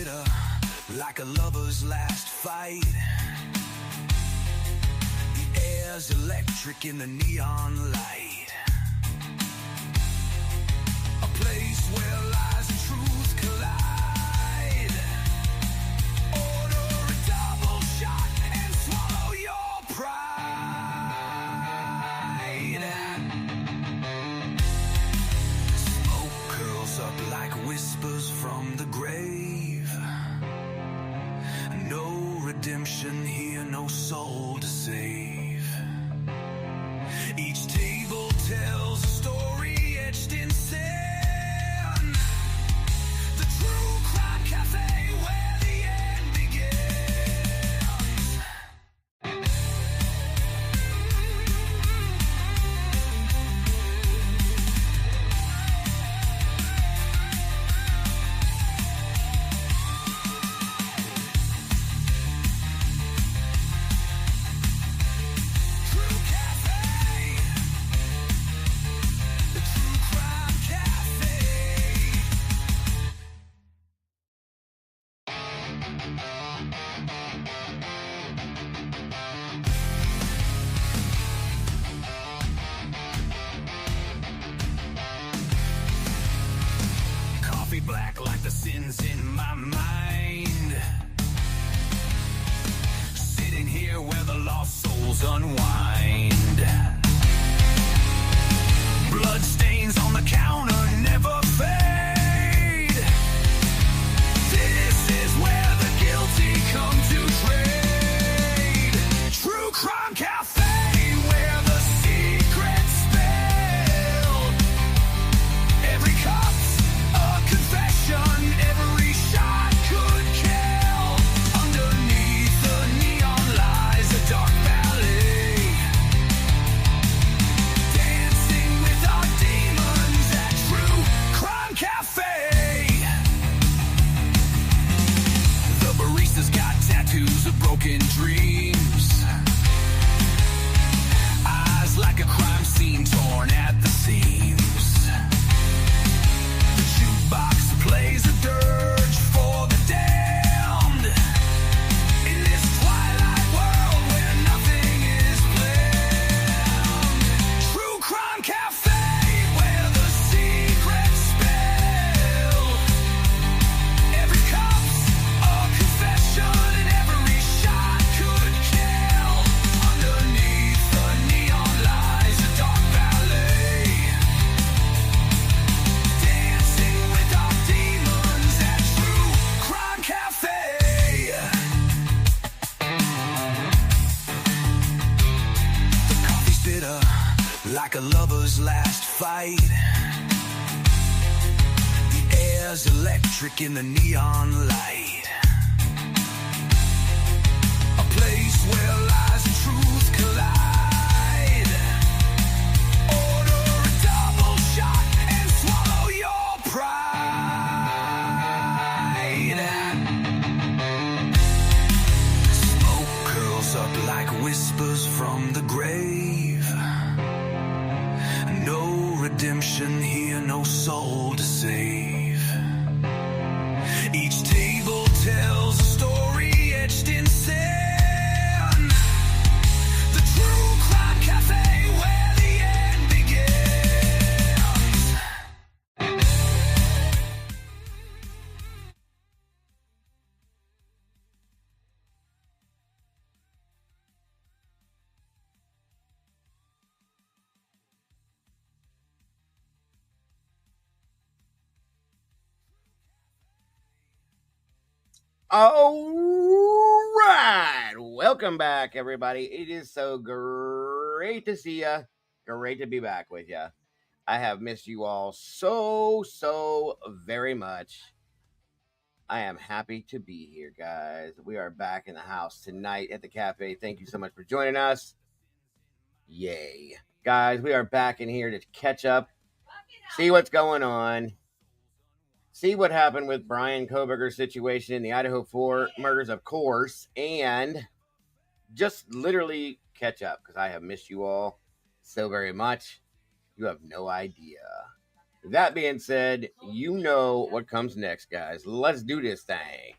bitter, like a lover's last fight. The air's electric in the neon light. A place where lies and truth collide. Order a double shot and swallow your pride. Smoke curls up like whispers from the grave. No redemption here, no soul to save. Each table tells a story etched in sand. The True Crime Cafe, where the end begins. True Cafe, the True Crime Cafe. Coffee black like the sins in my mind. Sitting here where the lost souls unwind. Blood stains on the counter never fade. This is where the guilty come to trade. True Crime Cafe, where the secret's spilled. Every cup's a confession, every shot could kill. Underneath the neon lies a dark valley. Dancing with our demons at True Crime Cafe. The barista's got tattoos of broken dreams. Eyes like a crime scene torn at the seams. The jukebox plays a dirge for the damned. In this twilight world where nothing is planned. True Crime Cafe, where the secret's spilled. Every cup's a confession and every shot could kill. Underneath the neon lies a dark valley. Dancing with our demons at True Crime Cafe. The coffee's bitter, like a lover's last fight. The air's electric in the neon light. A place where lies and truth collide. Order a double shot and swallow your pride. Smoke curls up like whispers from the grave. No redemption here, no soul to save. Each table tells a story etched in sand. The True Crime Cafe, where the end begins. All right. Welcome back, everybody. It is so great to see you. Great to be back with you. I have missed you all so very much. I am happy to be here, guys. We are back in the house tonight at the cafe. Thank you so much for joining us. Yay. Guys, we are back in here to catch up, see what's going on, see what happened with Bryan Kohberger's situation in the Idaho 4 murders, of course, and just literally catch up because I have missed you all so very much. You have no idea. That being said, you know what comes next, guys. Let's do this thing.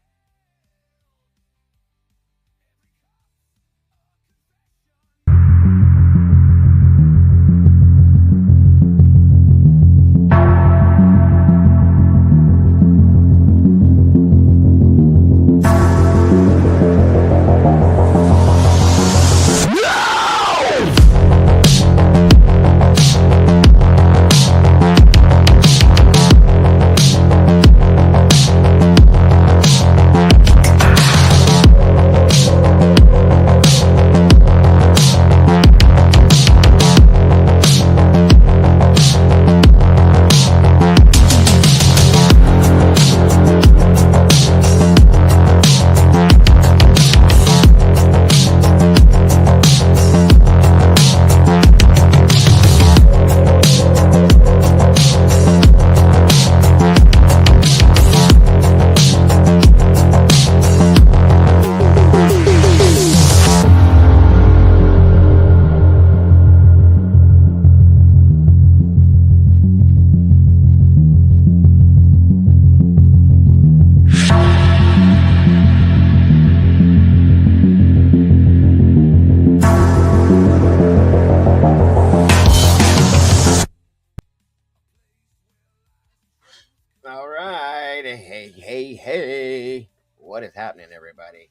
What is happening, everybody?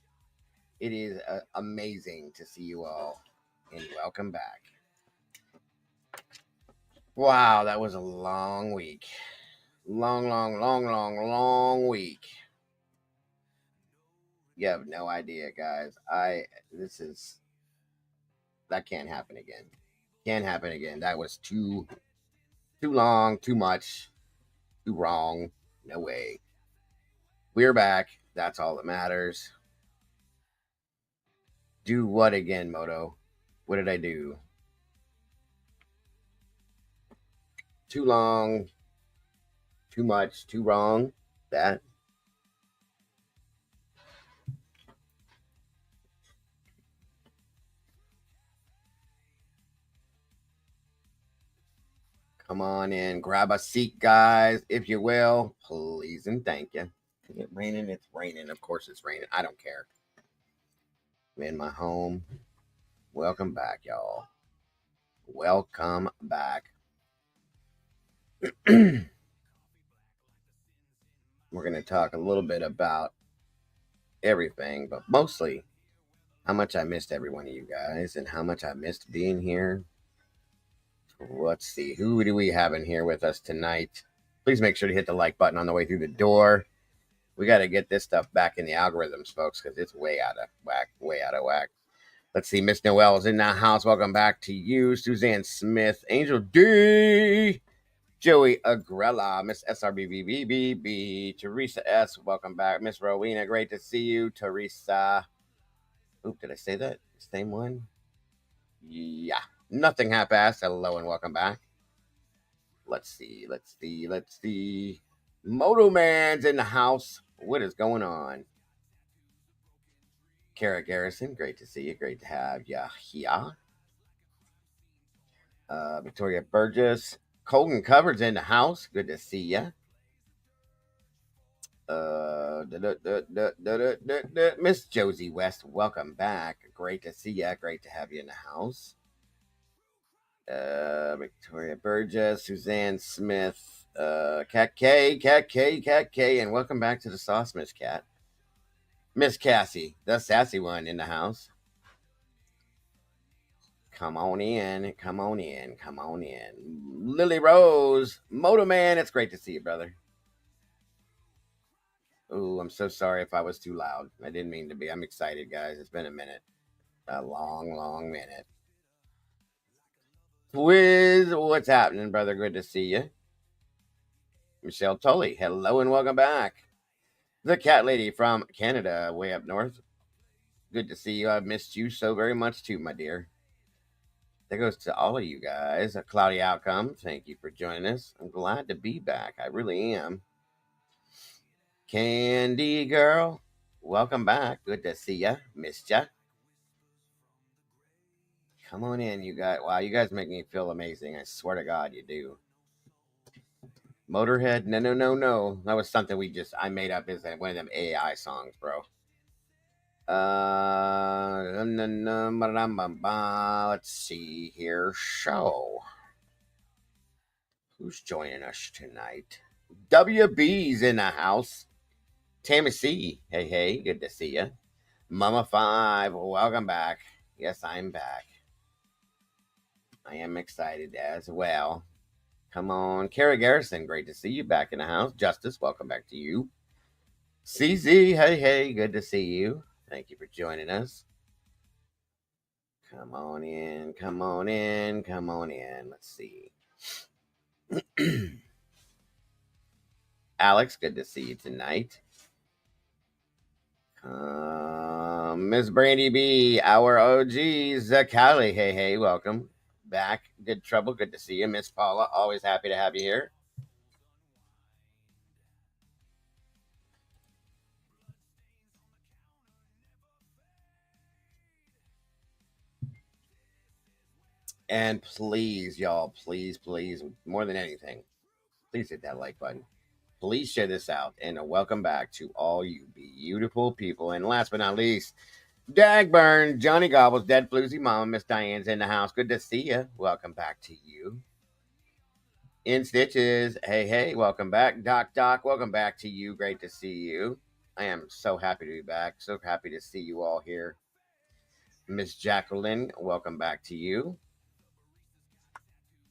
It is amazing to see you all, and welcome back. Wow, that was a long week. Long week. You have no idea, guys. That can't happen again. Can't happen again. That was too long, too much, too wrong. No way. We're back. That's all that matters. Do what again, Moto? What did I do? Too long, too much, too wrong. That. Come on in, grab a seat, guys, if you will, please and thank you. Is it raining? It's raining. Of course, it's raining. I don't care. I'm in my home. Welcome back, y'all. Welcome back. We're going to talk a little bit about everything, but mostly how much I missed every one of you guys and how much I missed being here. Let's see. Who do we have in here with us tonight? Please make sure to hit the like button on the way through the door. We got to get this stuff back in the algorithms, folks, because it's way out of whack. Way out of whack. Let's see. Miss Noel's in the house. Welcome back to you. Suzanne Smith, Angel D, Joey Agrella, Miss SRBBBB, Teresa S. Welcome back. Miss Rowena, great to see you. Teresa. Oop, did I say that? Same one? Yeah. Nothing half-assed. Hello and welcome back. Let's see. Moto Man's in the house. What is going on? Kara Garrison, great to see you. Great to have you here. Victoria Burgess. Colton Cover's in the house. Good to see you. Miss Josie West, welcome back. Great to see you. Great to have you in the house. Victoria Burgess, Suzanne Smith, Cat K, and welcome back to the Sauce, Miss Cat. Miss Cassie, the sassy one in the house. Come on in. Lily Rose, Moto Man, it's great to see you, brother. Oh, I'm so sorry if I was too loud. I didn't mean to be. I'm excited, guys. It's been a minute. A long minute. Wiz, what's happening, brother? Good to see you. Michelle Tully, hello and welcome back. The cat lady from Canada, way up north. Good to see you. I've missed you so very much too, my dear. That goes to all of you guys. A cloudy outcome. Thank you for joining us. I'm glad to be back. I really am. Candy girl, welcome back. Good to see ya. Missed ya. Come on in, you guys. Wow, you guys make me feel amazing. I swear to God, you do. Motorhead, no. That was something I made up as one of them AI songs, bro. Let's see here. Show. Who's joining us tonight? WB's in the house. Tammy C. Hey, good to see you. Mama 5, welcome back. Yes, I'm back. I am excited as well. Come on. Kara Garrison, great to see you back in the house. Justice, welcome back to you. CZ, hey, good to see you. Thank you for joining us. Come on in. Let's see. Alex, good to see you tonight. Miss Brandy B, our OG, Zakali, hey, welcome back. Good trouble, good to see you. Miss Paula, always happy to have you here. And please, y'all, please, more than anything, please hit that like button. Please share this out. And welcome back to all you beautiful people. And last but not least, Dagburn, Johnny Gobbles, Dead Floozy Mama, Miss Diane's in the house. Good to see you. Welcome back to you. In Stitches, hey, welcome back. Doc, welcome back to you. Great to see you. I am so happy to be back. So happy to see you all here. Miss Jacqueline, welcome back to you.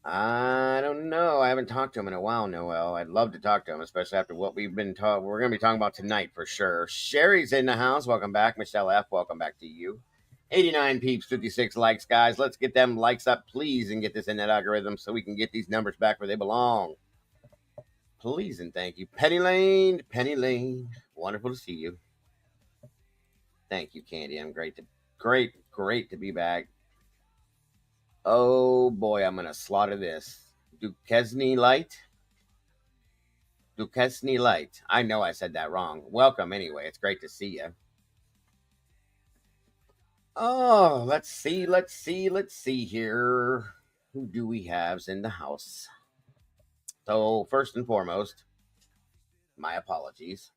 I don't know. I haven't talked to him in a while, Noel. I'd love to talk to him, especially after what we've been talking. We're going to be talking about tonight for sure. Sherry's in the house. Welcome back. Michelle F. Welcome back to you. 89 peeps, 56 likes, guys. Let's get them likes up, please, and get this in that algorithm so we can get these numbers back where they belong. Please and thank you. Penny Lane, Penny Lane. Wonderful to see you. Thank you, Candy. I'm great to be back. Oh boy, I'm gonna slaughter this. Duquesne Light. Duquesne Light. I know I said that wrong. Welcome anyway. It's great to see you. Oh, let's see here. Who do we have in the house? So first and foremost, my apologies.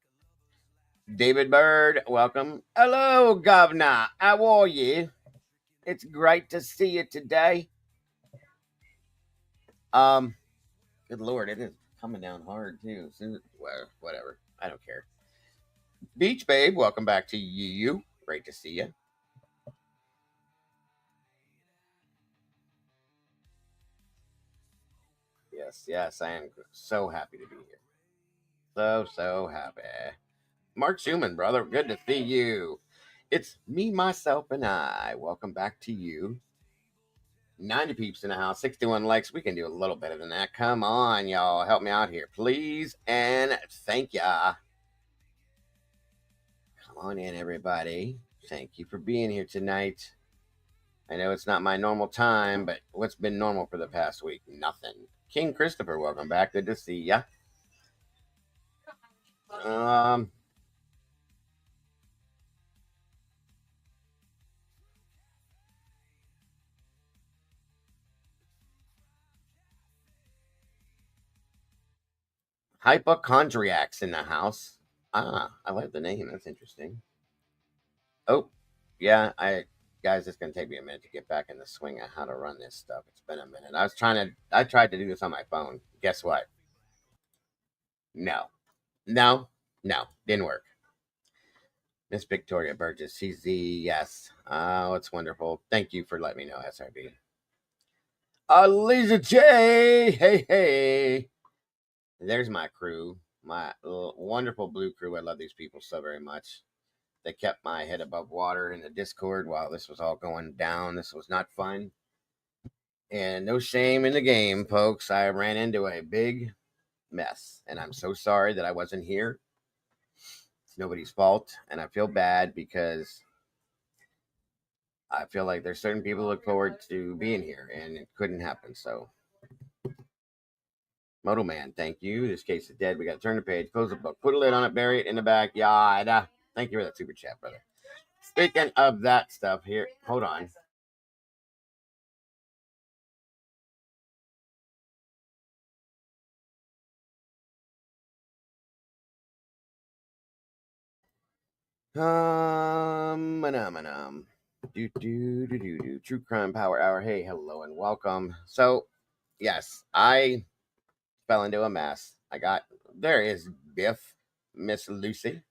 David Bird, welcome. Hello, Governor. How are you? It's great to see you today. Good Lord, it is coming down hard too. Well, whatever. I don't care. Beach Babe, welcome back to you. Great to see you. Yes, I am so happy to be here. So happy. Mark Schumann, brother, good to see you. It's me, myself, and I. Welcome back to you. 90 peeps in the house, 61 likes. We can do a little better than that. Come on, y'all. Help me out here, please. And thank ya. Come on in, everybody. Thank you for being here tonight. I know it's not my normal time, but what's been normal for the past week? Nothing. King Christopher, welcome back. Good to see ya. Um, Hypochondriacs in the house. Ah, I like the name. That's interesting. Oh, yeah. Guys, it's gonna take me a minute to get back in the swing of how to run this stuff. It's been a minute. I tried to do this on my phone. Guess what? No, no, no, didn't work. Miss Victoria Burgess, CZ, yes. Oh, it's wonderful. Thank you for letting me know, SRB. Lisa J, hey, hey. There's my crew, my wonderful blue crew. I love these people so very much. They kept my head above water in the Discord while this was all going down. This was not fun. And no shame in the game, folks. I ran into a big mess. And I'm so sorry that I wasn't here. It's nobody's fault. And I feel bad because I feel like there's certain people who look forward to being here and it couldn't happen. So, Moto Man, thank you. This case is dead. We got to turn the page, close the book, put a lid on it, bury it in the backyard. Thank you for that super chat, brother. Speaking of that stuff here, hold on. True Crime Power Hour. Hey, hello and welcome. So, yes, I fell into a mess. There is Biff, Miss Lucy.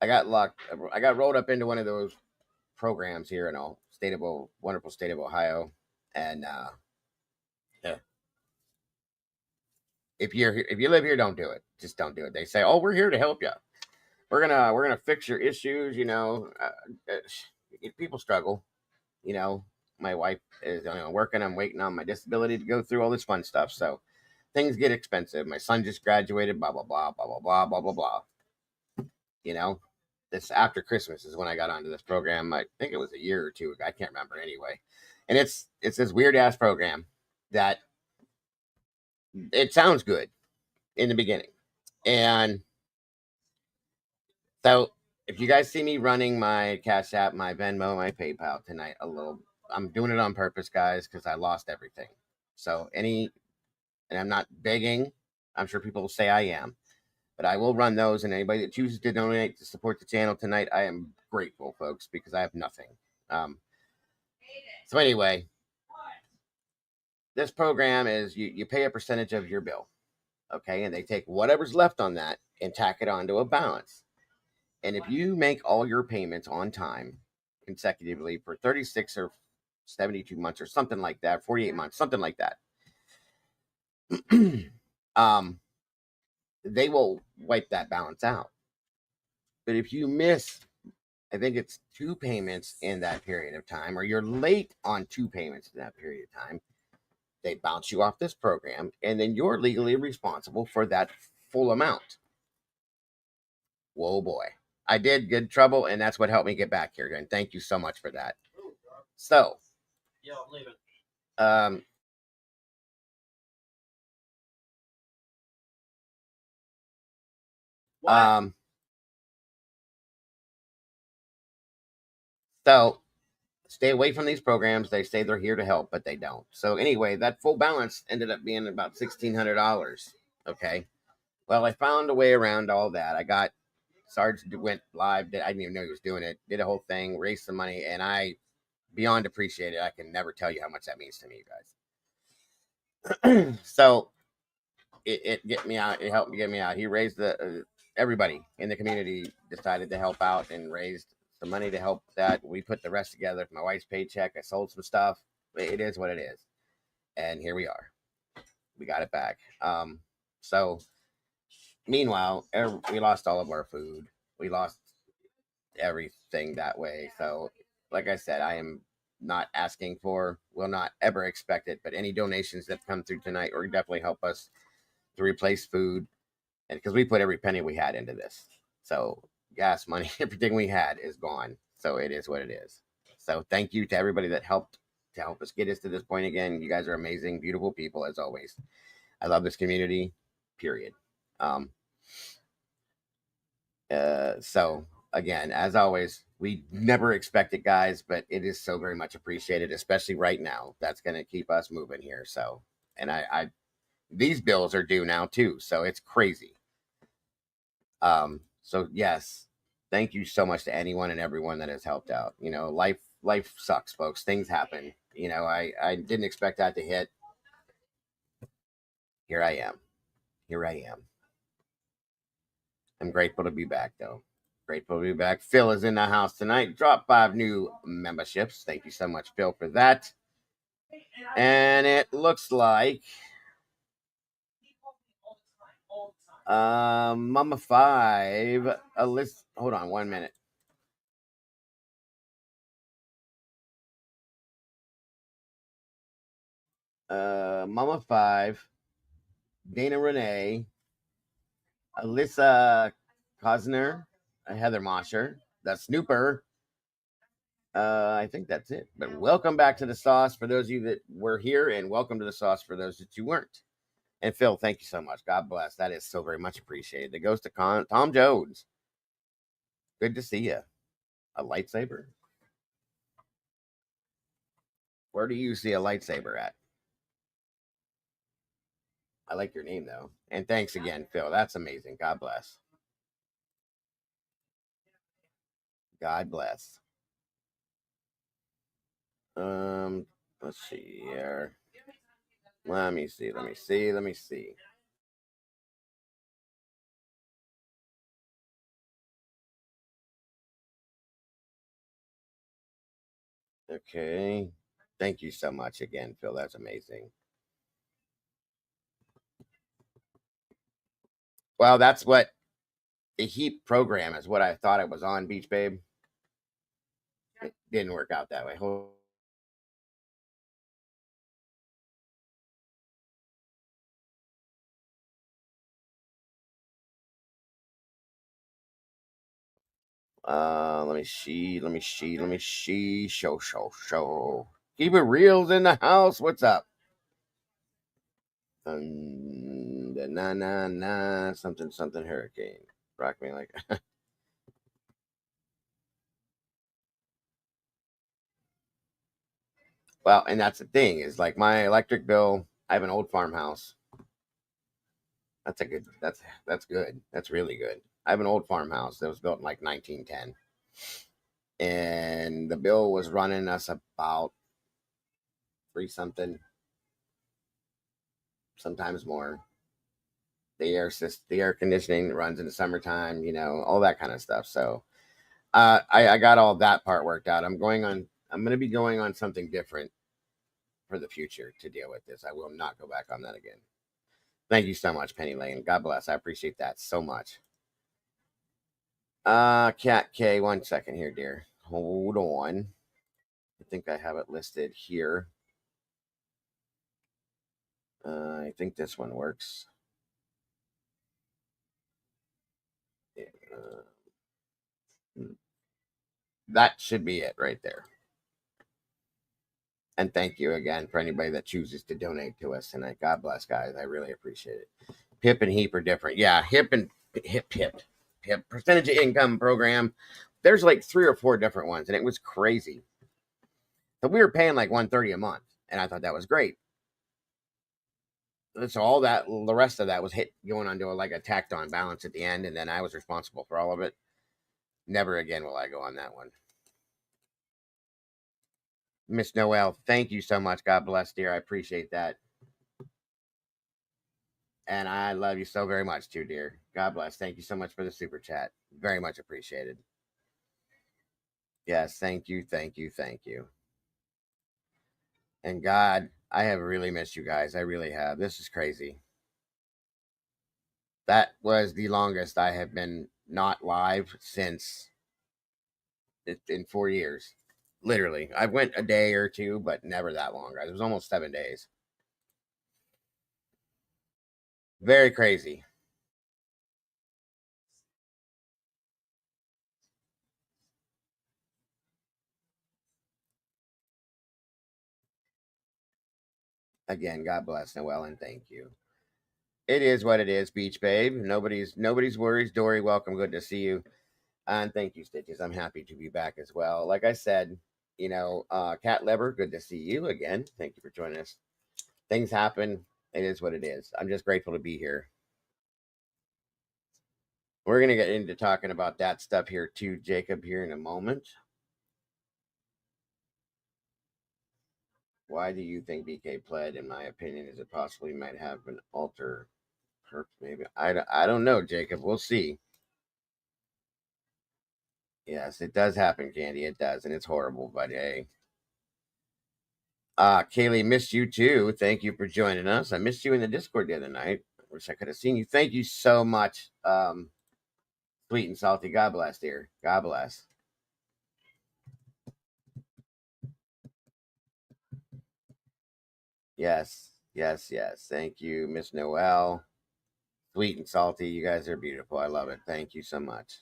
I got locked. I got rolled up into one of those programs here in wonderful state of Ohio, and yeah, if you live here, don't do it. Just don't do it. They say, "Oh, we're here to help you. We're gonna fix your issues." People struggle. You know, my wife is working. I'm waiting on my disability to go through all this fun stuff. So things get expensive. My son just graduated. Blah blah blah blah blah blah blah blah blah. You know, this after Christmas is when I got onto this program. I think it was a year or two. I can't remember anyway. And it's this weird ass program that it sounds good in the beginning. And so if you guys see me running my Cash App, my Venmo, my PayPal tonight I'm doing it on purpose, guys, because I lost everything. So and I'm not begging. I'm sure people will say I am. But I will run those, and anybody that chooses to donate to support the channel tonight, I am grateful, folks, because I have nothing. So anyway, this program is you pay a percentage of your bill, okay, and they take whatever's left on that and tack it onto a balance. And if you make all your payments on time consecutively for 36 or 72 months or something like that, 48 months, something like that, um, they will wipe that balance out. But if you miss, I think it's two payments in that period of time, or you're late on two payments in that period of time, they bounce you off this program, and then you're legally responsible for that full amount. Whoa, boy. I did good trouble, and that's what helped me get back here. And thank you so much for that. So, um, um, so stay away from these programs. They say they're here to help, but they don't. So anyway, that full balance ended up being about $1,600. Okay. Well, I found a way around all that. I got Sarge went live. I didn't even know he was doing it. Did a whole thing, raised some money, and I beyond appreciate it. I can never tell you how much that means to me, you guys. So it get me out. It helped me get me out. He raised the everybody in the community decided to help out and raised some money to help that. We put the rest together. My wife's paycheck. I sold some stuff. It is what it is, and here we are. We got it back. So meanwhile, we lost all of our food. We lost everything that way. So, like I said, I am not asking for, will not ever expect it, but any donations that come through tonight will definitely help us to replace food. And because we put every penny we had into this. So, gas money, everything we had is gone. So, it is what it is. So, thank you to everybody that helped to help us get us to this point again. You guys are amazing, beautiful people as always. I love this community, period. Um, so again, as always, we never expect it, guys, but it is so very much appreciated, especially right now. That's going to keep us moving here. So, and I, these bills are due now too, so it's crazy. So yes, thank you so much to anyone and everyone that has helped out. You know, life sucks, folks. Things happen. You know, I didn't expect that to hit. Here I am. Here I am. I'm grateful to be back, though. Grateful to be back. Phil is in the house tonight. Dropped 5 new memberships. Thank you so much, Phil, for that. And it looks like Mama Five. Alyssa, hold on 1 minute. Mama Five, Dana Renee, Alyssa Cosner, Heather Mosher, the Snooper. I think that's it. But welcome back to the sauce for those of you that were here, and welcome to the sauce for those that you weren't. And Phil, thank you so much. God bless. That is so very much appreciated. That goes to Tom Jones. Good to see you. A lightsaber? Where do you see a lightsaber at? I like your name though. And thanks again, Phil. That's amazing. God bless. God bless. Let's see here. Let me see. Let me see. Let me see. Okay. Thank you so much again, Phil. That's amazing. Well, that's what the HEAP program is what I thought it was on, Beach Babe. It didn't work out that way. Let me see. Let me see. Let me see. Show. Keep it reals in the house. What's up? The na something hurricane. Rock me like. Well, and that's the thing is like my electric bill. I have an old farmhouse. That's a good. That's good. That's really good. I have an old farmhouse that was built in like 1910, and the bill was running us about three something, sometimes more. the air conditioning runs in the summertime, all that kind of stuff. So I got all that part worked out. I'm going to be going on something different for the future to deal with this. I will not go back on that again. Thank you so much, Penny Lane. God bless. I appreciate that so much. Cat K, 1 second here, dear. Hold on. I think I have it listed here. I think this one works. Uh, that should be it right there. And thank you again for anybody that chooses to donate to us tonight. God bless, guys. I really appreciate it. PIP and HEAP are different. Yeah, HIP percentage of income program. There's like 3 or 4 different ones, and it was crazy. So we were paying like 130 a month, and I thought that was great. So all that, the rest of that was going onto like a tacked on balance at the end, and then I was responsible for all of it. Never again will I go on that one. Miss Noel, thank you so much. God bless, dear. I appreciate that. And I love you so very much, too, dear. God bless. Thank you so much for the super chat. Very much appreciated. Yes, thank you, thank you, thank you. And God, I have really missed you guys. I really have. This is crazy. That was the longest I have been not live since in 4 years. Literally. I went a day or two, but never that long, guys. It was almost 7 days. Very crazy. Again, God bless Noel and thank you. It is what it is, Beach Babe. Nobody's worries. Dory, welcome. Good to see you. And thank you, Stitches. I'm happy to be back as well. Like I said, Cat Lever, good to see you again. Thank you for joining us. Things happen. It is what it is. I'm just grateful to be here. We're gonna get into talking about that stuff here too, Jacob, here in a moment. Why do you think BK pled? In my opinion, is it possibly might have an alter perp? Maybe I don't know, Jacob. We'll see. Yes, it does happen, Candy. It does, and it's horrible. But hey, Kaylee, missed you too. Thank you for joining us. I missed you in the Discord the other night. Wish I could have seen you. Thank you so much, sweet and salty. God bless, dear. God bless. Yes, yes, yes. Thank you, Miss Noel. Sweet and salty. You guys are beautiful. I love it. Thank you so much.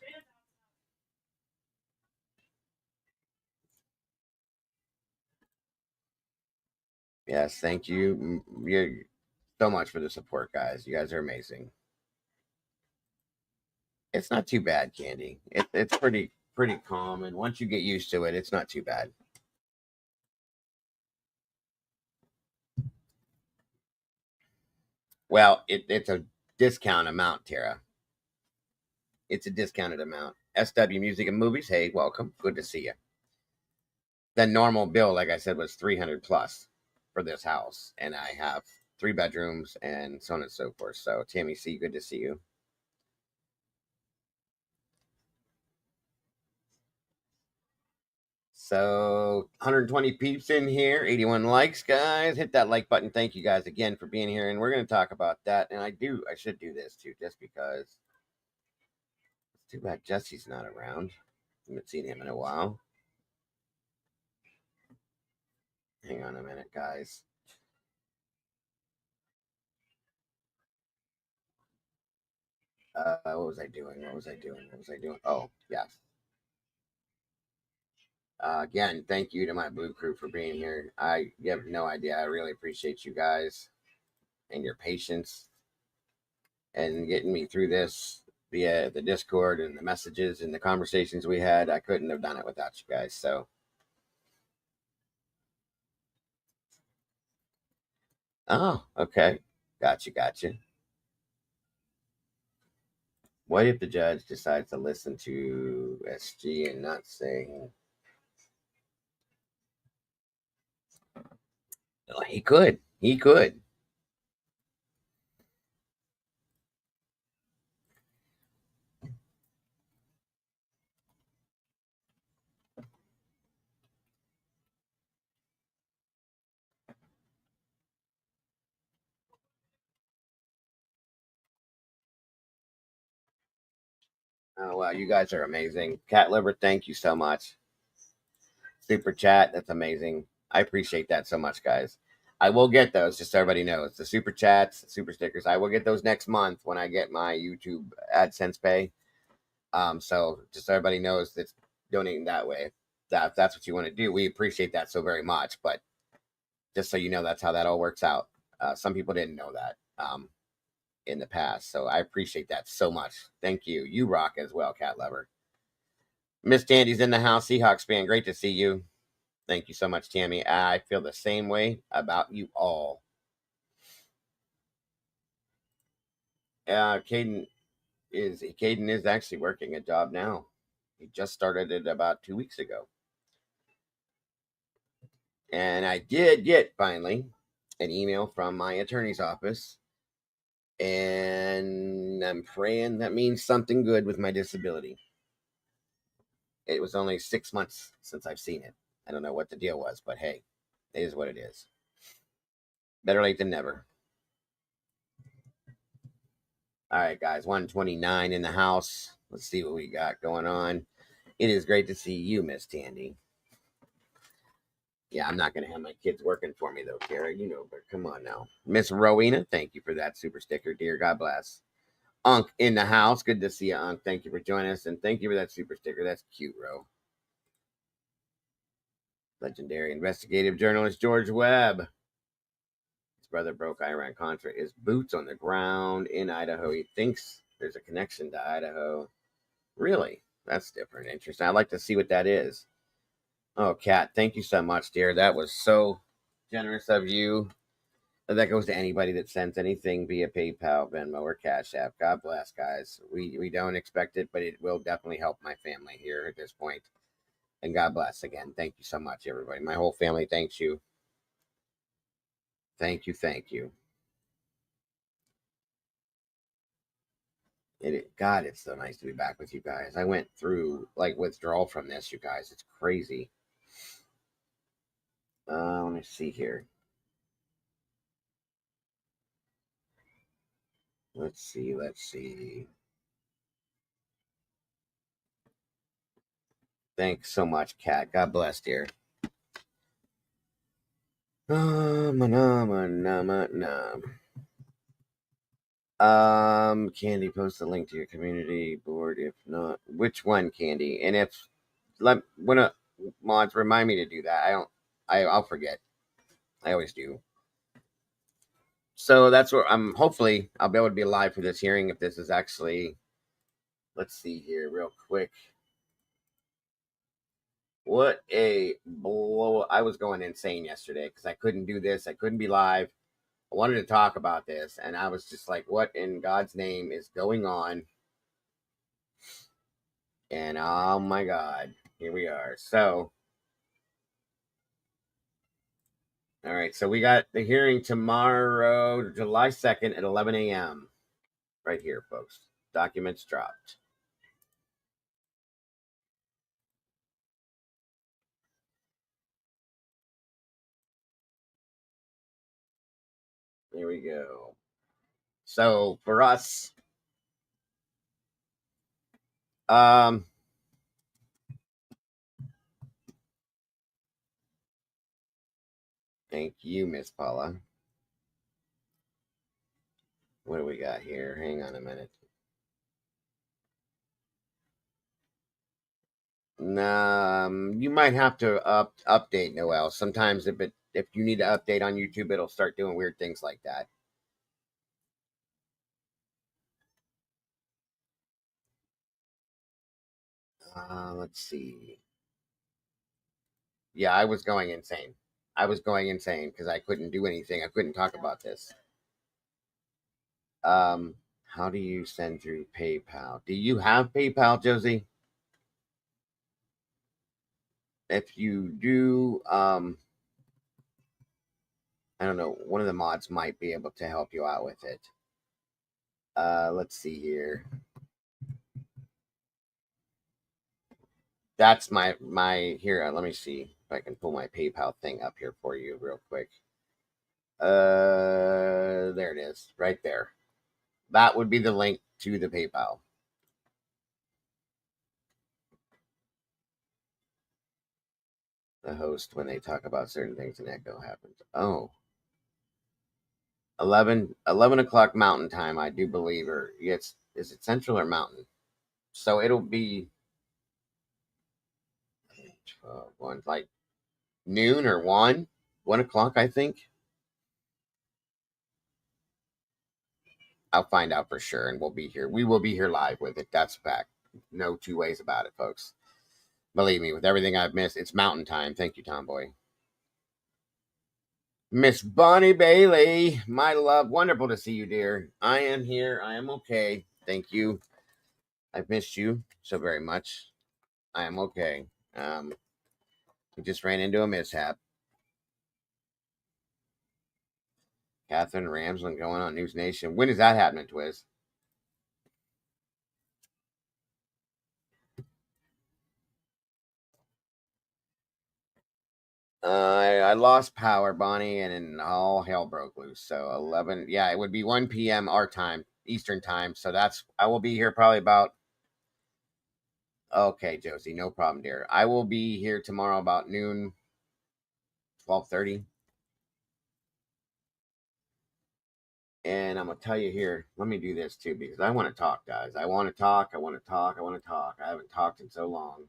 Yes, thank you. You so much for the support, guys. You guys are amazing. It's not too bad, Candy. It's pretty calm, and once you get used to it, it's not too bad. Well, it's a discount amount, Tara. It's a discounted amount. SW Music and Movies. Hey, welcome. Good to see you. The normal bill, like I said, was 300 plus for this house, and I have 3 bedrooms and so on and so forth. So, Tammy C, good to see you. So 120 peeps in here, 81 likes, guys. Hit that like button. Thank you guys again for being here. And we're going to talk about that. And I should do this too, just because it's too bad Jesse's not around. I haven't seen him in a while. Hang on a minute, guys. What was I doing? What was I doing? What was I doing? Oh, yes. Again, thank you to my Blue Crew for being here. You have no idea. I really appreciate you guys and your patience and getting me through this via the Discord and the messages and the conversations we had. I couldn't have done it without you guys. So, oh, okay. Gotcha. What if the judge decides to listen to SG and not say he could? He could. Oh wow, you guys are amazing. Cat Liver, thank you so much. Super chat, that's amazing. I appreciate that so much, guys. I will get those, just so everybody knows. The super chats, super stickers. I will get those next month when I get my YouTube AdSense pay. So just so everybody knows that's donating that way. That if that's what you want to do, we appreciate that so very much. But just so you know, that's how that all works out. Some people didn't know that in the past, so I appreciate that so much. Thank you. You rock as well, Cat Lover. Miss Tandy's in the house. Seahawks fan, great to see you. Thank you so much, Tammy. I feel the same way about you all. Caden is actually working a job now. He just started it about 2 weeks ago. And I did get finally an email from my attorney's office. And I'm praying that means something good with my disability. It was only 6 months since I've seen it. I don't know what the deal was, but hey, it is what it is. Better late than never. All right, guys, 129 in the house. Let's see what we got going on. It is great to see you, Miss Tandy. Yeah, I'm not going to have my kids working for me, though, Kara. You know, but come on now. Miss Rowena, thank you for that super sticker, dear. God bless. Unk in the house. Good to see you, Unk. Thank you for joining us, and thank you for that super sticker. That's cute, Ro. Legendary investigative journalist George Webb. His brother broke Iran Contra. Is boots on the ground in Idaho. He thinks there's a connection to Idaho. Really? That's different. Interesting. I'd like to see what that is. Oh, Kat, thank you so much, dear. That was so generous of you. That goes to anybody that sends anything via PayPal, Venmo, or Cash App. God bless, guys. We don't expect it, but it will definitely help my family here at this point. And God bless again. Thank you so much, everybody. My whole family thanks you. Thank you, thank you. God, it's so nice to be back with you guys. I went through like withdrawal from this, you guys. It's crazy. Let me see here. Let's see. Let's see. Thanks so much, Kat. God bless, dear. Candy, post a link to your community board. If not, which one, Candy? And if when mods remind me to do that, I'll forget. I always do. So that's where I'm. Hopefully, I'll be able to be live for this hearing. If this is actually, let's see here, real quick. What a blow! I was going insane yesterday because I couldn't do this. I couldn't be live. I wanted to talk about this, and I was just like, "What in God's name is going on?" And oh my God, here we are. So, all right. So we got the hearing tomorrow, July 2nd at 11 a.m. Right here, folks. Documents dropped. Here we go. So for us, um, thank you, Miss Paula. What do we got here? Hang on a minute. You might have to update Noel. Sometimes if you need to update on YouTube, it'll start doing weird things like that. Let's see. Yeah, I was going insane. I was going insane because I couldn't do anything. I couldn't talk about this. How do you send through PayPal? Do you have PayPal, Josie? If you do, I don't know. One of the mods might be able to help you out with it. Let's see here. That's my here. Let me see if I can pull my PayPal thing up here for you real quick. There it is, right there. That would be the link to the PayPal. the host when they talk about certain things and echo happens. Oh, 11 o'clock Mountain Time, I do believe, or is it Central or Mountain? So it'll be 1, like noon or 1 o'clock, I think. I'll find out for sure, and we'll be here. We will be here live with it. That's a fact. No two ways about it, folks. Believe me, with everything I've missed, it's Mountain Time. Thank you, Tomboy. Miss Bonnie Bailey, my love, wonderful to see you, dear. I am here. I am okay. Thank you. I've missed you so very much. I am okay. We just ran into a mishap. Catherine Ramsland going on News Nation. When is that happening, Twiz? I lost power, Bonnie, and then all hell broke loose. So 11, yeah, it would be 1 p.m. our time, Eastern time. So I will be here probably about, okay, Josie, no problem, dear. I will be here tomorrow about noon, 12:30. And I'm going to tell you here, let me do this too, because I want to talk, guys. I want to talk. I want to talk. I want to talk. I haven't talked in so long.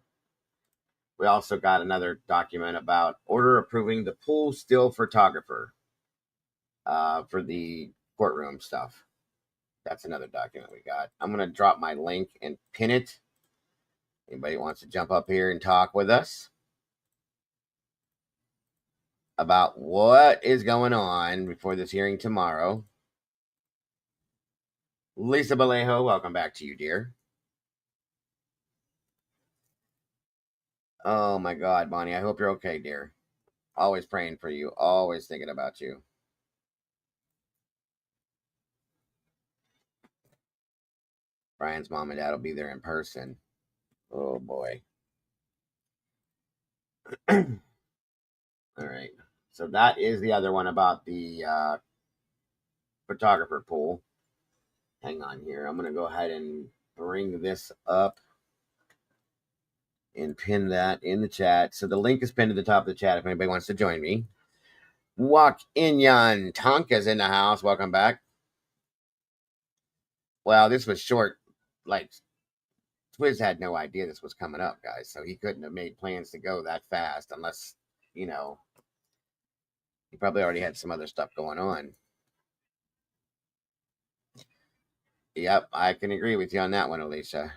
We also got another document about order approving the pool still photographer for the courtroom stuff. That's another document we got. I'm going to drop my link and pin it. Anybody wants to jump up here and talk with us about what is going on before this hearing tomorrow? Lisa Vallejo, welcome back to you, dear. Oh my God, Bonnie, I hope you're okay, dear. Always praying for you, always thinking about you. Brian's mom and dad will be there in person. Oh boy. All right. So that is the other one about the photographer pool. Hang on here. I'm going to go ahead and bring this up and pin that in the chat. So the link is pinned to the top of the chat if anybody wants to join me. Walk in Yan Tonka's in the house. Welcome back. Well, this was short. Like, Twiz had no idea this was coming up, guys. So he couldn't have made plans to go that fast unless, you know, he probably already had some other stuff going on. Yep, I can agree with you on that one, Alicia.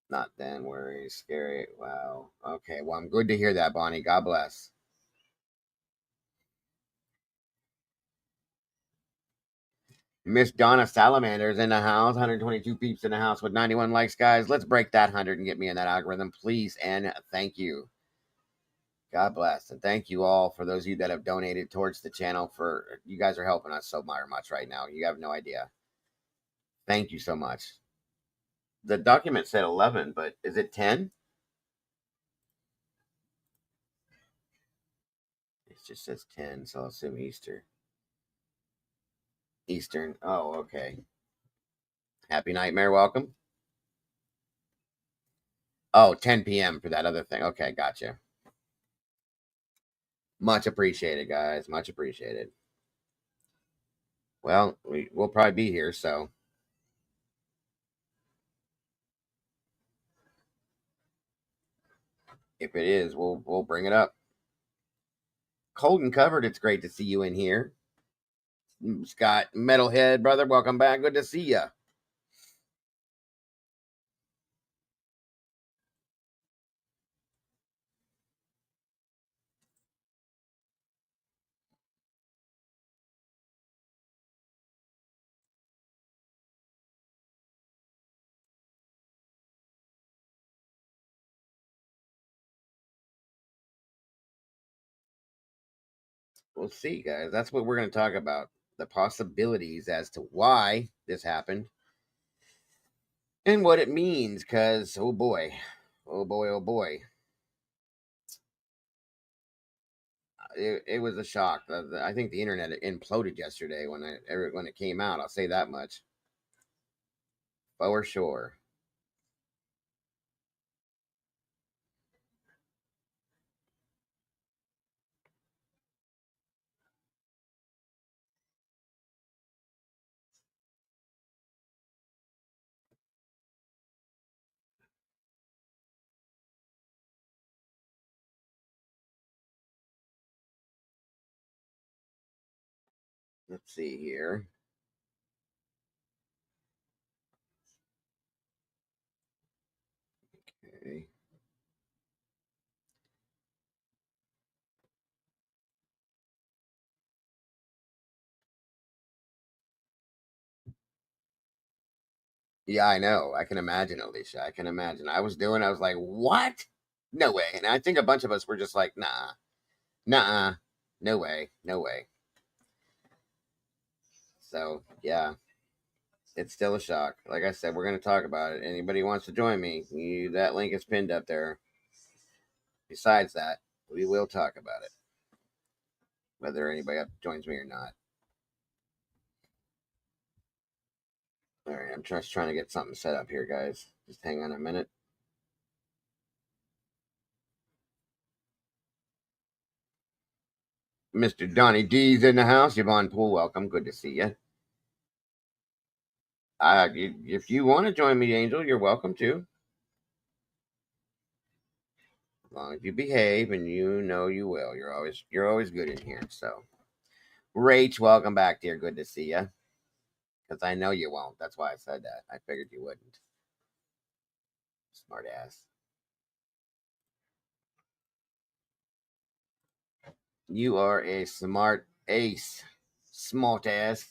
Not then worry, scary. Wow. Okay, well, I'm good to hear that, Bonnie. God bless. Miss Donna Salamander's in the house. 122 peeps in the house with 91 likes, guys. Let's break that 100 and get me in that algorithm, please. And thank you. God bless. And thank you all for those of you that have donated towards the channel. For you guys are helping us so much right now. You have no idea. Thank you so much. The document said 11, but is it 10? It just says 10, so I'll assume Eastern. Oh, okay. Happy Nightmare, welcome. Oh, 10 p.m. for that other thing. Okay, gotcha. Much appreciated, guys. Much appreciated. Well, we'll probably be here, so. If it is, we'll bring it up. Cold and covered, it's great to see you in here. Scott Metalhead, brother, welcome back. Good to see you. We'll see, guys. That's what we're going to talk about. The possibilities as to why this happened and what it means. Because, oh boy. Oh boy, oh boy. It was a shock. I think the internet imploded yesterday when it came out. I'll say that much. For sure. Let's see here. Okay. Yeah, I know. I can imagine, Alicia. I can imagine. I was like, what? No way. And I think a bunch of us were just like, nah, nah, no way, no way. So, yeah, it's still a shock. Like I said, we're going to talk about it. Anybody wants to join me, that link is pinned up there. Besides that, we will talk about it, whether anybody joins me or not. All right, I'm just trying to get something set up here, guys. Just hang on a minute. Mr. Donnie D's in the house. Yvonne Poole, welcome. Good to see you. If you want to join me, Angel, you're welcome to. As long as you behave, and you know you will. You're always good in here. So, Rach, welcome back, dear. Good to see you. Because I know you won't. That's why I said that. I figured you wouldn't. Smart ass. You are a smart ace. Smart ass.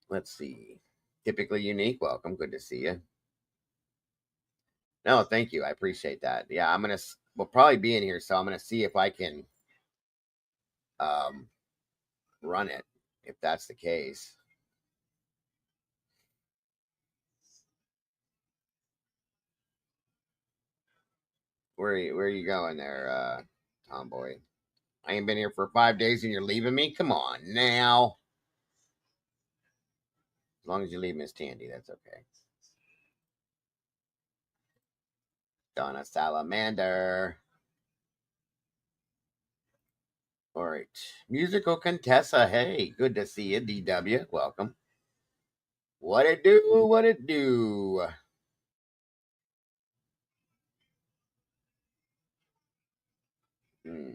Let's see. Typically unique. Welcome. Good to see you. No, thank you. I appreciate that. Yeah, we'll probably be in here, so I'm gonna see if I can um run it. If that's the case. Where are you going there, Tomboy? I ain't been here for 5 days and you're leaving me? Come on now. As long as you leave Miss Tandy, that's okay. Donna Salamander. All right. Musical Contessa. Hey, good to see you, DW. Welcome. What it do? What it do? Hmm.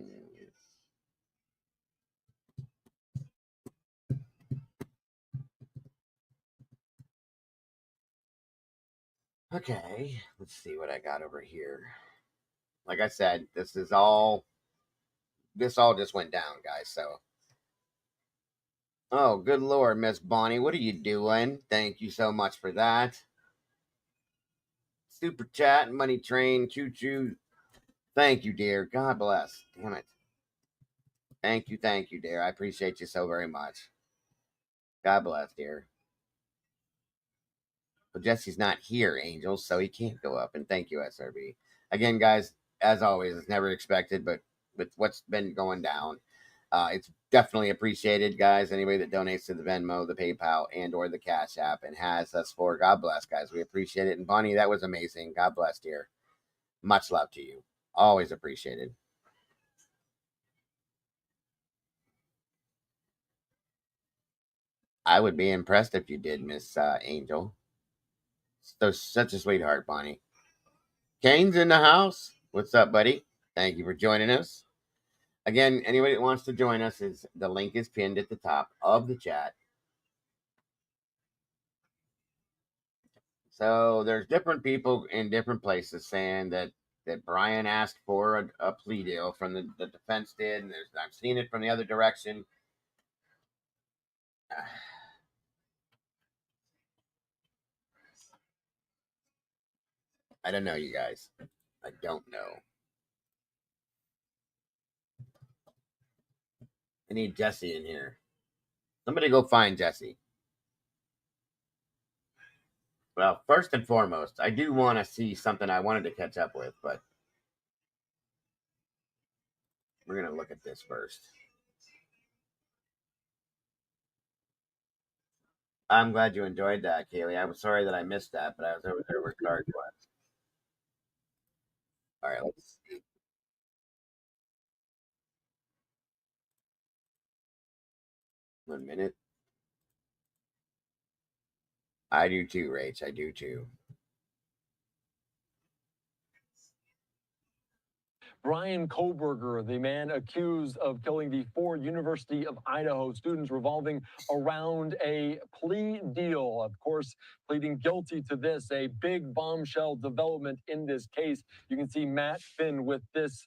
Okay. Let's see what I got over here. Like I said, this all just went down, guys. So, oh, good Lord, Miss Bonnie, what are you doing? Thank you so much for that. Super chat, money train, choo choo. Thank you, dear. God bless. Damn it. Thank you, dear. I appreciate you so very much. God bless, dear. But Jesse's not here, Angels, so he can't go up. And thank you, SRB. Again, guys, as always, it's never expected, but with what's been going down, it's definitely appreciated, guys. Anybody that donates to the Venmo, the PayPal, and or the Cash App and has us for, God bless, guys. We appreciate it. And Bonnie, that was amazing. God bless, dear. Much love to you. Always appreciated. I would be impressed if you did, Miss Angel. So such a sweetheart, Bonnie. Kane's in the house. What's up, buddy? Thank you for joining us. Again, anybody that wants to join us, is the link is pinned at the top of the chat. So there's different people in different places saying that Bryan asked for a plea deal from the defense did, and I've seen it from the other direction. I don't know, you guys. I don't know. I need Jesse in here. Somebody go find Jesse. Well, first and foremost, I do want to see something I wanted to catch up with, but we're going to look at this first. I'm glad you enjoyed that, Kaylee. I was sorry that I missed that, but I was over there where Clark was. All right, let's see. 1 minute. I do too, Rach. I do too. Bryan Kohberger, the man accused of killing the 4 University of Idaho students, revolving around a plea deal. Of course, pleading guilty to this, a big bombshell development in this case. You can see Matt Finn with this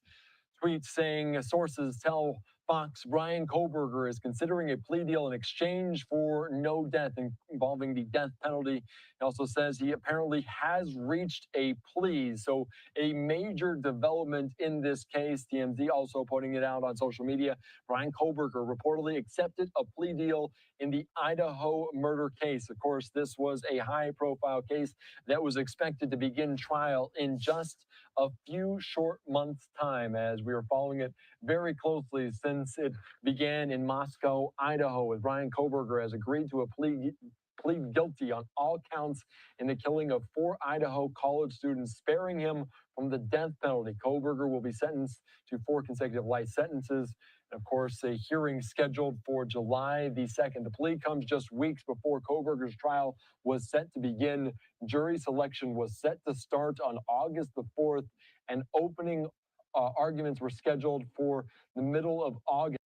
tweet saying sources tell Fox Bryan Kohberger is considering a plea deal in exchange for no death involving the death penalty. He also says he apparently has reached a plea. So a major development in this case. TMZ also putting it out on social media. Bryan Kohberger reportedly accepted a plea deal in the Idaho murder case. Of course, this was a high-profile case that was expected to begin trial in just a few short months' time, as we are following it very closely since it began in Moscow, Idaho, as Bryan Kohberger has agreed to plead guilty on all counts in the killing of 4 Idaho college students, sparing him from the death penalty. Kohberger will be sentenced to 4 consecutive life sentences. And of course, a hearing scheduled for July the 2nd. The plea comes just weeks before Kohberger's trial was set to begin. Jury selection was set to start on August the 4th, and opening arguments were scheduled for the middle of August.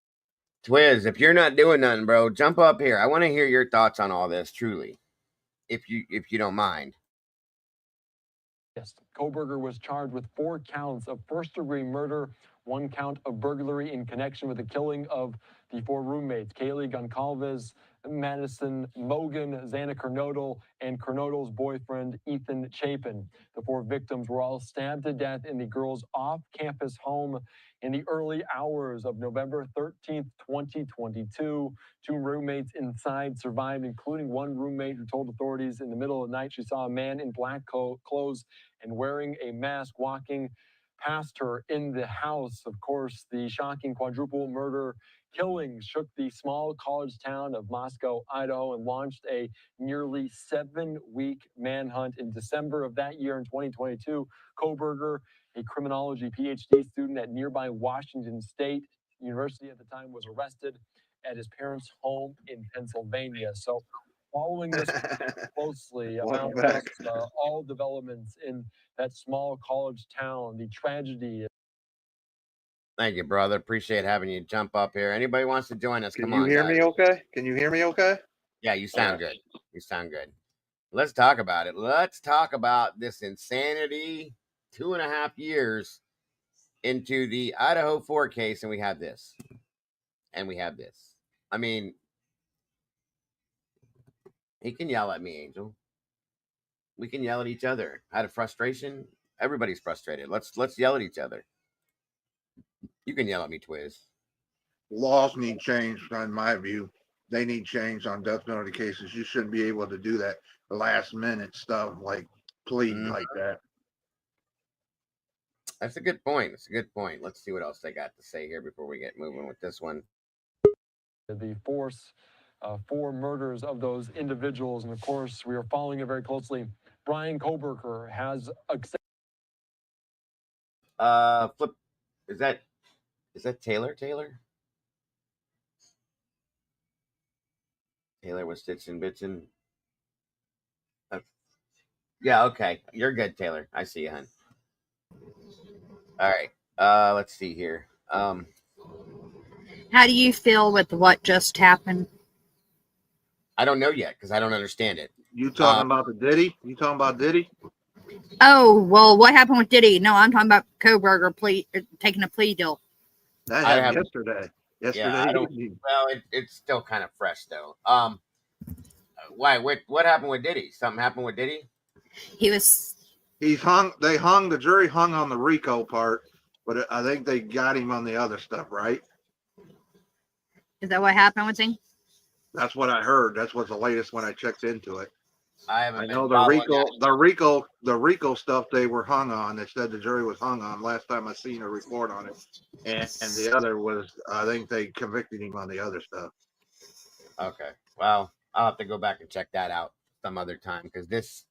Twiz, if you're not doing nothing, bro, jump up here. I want to hear your thoughts on all this, truly, if you don't mind. Yes, Kohberger was charged with 4 counts of first-degree murder, 1 count of burglary in connection with the killing of the 4 roommates, Steve Goncalves, Madison Mogan, Xana Kernodle, and Kernodle's boyfriend, Ethan Chapin. The 4 victims were all stabbed to death in the girls' off-campus home in the early hours of November 13th, 2022. 2 roommates inside survived, including 1 roommate who told authorities in the middle of the night she saw a man in black clothes and wearing a mask walking past her in the house. Of course, the shocking quadruple murder killing shook the small college town of Moscow, Idaho, and launched a nearly 7-week manhunt in December of that year in 2022. Kohberger, a criminology PhD student at nearby Washington State University at the time, was arrested at his parents' home in Pennsylvania. So following this closely about all developments in that small college town, the tragedy. Thank you, brother. Appreciate having you jump up here. Anybody wants to join us? Can you hear me okay? Can you hear me okay? Yeah, you sound good. You sound good. Let's talk about it. Let's talk about this insanity. 2.5 years into the Idaho 4 case, and we have this. And we have this. I mean, he can yell at me, Angel. We can yell at each other. Out of frustration, everybody's frustrated. Let's yell at each other. You can yell at me, Twiz. Laws need change, in my view. They need change on death penalty cases. You shouldn't be able to do that last minute stuff like plea like that. That's a good point. It's a good point. Let's see what else they got to say here before we get moving with this one. The force 4 murders of those individuals, and of course, we are following it very closely. Bryan Kohberger has accepted. Flip. Is that Taylor? Taylor was stitching, bitching. Yeah, okay. You're good, Taylor. I see you, hun. All right. Let's see here. How do you feel with what just happened? I don't know yet because I don't understand it. You talking about the Diddy? You talking about Diddy? Oh, well, what happened with Diddy? No, I'm talking about Kohberger taking a plea deal. That happened yesterday. Yeah, it's still kind of fresh though. Why? What happened with Diddy? Something happened with Diddy? He's hung. The jury hung on the RICO part, but I think they got him on the other stuff, right? Is that what happened with him? That's what I heard. That's what's the latest when I checked into it. I know the RICO stuff they were hung on. They said the jury was hung on last time I seen a report on it, and the other was I think they convicted him on the other stuff. Okay, well I'll have to go back and check that out some other time because this,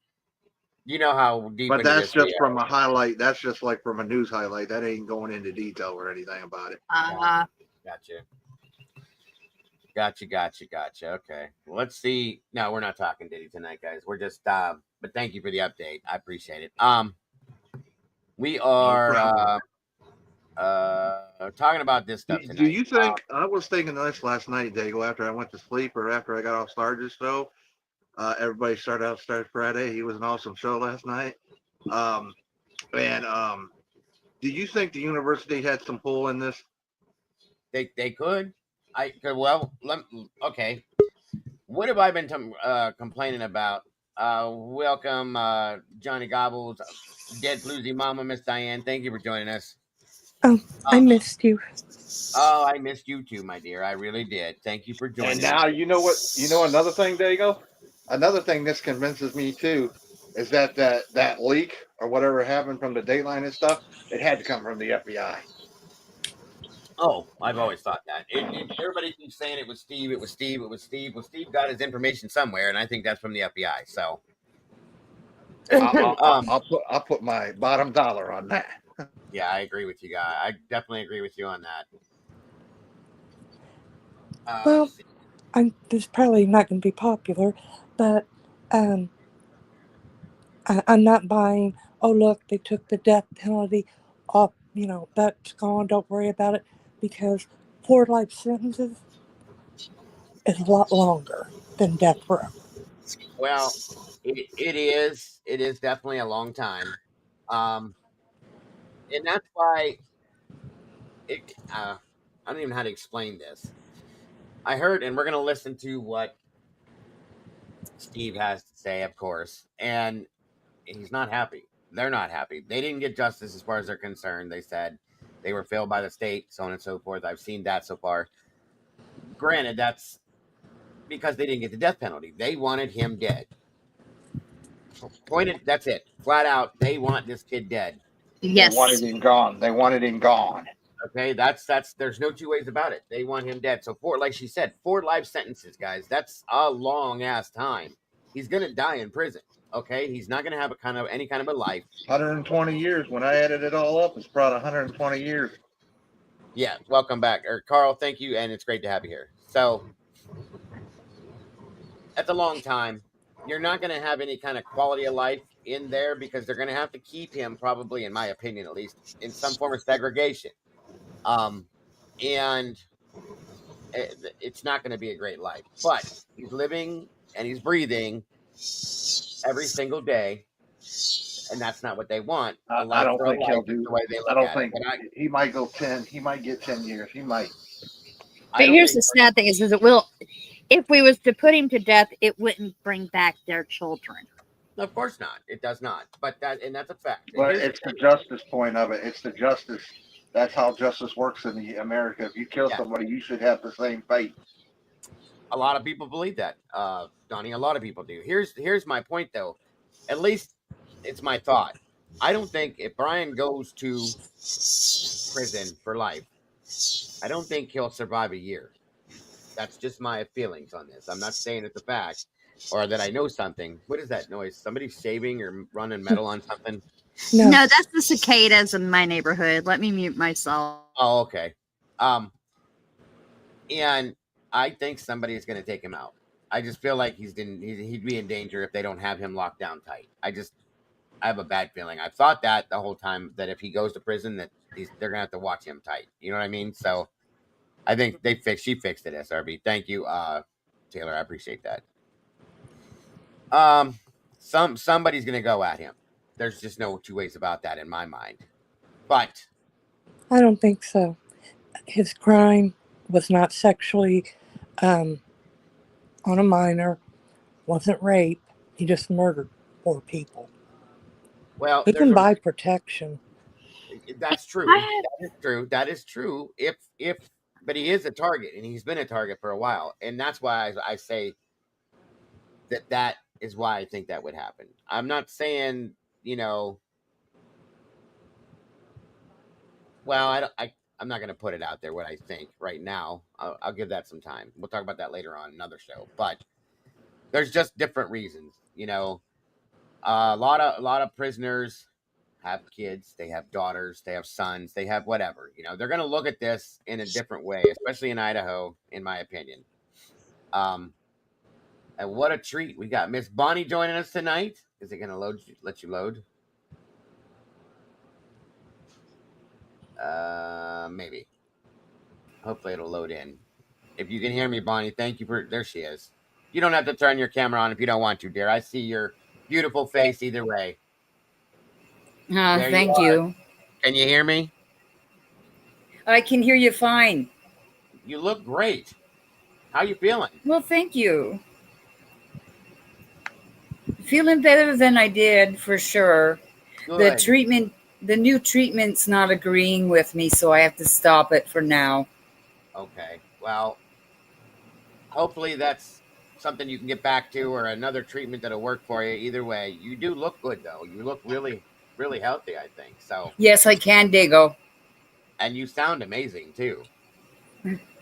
you know how deep. But that's just from a highlight. That's just like from a news highlight. That ain't going into detail or anything about it. Gotcha. Okay. Well, let's see. No, we're not talking Diddy tonight, guys. We're just but thank you for the update. I appreciate it. We are talking about this stuff Do tonight. you think I was thinking this last night, Dago, after I went to sleep or after I got off Sarge's show? Everybody started out Start Friday. He was an awesome show last night. And do you think the university had some pull in this? They could. Okay. What have I been complaining about? Welcome, Johnny Gobbles, Dead Floozy Mama, Miss Diane. Thank you for joining us. Oh, I missed you. Oh, I missed you too, my dear. I really did. Thank you for joining And now us. you know what? You know another thing, Dago. Another thing this convinces me too is that leak or whatever happened from the Dateline and stuff. It had to come from the FBI. Oh, I've always thought that. Everybody keeps saying it was Steve. It was Steve. It was Steve. Well, Steve got his information somewhere, and I think that's from the FBI. So, I'll put my bottom dollar on that. yeah, I agree with you, guy. I definitely agree with you on that. Well, Let's see. this is probably not going to be popular, but I'm not buying. Oh, look, they took the death penalty off. That's gone. Don't worry about it, because 4 life sentences is a lot longer than death row. Well, it is. It is definitely a long time, and that's why it. I don't even know how to explain this. I heard, and we're gonna listen to what Steve has to say, of course, and he's not happy. They're not happy. They didn't get justice as far as they're concerned. They said they were failed by the state, so on and so forth. I've seen that so far. Granted, that's because they didn't get the death penalty. They wanted him dead. Pointed. That's it. Flat out, they want this kid dead. Yes. They wanted him gone. They wanted him gone. Okay, that's. There's no two ways about it. They want him dead. So like she said, 4 life sentences, guys. That's a long ass time. He's gonna die in prison. Okay, he's not gonna have any kind of a life. 120 years. When I added it all up, it's about 120 years. Yeah, welcome back, Carl. Thank you, and it's great to have you here. So that's a long time. You're not going to have any kind of quality of life in there because they're going to have to keep him, probably, in my opinion, at least, in some form of segregation. And it's not going to be a great life, but he's living and he's breathing every single day, and that's not what they want. A I life don't for a think he'll life is do. the way they I look don't at think it. But he might go 10. He might get 10 years. He might. I But don't here's think, the sad thing is it will, if we was to put him to death, it wouldn't bring back their children. of course not. It does not. But that's a fact. And But here's it's the justice point of it. It's the justice. That's how justice works in the America. If you kill Yeah. somebody, you should have the same fate. A lot of people believe that, Donnie. A lot of people do. Here's my point, though. At least it's my thought. I don't think if Bryan goes to prison for life, I don't think he'll survive a year. That's just my feelings on this. I'm not saying it's a fact or that I know something. What is that noise? Somebody shaving or running metal on something? No. No, that's the cicadas in my neighborhood. Let me mute myself. Oh, okay. And I think somebody is going to take him out. I just feel like he'd be in danger if they don't have him locked down tight. I have a bad feeling. I've thought that the whole time, that if he goes to prison, that they're gonna have to watch him tight. You know what I mean? So I think she fixed it. SRB. Thank you, Taylor. I appreciate that. Somebody's gonna go at him. There's just no two ways about that in my mind. But I don't think so. His crime was not sexually on a minor, wasn't rape. He just murdered 4 people. well, He can buy protection. that's true. That is true. That is true. But he is a target, and he's been a target for a while, and that's why I say that is why I think that would happen. I'm not saying, well, I'm not going to put it out there what I think right now. I'll give that some time. We'll talk about that later on another show. But there's just different reasons. A lot of prisoners have kids, they have daughters, they have sons, they have whatever. They're going to look at this in a different way, especially in Idaho, in my opinion. And what a treat. We got Miss Bonnie joining us tonight. Is it going to let you load? Maybe. Hopefully it'll load in. If you can hear me, Bonnie, thank you for. There she is. You don't have to turn your camera on if you don't want to, dear. I see your beautiful face either way. There you Thank are. you. Can you hear me? I can hear you fine. You look great. How you feeling? Well, thank you. Feeling better than I did for sure. The Good. treatment, the new treatment's not agreeing with me, so I have to stop it for now. Okay. Well, hopefully that's something you can get back to or another treatment that'll work for you. Either way, you do look good though. You look really, really healthy, I think. So, Yes, I can, Dago. and you sound amazing too.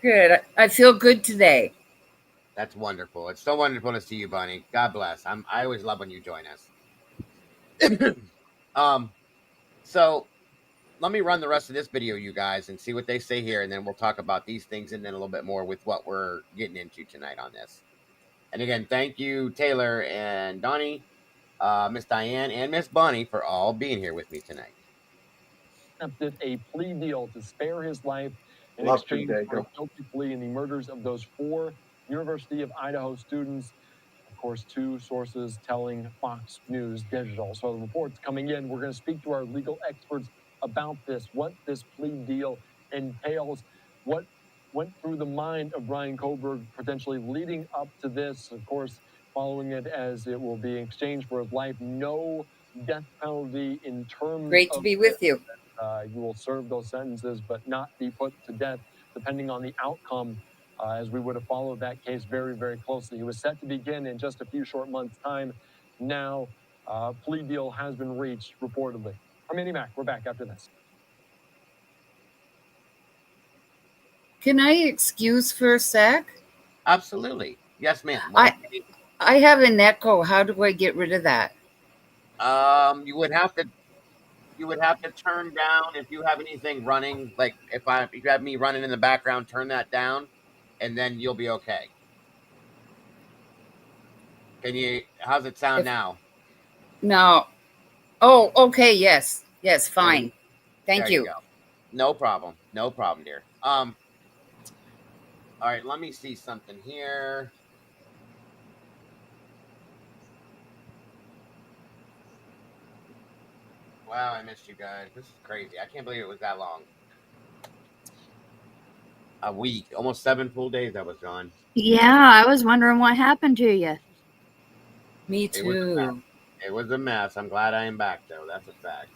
Good. I feel good today. That's wonderful. It's so wonderful to see you, Bunny. God bless. I always love when you join us. um, so let me run the rest of this video, you guys, and see what they say here, and then we'll talk about these things and then a little bit more with what we're getting into tonight on this. And again, thank you, Taylor and Donnie, Miss Diane, and Miss Bonnie for all being here with me tonight. Accepted a plea deal to spare his life in Love you, exchange for a Dago. guilty plea in the murders of those 4 University of Idaho students. Of course, 2 sources telling Fox News Digital. So the report's coming in. We're going to speak to our legal experts about this, what this plea deal entails, what went through the mind of Bryan Kohberger potentially leading up to this. Of course, following it as it will be in exchange for his life. No death penalty in terms Great to of be with you. you will serve those sentences but not be put to death depending on the outcome, as we would have followed that case very, very closely. It was set to begin in just a few short months' time. Now, plea deal has been reached, reportedly. I'm Andy Mack. We're back after this. Can I excuse for a sec? Absolutely. Yes, ma'am. I have an echo. How do I get rid of that? You would have to turn down if you have anything running. Like if you have me running in the background, turn that down, and then you'll be okay. Can you? How's it sound If now? no. Oh, okay. Yes. Yes. There Fine. you, Thank there you you. go. No problem. No problem, dear. All right. Let me see something here. Wow, I missed you guys. This is crazy. I can't believe it was that long. A week, almost 7 full days I was gone. Yeah, I was wondering what happened to you. Me It was a mess. too. It was a mess. I'm glad I am back though. That's a fact.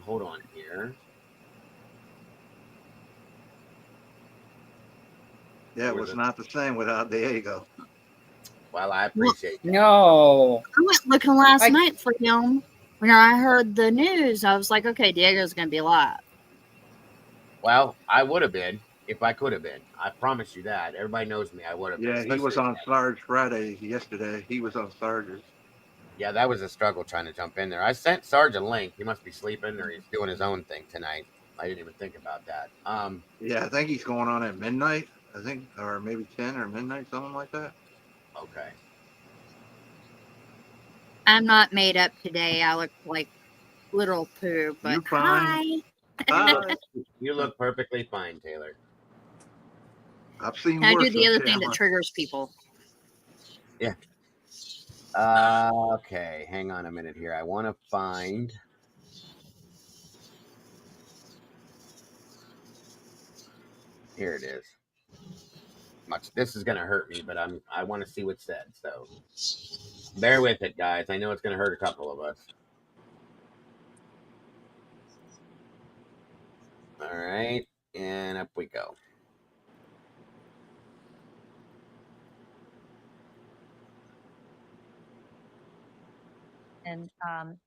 Hold on here. Yeah, it was not the same without Diego. Well, I Well, appreciate that. No. I went looking last I night for him. When I heard the news, I was like, okay, Diego's going to be alive. Well, I would have been if I could have been. I promise you that. Everybody knows me. I would have been. Yeah, he was Especially, on Sarge Friday yesterday. He was on Sarge's. yeah, that was a struggle trying to jump in there. I sent Sarge a link. He must be sleeping or he's doing his own thing tonight. I didn't even think about that. Yeah, I think he's going on at midnight. I think, or maybe 10 or midnight, something like that. Okay. I'm not made up today. I look like literal poo, but You fine? hi. You look perfectly fine, Taylor. I've seen Can I do worse the on other thing that camera. triggers people? Yeah. Okay. Hang on a minute here. I want to find. Here it is. Much. This is gonna hurt me, but I want to see what's said. So bear with it, guys. I know it's gonna hurt a couple of us. All right, and up we go. And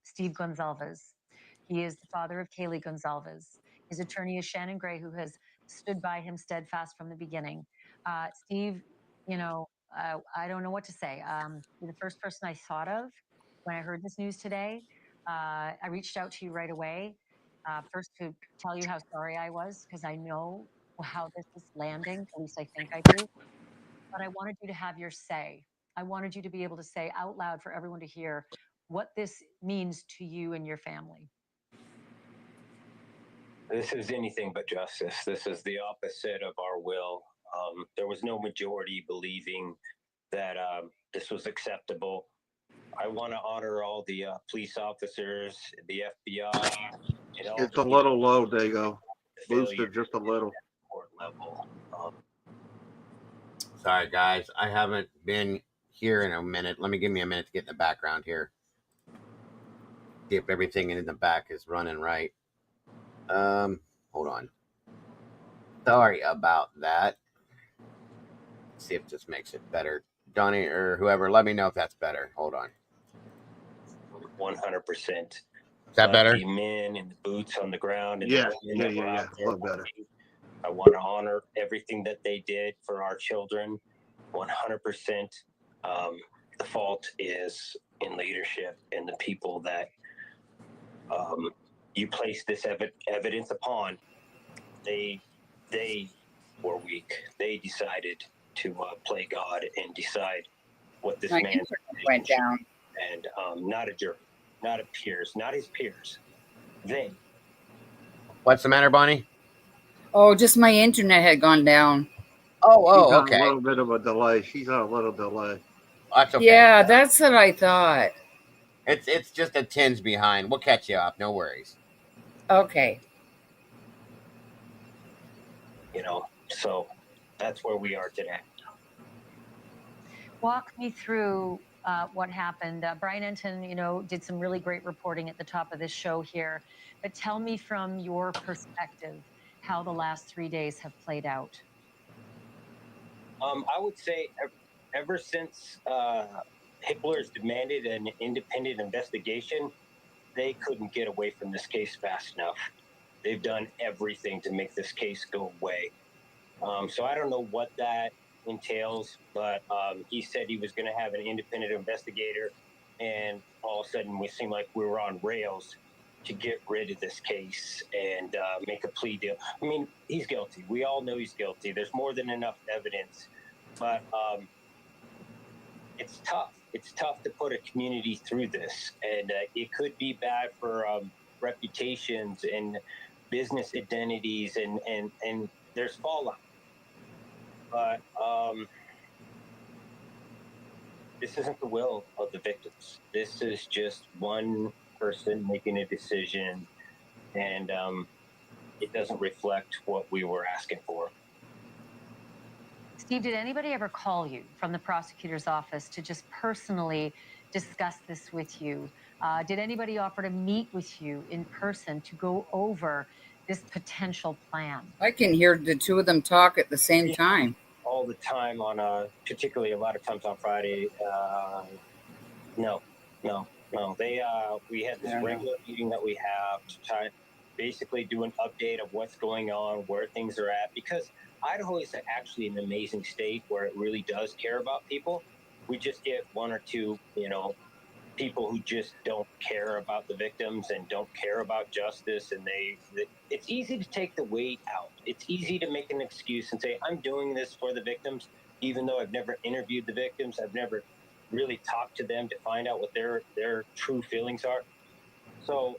Steve Goncalves. He is the father of Kaylee Goncalves. His attorney is Shannon Gray, who has stood by him steadfast from the beginning. Steve, I don't know what to say. You're the first person I thought of when I heard this news today. I reached out to you right away, first to tell you how sorry I was, because I know how this is landing. At least I think I do. But I wanted you to have your say. I wanted you to be able to say out loud for everyone to hear what this means to you and your family. This is anything but justice. This is the opposite of our will. There was no majority believing that this was acceptable. I want to honor all the police officers, the FBI, and all It's the a people little low, Dago. failure Boosted just a little. court level. Sorry, guys. I haven't been here in a minute. Give me a minute to get in the background here. See if everything in the back is running right. Hold on. Sorry about that. See if this makes it better. Johnny or whoever, let me know if that's better. Hold on. 100%. Is that better? The men in the boots on the ground and Yeah, the women that were out a there little better. working. I want to honor everything that they did for our children. 100%. The fault is in leadership and the people that you place this evidence upon. They were weak. They decided to play God and decide what this My man internet went down. and not a jury, not a peers, not his peers. They. What's the matter, Bonnie? Oh, just my internet had gone down. She's on Okay. a little bit of a delay. She's on a little delay. That's okay. Yeah, that's what I thought. It's just a tinge behind. We'll catch you up. No worries. Okay. So that's where we are today. Walk me through what happened. Bryan Enton, did some really great reporting at the top of this show here. But tell me from your perspective how the last 3 days have played out. I would say ever since Hitler's demanded an independent investigation, they couldn't get away from this case fast enough. They've done everything to make this case go away. So I don't know what that entails, but he said he was going to have an independent investigator, and all of a sudden we seemed like we were on rails to get rid of this case and make a plea deal. I mean, he's guilty. We all know he's guilty. There's more than enough evidence, but it's tough. It's tough to put a community through this, and it could be bad for reputations and business identities, and there's fallout. But this isn't the will of the victims. This is just one person making a decision, and it doesn't reflect what we were asking for. Steve, did anybody ever call you from the prosecutor's office to just personally discuss this with you? Did anybody offer to meet with you in person to go over this potential plan? I can hear the two of them talk at the same time. All the time particularly a lot of times on Friday. No. We had this regular meeting that we have to try basically do an update of what's going on, where things are at, because Idaho is actually an amazing state where it really does care about people. We just get one or two, people who just don't care about the victims and don't care about justice, and it's easy to take the weight out. It's easy to make an excuse and say, I'm doing this for the victims, even though I've never interviewed the victims. I've never really talked to them to find out what their true feelings are. So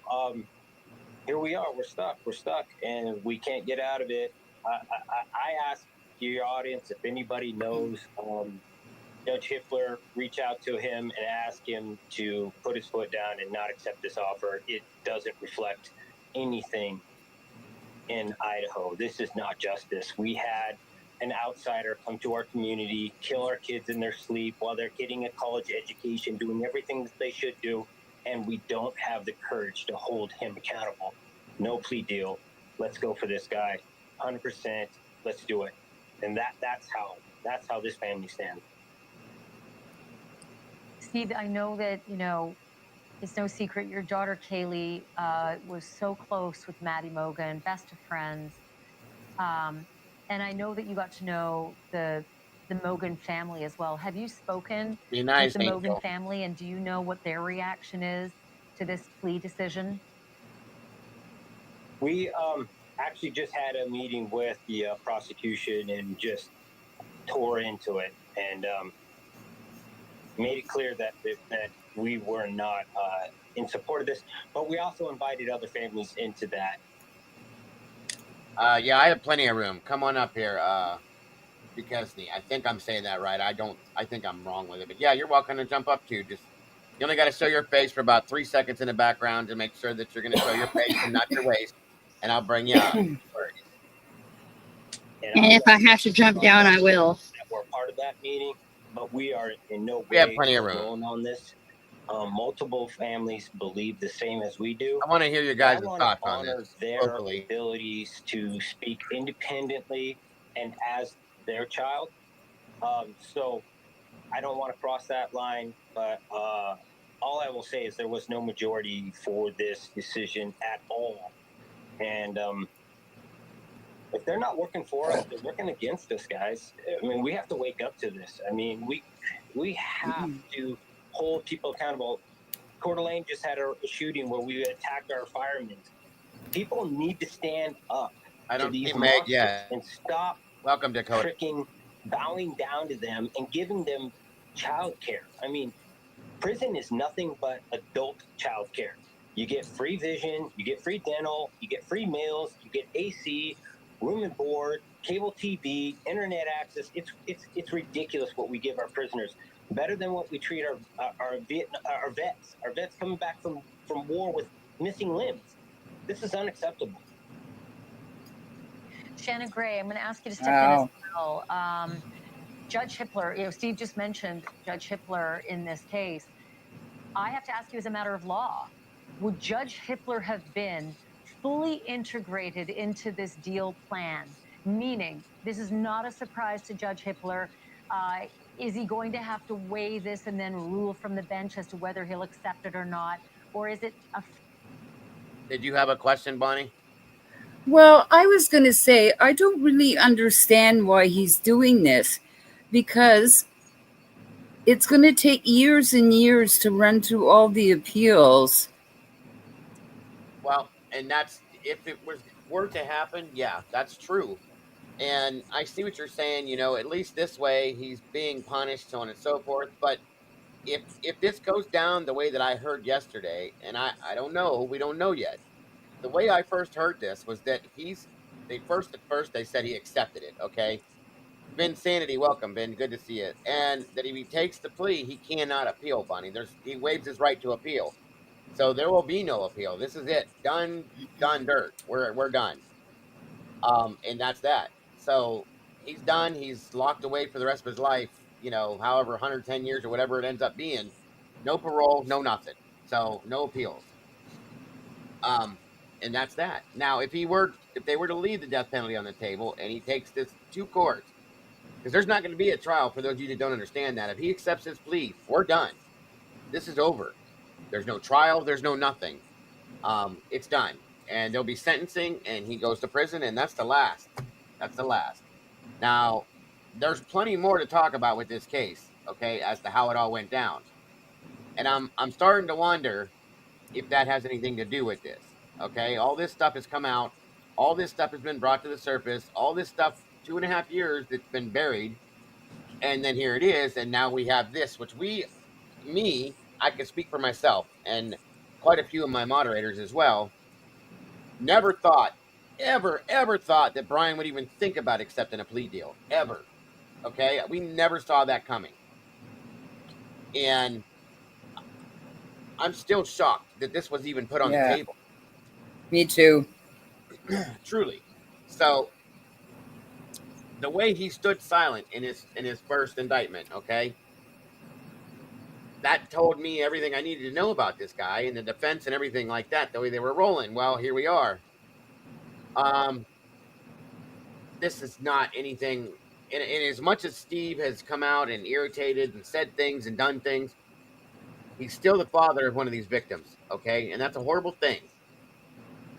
here we are. We're stuck, and we can't get out of it. I ask your audience if anybody knows Judge Hitler, reach out to him and ask him to put his foot down and not accept this offer. It doesn't reflect anything in Idaho. This is not justice. We had an outsider come to our community, kill our kids in their sleep while they're getting a college education, doing everything that they should do, and we don't have the courage to hold him accountable. No plea deal. Let's go for this guy. 100%. Let's do it. And that's how this family stands. Steve, I know that, it's no secret your daughter Kaylee was so close with Maddie Mogan, best of friends. And I know that you got to know the Mogan family as well. Have you spoken with the Mogan family, and do you know what their reaction is to this plea decision? We actually just had a meeting with the prosecution and just tore into it and made it clear that we were not in support of this, but we also invited other families into that Yeah, I have plenty of room. Come on up here, Duquesne. I think I'm saying that right. I think I'm wrong with it, but yeah, you're welcome to jump up too. Just you only got to show your face for about 3 seconds in the background to make sure that you're going to show your face and not your waist, and I'll bring you up. And if I have to jump down, I will. We're part of that meeting, but we are in no We have way plenty of room. alone on this. Multiple families believe the same as we do. I want to hear your But I guys' want to thoughts on honor this their locally. abilities to speak independently and as their child. So I don't want to cross that line, but all I will say is there was no majority for this decision at all. And if they're not working for us, they're working against us, guys. I mean, we have to wake up to this. I mean, we have to hold people accountable. Coeur d'Alene just had a shooting where we attacked our firemen. People need to stand up to these monsters and stop Welcome to freaking bowing down to them and giving them child care. I mean, prison is nothing but adult child care. You get free vision, you get free dental, you get free meals, you get AC, room and board, cable TV, internet access. It's ridiculous what we give our prisoners. Better than what we treat our vets. Our vets coming back from war with missing limbs. This is unacceptable. Shannon Gray, I'm going to ask you to step in as well. Judge Hippler, Steve just mentioned Judge Hippler in this case. I have to ask you as a matter of law, would Judge Hippler have been fully integrated into this deal plan? Meaning, this is not a surprise to Judge Hippler. Is he going to have to weigh this and then rule from the bench as to whether he'll accept it or not? Or is it a... Did you have a question, Bonnie? Well, I was going to say, I don't really understand why he's doing this, because it's going to take years and years to run through all the appeals. Well, and that's if it were to happen, yeah, that's true. And I see what you're saying. At least this way he's being punished, so on and so forth. But if this goes down the way that I heard yesterday, and I don't know, we don't know yet. The way I first heard this was that at first they said he accepted it. Okay, Ben Sanity, welcome, Ben. Good to see you. And that if he takes the plea, he cannot appeal, Bonnie. He waives his right to appeal. So there will be no appeal. This is it. Done, dirt. We're done. And that's that. So he's done. He's locked away for the rest of his life, however 110 years or whatever it ends up being. No parole, no nothing. So no appeals. And that's that. Now, if they were to leave the death penalty on the table and he takes this to court, because there's not going to be a trial for those of you that don't understand that. If he accepts his plea, we're done. This is over. There's no trial. There's no nothing. It's done. And there'll be sentencing, and he goes to prison, and that's the last. That's the last. Now, there's plenty more to talk about with this case, okay, as to how it all went down. And I'm starting to wonder if that has anything to do with this. Okay, all this stuff has come out. All this stuff has been brought to the surface. All this stuff, 2.5 years that's been buried, and then here it is, and now we have this, which I can speak for myself, and quite a few of my moderators as well, never thought, ever thought that Bryan would even think about accepting a plea deal, ever. Okay, we never saw that coming, and I'm still shocked that this was even put on the table. Me too. Truly. So the way he stood silent in his first indictment, okay, that told me everything I needed to know about this guy and the defense and everything like that, the way they were rolling. Well, here we are. This is not anything. And as much as Steve has come out and irritated and said things and done things, he's still the father of one of these victims, okay? And that's a horrible thing.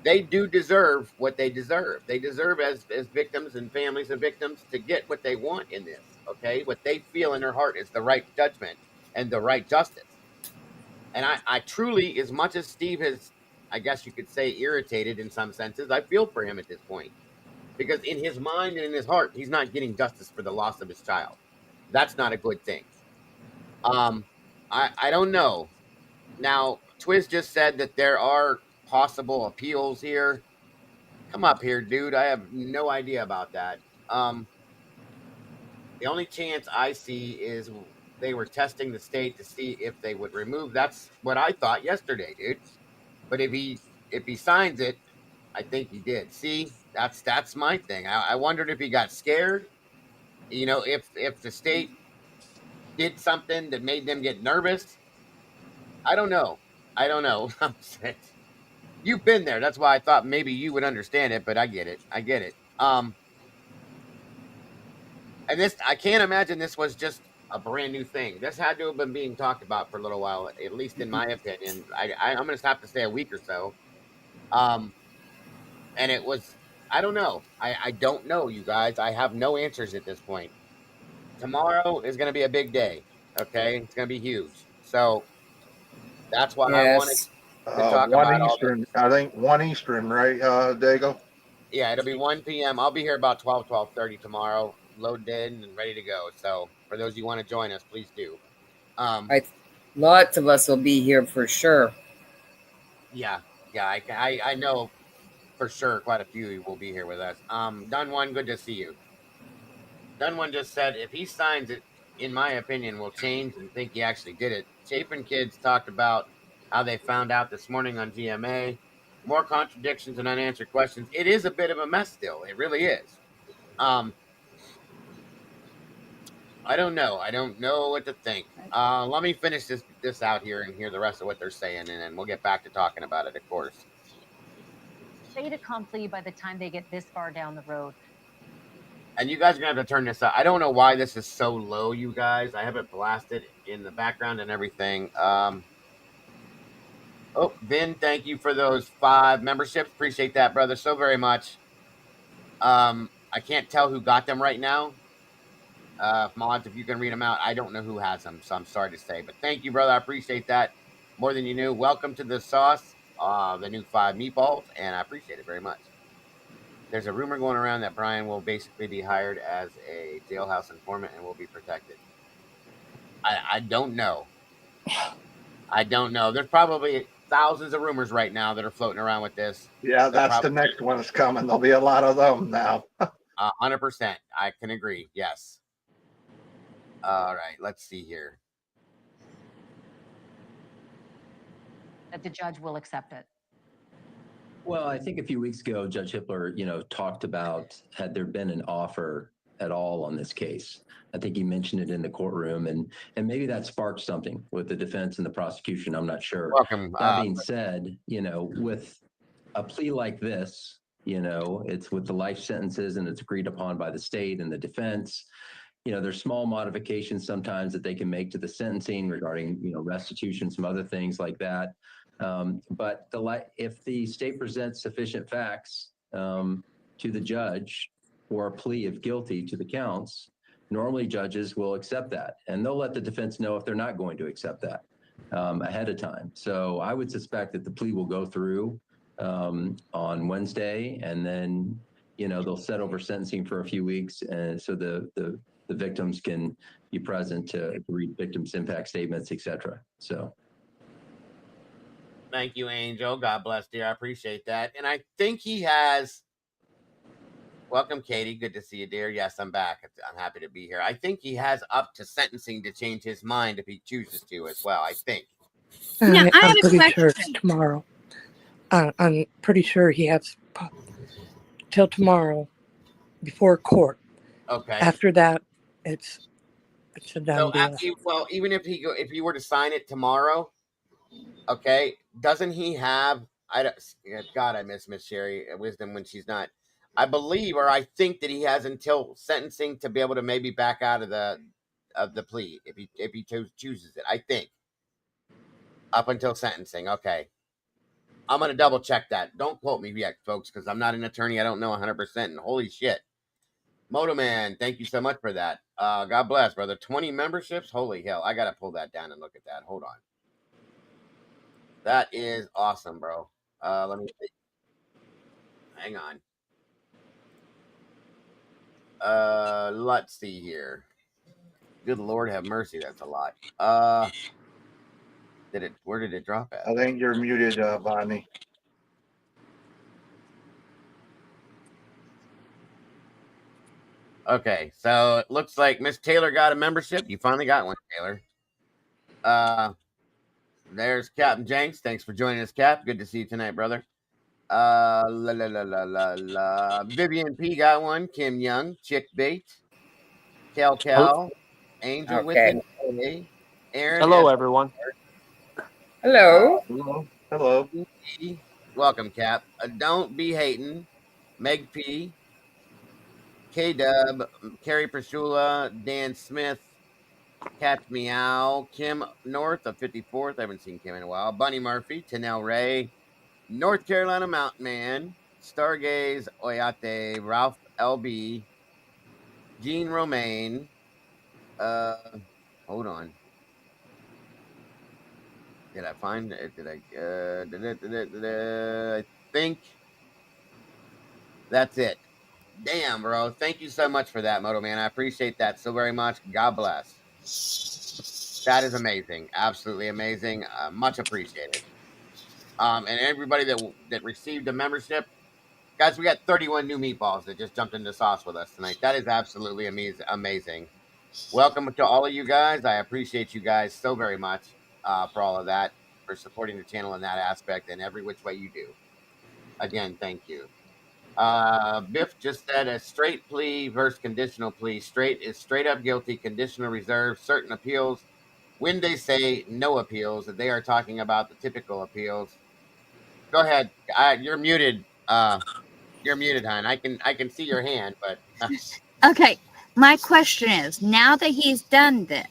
They do deserve what they deserve. They deserve, as victims and families of victims, to get what they want in this, okay? What they feel in their heart is the right judgment and the right justice. And I truly, as much as Steve has, I guess you could say, irritated in some senses, I feel for him at this point. Because in his mind and in his heart, he's not getting justice for the loss of his child. That's not a good thing. I don't know. Now, Twiz just said that there are possible appeals here. Come up here, dude. I have no idea about that. The only chance I see is they were testing the state to see if they would remove. That's what I thought yesterday, dude. But if he signs it, I think he did. See, that's my thing. I wondered if he got scared. You know, if the state did something that made them get nervous. I don't know. I don't know. You've been there. That's why I thought maybe you would understand it, but I get it. I get it. And this, I can't imagine this was just a brand new thing. This had to have been being talked about for a little while, at least in my opinion. I'm going to have to say a week or so. Um, and it was, I don't know. I don't know, you guys. I have no answers at this point. Tomorrow is going to be a big day. Okay, it's going to be huge. So that's why I wanted Yes. to talk One about all this. Eastern, I think 1 Eastern, right, Dago? Yeah, it'll be 1 p.m. I'll be here about 12:30 tomorrow, loaded in and ready to go. So for those of you who want to join us, please do. Lots of us will be here for sure. Yeah, I know for sure quite a few will be here with us. Done one, good to see you. Done one just said if he signs it, in my opinion, will change and think he actually did it. Chapin kids talked about how they found out this morning on GMA. More contradictions and unanswered questions. It is a bit of a mess still. It really is. I don't know. I don't know what to think. Let me finish this out here and hear the rest of what they're saying, and then we'll get back to talking about it, of course. Fait accompli by the time they get this far down the road. And you guys are gonna have to turn this up. I don't know why this is so low, you guys. I have it blasted in the background and everything. Oh, Vin, thank you for those 5 memberships. Appreciate that, brother, so very much. I can't tell who got them right now. Mods, if you can read them out, I don't know who has them, so I'm sorry to say. But thank you, brother. I appreciate that more than you knew. Welcome to the sauce, the new 5 meatballs, and I appreciate it very much. There's a rumor going around that Bryan will basically be hired as a jailhouse informant and will be protected. I don't know. I don't know. There's probably thousands of rumors right now that are floating around with this. Yeah, that's the next one that's coming. There'll be a lot of them now. 100%. I can agree. Yes. All right. Let's see here. That the judge will accept it. Well, I think a few weeks ago, Judge Hippler, talked about had there been an offer at all on this case. I think he mentioned it in the courtroom, and maybe that sparked something with the defense and the prosecution. I'm not sure. Welcome. That being said, with a plea like this, it's with the life sentences and it's agreed upon by the state and the defense. There's small modifications sometimes that they can make to the sentencing regarding, restitution, some other things like that. But if the state presents sufficient facts to the judge for a plea of guilty to the counts, normally judges will accept that, and they'll let the defense know if they're not going to accept that ahead of time. So I would suspect that the plea will go through on Wednesday, and then they'll set over sentencing for a few weeks, and so the victims can be present to read victims' impact statements, etc. So. Thank you, Angel. God bless, dear. I appreciate that. And I think he has. Welcome, Katie. Good to see you, dear. Yes, I'm back. I'm happy to be here. I think he has up to sentencing to change his mind if he chooses to as well. I think. Now, I have I'm a pretty sure it's question. tomorrow. I'm pretty sure he has till tomorrow before court. Okay. After that, it's a done deal. Well, even if he were to sign it tomorrow, okay, doesn't he have? God, I miss Sherry Wisdom when she's not. I believe, or I think that he has until sentencing to be able to maybe back out of the plea if he chooses it. I think up until sentencing. Okay, I'm gonna double check that. Don't quote me yet, folks, because I'm not an attorney. I don't know 100%. And holy shit, Moto Man, thank you so much for that. God bless, brother. 20 memberships. Holy hell, I gotta pull that down and look at that. Hold on. That is awesome, bro. Let me see. Hang on. Let's see here. Good Lord have mercy, that's a lot. Where did it drop at? I think you're muted, Bonnie. Okay, so it looks like Miss Taylor got a membership. You finally got one, Taylor. There's Captain Jenks. Thanks for joining us, Cap. Good to see you tonight, brother. La la la la la la. Vivian P got one. Kim Young, Chick Bait, Cal, Angel with Okay. an A, Aaron Hello, S. everyone. Hello. Hello. Hello. E. Welcome, Cap. Don't be hating. Meg P, K Dub, Carrie Prashula, Dan Smith, Cat Meow, Kim North of 54th. I haven't seen Kim in a while. Bunny Murphy, Tanel Ray, North Carolina Mountain Man, Stargaze Oyate, Ralph LB, Gene Romaine. Hold on. Did I find it? Did I? I think that's it. Damn, bro. Thank you so much for that, Moto Man. I appreciate that so very much. God bless. That is amazing. Absolutely amazing. Much appreciated. And everybody that received a membership, guys, we got 31 new meatballs that just jumped into sauce with us tonight. That is absolutely amazing. Welcome to all of you guys. I appreciate you guys so very much for all of that, for supporting the channel in that aspect and every which way you do. Again, thank you. Biff just said a straight plea versus conditional plea. Straight is straight up guilty, conditional reserve, certain appeals. When they say no appeals, that they are talking about the typical appeals. Go ahead. You're muted. You're muted, hon. I can see your hand, but Okay, my question is, now that he's done this,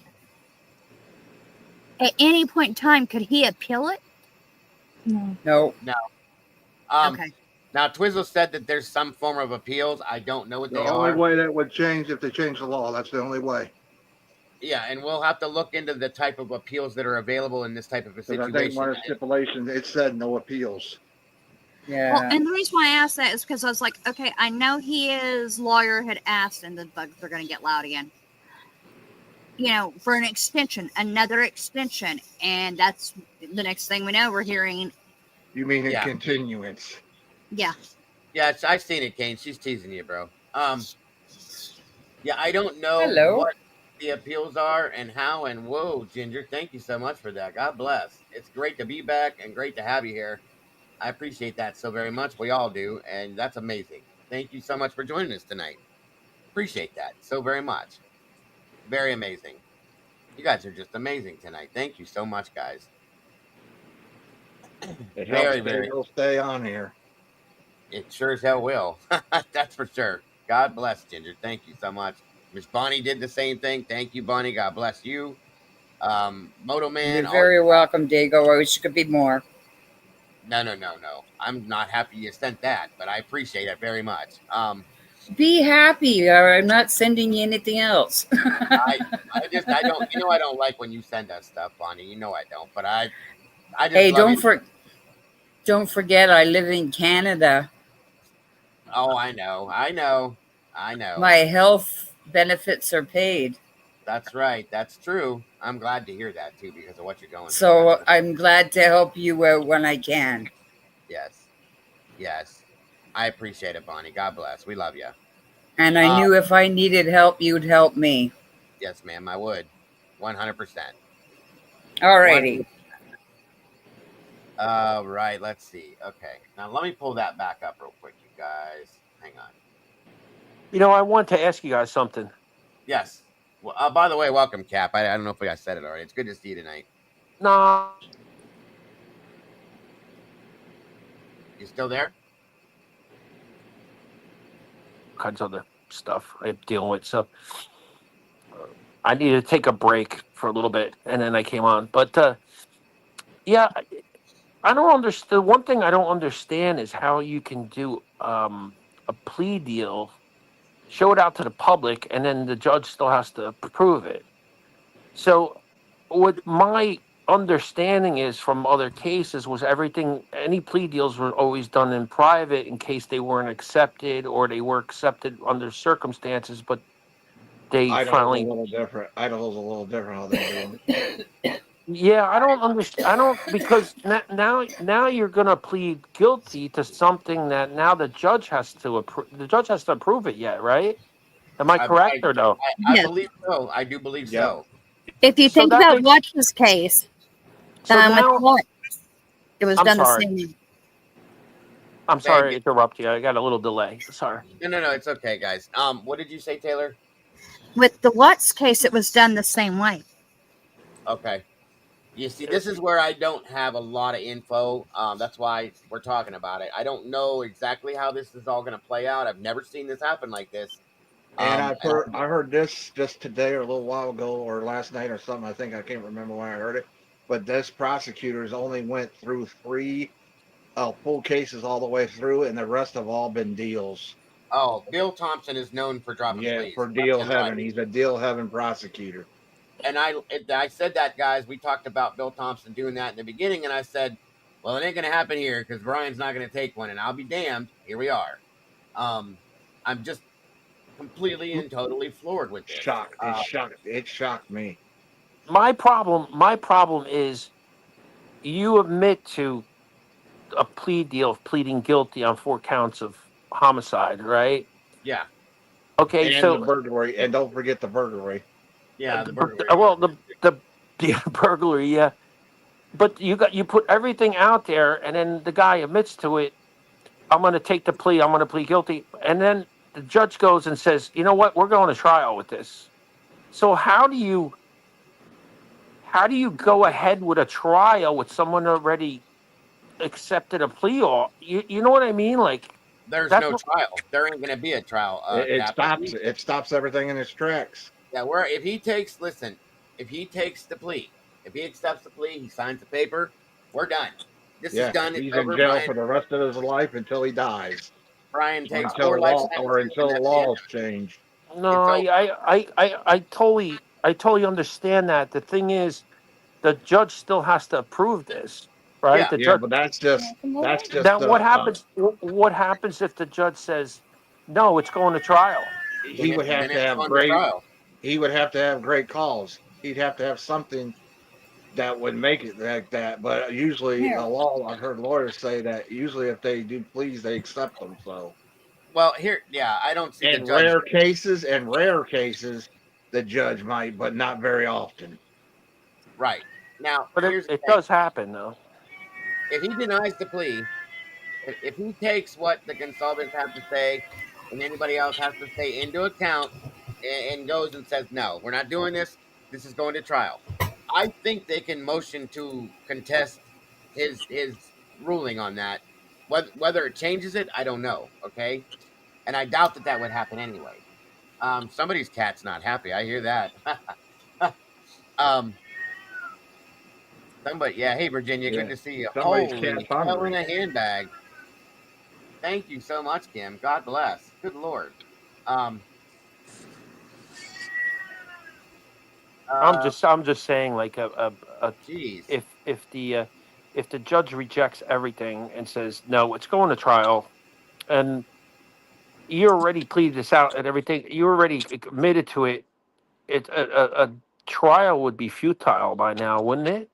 at any point in time, could he appeal it? No. No. no. Okay. Now Twizzle said that there's some form of appeals. I don't know what The they only are. way that would change if they change the law. That's the only way. Yeah, and we'll have to look into the type of appeals that are available in this type of a Because I think situation. one of the stipulations, it said no appeals. Yeah. Well, and the reason why I asked that is because I was like, okay, I know his lawyer had asked, and the bugs are going to get loud again, for an extension, another extension. And that's the next thing we know, we're hearing, You mean in Yeah. continuance? yeah. Yeah, I've seen it, Kane. She's teasing you, bro. Yeah, I don't know Hello. what the appeals are and how. And whoa, Ginger, thank you so much for that. God bless. It's great to be back and great to have you here. I appreciate that so very much. We all do, and that's amazing. Thank you so much for joining us tonight. Appreciate that so very much. Very amazing. You guys are just amazing tonight. Thank you so much, guys. It Very, helps very. It'll stay on here. It sure as hell will. That's for sure. God bless, Ginger. Thank you so much. Miss Bonnie did the same thing. Thank you, Bonnie. God bless you. Moto Man. You're very welcome, Dago. I wish it could be more. No. I'm not happy you sent that, but I appreciate it very much. Be happy, or I'm not sending you anything else. I don't. I don't like when you send us stuff, Bonnie. You know I don't. But I just Hey, love you. don't forget, I live in Canada. Oh, I know. My health benefits are paid. That's right. That's true. I'm glad to hear that too because of what you're going through. So I'm glad to help you out when I can. Yes. I appreciate it, Bonnie. God bless. We love you. And I knew if I needed help, you'd help me. Yes, ma'am. I would. 100%. Alrighty. Right. Let's see. Okay. Now let me pull that back up real quick, you guys. Hang on. I want to ask you guys something. Yes. Well, by the way, welcome, Cap. I don't know if I said it already. It's good to see you tonight. No. You still there? Kinds of other stuff I'm dealing with. So I need to take a break for a little bit, and then I came on. But yeah, I don't understand. One thing I don't understand is how you can do a plea deal, show it out to the public, and then the judge still has to approve it. So what my understanding is from other cases was any plea deals were always done in private in case they weren't accepted or they were accepted under circumstances, but they Idaho's finally. a little different. Idaho's a little different how they do it. Yeah, I don't understand. Because now you're going to plead guilty to something that now the judge has to approve. The judge has to approve it yet, right? Am I correct or no? I Yes. believe so. I do believe Yep. so. If you So think that about makes. Watch's case, So with now, what it was I'm done the sorry. same way. I'm Go ahead, sorry to interrupt you. I got a little delay. Sorry. No, it's okay, guys. What did you say, Taylor? With the Watts case, it was done the same way. Okay. You see, this is where I don't have a lot of info. That's why we're talking about it. I don't know exactly how this is all going to play out. I've never seen this happen like this. And And I heard this just today or a little while ago or last night or something. I think I can't remember when I heard it. But this prosecutors only went through 3 full cases all the way through, and the rest have all been deals. Bill Thompson is known for dropping Yeah, pleas for left deal and right. heaven. He's a deal heaven prosecutor. And I said that, guys. We talked about Bill Thompson doing that in the beginning, and I said, well, it ain't going to happen here because Bryan's not going to take one. And I'll be damned. Here we are. I'm just completely and totally floored with this. Shocked. It shocked me. My problem is you admit to a plea deal of pleading guilty on 4 counts of homicide, right? Yeah. Okay, And the so burglary. And don't forget the burglary. Yeah, the but, burglary. well, the burglary, yeah. But you put everything out there, and then the guy admits to it. I'm going to take the plea. I'm going to plead guilty, and then the judge goes and says, "You know what? We're going to trial with this." So how do you go ahead with a trial with someone already accepted a plea? Or you know what I mean? Like There's that's no trial. There ain't going to be a trial, It Cap. stops. It stops everything in its tracks. Yeah, if he takes the plea, if he accepts the plea, he signs the paper, we're done. This is Yeah, done. It's he's in over. jail for the rest of his life until he dies, Bryan or takes until 4 life sentences, and the that's the end laws of it. change. no, It's over. I totally understand that. The thing is, the judge still has to approve this, right? Yeah. The Yeah, judge. but that's just Now, what happens? What happens if the judge says, "No, it's going to trial"? Then he would have to it's have on the great trial. he would have to have great calls. He'd have to have something that would make it like that. But usually, a law, I've heard lawyers say that usually if they do pleas, they accept them. So, Well, I don't see the judge. in rare cases, the judge might, but not very often. Right now, But here's the it thing: does happen, though. if he denies the plea, if he takes what the Goncalves have to say and anybody else has to say into account and goes and says, no, we're not doing this, this is going to trial, I think they can motion to contest his ruling on that. Whether it changes it, I don't know. Okay, and I doubt that would happen anyway. Somebody's cat's not happy. I hear that. um, somebody, yeah. Hey, Virginia, good Yeah, to see you. somebody's cat's Holy hell in hungry. a handbag. Thank you so much, Kim. God bless. Good Lord. Um, I'm just saying, like Jeez. if the judge rejects everything and says no, it's going to trial, and you already pleaded this out and everything, you already admitted to it. A trial would be futile by now, wouldn't it?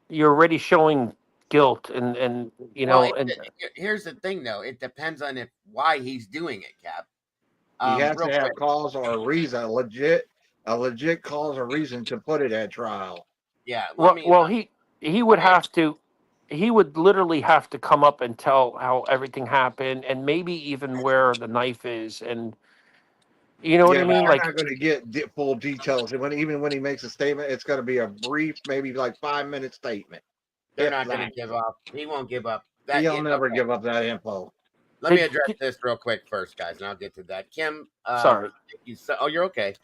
You're already showing guilt, and Well, and here's the thing, though. It depends on why he's doing it, Cap. He has Real to quick. have cause or a reason, a legit cause or reason to put it at trial. Yeah. Let me. he Let would me. have to. He would literally have to come up and tell how everything happened, and maybe even where the knife is, and you know what Yeah, I but mean. we're Like, not going to get full details. And even when he makes a statement, it's going to be a brief, maybe like 5-minute statement, They're if not going to that. give up. He won't give up. He'll never Okay. give up that info. Let me address this real quick first, guys, and I'll get to that. Kim, sorry. thank you. Oh, you're okay.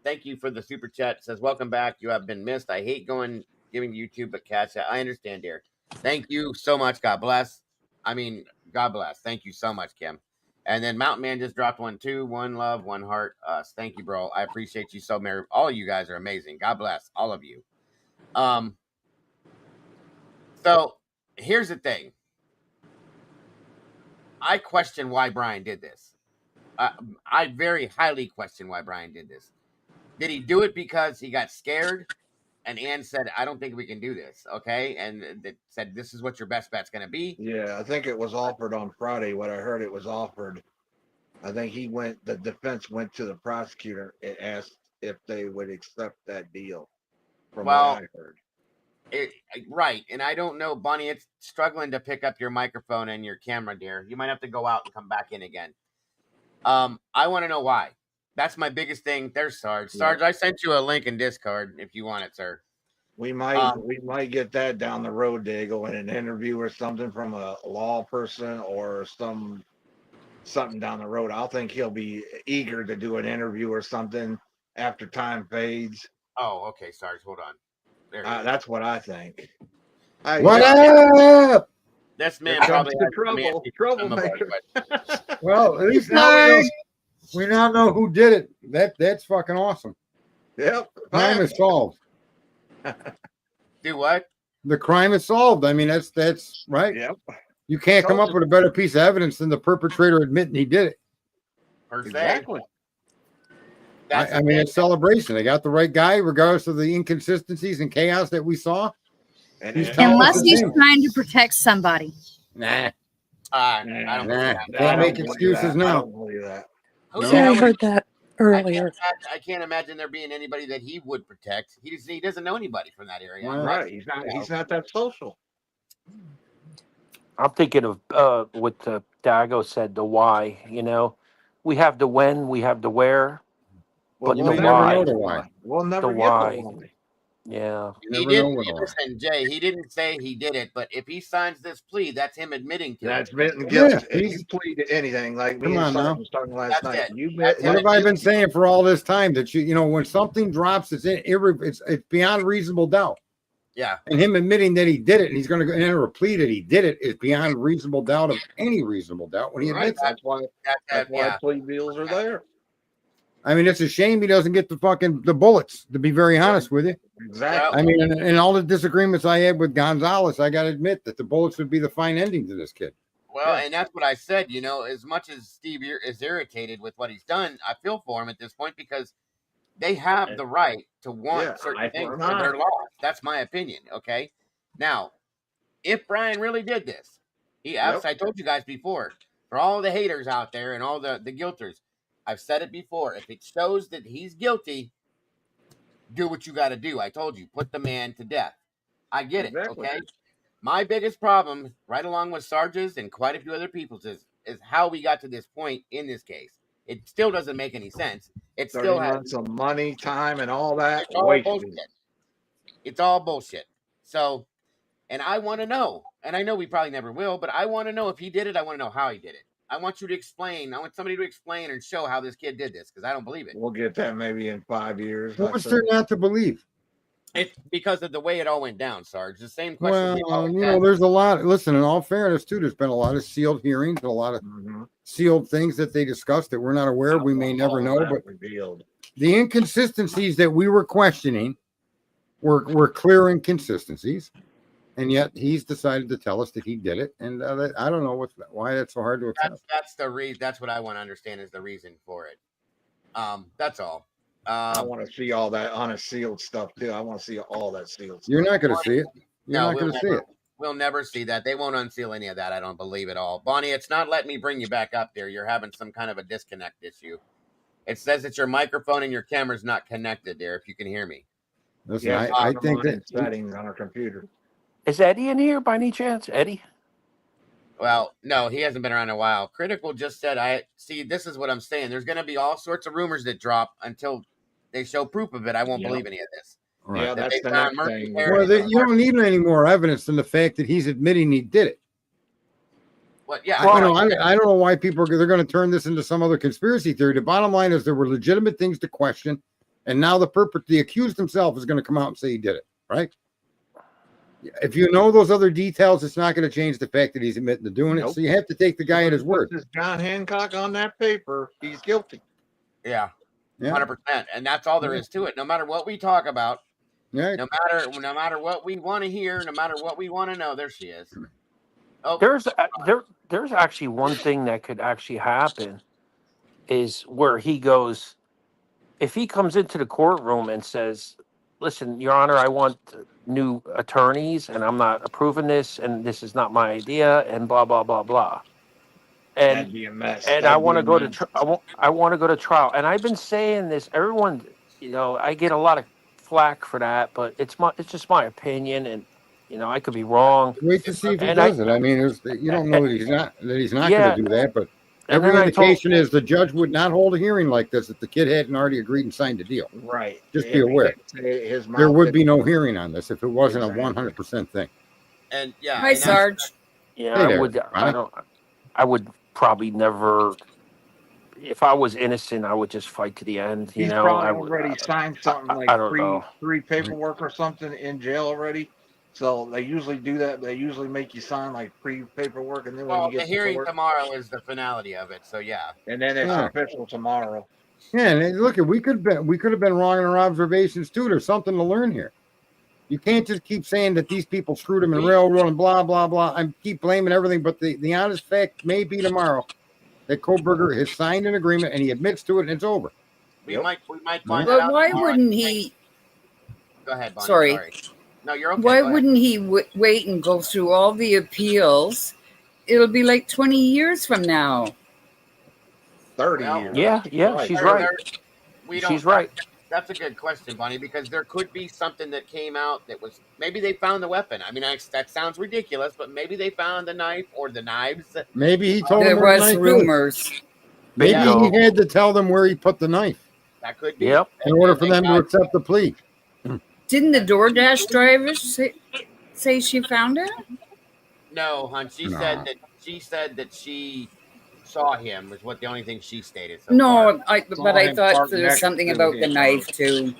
Thank you for the super chat. It says, welcome back. You have been missed. I hate giving YouTube, but catch that. I understand, dear. Thank you so much. God bless. I mean, God bless. Thank you so much, Kim. And then Mountain Man just dropped one too. One love, one heart. Thank you, bro. I appreciate you so much. All of you guys are amazing. God bless all of you. So here's the thing. I question why Bryan did this. I very highly question why Bryan did this. Did he do it because he got scared? And Ann said, "I don't think we can do this." Okay, and it said, "This is what your best bet's going to be." Yeah, I think it was offered on Friday. What I heard, it was offered. I think the defense went to the prosecutor and asked if they would accept that deal, from what Well, I heard. right, and I don't know, Bonnie. It's struggling to pick up your microphone and your camera, dear. You might have to go out and come back in again. I want to know why. That's my biggest thing. There's Sarge. Sarge, I sent you a link in Discord if you want it, sir. We might get that down the road, Dago, in an interview or something from a law person or something down the road. I'll think he'll be eager to do an interview or something after time fades. Oh, okay, Sarge. Hold on. There he is. That's what I think. What up? This man Here probably comes has the some answers to some of our troublemaker. questions. Well, at least now we now know who did it. That's fucking awesome. Yep. Crime is solved. Do what? The crime is solved. I mean, that's right. Yep. You can't come up with a better piece of evidence than the perpetrator admitting he did it. Per se. Exactly. I mean, it's celebration. They got the right guy, regardless of the inconsistencies and chaos that we saw. Unless he's trying to protect somebody. Nah. I don't believe that. Can't make excuses now. I don't believe that. Who the See, I hell heard that earlier. I can't imagine there being anybody that he would protect. He doesn't know anybody from that area. Right. He's not that social. I'm thinking of what Dago said, the why. You know, we have the when, we have the where, but we'll the never why. know the why. We'll never the get why. the why. Yeah. He didn't listen, Jay. He didn't say he did it, but if he signs this plea, that's him admitting to That's it. admitting guilt. Yeah, If you plead to anything, like Come me and on now. Sarge was talking last night, That's it. you That's What it. have I been saying for all this time? That you know, when something drops, it's beyond reasonable doubt. Yeah. And him admitting that he did it, and he's going to enter a plea that he did it, is beyond reasonable doubt of any reasonable doubt when he right. admits it. That's why plea deals are there. I mean, it's a shame he doesn't get the bullets, to be very honest with you. Exactly. I mean, in all the disagreements I had with Gonzalez, I got to admit that the bullets would be the fine ending to this kid. Well, and that's what I said. You know, as much as Steve is irritated with what he's done, I feel for him at this point because they have the right to want certain things for their laws. That's my opinion. Okay. Now, if Bryan really did this, I told you guys before, for all the haters out there and all the guilters, I've said it before. If it shows that he's guilty, do what you got to do. I told you, put the man to death. I get it. Okay. My biggest problem, right along with Sarge's and quite a few other people's, is how we got to this point in this case. It still doesn't make any sense. It still has some money, time, and all that. It's all bullshit. It's all bullshit. So, and I want to know, and I know we probably never will, but I want to know if he did it. I want to know how he did it. I want you to explain. I want somebody to explain and show how this kid did this because I don't believe it. We'll get that maybe in 5 years. What was there not to believe? It's because of the way it all went down, Sarge. The same question. Well, you know, there's a lot. Listen, in all fairness, too, there's been a lot of sealed hearings, a lot of sealed things that they discussed that we're not aware of. We may never know, but revealed. The inconsistencies that we were questioning were clear inconsistencies, and yet he's decided to tell us that he did it. And I don't know why that's so hard to accept. That's the reason. That's what I want to understand is the reason for it. That's all. I want to see all that unsealed stuff too. I want to see all that sealed stuff. You're not going to see it. You're not going to see it. We'll never see that. They won't unseal any of that. I don't believe at all. Bonnie, it's not letting me bring you back up there. You're having some kind of a disconnect issue. It says that your microphone and your camera's not connected there, if you can hear me. Listen, I think that settings on our computer. Is Eddie in here by any chance? Eddie? Well, no, he hasn't been around in a while. Critical just said, this is what I'm saying. There's going to be all sorts of rumors that drop until they show proof of it. I won't believe any of this. Right. Yeah, that's the next thing. Well, you don't need any more evidence than the fact that he's admitting he did it. What? Yeah. I don't know why they're going to turn this into some other conspiracy theory. The bottom line is there were legitimate things to question, and now the accused himself is going to come out and say he did it, right? If you know those other details, it's not going to change the fact that he's admitting to doing it. So you have to take the guy at his word. John Hancock on that paper, he's guilty. Yeah. 100%. And that's all there is to it. No matter what we talk about, no matter what we want to hear, no matter what we want to know, there she is. Oh, there's actually one thing that could actually happen is where he goes, if he comes into the courtroom and says, listen, Your Honor, I want new attorneys and I'm not approving this and this is not my idea and blah, blah, blah, blah. and That'd be a mess. and I want to go to I want to go to trial. And I've been saying this. Everyone, I get a lot of flack for that, but it's just my opinion, and I could be wrong. Wait to see if he And does it. I mean, you don't know that he's not yeah, going to do that, but and every then I told indication is the judge would not hold a hearing like this if the kid hadn't already agreed and signed a deal. Right. Just If be he aware. didn't say his There mouth would didn't- be no hearing on this if it wasn't Exactly. a 100% thing. And yeah, Hi, and that's- Sarge. yeah, Hey I there, would. I Bonnie. don't. I would probably never. If I was innocent, I would just fight to the end. He's I probably would. already signed something like I don't know. free paperwork or something in jail already. So they usually do that. They usually make you sign like free paperwork, and then when well, you the get to hearing court, tomorrow is the finality of it. So yeah, and then it's Yeah. official tomorrow. Yeah, and look, we could have been wrong in our observations too. There's something to learn here. You can't just keep saying that these people screwed him in railroad and blah blah blah. I keep blaming everything, but the honest fact may be tomorrow that Kohberger has signed an agreement and he admits to it, and it's over. we Yep. might find that But out why tomorrow. wouldn't he? Go ahead, Bonnie. Sorry. No, you're okay. Why Go ahead. wouldn't he wait and go through all the appeals? It'll be like 20 years from now. 30 Well, years. Yeah, Right. she's right. She's right. That's a good question, Bonnie, because there could be something that came out that was maybe they found the weapon. I mean, that sounds ridiculous, but maybe they found the knife or the knives. Maybe he told There them where the was knife rumors. Maybe Bingo. he had to tell them where he put the knife That could be. Yep. in order for them to accept the plea. Didn't the DoorDash driver say she found it? No, hon. She said that she saw him. Was what the only thing she stated. So No, far. but I him thought parked there was next something to about the the knife too.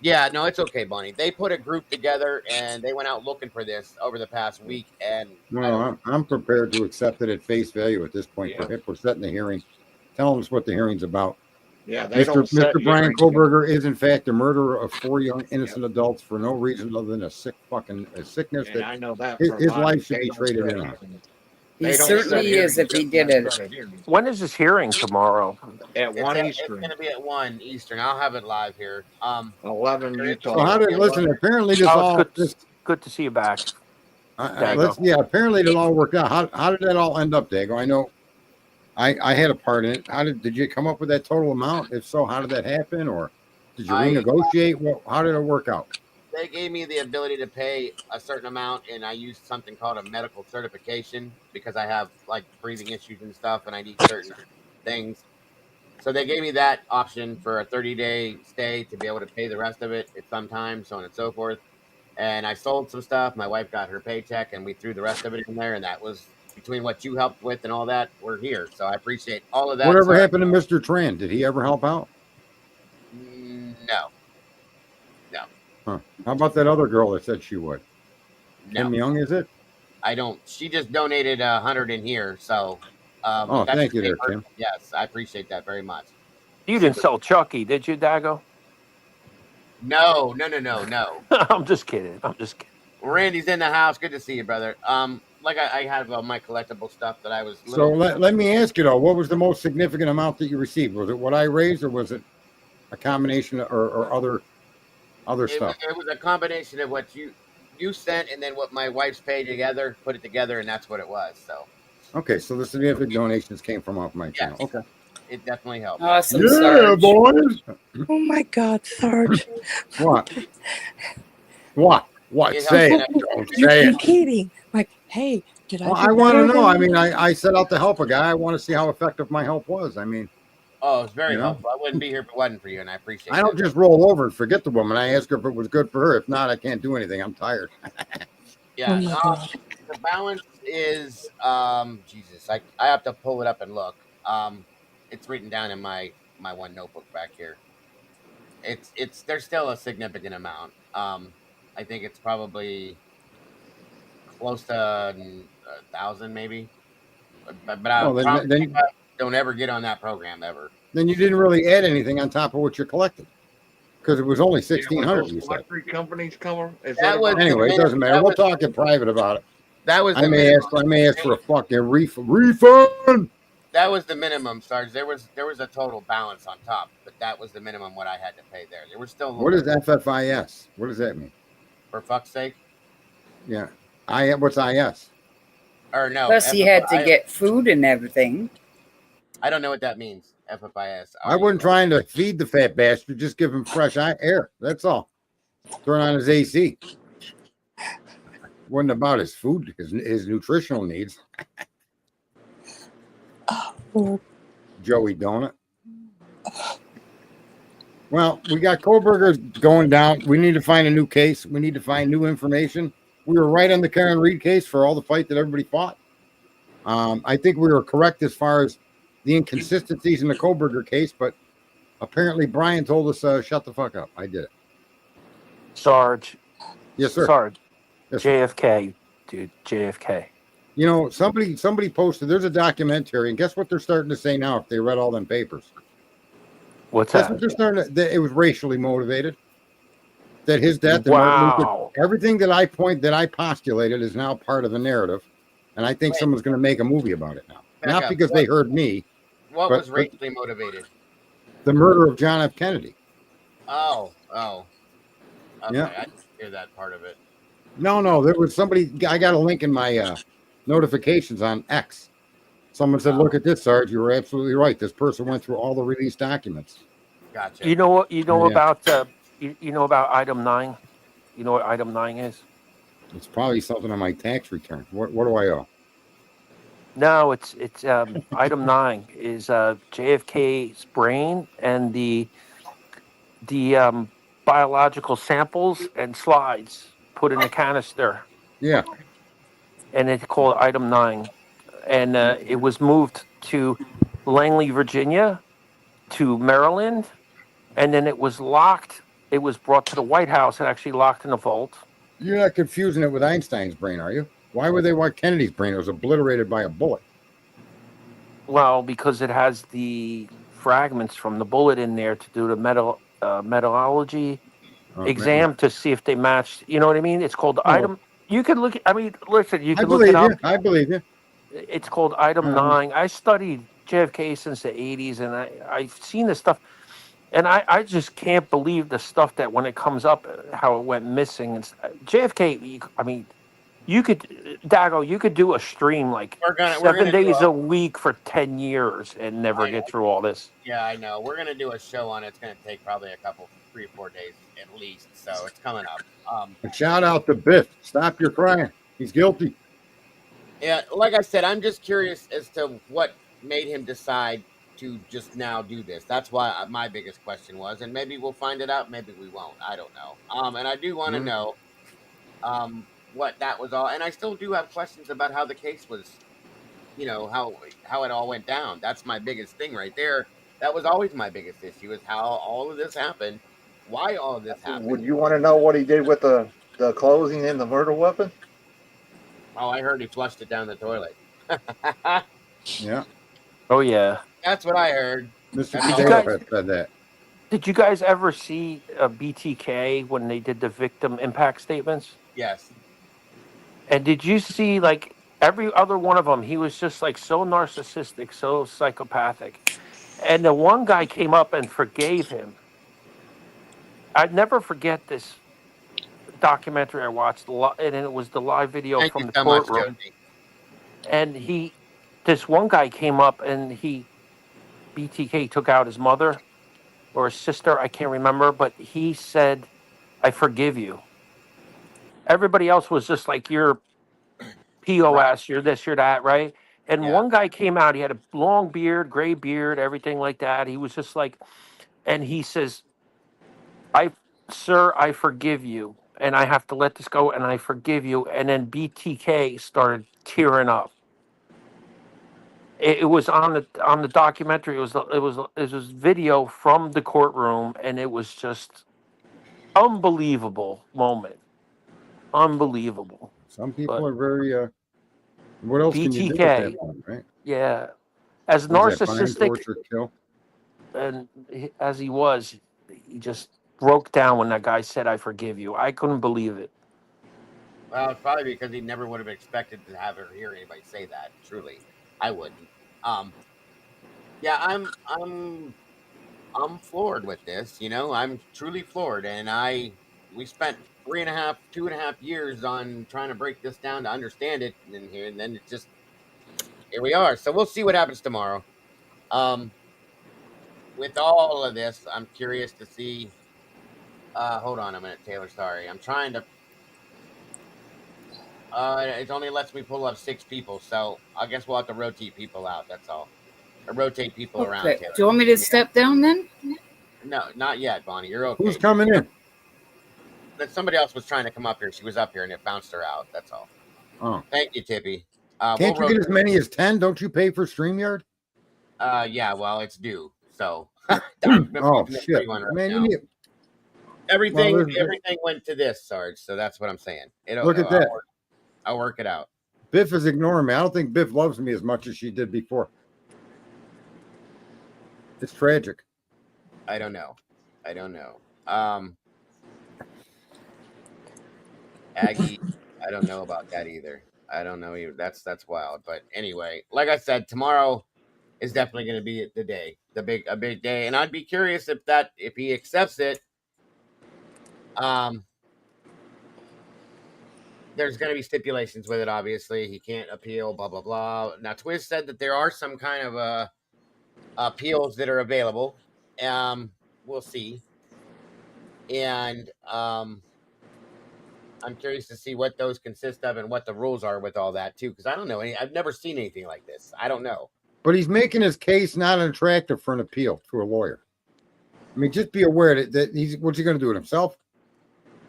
Yeah, no, it's okay, Bonnie. They put a group together and they went out looking for this over the past week. And Well, I'm prepared to accept it at face value at this point. Yeah. We're setting the hearing. Tell us what the hearing's about. Yeah, they don't Mr. set Bryan hearings. Kohberger is in fact the murderer of 4 young innocent adults for no reason other than a sickness And that I know that his for a fact. life should They be don't traded set in on. hearings. He They don't certainly set is if he hearings. did it. Set hearings. When is this hearing tomorrow? At 1 it's Eastern, going to be at 1 Eastern. I'll have it live here. 11 Utah. So how did listen? Apparently this Oh, all it's good. Good to see you back. Dago. apparently it all worked out. How did that all end up, Dago? I know I had a part in it. Did you come up with that total amount? If so, how did that happen? Or did you renegotiate? Well, how did it work out? They gave me the ability to pay a certain amount, and I used something called a medical certification because I have like breathing issues and stuff, and I need certain things. So they gave me that option for a 30-day stay to be able to pay the rest of it at some time, so on and so forth. And I sold some stuff. My wife got her paycheck, and we threw the rest of it in there. And that was between what you helped with and all that. We're here, so I appreciate all of that. Whatever happened to Mr. Tran? Did he ever help out? No. Huh. How about that other girl that said she would? No. Kim Young, is it? I don't. She just donated 100 in here, so. Oh, that's thank you the there, same Kim. person. Yes, I appreciate that very much. You didn't sell Chucky, did you, Dago? No. I'm just kidding. Randy's in the house. Good to see you, brother. Like I have my collectible stuff that I was. So let me ask you though, what was the most significant amount that you received? Was it what I raised, or was it a combination or other stuff? It was a combination of what you sent and then what my wife's paid together, put it together, and that's what it was. So. Okay, so the significant donations came from off my channel. Okay. It definitely helped. Awesome, Yeah, Sarge. boys. Oh my God, Sarge. What? What? You Say know, it. Don't You're say it. kidding. Like, hey, did Well, I? I want to know. I mean, I set out to help a guy. I want to see how effective my help was. I mean, Oh, it's very You know? helpful. I wouldn't be here if it wasn't for you, and I appreciate it. I don't just roll over and forget the woman. I ask her if it was good for her. If not, I can't do anything. I'm tired. Yeah. Oh my God. The balance is Jesus. I have to pull it up and look. It's written down in my one notebook back here. It's there's still a significant amount. I think it's probably close to 1,000 maybe. But I Well, promise then you, I don't ever get on that program ever. you didn't really add anything on top of what you collected because it was only 1,600. You said. Electric companies come. That was Anyway, it doesn't matter. that We'll was- talk in private about it. That was I the may minimum. ask for a fucking refund. That was the minimum, Sarge. There was a total balance on top, but that was the minimum what I had to pay there. There was still a little What is bit FFIS? What does that mean? for fuck's sake. Yeah, what's IS? Or no, Plus, he had to FFI. get food and everything. I don't know what that means. FFIS. I wasn't trying to feed the fat bastard. Just give him fresh air. That's all. Turn on his AC. Wasn't about his food, his nutritional needs. Oh, Lord. Joey Donut. Well, we got Kohberger going down. We need to find a new case. We need to find new information. We were right on the Karen Reed case for all the fight that everybody fought. I think we were correct as far as the inconsistencies in the Kohberger case, but apparently Bryan told us, shut the fuck up. I did it. Sarge. Yes, sir. Sarge. Yes, sir. JFK, dude. JFK. You know, somebody posted, there's a documentary, and guess what they're starting to say now if they read all them papers? What's That's that? what they're starting to, that it was racially motivated. That his death and Martin Luther, everything that I postulated is now part of the narrative. And I think someone's going to make a movie about it now. Not because they heard me. What was racially motivated? The murder of John F. Kennedy. Oh. Okay, Yeah. I didn't hear that part of it. No, there was somebody, I got a link in my notifications on X. Someone said, look at this, Sarge. You were absolutely right. This person went through all the released documents. Gotcha. You know what? You know Yeah. about you know about item 9. You know what item 9 is? It's probably something on my tax return. What do I owe? No, it's item 9 is JFK's brain and the biological samples and slides put in a canister. Yeah. And it's called item 9, and it was moved to Langley, Virginia, to Maryland, and then it was locked. It was brought to the White House and actually locked in a vault. You're not confusing it with Einstein's brain, are you? Why would they want Kennedy's brain? It was obliterated by a bullet. Well, because it has the fragments from the bullet in there to do the metallurgy exam to see if they matched. You know what I mean? It's called item. You can look. I mean, listen. You can look it up. I believe you. It's called item 9. I studied JFK since the 80s, and I've seen this stuff, and I just can't believe the stuff that when it comes up, how it went missing. And JFK. I mean, you could, Dago, you could do a stream like We're 7 gonna do days a week for 10 years and never get through all this. Yeah, I know. We're gonna do a show on it. It's gonna take probably 3 or 4 days at least. So it's coming up. A shout out to Biff. Stop your crying. He's guilty. Yeah, like I said, I'm just curious as to what made him decide to just now do this. That's why my biggest question was, and maybe we'll find it out. Maybe we won't. I don't know. And I do want to know, what that was all. And I still do have questions about how the case was, how it all went down. That's my biggest thing right there. That was always my biggest issue is how all of this happened, why all of this happened. Would you want to know what he did with the clothing and the murder weapon? Oh, I heard he flushed it down the toilet. Yeah. Oh yeah. That's what I heard. Mr. Did Potato said that. Did you guys ever see BTK when they did the victim impact statements? Yes. And did you see like every other one of them? He was just like so narcissistic, so psychopathic. And the one guy came up and forgave him. I'd never forget this documentary I watched, and it was the live video Thank from you the so much, courtroom. Josie. And this one guy came up and BTK took out his mother or his sister, I can't remember, but he said, "I forgive you." Everybody else was just like, "You're POS, you're this, you're that," right? And one guy came out, he had a long beard, gray beard, everything like that. He was just like, and he says, Sir, I forgive you. And I have to let this go, and I forgive you. And then BTK started tearing up. It was on the documentary. It was video from the courtroom, and it was just unbelievable moment. Unbelievable. Some people are very. What else can you do with that one, right? Yeah, as narcissistic, torture, kill, and as he was, he just broke down when that guy said, "I forgive you." I couldn't believe it. Well, it's probably because he never would have expected to have or hear anybody say that. Truly, I wouldn't. Yeah, I'm floored with this. I'm truly floored, and we spent 2 and a half years on trying to break this down to understand it, and then it just here we are. So we'll see what happens tomorrow. With all of this, I'm curious to see. Hold on a minute, Taylor. Sorry, I'm trying to. It only lets me pull up 6 people, so I guess we'll have to rotate people out. That's all. Or rotate people around, Okay. Taylor. Do you want me to step down then? No, not yet, Bonnie. You're okay. Who's coming in? But somebody else was trying to come up here. She was up here and it bounced her out. That's all. Oh, Thank you, Tippy. can't you get as many as 10? Don't you pay for StreamYard? Yeah, well, it's due. So Oh shit, man! You need, everything well, everything went to this, Sarge. So that's what I'm saying. Look at that. I'll work it out. Biff is ignoring me. I don't think Biff loves me as much as she did before. It's tragic. I don't know. Aggie, I don't know about that either. I don't know either. That's wild. But anyway, like I said, tomorrow is definitely going to be the day, a big day, and I'd be curious if he accepts it. There's going to be stipulations with it. Obviously, he can't appeal. Blah blah blah. Now, Twiz said that there are some kind of appeals that are available. We'll see, and I'm curious to see what those consist of and what the rules are with all that too, because I don't know. I've never seen anything like this. I don't know. But he's making his case not attractive for an appeal to a lawyer. I mean, just be aware that he's what's he going to do it himself?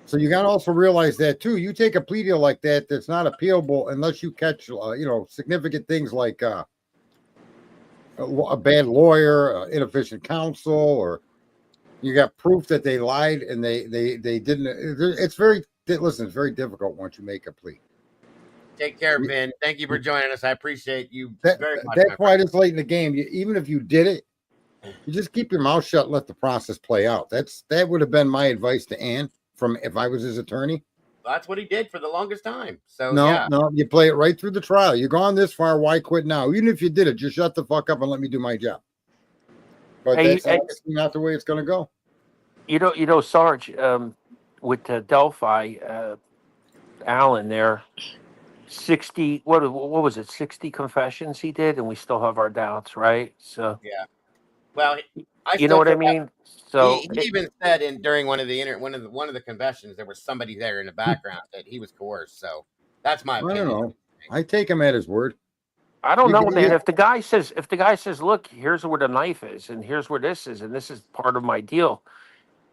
So you got to also realize that too. You take a plea deal like that's not appealable unless you catch, significant things like a bad lawyer, inefficient counsel, or you got proof that they lied and they didn't. It's very very difficult once you make a plea. Take care, Ben. Thank you for joining us. I appreciate you very much. That's why it's late in the game. Even if you did it, you just keep your mouth shut and let the process play out. That would have been my advice to Ann from if I was his attorney. That's what he did for the longest time. So no, you play it right through the trial. You're gone this far. Why quit now? Even if you did it, just shut the fuck up and let me do my job. But that's obviously not the way it's going to go. You know, Sarge, with Delphi, Alan there, 60. What was it? 60 confessions he did, and we still have our doubts, right? So yeah. Well, you know what I mean. So he even said during one of the confessions there was somebody there in the background that he was coerced. So that's my opinion. I don't know. I take him at his word. I don't know, man. If the guy says, look, here's where the knife is, and here's where this is, and this is part of my deal,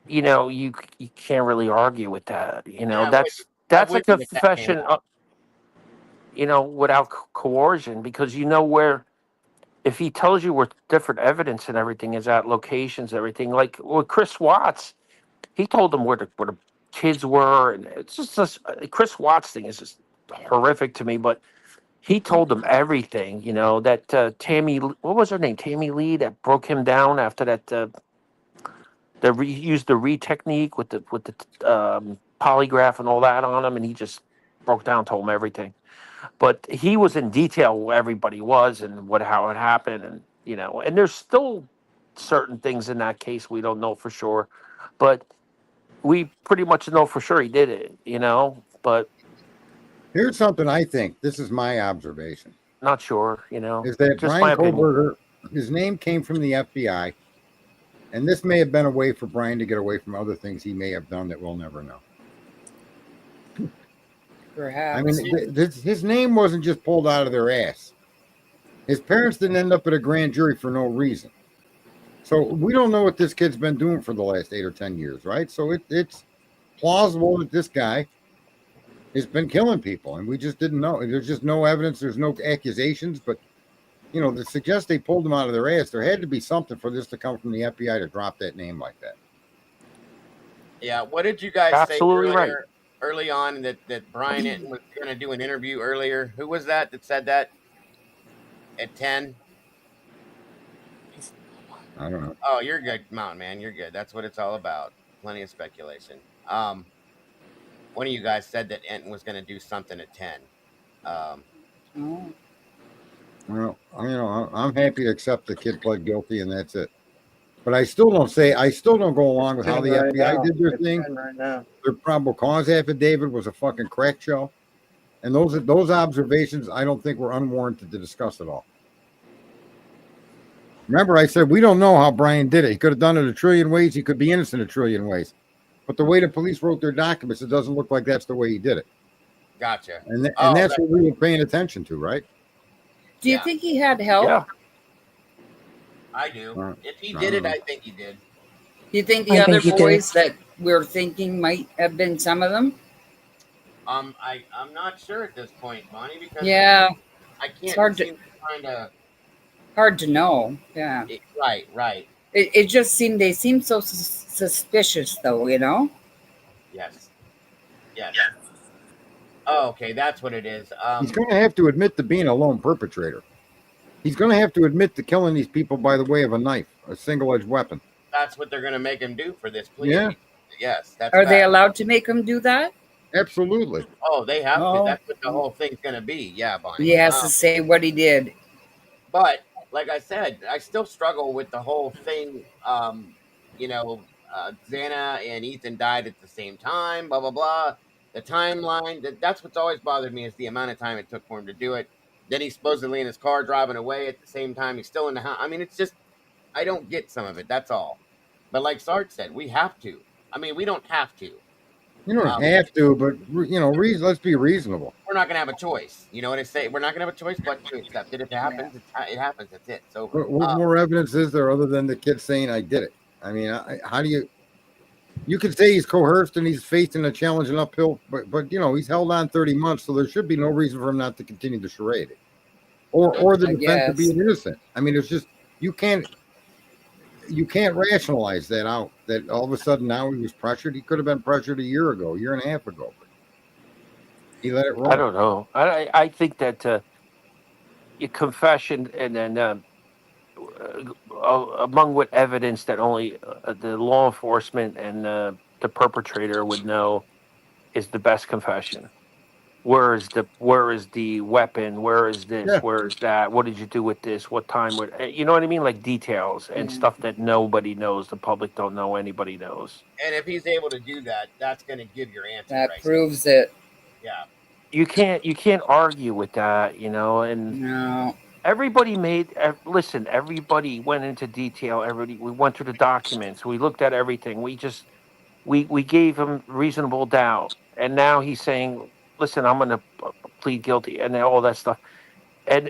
you can't really argue with that. That's a confession, without coercion, because where. If he tells you where different evidence and everything is at, locations, everything, like with Chris Watts, he told them where the kids were, and it's just Chris Watts thing is just horrific to me. But he told them everything. That Tammy, what was her name? Tammy Lee, that broke him down after that. Used the technique with the polygraph and all that on him, and he just broke down, told him everything. But he was in detail where everybody was and how it happened, and and there's still certain things in that case we don't know for sure, but we pretty much know for sure he did it. But here's something I think. This is my observation. Not sure. Is that just Bryan Kohberger? His name came from the FBI, and this may have been a way for Bryan to get away from other things he may have done that we'll never know. Perhaps. I mean, his name wasn't just pulled out of their ass. His parents didn't end up at a grand jury for no reason. So we don't know what this kid's been doing for the last 8 or 10 years, right? So it's plausible that this guy has been killing people, and we just didn't know. There's just no evidence. There's no accusations, but to suggest they pulled him out of their ass, there had to be something for this to come from the FBI to drop that name like that. Yeah. What did you guys Absolutely say right. Early on that Bryan was going to do an interview earlier? Who was that said that at 10? I don't know. Oh, you're good, Mountain Man. You're good. That's what it's all about. Plenty of speculation. One of you guys said that Enton was going to do something at 10. Well, I'm happy to accept the kid pled guilty, and that's it. But I still don't go along with how the Right FBI now. did their It's thing. 10 right now. Their probable cause affidavit was a fucking crack show. And those observations I don't think were unwarranted to discuss at all. Remember, I said we don't know how Bryan did it. He could have done it a trillion ways. He could be innocent a trillion ways. But the way the police wrote their documents, it doesn't look like that's the way he did it. Gotcha. And Oh, that's what we were paying attention to, right? Do you Yeah. think he had help? Yeah. I do. Uh, If he I did don't it, know. I think he did. Do you think the I other think he did. boys that we're thinking might have been some of them? I'm not sure at this point, Bonnie, because Yeah, I it's can't hard seem to find a hard to know. Yeah, right. it just seemed they seemed so suspicious, though. You know. Yes. Oh, okay, that's what it is. He's going to have to admit to being a lone perpetrator. He's going to have to admit to killing these people by the way of a knife, a single-edged weapon. That's what they're going to make him do for this plea. Yeah. Yes, that's Are they fact. allowed to make him do that? Absolutely. Oh, they have to. Oh. That's what the whole thing's going to be. Yeah, Bonnie. He has to say what he did. But like I said, I still struggle with the whole thing. Xana and Ethan died at the same time. Blah blah blah. The timeline. That's what's always bothered me is the amount of time it took for him to do it. Then he's supposedly in his car driving away at the same time. He's still in the house. I mean, it's just I don't get some of it. That's all. But like Sarge said, we have to. I mean, we don't have to. You don't have to, but let's be reasonable. We're not going to have a choice. You know what I say? We're not going to have a choice but to accept it. If it happens, it happens. That's it. It's over. What more evidence is there other than the kid saying I did it? I mean, how do you could say he's coerced and he's facing a challenge and uphill, but he's held on 30 months, so there should be no reason for him not to continue the charade, or the defense to be innocent. I mean, it's just you can't rationalize that out. That all of a sudden now he was pressured. He could have been pressured a year and a half ago. But he let it roll. I don't know. I think that your confession and then among what evidence that only the law enforcement and the perpetrator would know is the best confession. Where is the weapon? Where is this? Yeah. Where is that? What did you do with this? What time would you know what I mean? Like details and stuff that nobody knows. The public don't know. Anybody knows. And if he's able to do that, that's going to give your answer. That right proves it. Yeah. You can't argue with that, and No. everybody everybody went into detail. We went through the documents. We looked at everything. We gave him reasonable doubt. And now he's saying, listen, I'm going to plead guilty and all that stuff. And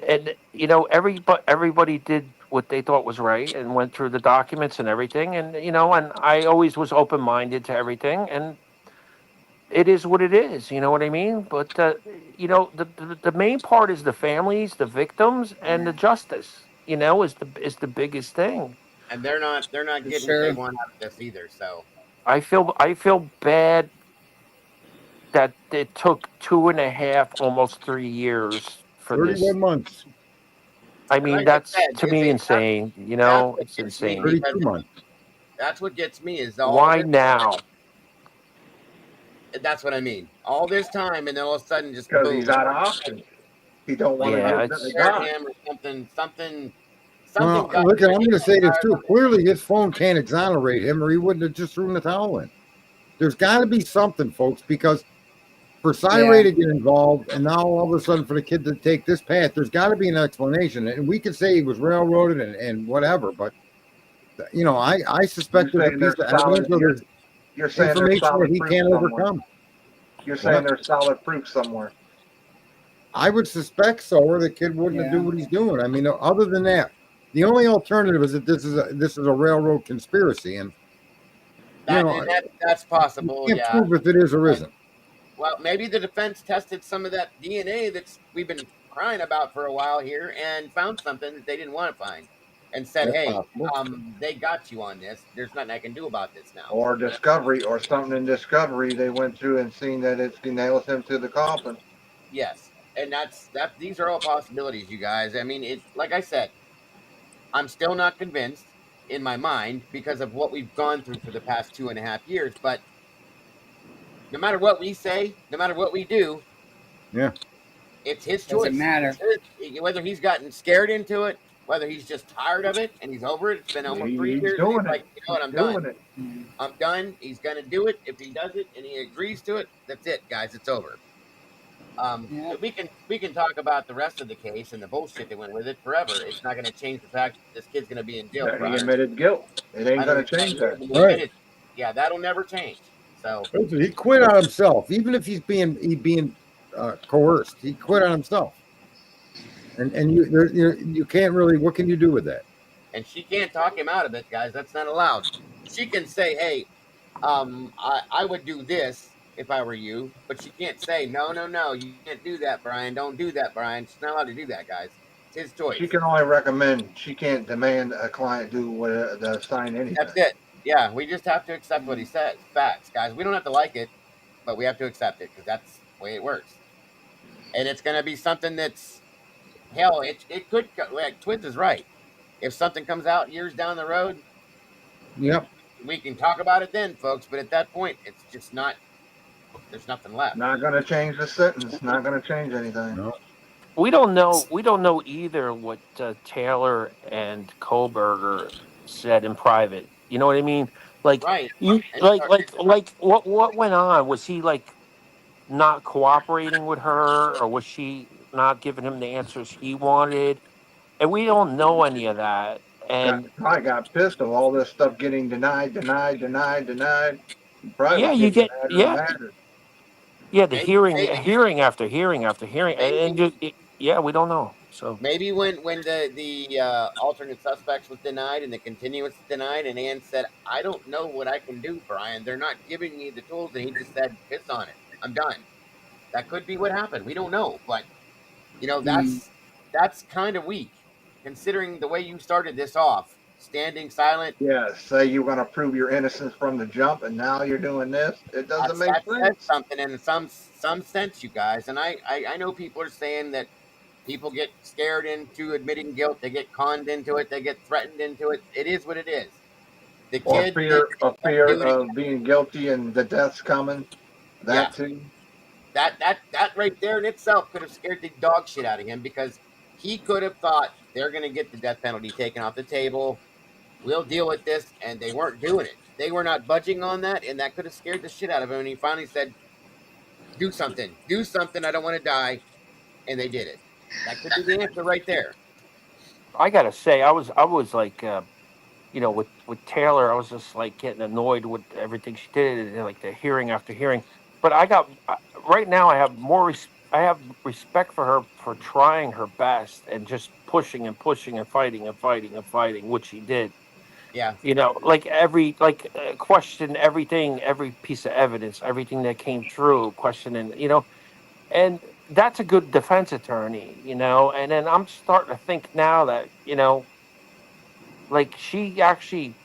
everybody did what they thought was right and went through the documents and everything. And, and I always was open-minded to everything. And it is what it is. You know what I mean? But, the main part is the families, the victims, and the justice, is the biggest thing. And they're not getting what they want out of this either. So I feel bad that it took 2.5, almost 3 years for 31 this. months. I mean, like I that's said, to me insane. It's insane. 32 months. That's what gets me is Why now? That's what I mean. All this time, and then all of a sudden, just Because boom. he's out of options. He don't want Yeah, to it's- do Scared God. him or something. Well, got look, to I'm going to him. say this too. Clearly, his phone can't exonerate him, or he wouldn't have just thrown the towel in. There's got to be something, folks, because for Ray to get involved, and now all of a sudden for the kid to take this path, there's got to be an explanation. And we could say he was railroaded and whatever, but I suspect there's a piece of evidence or there's You're saying there's information that solid he proof can't somewhere. overcome. You're saying What? there's solid proof somewhere. I would suspect so, or the kid wouldn't have do what he's doing. I mean, other than that, the only alternative is that this is a railroad conspiracy, and that's possible. you can't Yeah. prove if it is or isn't. Well, maybe the defense tested some of that DNA that's we've been crying about for a while here, and found something that they didn't want to find, and said, That's "Hey, possible. they got you on this. There's nothing I can do about this now." Or Discovery, or something in Discovery, they went through and seen that it nails him to the coffin. Yes, and that's. These are all possibilities, you guys. I mean, like I said, I'm still not convinced in my mind because of what we've gone through for the past 2.5 years. But no matter what we say, no matter what we do, Yeah, it's his choice. Doesn't matter. Whether he's gotten scared into it, whether he's just tired of it and he's over it. It's been almost 3 He's years, and he's doing it. like, you know what, I'm He's done. doing it. I'm done. He's gonna do it. If he does it and he agrees to it, that's it, guys. It's over. Yeah. We can talk about the rest of the case and the bullshit that went with it forever. It's not going to change the fact that this kid's going to be in jail That for he admitted guilt. It ain't gonna 120 change years. that. And he Right. admitted, yeah, that'll never change. So Listen, he quit on himself, even if he's being coerced. He quit on himself, and you can't really. What can you do with that? and she can't talk him out of it, guys. That's not allowed. She can say, "Hey, I would do this if I were you," but she can't say, "No, no, no, you can't do that, Brian. Don't do that, Brian." She's not allowed to do that, guys. It's his choice. She can only recommend. She can't demand a client do what sign anything. That's it. Yeah, we just have to accept what he says. Facts, guys. We don't have to like it, but we have to accept it because that's the way it works. And it's going to be something that's hell. It could like Twiz is right. If something comes out years down the road, Yep. we can talk about it then, folks. But at that point, it's just not. There's nothing left. Not gonna change the sentence. Not gonna change anything. No. We don't know. We don't know either what Taylor and Kohberger said in private. You know what I mean? Like Right. you, And like what went on? Was he like not cooperating with her, or was she not giving him the answers he wanted? And we don't know any of that. And Probably got pissed of all this stuff getting denied. He probably yeah, was you getting get madder and madder. the hearing after hearing after hearing, and just yeah, we don't know. So maybe when the alternate suspects was denied and the continuance was denied, and Ann said, "I don't know what I can do, Brian. They're not giving me the tools," and he just said, "Piss on it. I'm done." That could be what happened. We don't know, but you know that's kind of weak considering the way you started this off, standing silent. Yeah, say you want to prove your innocence from the jump, and now you're doing this. It doesn't make That says sense. something in some sense, you guys. And I know people are saying that people get scared into admitting guilt. They get conned into it. They get threatened into it. It is what it is. The Or kid fear, didn't do it. of being guilty and the death's coming. Yeah, That too. that right there in itself could have scared the dog shit out of him because he could have thought they're going to get the death penalty taken off the table. We'll deal with this, and they weren't doing it. They were not budging on that, and that could have scared the shit out of him. And he finally said, "Do something, do something. I don't want to die," and they did it. That could be the answer right there. I gotta say, I was like, with Taylor, I was just like getting annoyed with everything she did, and like the hearing after hearing. But right now, I have respect for her for trying her best and just pushing and pushing and fighting and fighting and fighting, which she did. Yeah, Question everything, every piece of evidence, everything that came through, questioning, and that's a good defense attorney, and then I'm starting to think now that, like she actually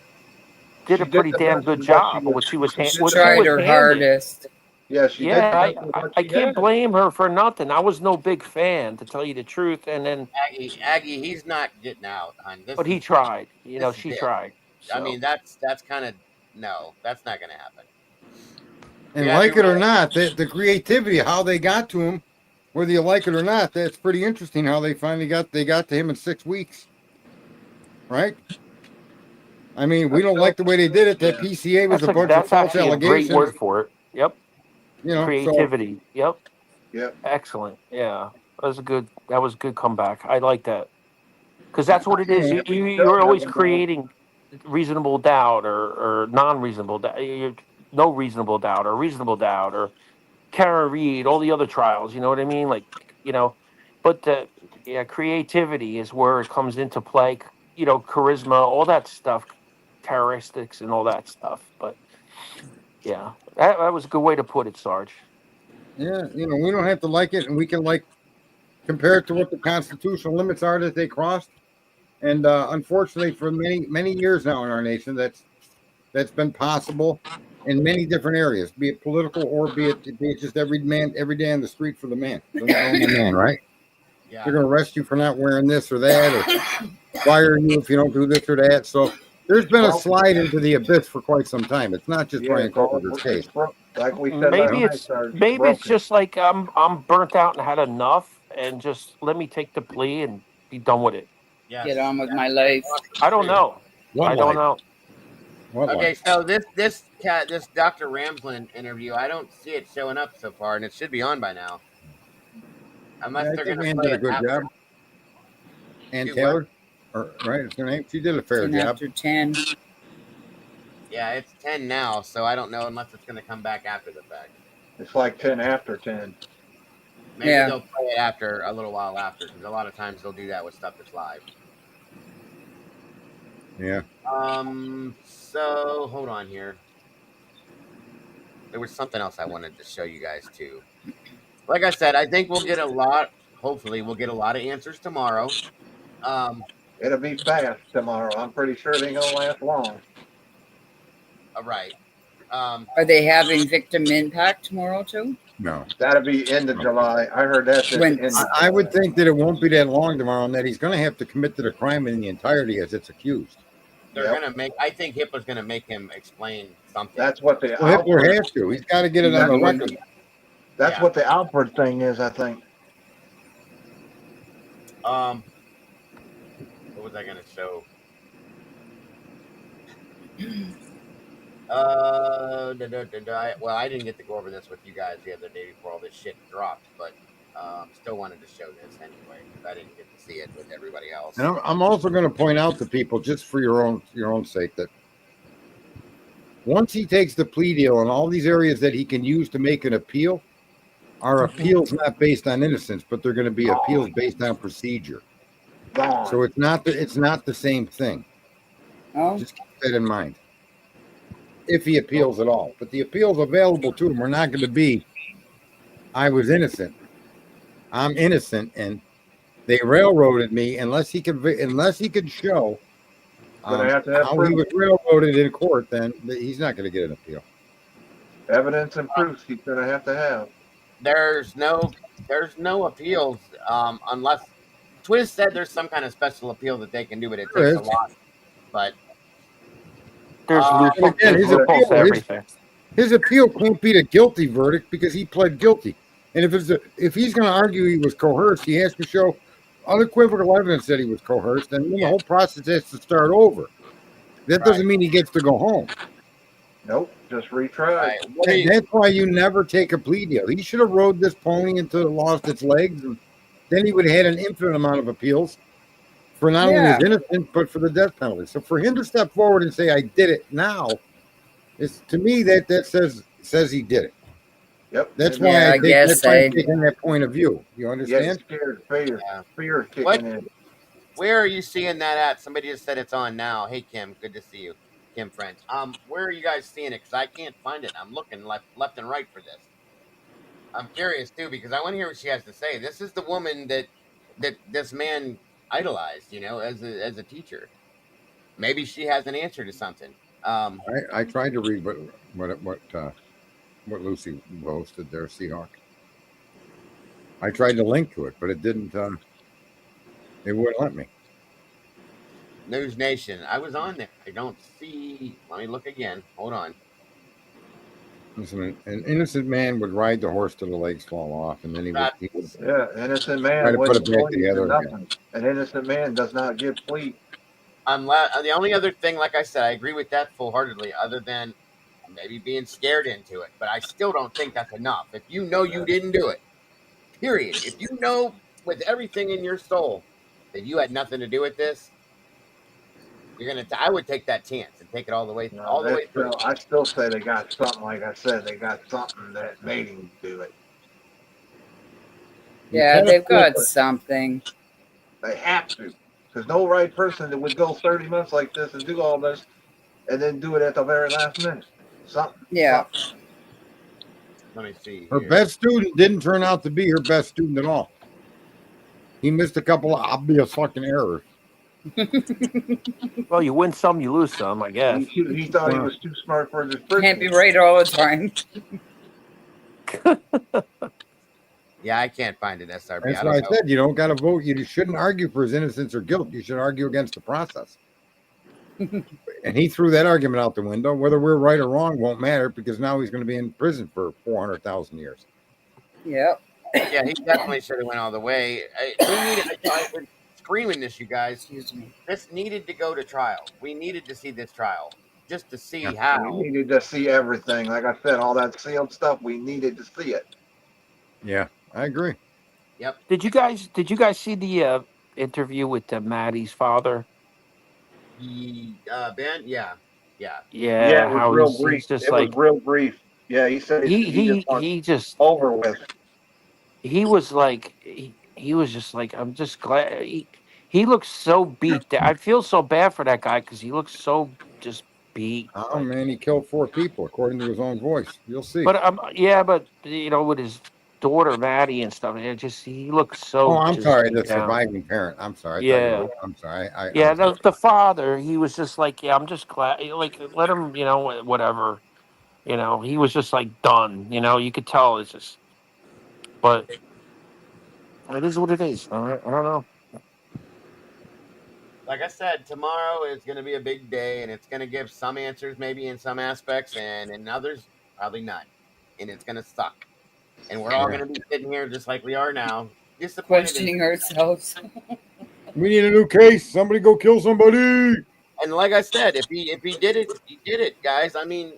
did She a did pretty the damn best good with what she job of was. what she was She did what the she best. Tried was her handed. hardest. Yeah, she did the Yeah, best with what I she can't had. blame her for nothing. I was no big fan, to tell you the truth, and then Aggie, he's not getting out, hon. but he tried. This is She it. tried. I So mean, that's kind of no, that's not going to happen. And You have like to it or realize, not, the creativity, how they got to him, whether you like it or not, that's pretty interesting. How they finally got to him in 6 weeks, right? I mean, we don't like the way they did it. That PCA was a bunch of that's false actually a great allegations, word for it. Yep, So creativity. Yep, Yep. excellent. Yeah, that was a good comeback. I like that. Because that's what it is. You're always creating reasonable doubt or non-reasonable doubt, no reasonable doubt or reasonable doubt or Karen Reed, all the other trials. You know what I mean? Like but creativity is where it comes into play. Charisma, all that stuff, characteristics, and all that stuff. But yeah, that was a good way to put it, Sarge. yeah, we don't have to like it, and we can compare it to what the constitutional limits are that they crossed. And unfortunately, for many years now in our nation, that's been possible in many different areas, be it political or be it just every day on the street for the man, right? yeah, They're going to arrest you for not wearing this or that, or fire you if you don't do this or that. So there's been a slide into the abyss for quite some time. It's not just Bryan Kohberger's case. Like we said last night, Maybe it's just like I'm burnt out and had enough, and just let me take the plea and be done with it. Yes. get on with my life. I don't know. What I don't life? know. What Okay, life? so this Dr. Ramsland interview, I don't see it showing up so far, and it should be on by now. Unless Yeah, I they're think gonna Ann play did a it good after. job. Ann Do what? Taylor, right? It's her name. She did a fair 10 job. after 10. Yeah, it's 10 now, so I don't know unless it's gonna come back after the fact. It's like 10 after 10. Maybe Yeah. they'll play it after a little while after, because a lot of times they'll do that with stuff that's live. Yeah. So hold on here. There was something else I wanted to show you guys too. Like I said, I think we'll get a lot. Hopefully, we'll get a lot of answers tomorrow. Um, It'll be fast tomorrow. I'm pretty sure it ain't gonna last long. right. Are they having victim impact tomorrow too? No. That'll be end of July. I heard that's at When- the end of I would July. think that it won't be that long tomorrow, and that he's going to have to commit to the crime in the entirety as it's accused. They're Yep. gonna make. I think HIPAA's gonna make him explain something. That's what the Well, Hitler outward, has to. He's got to get it on the record. that's Yeah. what the outward thing is, I think. What was I gonna show? Well, I didn't get to go over this with you guys the other day before all this shit dropped, but still wanted to show this anyway because I didn't get to see it with everybody else. And I'm also going to point out to people, just for your own sake, that once he takes the plea deal and all these areas that he can use to make an appeal are appeals not based on innocence, but they're going to be appeals based on procedure. Gone. So it's not the same thing. Oh, Just keep that in mind. If he appeals at all, but the appeals available to him are not going to be, I was innocent, I'm innocent, and they railroaded me. Unless he could show Gonna have to have how he proof. was railroaded in court, then he's not going to get an appeal. Evidence and proofs he's gonna have to have. There's no appeals unless Twist said there's some kind of special appeal that they can do, but it There takes a is. lot. But There's But again, loopholes to everything. his appeal can't beat a guilty verdict because he pled guilty. And if he's going to argue he was coerced, he has to show unequivocal evidence that he was coerced, and then the whole process has to start over. That doesn't mean he gets to go home. Nope, just retry. right, And that's why you never take a plea deal. He should have rode this pony until it lost its legs, and then he would have had an infinite amount of appeals for not only his innocence, but for the death penalty. So for him to step forward and say, I did it now, to me, that says he did it. Yep. That's And why Yeah, I guess that's why I'm I- taking that point of view. You Yeah, understand? scared. Fear is kicking What? in. where are you seeing that at? Somebody just said it's on now. Hey Kim, good to see you, Kim French. Where are you guys seeing it? Because I can't find it. I'm looking left and right for this. I'm curious too because I want to hear what she has to say. This is the woman that this man idolized, as a teacher. Maybe she has an answer to something. I tried to read what Lucy posted there, Seahawk. I tried to link to it, but it didn't. It wouldn't let me. News Nation. I was on there. I don't see. Let me look again. Hold on. Listen, an innocent man would ride the horse till the legs fall off, and then he would Yeah, innocent try man to put it wouldn't back plead to together again. nothing. An innocent man does not give plea. The only other thing, like I said, I agree with that full-heartedly, other than maybe being scared into it. But I still don't think that's enough. If you know you didn't do it, period. If you know with everything in your soul that you had nothing to do with this, I would take that chance and take it all the way through. I still say they got something. Like I said, they got something that made him do it. Yeah, can't they've afford got it. something. They have to, because no right person that would go 30 months like this and do all this, and then do it at the very last minute. Something. Yeah. Something. Let me see. Her here. best student didn't turn out to be her best student at all. He missed a couple of obvious fucking errors. Well, you win some, you lose some, I guess. He thought he was too smart for this prison. Can't be right all the time. Yeah, I can't find it, SRB. That's I why I don't know. said you don't got to vote. You shouldn't argue for his innocence or guilt. You should argue against the process. And he threw that argument out the window. Whether we're right or wrong won't matter because now he's going to be in prison for 400,000 years. Yep. Yeah, he definitely should have went all the way. screaming this, you guys. Excuse me. This needed to go to trial. We needed to see this trial just to see Yeah. how. We needed to see everything. Like I said, all that sealed stuff, we needed to see it. Yeah, I agree. Yep. Did you guys see the interview with Maddie's father? Ben, yeah. Yeah, Yeah, it was how real he's brief. just It was like real brief. Yeah, he said he just wants he just over with. he was like he was just like, I'm just glad he looks so beat down. I feel so bad for that guy because he looks so just beat. Oh Like, man, he killed 4 people according to his own voice. You'll see. but yeah, but you know, with his daughter Maddie and stuff, it just he looks Oh, so I'm just sorry, beat the down. surviving parent. I'm sorry. I thought you Yeah. were. I'm sorry. I Yeah, was. the father, he was just like, yeah, I'm just glad, like, let him, you know, whatever, you know, he was just like done, you know, you could tell it's just, but it is what it is. I don't know. Like I said, tomorrow is going to be a big day, and it's going to give some answers, maybe in some aspects, and in others, probably none. And it's going to suck. And we're all Yeah. going to be sitting here just like we are now, disappointed. Questioning ourselves. We need a new case. Somebody go kill somebody. And like I said, if he did it, he did it, guys. I mean,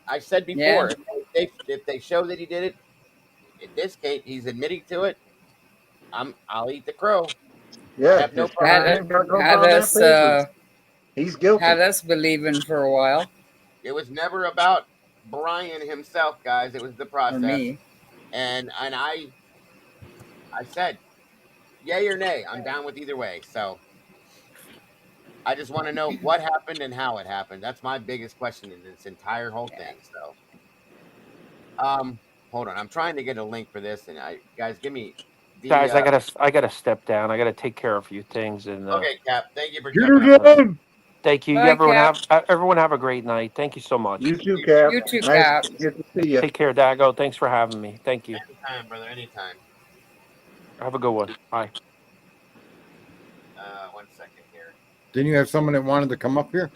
I said Yeah. before, if they show that he did it, in this case, he's admitting to it. I'll eat the crow. I Yeah, have no his problem. Had name goes had on that us paper. He's guilty. had us believing for a while. It was never about Bryan himself, guys. It was the For process. me. And I said, yay or nay. I'm down with either way. So I just want to know what happened and how it happened. That's my biggest question in this entire whole thing. So hold on. I'm trying to get a link for this, and guys, give me the Guys, I gotta step down. I gotta take care of a few things, and okay, Cap. Thank you for Get jumping her up. done. thank you. Bye, Everyone have a great night. Thank you so much. You too, Cap. You too, Nice Cap. good to see you. Take care, Dago. Thanks for having me. Thank you. Anytime, brother. Anytime. Have a good one. Bye. 1 second here. Didn't you have someone that wanted to come up here?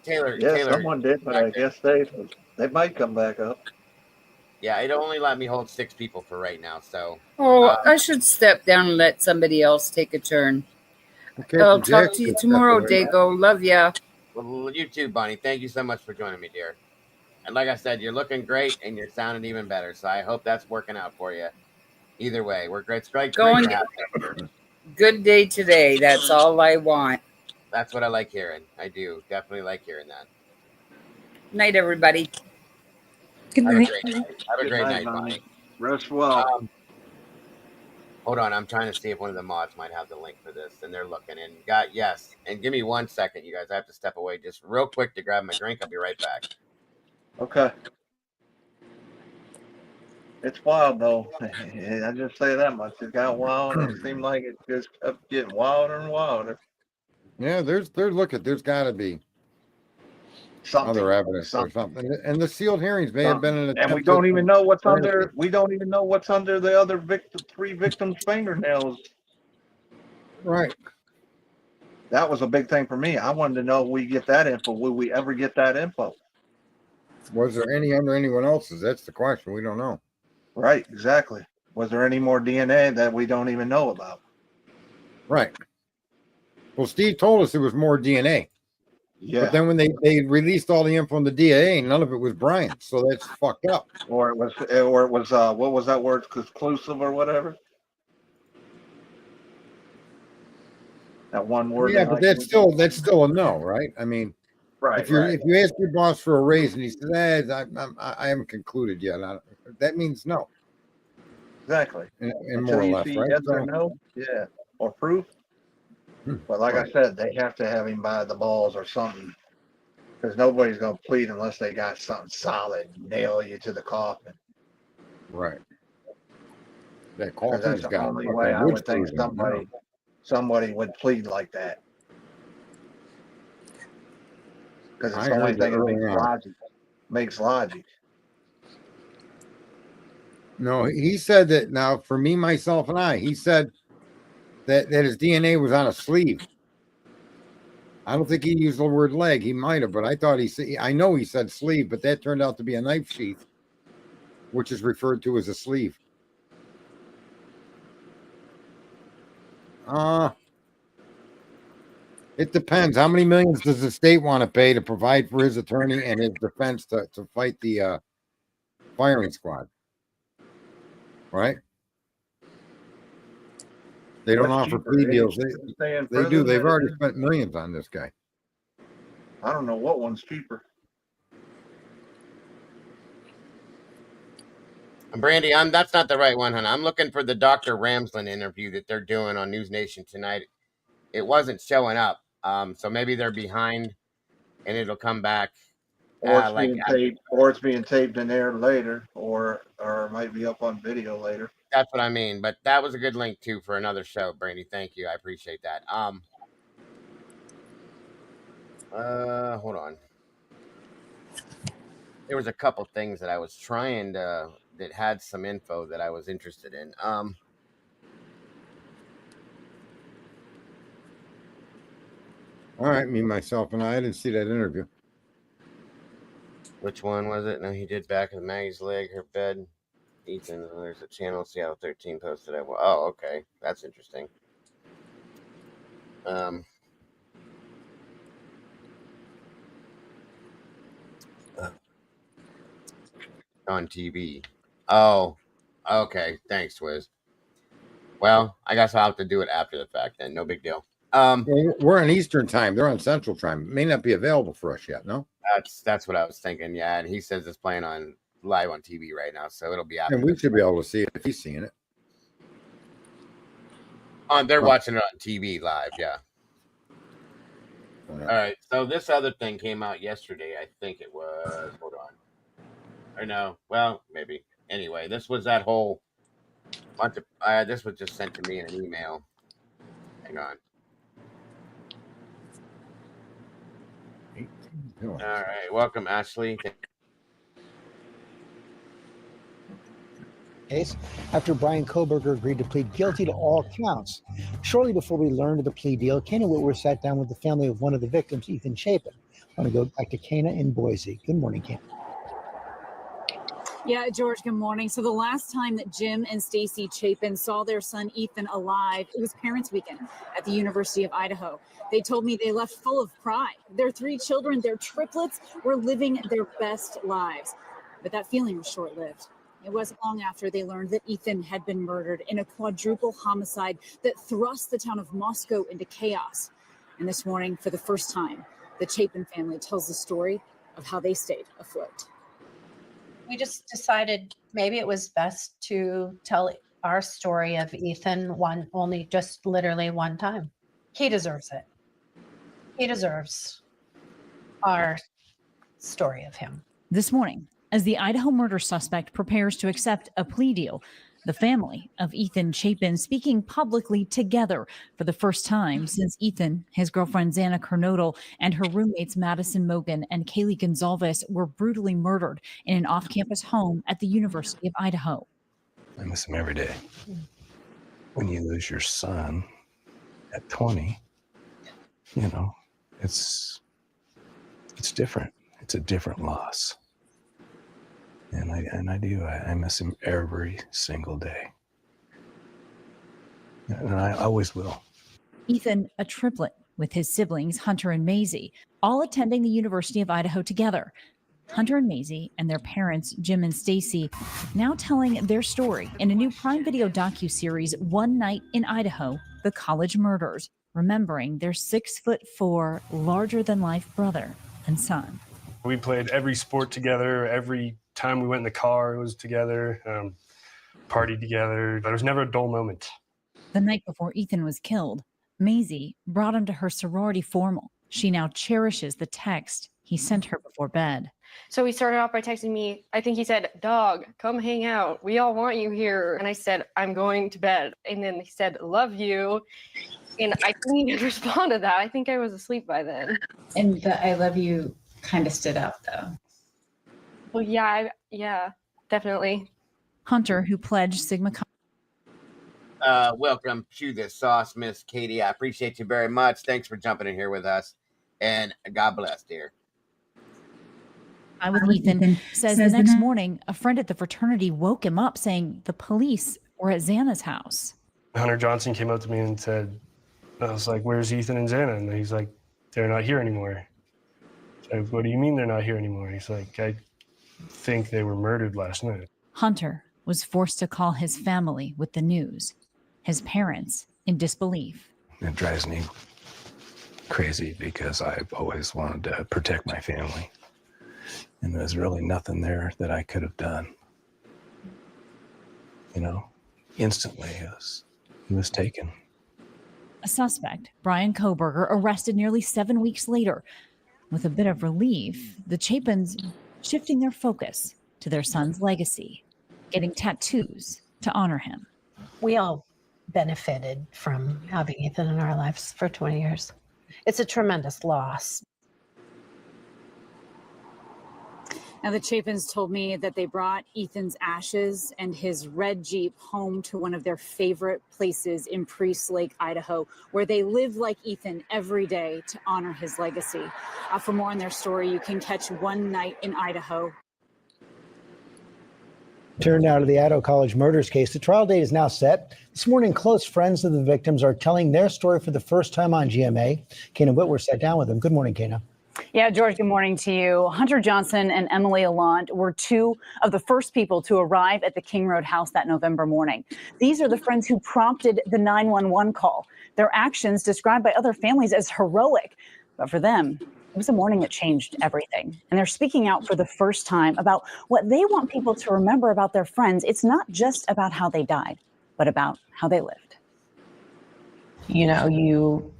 Taylor. Yeah, Taylor. someone did, but I guess they might come back up. Yeah, it only let me hold 6 people for right now. So Oh, I should step down and let somebody else take a turn. Okay, I'll from talk Jack, to you good tomorrow, stuff, right? Dago. Love ya. well, you too, Bonnie. Thank you so much for joining me, dear. And like I said, you're looking great and you're sounding even better. So I hope that's working out for you. Either way, we're great. Great Going to have you. good day today. That's all I want. That's what I like hearing. I do definitely like hearing that. Night, everybody. Good Have a night. great night. Have a Good great night, night, Bonnie. Bonnie. Rest well. Hold on, I'm trying to see if one of the mods might have the link for this, and they're looking. And yes, and give me 1 second, you guys. I have to step away just real quick to grab my drink. I'll be right back. Okay. It's wild though. I just say that much. It got wild. It seemed like it just kept getting wilder and wilder. Yeah, there's got to be Something. other evidence or something. And the sealed hearings may have been an attempt. And we don't even know what's to- under. We don't even know what's under the other 3 victims' fingernails. Right. That was a big thing for me. I wanted to know if we get that info. Will we ever get that info? Was there any under anyone else's? That's the question. We don't know. Right, exactly. Was there any more DNA that we don't even know about? Right. Well, Steve told us there was more DNA. Yeah. But then when they released all the info on the DNA, none of it was Bryan. So that's fucked up. Or it was what was that word? Conclusive or whatever? That one word. Yeah, but that's still a no, right? I mean, right. if you ask your boss for a raise and he says, I haven't concluded yet, that means no. Exactly. And more or less, right? Yes or no? Yeah. Or proof. But like I said, they have to have him by the balls or something, because nobody's going to plead unless they got something solid, nail you to the coffin. Right. That Because that's the only way I would think somebody would plead like that. Because it's the only thing that makes logic. No, he said that now for me, myself, and he said that his DNA was on a sleeve. I don't think he used the word leg. He might have, but I know he said sleeve, but that turned out to be a knife sheath, which is referred to as a sleeve. It depends. How many millions does the state want to pay to provide for his attorney and his defense to fight the firing squad? Right? They don't What's offer cheaper, plea eh? deals. Stay in They do. prison They've than- already spent millions on this guy. I don't know what one's cheaper. Brandy, that's not the right one, hon. I'm looking for the Dr. Ramsland interview that they're doing on News Nation tonight. It wasn't showing up. So maybe they're behind and it'll come back. Or it's being taped in there later, or it might be up on video later. That's what I mean. But that was a good link too for another show, Brandy. Thank you. I appreciate that. Hold on. There was a couple things that I was trying to that had some info that I was interested in. All right, me, myself, and I didn't see that interview. Which one was it? No, he did back of Maggie's leg, her bed. Ethan, there's a channel Seattle 13 posted. Oh, okay, that's interesting. On TV. Oh, okay. Thanks, Twiz. Well, I guess I'll have to do it after the fact then. No big deal. Well, we're on Eastern time. They're on Central time. It may not be available for us yet, no? That's what I was thinking. Yeah, and he says it's playing on live on TV right now, so it'll be after. And we should be able to see it if he's seeing it. They're watching it on TV live, yeah. All right, so this other thing came out yesterday. I think it was. Hold on. Or no, well, maybe. Anyway, this was that whole bunch of. This was just sent to me in an email. Hang on. All right, welcome, Ashley. Case after Bryan Kohberger agreed to plead guilty to all counts. Shortly before we learned of the plea deal, Kana Whitworth sat down with the family of one of the victims, Ethan Chapin. I want to go back to Kana in Boise. Good morning, Kana. Yeah, George, good morning. So the last time that Jim and Stacy Chapin saw their son Ethan alive, it was Parents' Weekend at the University of Idaho. They told me they left full of pride. Their 3 children, their triplets, were living their best lives. But that feeling was short-lived. It wasn't long after they learned that Ethan had been murdered in a quadruple homicide that thrust the town of Moscow into chaos. And this morning, for the first time, the Chapin family tells the story of how they stayed afloat. We just decided maybe it was best to tell our story of Ethan literally one time. He deserves it. He deserves our story of him. This morning, as the Idaho murder suspect prepares to accept a plea deal, the family of Ethan Chapin speaking publicly together for the first time since Ethan, his girlfriend Xana Kernodle, and her roommates Madison Mogan and Kaylee Goncalves were brutally murdered in an off-campus home at the University of Idaho. I miss him every day. When you lose your son at 20, it's different. It's a different loss. And I miss him every single day. And I always will. Ethan, a triplet with his siblings, Hunter and Maisie, all attending the University of Idaho together. Hunter and Maisie and their parents, Jim and Stacy, now telling their story in a new Prime Video docuseries, One Night in Idaho, The College Murders, remembering their 6'4", larger-than-life brother and son. We played every sport together. Every time we went in the car, it was together, partied together. There was never a dull moment. The night before Ethan was killed, Maisie brought him to her sorority formal. She now cherishes the text he sent her before bed. So he started off by texting me. I think he said, "Dog, come hang out. We all want you here." And I said, "I'm going to bed." And then he said, "Love you." And I couldn't even respond to that. I think I was asleep by then. And the "I love you" kind of stood out, though. Well, yeah, definitely. Hunter, who pledged Sigma Chi. Welcome to the sauce, Miss Katie. I appreciate you very much. Thanks for jumping in here with us. And God bless, dear. I with Ethan says the next morning, a friend at the fraternity woke him up saying the police were at Xana's house. Hunter Johnson came up to me and said, I was like, where's Ethan and Xana? And he's like, they're not here anymore. So what do you mean they're not here anymore? He's like, I think they were murdered last night. Hunter was forced to call his family with the news, his parents in disbelief. It drives me crazy because I've always wanted to protect my family. And there's really nothing there that I could have done. You know, instantly he was taken. A suspect, Bryan Kohberger, arrested nearly 7 weeks later. With a bit of relief, the Chapins shifting their focus to their son's legacy, getting tattoos to honor him. We all benefited from having Ethan in our lives for 20 years. It's a tremendous loss. Now, the Chapins told me that they brought Ethan's ashes and his red Jeep home to one of their favorite places in Priest Lake, Idaho, where they live like Ethan every day to honor his legacy. For more on their story, you can catch One Night in Idaho. Turn now to the Idaho College murders case. The trial date is now set. This morning, close friends of the victims are telling their story for the first time on GMA. Kana Whitworth sat down with them. Good morning, Kana. Yeah, George, good morning to you. Hunter Johnson and Emily Allant were two of the first people to arrive at the King Road house that November morning. These are the friends who prompted the 911 call. Their actions described by other families as heroic, but for them, it was a morning that changed everything. And they're speaking out for the first time about what they want people to remember about their friends. It's not just about how they died, but about how they lived. You know, you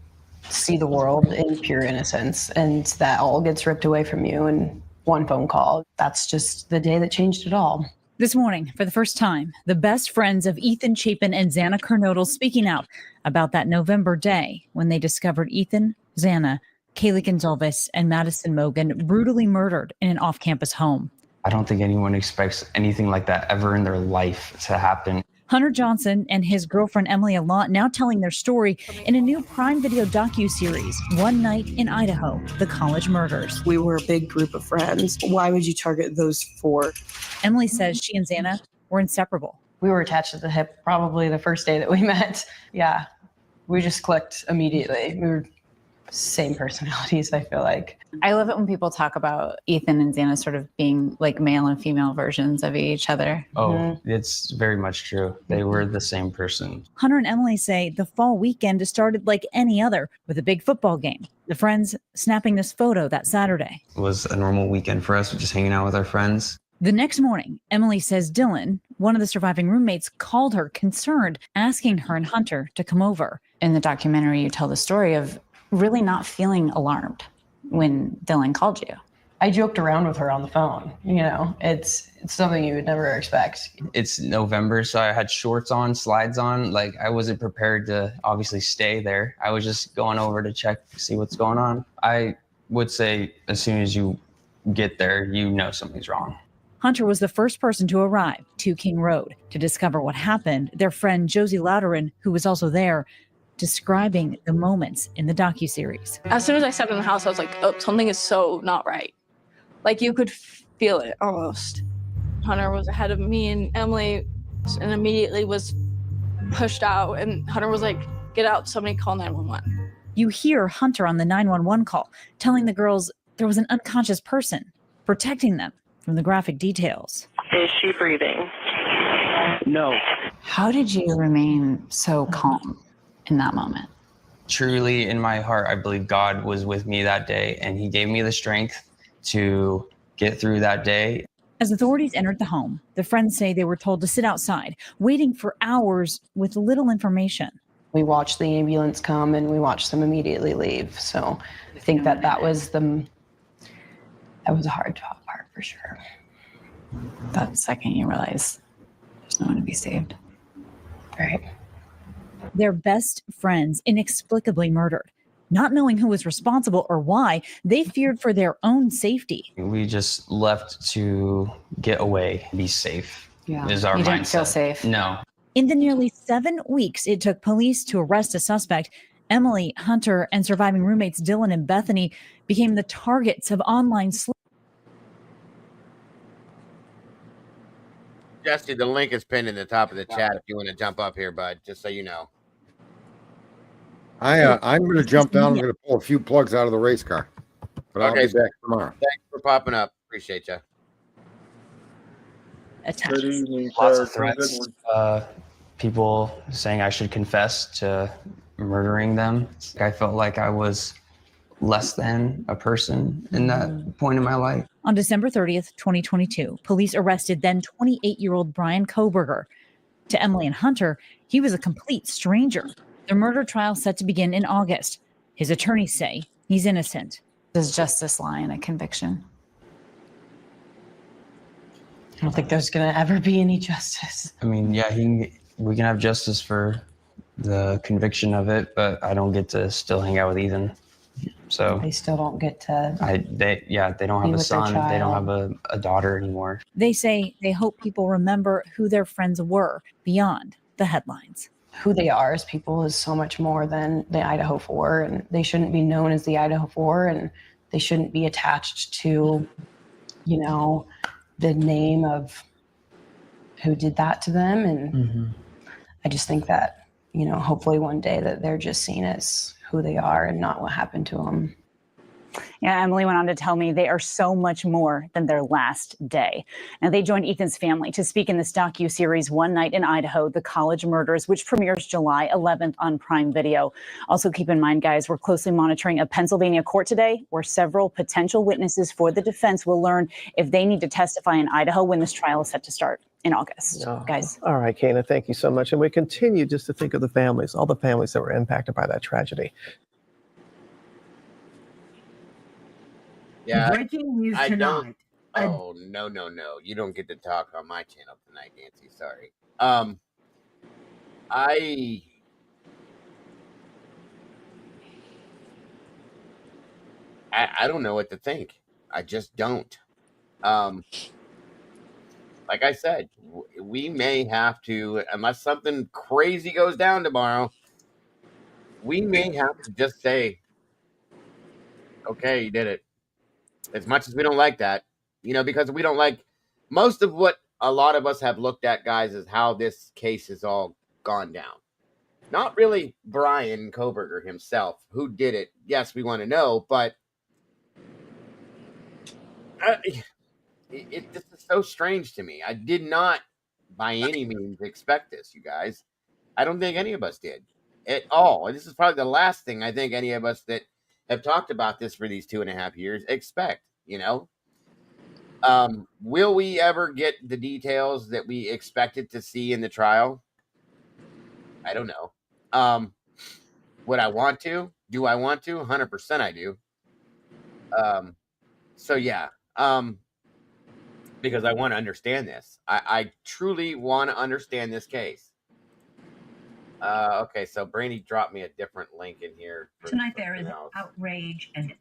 see the world in pure innocence, and that all gets ripped away from you in one phone call. That's just the day that changed it all. This morning, for the first time, the best friends of Ethan Chapin and Xana Kernodle speaking out about that November day when they discovered Ethan, Xana, Kaylee Goncalves, and Madison Mogan brutally murdered in an off-campus home. I don't think anyone expects anything like that ever in their life to happen. Hunter Johnson and his girlfriend Emily Allant now telling their story in a new Prime Video docuseries, One Night in Idaho, The College Murders. We were a big group of friends. Why would you target those four? Emily says she and Xana were inseparable. We were attached to the hip probably the first day that we met. Yeah, we just clicked immediately. We were same personalities, I feel like. I love it when people talk about Ethan and Xana sort of being like male and female versions of each other. Oh, it's very much true. They were the same person. Hunter and Emily say the fall weekend started like any other with a big football game. The friends snapping this photo that Saturday. It was a normal weekend for us, just hanging out with our friends. The next morning, Emily says Dylan, one of the surviving roommates, called her concerned, asking her and Hunter to come over. In the documentary, you tell the story of really not feeling alarmed when Dylan called you. I joked around with her on the phone. You know, it's something you would never expect. It's November, so I had shorts on, slides on. Like, I wasn't prepared to obviously stay there. I was just going over to check, see what's going on. I would say as soon as you get there, you know something's wrong. Hunter was the first person to arrive to King Road to discover what happened. Their friend Josie Louderin, who was also there, describing the moments in the docuseries. As soon as I stepped in the house, I was like, oh, something is so not right. Like, you could feel it almost. Hunter was ahead of me and Emily and immediately was pushed out. And Hunter was like, get out, somebody call 911. You hear Hunter on the 911 call telling the girls there was an unconscious person protecting them from the graphic details. Is she breathing? No. How did you remain so calm in that moment? Truly, in my heart, I believe God was with me that day, and he gave me the strength to get through that day. As authorities entered the home, the friends say they were told to sit outside, waiting for hours with little information. We watched the ambulance come and we watched them immediately leave. So I think that was a hard part for sure. That second you realize there's no one to be saved. Right. Their best friends inexplicably murdered. Not knowing who was responsible or why, they feared for their own safety. We just left to get away, be safe. Yeah. Is our You mindset. didn't feel safe? No. In the nearly 7 weeks it took police to arrest a suspect, Emily, Hunter, and surviving roommates Dylan and Bethany became the targets of online Jesse, the link is pinned in the top of the chat if you want to jump up here, bud, just so you know. I'm going to jump down. I'm going to pull a few plugs out of the race car, but I'll be so back tomorrow. Thanks for popping up. Appreciate you. Good evening, Lots sir. of threats. People saying I should confess to murdering them. I felt like I was less than a person in that point in my life. On December 30th, 2022, police arrested then 28-year-old Bryan Kohberger. To Emily and Hunter, he was a complete stranger. Their murder trial set to begin in August. His attorneys say he's innocent. Does justice lie in a conviction? I don't think there's going to ever be any justice. I mean, yeah, we can have justice for the conviction of it, but I don't get to still hang out with Ethan. So They still don't get to. they don't have Be a with their son. They don't child. have a daughter anymore. They say they hope people remember who their friends were beyond the headlines. Who they are as people is so much more than the Idaho 4, and they shouldn't be known as the Idaho 4, and they shouldn't be attached to, the name of who did that to them. And I just think that, hopefully one day that they're just seen as who they are and not what happened to them. Yeah, Emily went on to tell me they are so much more than their last day. Now, they joined Ethan's family to speak in this docu-series One Night in Idaho, The College Murders, which premieres July 11th on Prime Video. Also, keep in mind, guys, we're closely monitoring a Pennsylvania court today where several potential witnesses for the defense will learn if they need to testify in Idaho when this trial is set to start in August. Guys. All right, Kana, thank you so much. And we continue just to think of the families, all the families that were impacted by that tragedy. Yeah. Breaking news I tonight. don't. Oh, no. You don't get to talk on my channel tonight, Nancy. Sorry. I don't know what to think. I just don't. Like I said, we may have to, unless something crazy goes down tomorrow, we may have to just say, okay, you did it. As much as we don't like that, because we don't like most of what a lot of us have looked at, guys, is how this case has all gone down. Not really Bryan Kohberger himself, who did it. Yes, we want to know, but this is so strange to me. I did not, by any means, expect this, you guys. I don't think any of us did at all. And this is probably the last thing I think any of us that have talked about this for these 2.5 years expect, Will we ever get the details that we expected to see in the trial? I don't know. Would I want to? Do I want to? 100% I do. So yeah. Because I want to understand this. I truly want to understand this case. Okay, so Brainy dropped me a different link in here. Tonight there is outrage and.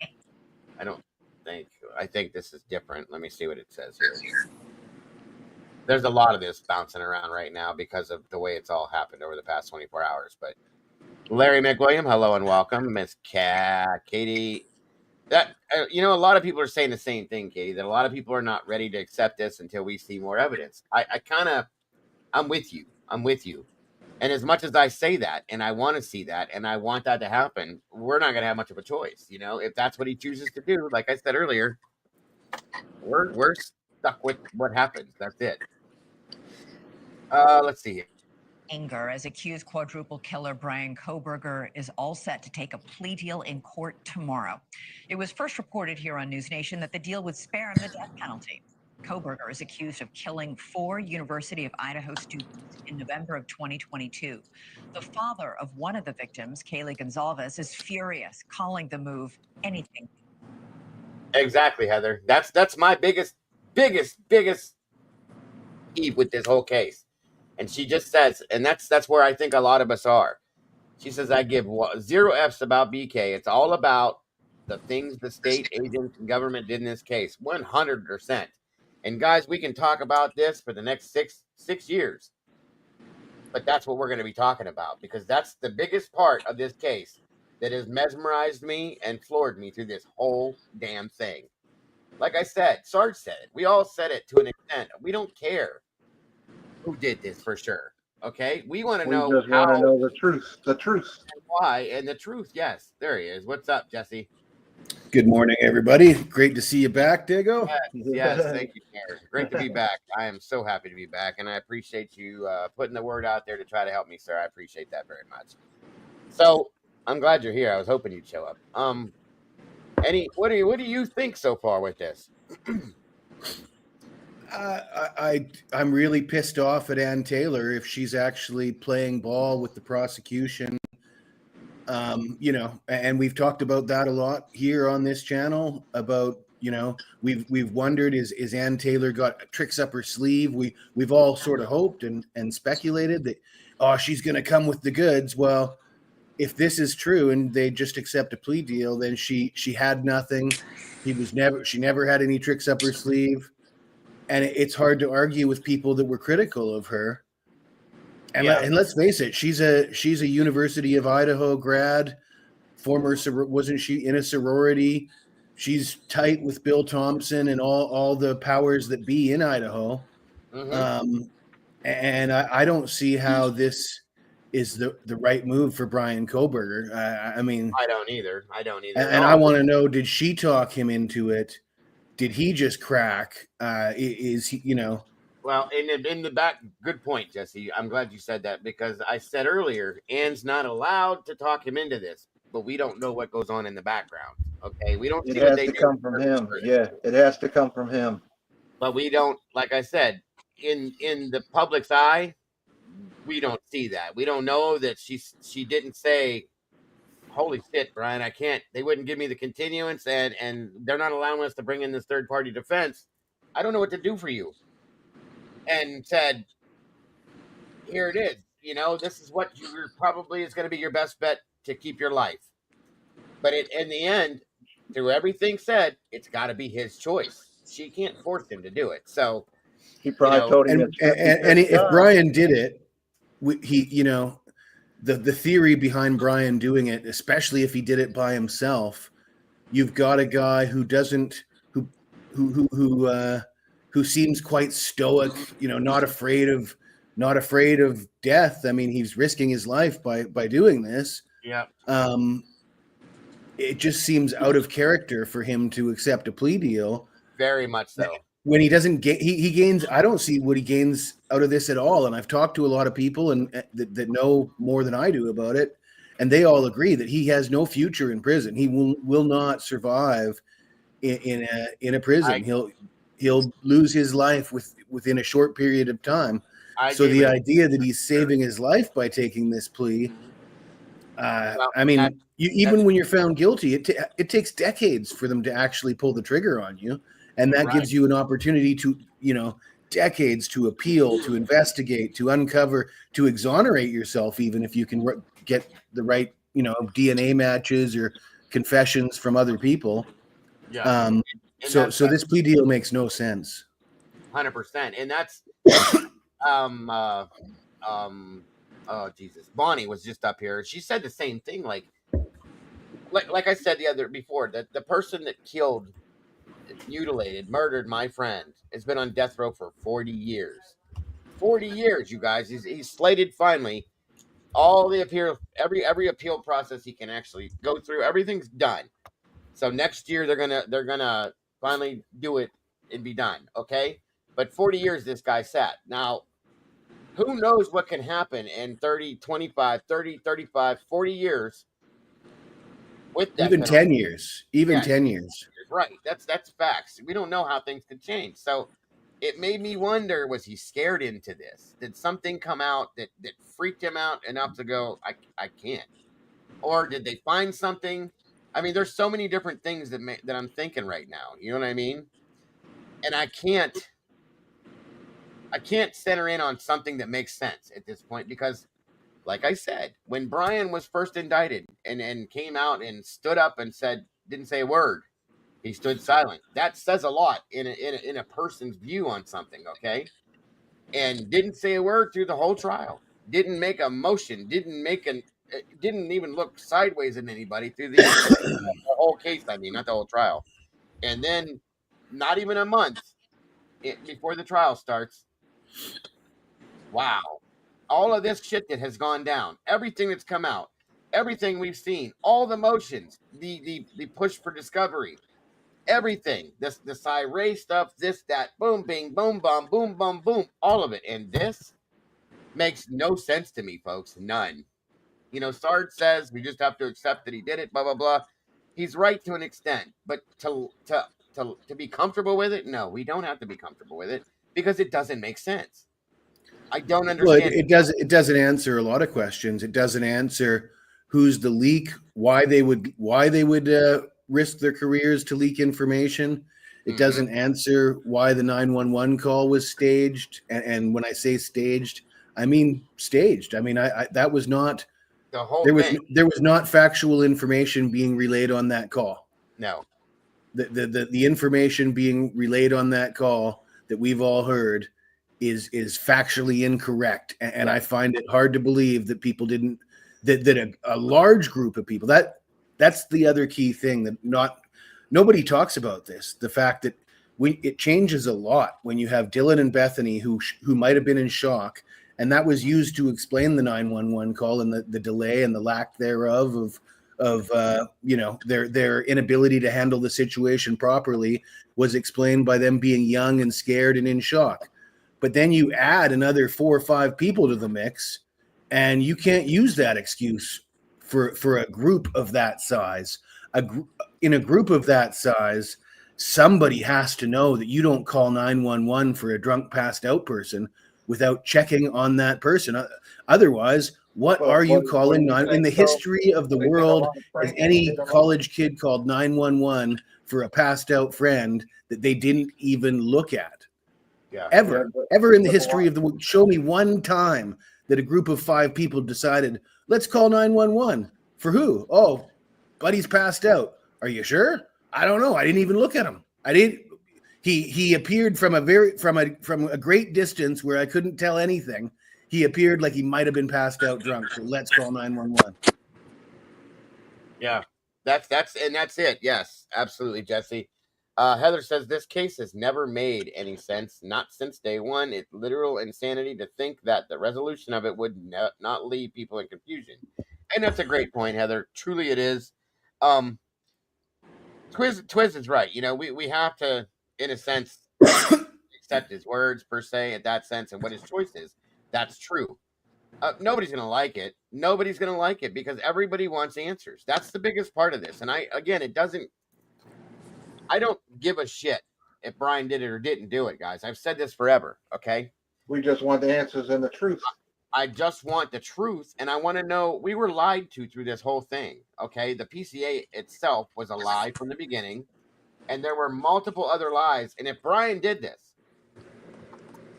I think this is different. Let me see what it says here. There's a lot of this bouncing around right now because of the way it's all happened over the past 24 hours. But Larry McWilliam, hello and welcome. Miss Katie. A lot of people are saying the same thing, Katie, that a lot of people are not ready to accept this until we see more evidence. I'm with you. And as much as I say that, and I want to see that, and I want that to happen, we're not going to have much of a choice. If that's what he chooses to do, like I said earlier, we're stuck with what happens. That's it. Let's see here. Anger as accused quadruple killer Bryan Kohberger is all set to take a plea deal in court tomorrow. It was first reported here on News Nation that the deal would spare him the death penalty. Kohberger is accused of killing 4 University of Idaho students in November of 2022. The father of one of the victims, Steve Goncalves, is furious, calling the move anything. Exactly, Heather. That's my biggest beef with this whole case. And she just says, and that's where I think a lot of us are. She says, I give 0 F's about BK. It's all about the things the state agents and government did in this case. 100%. And guys, we can talk about this for the next six years. But that's what we're going to be talking about, because that's the biggest part of this case that has mesmerized me and floored me through this whole damn thing. Like I said, Sarge said it. We all said it to an extent. We don't care. who did this for sure. Okay, we want to We know just want to how know the truth. The truth. and why, and the truth. Yes, there he is. What's up, Jesse? Good morning, everybody. Great to see you back, Dago. Yes, thank you, sir. Great to be back. I am so happy to be back, and I appreciate you putting the word out there to try to help me, sir. I appreciate that very much. So I'm glad you're here. I was hoping you'd show up. What do you think so far with this? I'm really pissed off at Ann Taylor if she's actually playing ball with the prosecution. And we've talked about that a lot here on this channel about, we've wondered, is Ann Taylor got tricks up her sleeve? We've all sort of hoped and speculated that, she's going to come with the goods. Well, if this is true and they just accept a plea deal, then she had nothing. She never had any tricks up her sleeve. And it's hard to argue with people that were critical of her. And let's face it, she's a University of Idaho grad, wasn't she in a sorority? She's tight with Bill Thompson and all the powers that be in Idaho. Mm-hmm. And I don't see how this is the right move for Bryan Kohberger. I mean, I don't either. And I want to know, did she talk him into it? Did he just crack? Is he, Well, in the back, good point, Jesse. I'm glad you said that because I said earlier, Ann's not allowed to talk him into this, but we don't know what goes on in the background. Okay, we don't It see what has they to do. come from him. Yeah, it has to come from him. But we don't, like I said, in the public's eye, we don't see that. We don't know that she didn't say, holy shit, Bryan, I can't. They wouldn't give me the continuance, and they're not allowing us to bring in this third party defense. I don't know what to do for you. And said, here it is. This is what you're probably is going to be your best bet to keep your life. But in the end, through everything said, it's got to be his choice. She can't force him to do it. So he probably told him. And if Bryan did it, the theory behind Bryan doing it, especially if he did it by himself, you've got a guy who seems quite stoic, not afraid of death. I mean, he's risking his life by doing this. Yeah. It just seems out of character for him to accept a plea deal. Very much so. When he doesn't get, he gains. I don't see what he gains out of this at all. And I've talked to a lot of people and that know more than I do about it, and they all agree that he has no future in prison. He will not survive in a prison. He'll lose his life within a short period of time. So the idea that he's saving his life by taking this plea, even when you're found guilty, it takes decades for them to actually pull the trigger on you. And that gives you an opportunity to, decades to appeal, to investigate, to uncover, to exonerate yourself, even if you can get the right, DNA matches or confessions from other people. Yeah. So this plea deal makes no sense. 100%. And that's oh Jesus. Bonnie was just up here. She said the same thing. Like I said before, that the person that killed, mutilated, murdered my friend has been on death row for 40 years. 40 years, you guys. He's slated finally. All the appeal, every appeal process he can actually go through, everything's done. So next year they're gonna finally do it and be done. Okay, but 40 years this guy sat. Now, who knows what can happen in 30, 25, 30, 35, 40 years with that. Even 10 years. 10 years. Right. That's facts. We don't know how things could change. So it made me wonder, was he scared into this? Did something come out that freaked him out enough to go, I can't? Or did they find something? I mean, there's so many different things that I'm thinking right now. You know what I mean? And I can't center in on something that makes sense at this point because, like I said, when Bryan was first indicted and came out and stood up and didn't say a word, he stood silent. That says a lot in a person's view on something, okay? And didn't say a word through the whole trial. Didn't make a motion. Didn't even look sideways at anybody through the whole case. I mean, not the whole trial. And then, not even a month before the trial starts, Wow. All of this shit that has gone down, everything that's come out, everything we've seen, all the motions, the push for discovery, everything, the Cy stuff, this, that, boom, bing, boom, bum, boom, bum, boom, all of it. And this makes no sense to me, folks. None. You know, Sarge says we just have to accept that he did it, blah, blah, blah. He's right to an extent, but to be comfortable with it, no, we don't have to be comfortable with it because it doesn't make sense. I don't understand. Well, it doesn't answer a lot of questions. It doesn't answer who's the leak, why they would risk their careers to leak information. It doesn't answer why the 911 call was staged. And when I say staged, I mean staged. I mean, I that was not the whole thing. There was not factual information being relayed on that call. No. The information being relayed on that call that we've all heard is factually incorrect, and I find it hard to believe that people didn't that a large group of people, that's the other key thing that nobody talks about this, the fact that it changes a lot when you have Dylan and Bethany who might have been in shock, and that was used to explain the 911 call and the delay and the lack thereof of their inability to handle the situation properly was explained by them being young and scared and in shock. But then you add another 4 or 5 people to the mix, and you can't use that excuse for a group of that size. In a group of that size, somebody has to know that you don't call 911 for a drunk, passed out person without checking on that person. Otherwise, what are you calling in the history of the world? Has any college kid called 911 for a passed out friend that they didn't even look at? Yeah. Ever in the history of the world, show me one time that a group of 5 people decided, let's call 911 for who? Oh, buddy's passed out. Are you sure? I don't know. I didn't even look at him. I didn't. He appeared from a great distance where I couldn't tell anything. He appeared like he might have been passed out drunk. So let's call 911. Yeah, that's it. Yes, absolutely, Jesse. Heather says this case has never made any sense, not since day one. It's literal insanity to think that the resolution of it would not leave people in confusion. And that's a great point, Heather. Truly it is. Twiz is right. You know, we have to, in a sense, accept his words per se in that sense and what his choice is. That's true. Nobody's going to like it. Nobody's going to like it because everybody wants answers. That's the biggest part of this. And I don't give a shit if Bryan did it or didn't do it, guys. I've said this forever, okay? We just want the answers and the truth. I just want the truth, and I want to know we were lied to through this whole thing, okay? The PCA itself was a lie from the beginning, and there were multiple other lies. And if Bryan did this,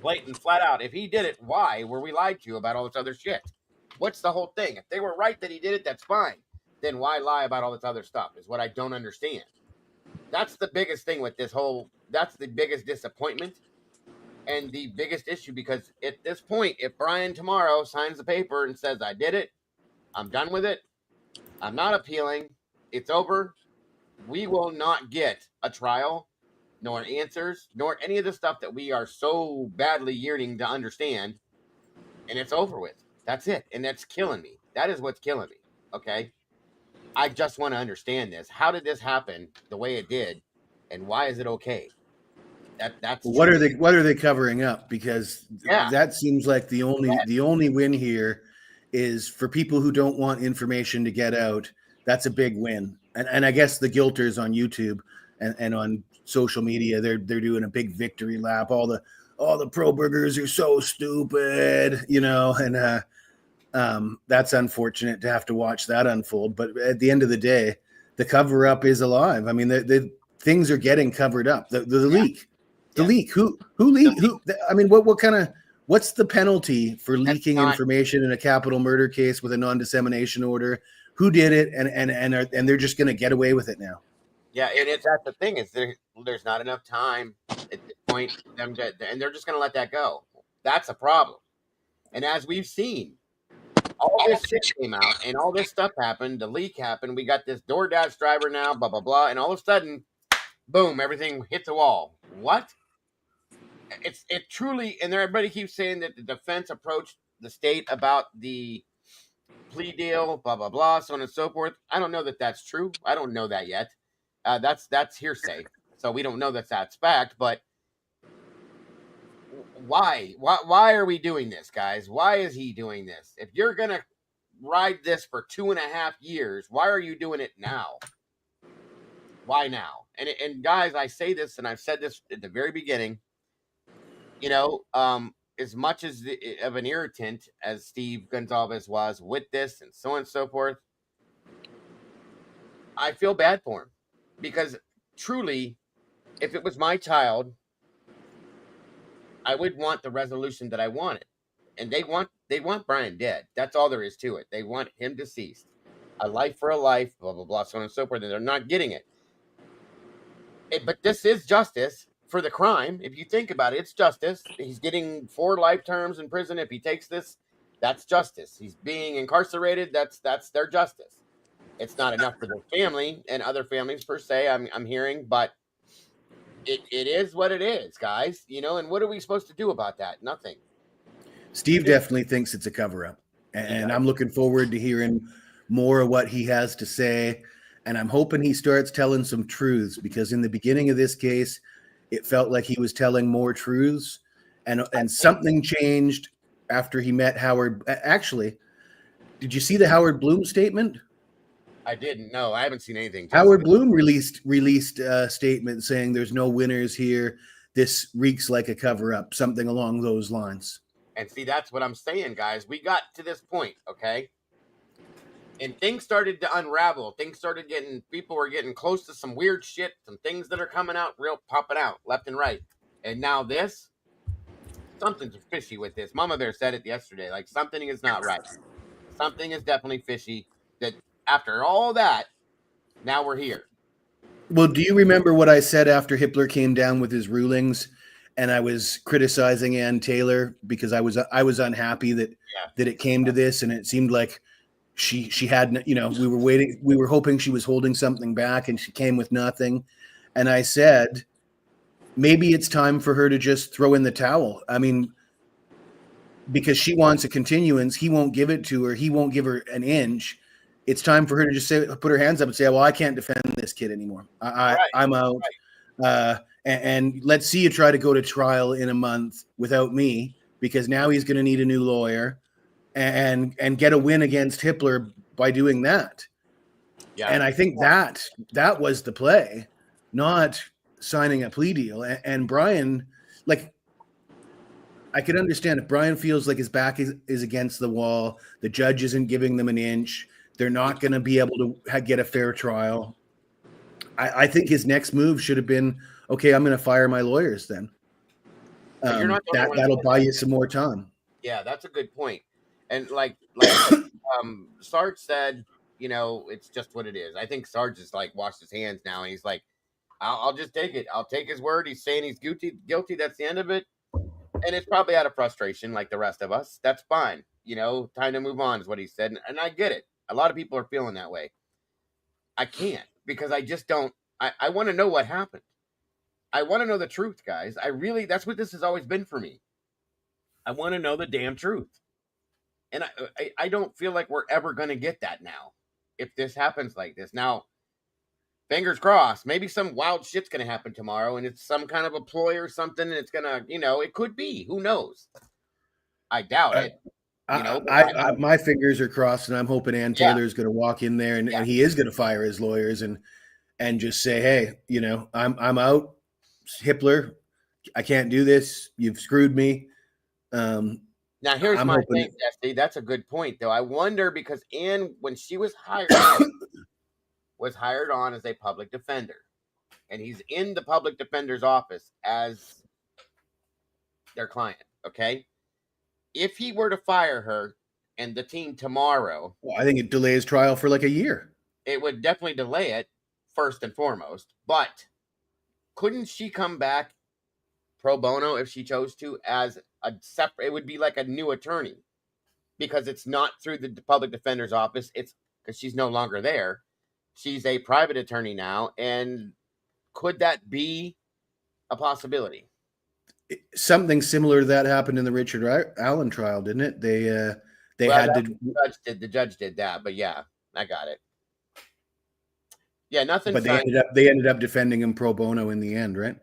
blatant, flat out, if he did it, why were we lied to about all this other shit? What's the whole thing? If they were right that he did it, that's fine. Then why lie about all this other stuff is what I don't understand. That's the biggest thing with this whole, that's the biggest disappointment and the biggest issue, because at this point, if Bryan tomorrow signs the paper and says, I did it, I'm done with it, I'm not appealing, it's over, we will not get a trial, nor answers, nor any of the stuff that we are so badly yearning to understand, and it's over with. That's it, and that's killing me. That is what's killing me, okay? I just want to understand this. How did this happen the way it did, and why is it okay? That's what are they covering up? Because that seems like the only win here is for people who don't want information to get out. That's a big win, and I guess the guilters on YouTube and on social media, they're doing a big victory lap. All the Kohbergers are so stupid, you know, and that's unfortunate to have to watch that unfold. But at the end of the day, the cover up is alive. I mean, the things are getting covered up. The leak. The leak. Who leaked? I mean, what's the penalty for leaking information in a capital murder case with a non-dissemination order? Who did it? And they're just going to get away with it now. Yeah, and that's the thing is there's not enough time at this point for them to, and they're just going to let that go. That's a problem. And as we've seen, all this shit came out and all this stuff happened. The leak happened. We got this DoorDash driver now, blah blah blah, and all of a sudden, boom! Everything hit the wall. What? it truly, and everybody keeps saying that the defense approached the state about the plea deal, blah blah blah, so on and so forth. I don't know that that's true. I don't know that yet. That's hearsay, so we don't know that's fact. But why are we doing this, guys? Why is he doing this? If you're gonna ride this for 2.5 years, why are you doing it now? Why now? And guys, I say this, and I've said this at the very beginning. As much of an irritant as Steve Goncalves was with this and so on and so forth, I feel bad for him, because truly, if it was my child, I would want the resolution that I wanted. And they want Bryan dead. That's all there is to it. They want him deceased. A life for a life, blah blah blah, so on and so forth. And they're not getting it. But this is justice for the crime. If you think about it, it's justice. He's getting 4 life terms in prison. If he takes this, that's justice. He's being incarcerated. That's their justice. It's not enough for their family and other families per se, I'm hearing, but it is what it is, guys. And what are we supposed to do about that? Nothing. Steve definitely thinks it's a cover-up, and I'm looking forward to hearing more of what he has to say. And I'm hoping he starts telling some truths, because in the beginning of this case, it felt like he was telling more truths, and something changed after he met Howard. Actually, did you see the Howard Bloom statement? I didn't. No, I haven't seen anything. Howard Bloom released a statement saying there's no winners here. This reeks like a cover-up, something along those lines. And see, that's what I'm saying, guys. We got to this point, okay? And things started to unravel. People were getting close to some weird shit, some things that are coming out, popping out left and right. And now something's fishy with this. Mama Bear said it yesterday. Like, something is not right. Something is definitely fishy. That after all that, now we're here. Well, do you remember what I said after Hitler came down with his rulings, and I was criticizing Ann Taylor because I was unhappy that it came to this, and it seemed like she had, we were hoping she was holding something back, and she came with nothing. And I said, maybe it's time for her to just throw in the towel. I mean, because she wants a continuance, he won't give it to her. He won't give her an inch. It's time for her to just put her hands up and say, well, I can't defend this kid anymore. I'm out. Right. And let's see you try to go to trial in a month without me, because now he's going to need a new lawyer and get a win against Hitler by doing that. Yeah. And I think that was the play, not signing a plea deal. And Bryan, like, I could understand if Bryan feels like his back is against the wall, the judge isn't giving them an inch, they're not going to be able to get a fair trial. I think his next move should have been, okay, I'm going to fire my lawyers then. That'll buy you some more time. Yeah, that's a good point. And like Sarge said, it's just what it is. I think Sarge has washed his hands now, and he's like, I'll just take it. I'll take his word. He's saying he's guilty. That's the end of it. And it's probably out of frustration, like the rest of us. That's fine. Time to move on is what he said. And I get it. A lot of people are feeling that way. I can't, because I just don't. I want to know what happened. I want to know the truth, guys. That's what this has always been for me. I want to know the damn truth. And I don't feel like we're ever going to get that now, if this happens like this. Now, fingers crossed, maybe some wild shit's going to happen tomorrow, and it's some kind of a ploy or something, and it's going to, it could be. Who knows? I doubt it. My fingers are crossed, and I'm hoping Ann Taylor's going to walk in there, and he is going to fire his lawyers and just say, hey, I'm out. Hitler, I can't do this. You've screwed me. Now, here's my thing, Jesse. That's a good point, though. I wonder, because Ann, when she was hired on as a public defender, and he's in the public defender's office as their client, okay? If he were to fire her and the team tomorrow... Well, I think it delays trial for like a year. It would definitely delay it, first and foremost. But couldn't she come back pro bono if she chose to as a separate... It would be like a new attorney, because it's not through the public defender's office. It's because she's no longer there. She's a private attorney now. And could that be a possibility? something similar to that happened in the Richard Allen trial, didn't it? They Well, had that's to. what the judge did that, but yeah, I got it. Yeah, nothing. But signed. they ended up defending him pro bono in the end, right?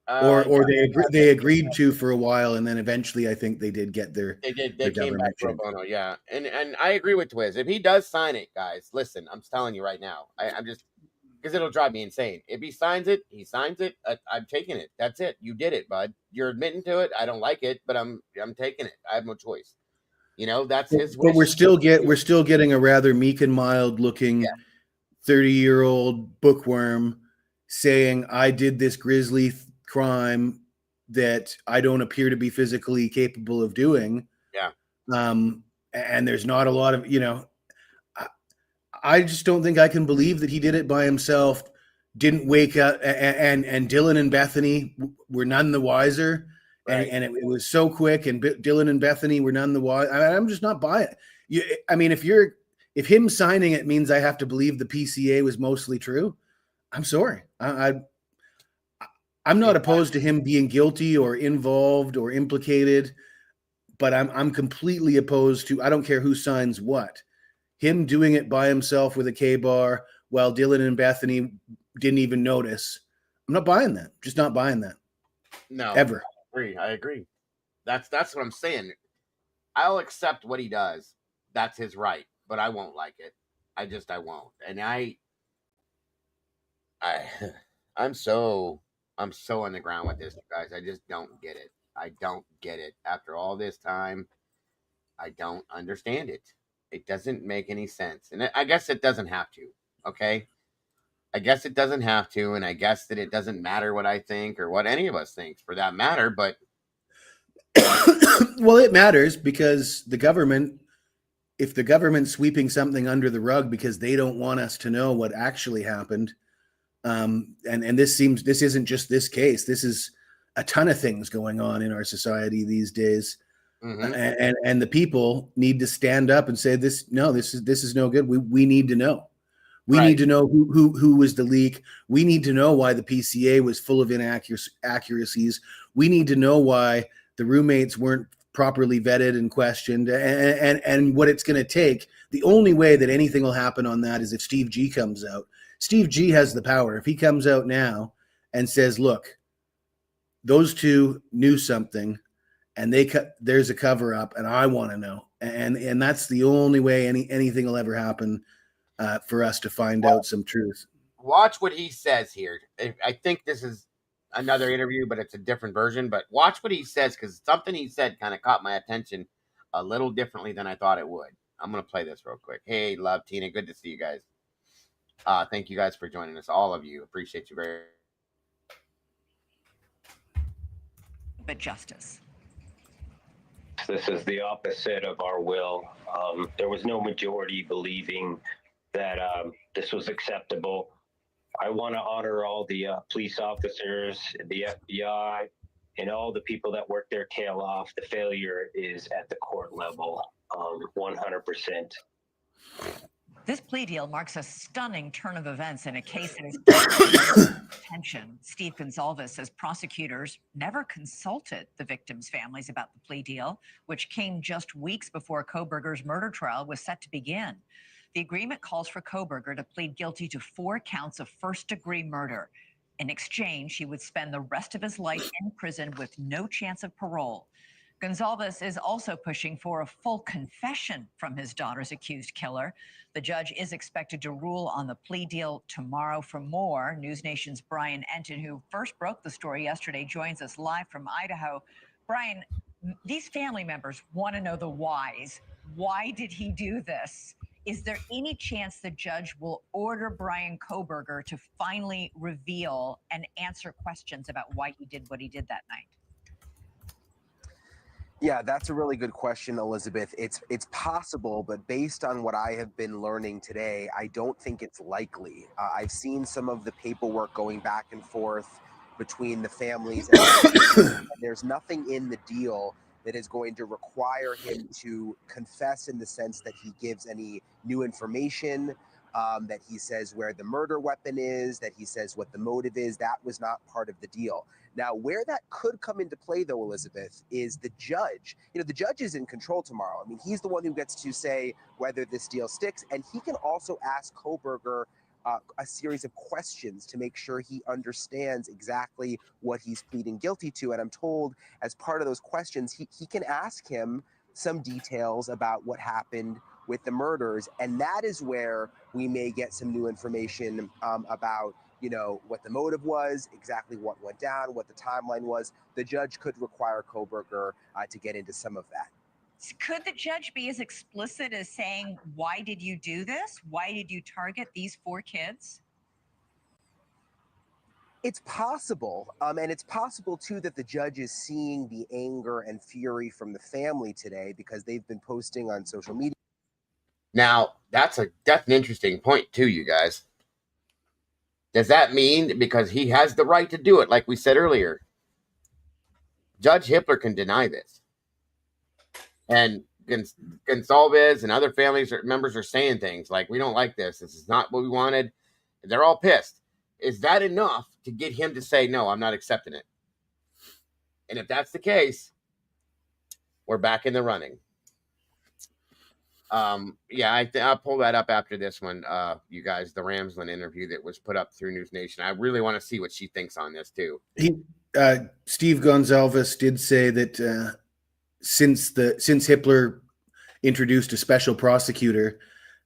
Yeah, Or they agreed to for a while, and then eventually I think they did get their they did. their They came back government pro check. bono. Yeah, and I agree with Twiz. If he does sign it, guys, listen, I'm telling you right now. I'm just because it'll drive me insane. If he signs it, he signs it. I'm taking it. That's it. You did it, bud. You're admitting to it. I don't like it, but I'm taking it. I have no choice. You know, that's his wish. But we're still getting a rather meek and mild looking 30-year-old bookworm saying, I did this grisly crime that I don't appear to be physically capable of doing. Yeah. And there's not a lot of, I just don't think I can believe that he did it by himself, didn't wake up, and Dylan and Bethany were none the wiser. Right. And it was so quick, and Dylan and Bethany were none the wiser. I'm just not buying it. I mean, if him signing it means I have to believe the PCA was mostly true, I'm sorry. I'm not opposed to him being guilty or involved or implicated, but I'm completely opposed to, I don't care who signs what, him doing it by himself with a K-bar while Dylan and Bethany didn't even notice. I'm not buying that. Just not buying that. No. Ever. I agree. That's what I'm saying. I'll accept what he does. That's his right, but I won't like it. I won't. And I'm so on the ground with this, guys. I just don't get it. I don't get it. After all this time, I don't understand it. It doesn't make any sense. And I guess it doesn't have to. Okay? I guess it doesn't have to, and I guess that it doesn't matter what I think or what any of us thinks for that matter, but well, it matters because if the government's sweeping something under the rug because they don't want us to know what actually happened, and this isn't just this case. This is a ton of things going on in our society these days. Mm-hmm. And the people need to stand up and say this is no good. We need to know. We need to know who was the leak. We need to know why the PCA was full of inaccuracies. We need to know why the roommates weren't properly vetted and questioned, and what it's going to take. The only way that anything will happen on that is if Steve G comes out. Steve G has the power. If he comes out now and says, look, those two knew something and there's a cover up and I want to know. And that's the only way anything will ever happen for us to find out some truth. Watch what he says here. I think this is another interview, but it's a different version. But watch what he says, because something he said kind of caught my attention a little differently than I thought it would. I'm going to play this real quick. Hey, love, Tina. Good to see you guys. Thank you guys for joining us. All of you. Appreciate you very much. But justice. This is the opposite of our will. There was no majority believing that this was acceptable. I want to honor all the police officers, the FBI, and all the people that work their tail off. The failure is at the court level, 100%. This plea deal marks a stunning turn of events in a case that is attention. Steve Goncalves says prosecutors never consulted the victims' families about the plea deal, which came just weeks before Kohberger's murder trial was set to begin. The agreement calls for Kohberger to plead guilty to 4 counts of first-degree murder. In exchange, he would spend the rest of his life in prison with no chance of parole. Goncalves is also pushing for a full confession from his daughter's accused killer. The judge is expected to rule on the plea deal tomorrow. For more, News Nation's Bryan, who first broke the story yesterday, joins us live from Idaho. Bryan, these family members want to know the whys. Why did he do this? Is there any chance the judge will order Bryan Kohberger to finally reveal and answer questions about why he did what he did that night? Yeah, that's a really good question, Elizabeth. It's possible, but based on what I have been learning today, I don't think it's likely. I've seen some of the paperwork going back and forth between the families, and there's nothing in the deal that is going to require him to confess in the sense that he gives any new information, that he says where the murder weapon is, that he says what the motive is. That was not part of the deal. Now, where that could come into play, though, Elizabeth, is the judge. You know, the judge is in control tomorrow. I mean, he's the one who gets to say whether this deal sticks, and he can also ask Kohberger a series of questions to make sure he understands exactly what he's pleading guilty to. And I'm told as part of those questions, he can ask him some details about what happened with the murders. And that is where we may get some new information about, you know, what the motive was, exactly what went down, what the timeline was. The judge could require Kohberger to get into some of that. Could the judge be as explicit as saying, why did you do this? Why did you target these 4 kids? It's possible. And it's possible, too, that the judge is seeing the anger and fury from the family today because they've been posting on social media. Now, that's an interesting point, too, you guys. Does that mean because he has the right to do it, like we said earlier? Judge Hippler can deny this. And Goncalves and other families or members are saying things like, we don't like this. This is not what we wanted. They're all pissed. Is that enough to get him to say, no, I'm not accepting it? And if that's the case, we're back in the running. Yeah, I'll pull that up after this one, you guys, the Ramsland interview that was put up through News Nation. I really want to see what she thinks on this, too. Steve Goncalves did say that since Hippler introduced a special prosecutor,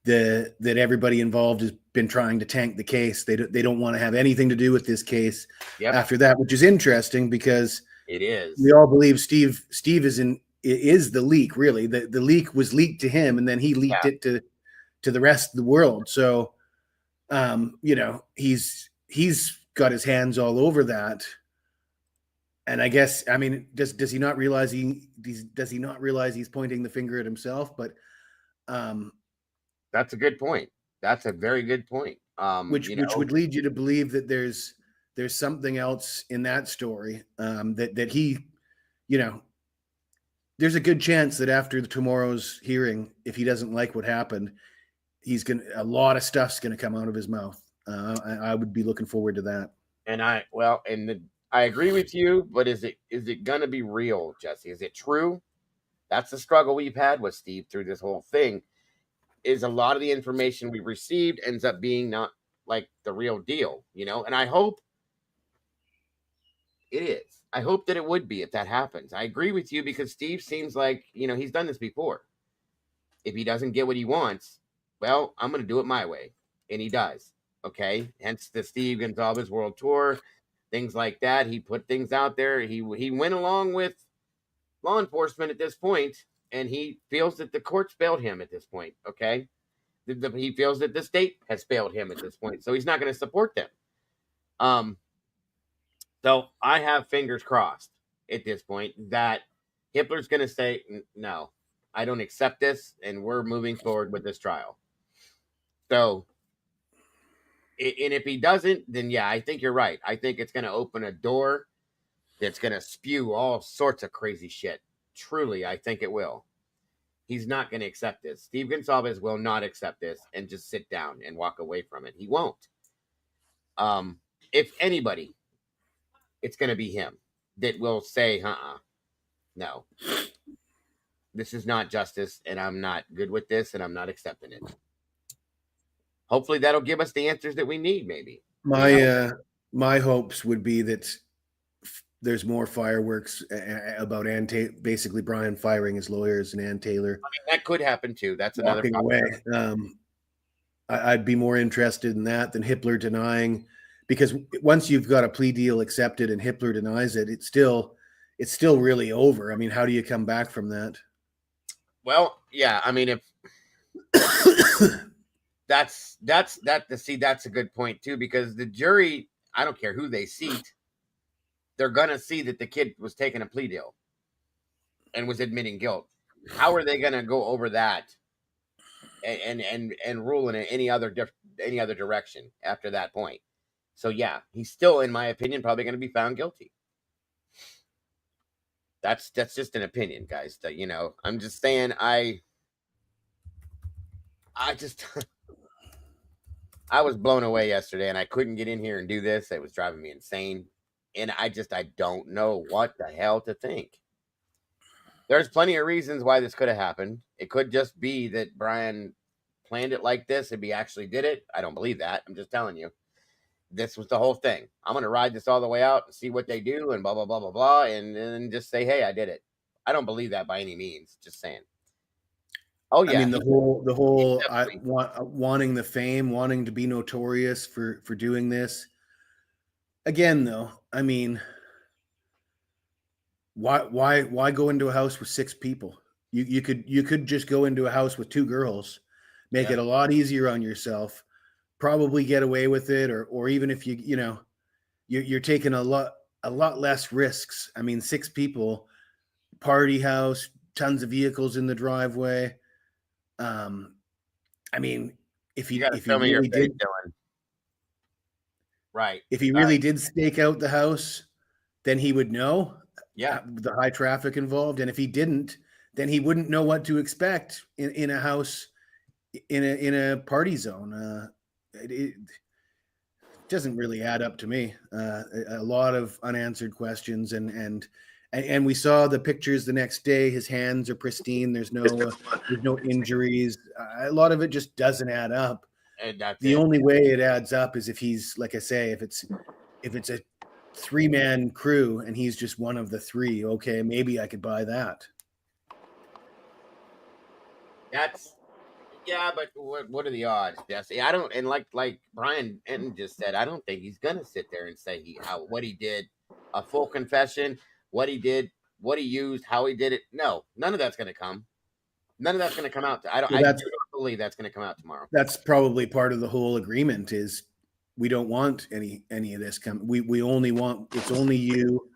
that everybody involved has been trying to tank the case. They don't want to have anything to do with this case after that, which is interesting because it is. We all believe Steve is the leak. Really, the leak was leaked to him, and then he leaked it to the rest of the world. So, you know, he's got his hands all over that. And I guess, I mean, does he not realize he's pointing the finger at himself? But that's a good point. That's a very good point. Which would lead you to believe that there's something else in that story. That he, you know, there's a good chance that after tomorrow's hearing, if he doesn't like what happened, a lot of stuff's gonna come out of his mouth. I would be looking forward to that. And I agree with you, but is it gonna be real, Jesse? Is it true? That's the struggle we've had with Steve through this whole thing. Is a lot of the information we received ends up being not like the real deal, you know? And I hope it is. I hope that it would be if that happens. I agree with you because Steve seems like, you know, he's done this before. If he doesn't get what he wants, well, I'm going to do it my way. And he does. Okay. Hence the Steve Goncalves World Tour, things like that. He put things out there. He went along with law enforcement at this point, and he feels that the court's failed him at this point. Okay. He feels that the state has failed him at this point. So he's not going to support them. So I have fingers crossed at this point that Hippler's going to say, no, I don't accept this, and we're moving forward with this trial. So, and if he doesn't, then yeah, I think you're right. I think it's going to open a door that's going to spew all sorts of crazy shit. Truly, I think it will. He's not going to accept this. Steve Goncalves will not accept this and just sit down and walk away from it. He won't. If anybody, it's going to be him that will say, no, this is not justice, and I'm not good with this, and I'm not accepting it. Hopefully that'll give us the answers that we need, maybe. My hopes would be that there's more fireworks about basically Bryan firing his lawyers and Ann Taylor. I mean, that could happen too. That's another way. I'd be more interested in that than Hippler denying, because once you've got a plea deal accepted and Hippler denies it, it's still really over. I mean, how do you come back from that? Well, yeah, I mean, if that's a good point too, because the jury, I don't care who they seat, they're gonna see that the kid was taking a plea deal and was admitting guilt. How are they gonna go over that and rule in any other direction after that point? So yeah, he's still, in my opinion, probably going to be found guilty. That's just an opinion, guys. That, you know, I'm just saying, I was blown away yesterday, and I couldn't get in here and do this. It was driving me insane. And I don't know what the hell to think. There's plenty of reasons why this could have happened. It could just be that Bryan planned it like this and he actually did it. I don't believe that. I'm just telling you. This was the whole thing. I'm going to ride this all the way out and see what they do and blah, blah, blah, blah, blah. And then just say, hey, I did it. I don't believe that by any means. Just saying. Oh, yeah. I mean, the whole wanting the fame, wanting to be notorious for doing this. Again, though, I mean, why go into a house with 6 people? You could just go into a house with 2 girls, make it a lot easier on yourself, probably get away with it, or even if you're taking a lot less risks. I mean, 6 people, party house, tons of vehicles in the driveway. I mean, if he really did, right, if he really did stake out the house, then he would know the high traffic involved, and if he didn't, then he wouldn't know what to expect in a house in a party zone. It doesn't really add up to me. A lot of unanswered questions, and we saw the pictures the next day. His hands are pristine. There's no injuries. A lot of it just doesn't add up. And that's the only way it adds up is if he's, like I say, if it's a 3-man crew and he's just one of the 3. Okay, maybe I could buy that. But what are the odds, Jesse? I don't, and like Bryan Enton just said, I don't think he's gonna sit there and say what he did, a full confession, what he did, what he used, how he did it. No, none of that's gonna come. None of that's gonna come out. I do not believe that's gonna come out tomorrow. That's probably part of the whole agreement. Is we don't want any of this come. We only want, it's only you.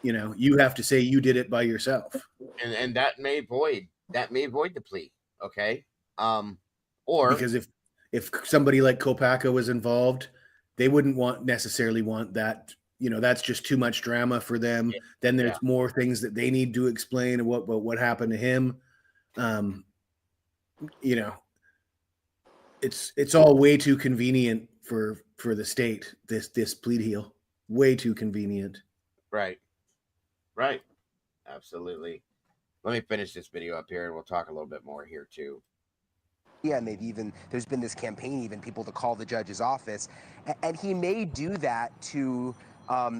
You have to say you did it by yourself, and that may void the plea. Okay. Or because if somebody like Kopaka was involved, they wouldn't necessarily want that. That's just too much drama for them. Then there's more things that they need to explain about what happened to him. It's all way too convenient for the state. This plea deal, way too convenient. Right. Absolutely. Let me finish this video up here and we'll talk a little bit more here too. Yeah, maybe even there's been this campaign, even people to call the judge's office, and he may do that to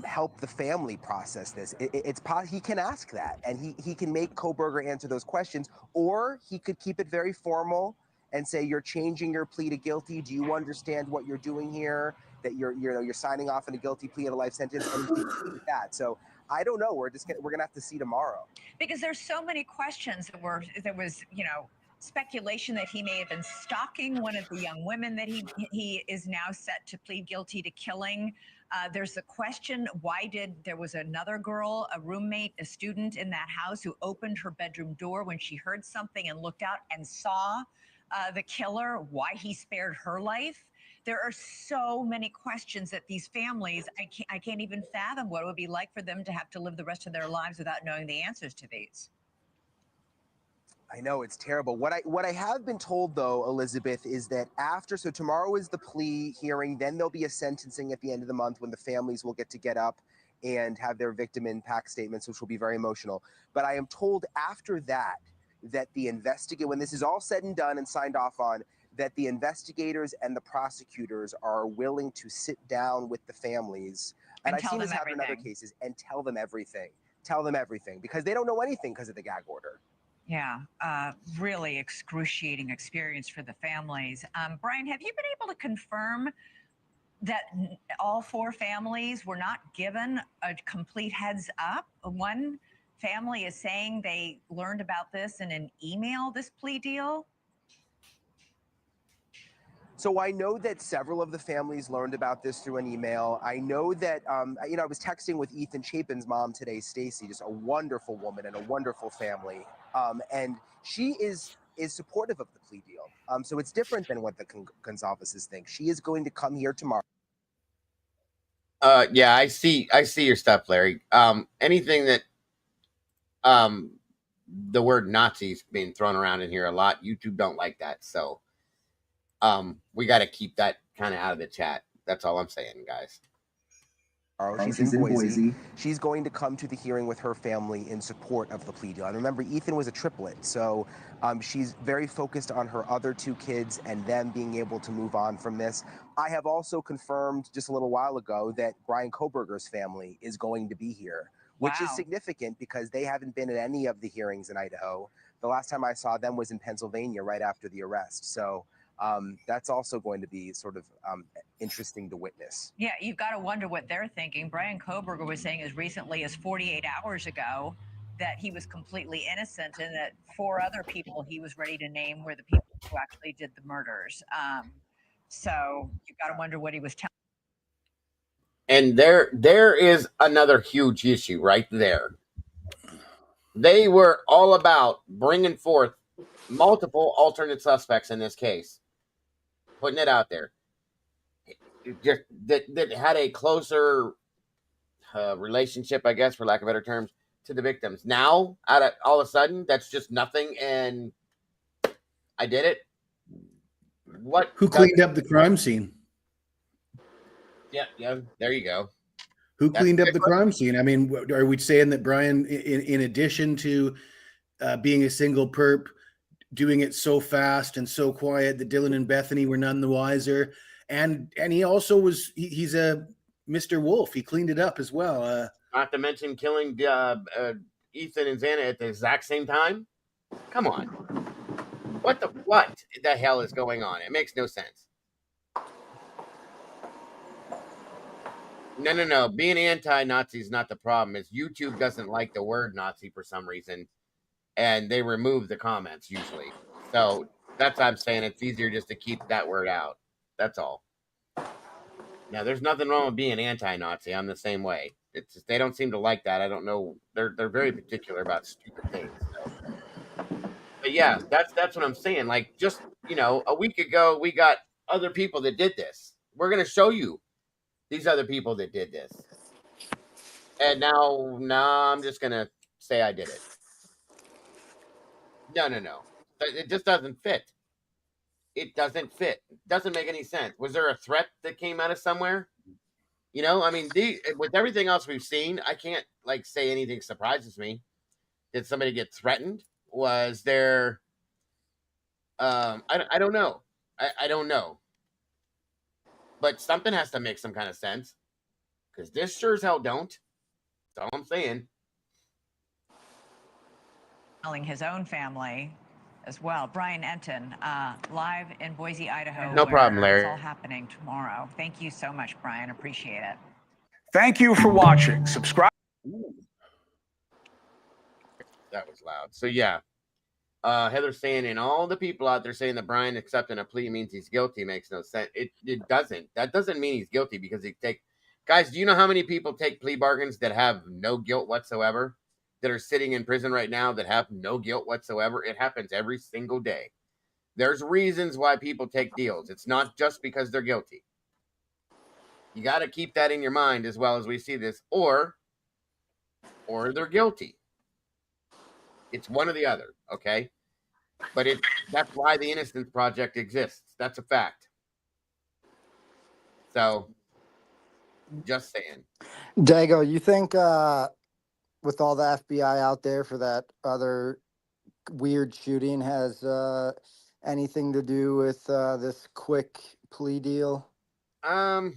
help the family process this. He can ask that, and he can make Kohberger answer those questions, or he could keep it very formal and say, "You're changing your plea to guilty. Do you understand what you're doing here? That you're signing off on a guilty plea at a life sentence?" And he can do that. So I don't know. We're gonna have to see tomorrow. Because there's so many questions there was speculation that he may have been stalking one of the young women that he is now set to plead guilty to killing. There's a question, there was another girl, a roommate, a student in that house who opened her bedroom door when she heard something and looked out and saw the killer, why he spared her life. There are so many questions that these families, I can't even fathom what it would be like for them to have to live the rest of their lives without knowing the answers to these. I know, it's terrible. What I have been told, though, Elizabeth, is that so tomorrow is the plea hearing, then there'll be a sentencing at the end of the month when the families will get up and have their victim impact statements, which will be very emotional. But I am told after that when this is all said and done and signed off on, that the investigators and the prosecutors are willing to sit down with the families. And I've seen this happen in other cases, and tell them everything. Tell them everything, because they don't know anything because of the gag order. Yeah, really excruciating experience for the families. Bryan, have you been able to confirm that all 4 families were not given a complete heads up? One family is saying they learned about this in an email, this plea deal. So I know that several of the families learned about this through an email. I know that, I was texting with Ethan Chapin's mom today, Stacy, just a wonderful woman and a wonderful family. And she is supportive of the plea deal. So it's different than what the Goncalveses think. She is going to come here tomorrow. Yeah, I see your stuff, Larry. Anything that, the word Nazis being thrown around in here a lot, YouTube don't like that. So, we got to keep that kind of out of the chat. That's all I'm saying, guys. She's in Boise. She's going to come to the hearing with her family in support of the plea deal. And remember, Ethan was a triplet, so she's very focused on her other two kids and them being able to move on from this. I have also confirmed just a little while ago that Bryan Kohberger's family is going to be here, which is significant because they haven't been at any of the hearings in Idaho. The last time I saw them was in Pennsylvania right after the arrest. So that's also going to be sort of interesting to witness. Yeah, you've got to wonder what they're thinking. Bryan Kohberger was saying as recently as 48 hours ago that he was completely innocent and that 4 other people he was ready to name were the people who actually did the murders. So you've got to wonder what he was telling. And there is another huge issue right there. They were all about bringing forth multiple alternate suspects in this case, putting it out there. Just that had a closer relationship, I guess, for lack of better terms, to the victims. Now, all of a sudden, that's just nothing, and I did it. What? Who cleaned up the crime scene? Yeah, there you go. Who cleaned up the crime scene? I mean, are we saying that Bryan, in addition to being a single perp, doing it so fast and so quiet that Dylan and Bethany were none the wiser, and he also was he's a Mr. Wolf. He cleaned it up as well. Not to mention killing Ethan and Xana at the exact same time. Come on, what the hell is going on? It makes no sense. No. Being anti-Nazi is not the problem. It's YouTube doesn't like the word Nazi for some reason, and they remove the comments usually. So that's what I'm saying. It's easier just to keep that word out. That's all. Now, there's nothing wrong with being anti-Nazi. I'm the same way. It's just they don't seem to like that. I don't know. They're very particular about stupid things. So. But yeah, that's what I'm saying. Like just a week ago, we got other people that did this. We're gonna show you these other people that did this. And now I'm just going to say I did it. No. It just doesn't fit. It doesn't fit. It doesn't make any sense. Was there a threat that came out of somewhere? I mean, with everything else we've seen, I can't say anything surprises me. Did somebody get threatened? Was there, I don't know. I don't know. But something has to make some kind of sense. Because this sure as hell don't. That's all I'm saying. Telling his own family as well. Bryan Enton, live in Boise, Idaho. No problem, Larry. It's all happening tomorrow. Thank you so much, Bryan. Appreciate it. Thank you for watching. Subscribe. Ooh. That was loud. So yeah. Heather's saying, and all the people out there saying that Bryan accepting a plea means he's guilty makes no sense. It doesn't. That doesn't mean he's guilty because guys, do you know how many people take plea bargains that have no guilt whatsoever? That are sitting in prison right now that have no guilt whatsoever? It happens every single day. There's reasons why people take deals. It's not just because they're guilty. You got to keep that in your mind as well as we see this. Or they're guilty. It's one or the other, okay? But that's why the Innocence Project exists. That's a fact. So, just saying. Dago, you think with all the FBI out there for that other weird shooting has anything to do with this quick plea deal? I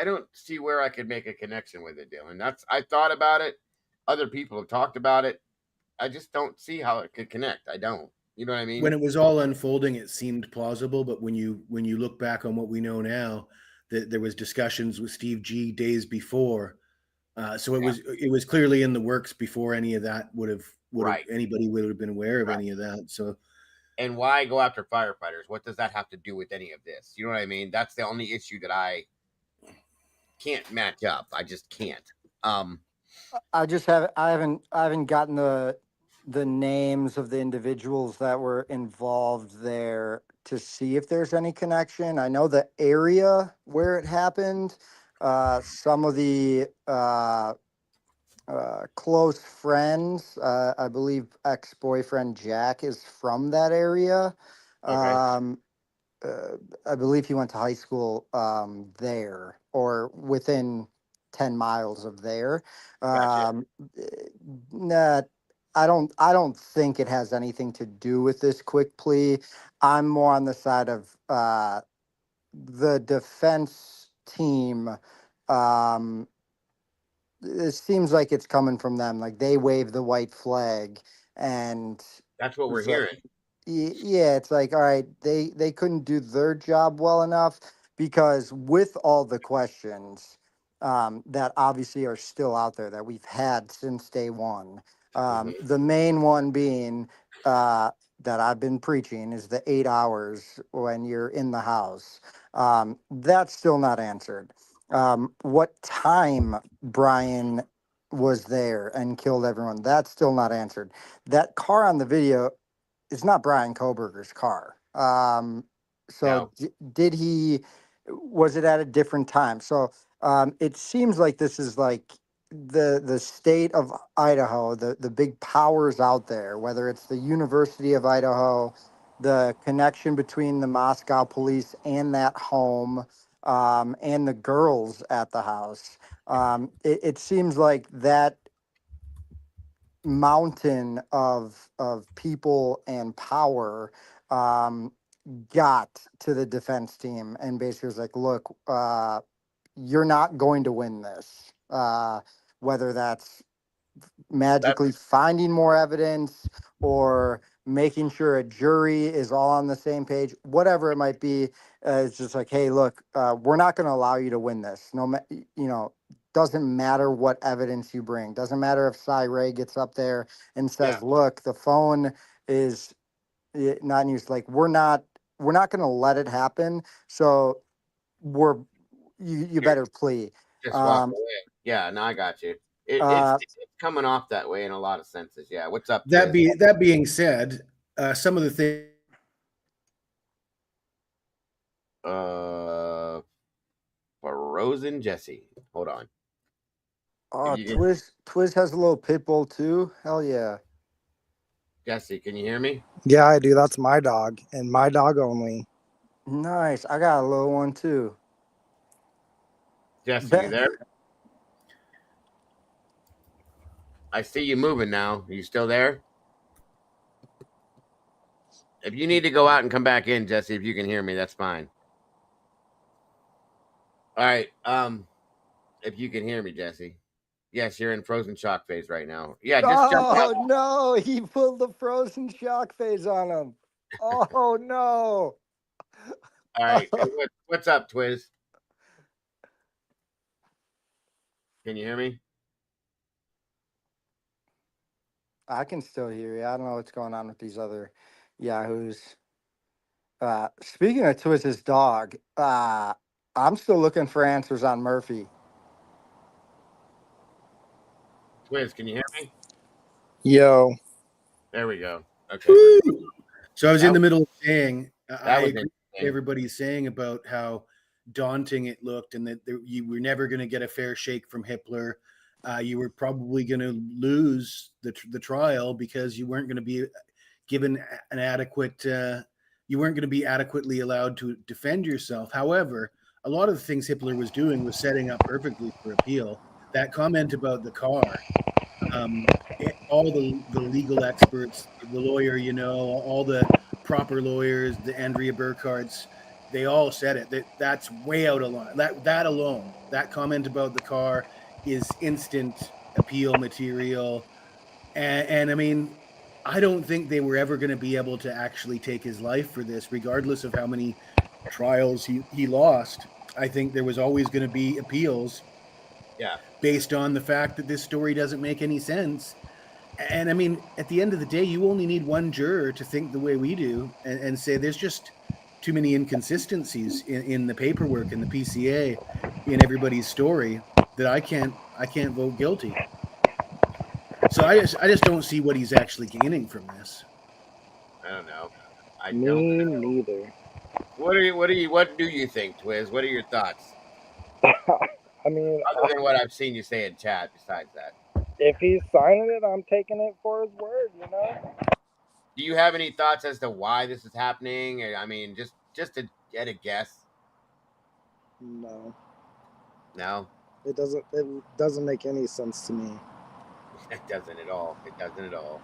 don't see where I could make a connection with it, Dylan. I thought about it. Other people have talked about it. I just don't see how it could connect. I don't. You know what I mean? When it was all unfolding, it seemed plausible, but when you look back on what we know now, that there was discussions with Steve G days before, so it was clearly in the works before any of that anybody would have been aware of any of that. So, and why go after firefighters? What does that have to do with any of this? You know what I mean? That's the only issue that I can't match up. I just can't. I haven't gotten the names of the individuals that were involved there to see if there's any connection. I know the area where it happened. Some of the close friends, I believe ex-boyfriend Jack is from that area. Okay. I believe he went to high school there or within 10 miles of there. Gotcha. Nah, I don't think it has anything to do with this quick plea. I'm more on the side of the defense team. Um, it seems like it's coming from them. Like they wave the white flag, and That's what we're it's like, hearing. yeah, it's like, all right, they couldn't do their job well enough, because with all the questions that obviously are still out there that we've had since day one, the main one being that I've been preaching is the 8 hours when you're in the house. That's still not answered. What time Bryan was there and killed everyone? That's still not answered. That car on the video, it's not Bryan Kohberger's car. So No. did he? Was it at a different time? So it seems like this is like the state of Idaho, the big powers out there, whether it's the University of Idaho, the connection between the Moscow police and that home, and the girls at the house. It seems like that mountain of people and power got to the defense team and basically was like, look, you're not going to win this, whether that's magically finding more evidence or making sure a jury is all on the same page, whatever it might be. It's just like, hey, look, we're not going to allow you to win this. Doesn't matter what evidence you bring. Doesn't matter if Cy Ray gets up there and says, look, the phone is not in use. Like, we're not going to let it happen. So you better plea. Just walk away. Yeah, no, I got you. It's coming off that way in a lot of senses. Yeah. What's up? That being said, some of the things. Frozen Jesse. Hold on. Oh, Twiz has a little pit bull too. Hell yeah. Jesse, can you hear me? Yeah, I do. That's my dog, and my dog only. Nice. I got a little one too. Jesse, you there? I see you moving now. Are you still there? If you need to go out and come back in, Jesse, if you can hear me, that's fine. All right. If you can hear me, Jesse. Yes, you're in frozen shock phase right now. Yeah, just jump out. Oh no, he pulled the frozen shock phase on him. Oh no. All right. Hey, what's up, Twiz? Can you hear me? I can still hear you. I don't know what's going on with these other yahoos. Speaking of Twiz's dog, I'm still looking for answers on Murphy. Twiz, can you hear me? Yo. There we go. Okay. So I was in the middle of saying, I was agree with what everybody's saying about how daunting it looked, and that you were never going to get a fair shake from Hitler. You were probably going to lose the trial because you weren't going to be given an adequate. You weren't going to be adequately allowed to defend yourself. However, a lot of the things Hitler was doing was setting up perfectly for appeal. That comment about the car, all the legal experts, the lawyer, all the proper lawyers, the Andrea Burkhardts, they all said it. That's way out of line. That alone, that comment about the car is instant appeal material. And I mean, I don't think they were ever going to be able to actually take his life for this, regardless of how many trials he lost. I think there was always going to be appeals. Yeah. Based on the fact that this story doesn't make any sense. And I mean, at the end of the day, you only need one juror to think the way we do and say there's just too many inconsistencies in the paperwork and the PCA in everybody's story that I can't vote guilty. So I just don't see what he's actually gaining from this. I don't know. Me neither. What do you think, Twiz? What are your thoughts? I mean, other than what I've seen you say in chat, besides that. If he's signing it, I'm taking it for his word, Do you have any thoughts as to why this is happening? I mean, just to get a guess. No. No. It doesn't make any sense to me. It doesn't at all. It doesn't at all.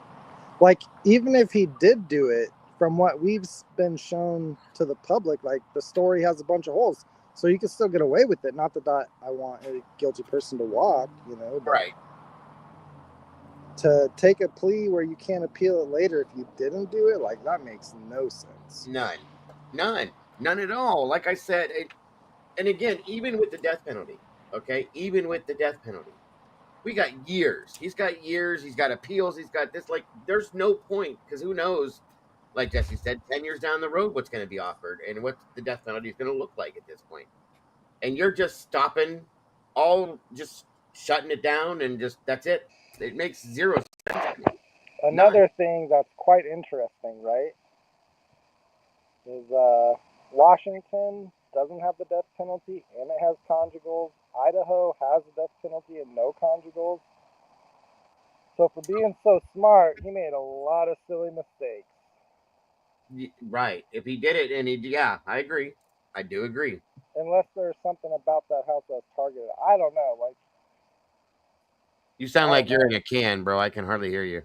Like, even if he did do it, from what we've been shown to the public, like, the story has a bunch of holes. So you can still get away with it. Not that I want a guilty person to walk, you know. But Right. to take a plea where you can't appeal it later if you didn't do it, like, that makes no sense. None at all. Like I said, and again, even with the death penalty, okay, even with the death penalty, we got years. He's got years. He's got appeals. He's got this. Like, there's no point, because who knows, like Jesse said, 10 years down the road, what's going to be offered and what the death penalty is going to look like at this point. And you're just stopping just shutting it down, and just, that's it. It makes zero sense to me. Another thing that's quite interesting, right, is Washington doesn't have the death penalty and it has conjugals. Idaho has the death penalty and no conjugals. So for being so smart, he made a lot of silly mistakes. Right. If he did it, and yeah, I agree. I do agree. Unless there's something about that house that's targeted. I don't know. Like, You sound like you're in a can, bro. I can hardly hear you.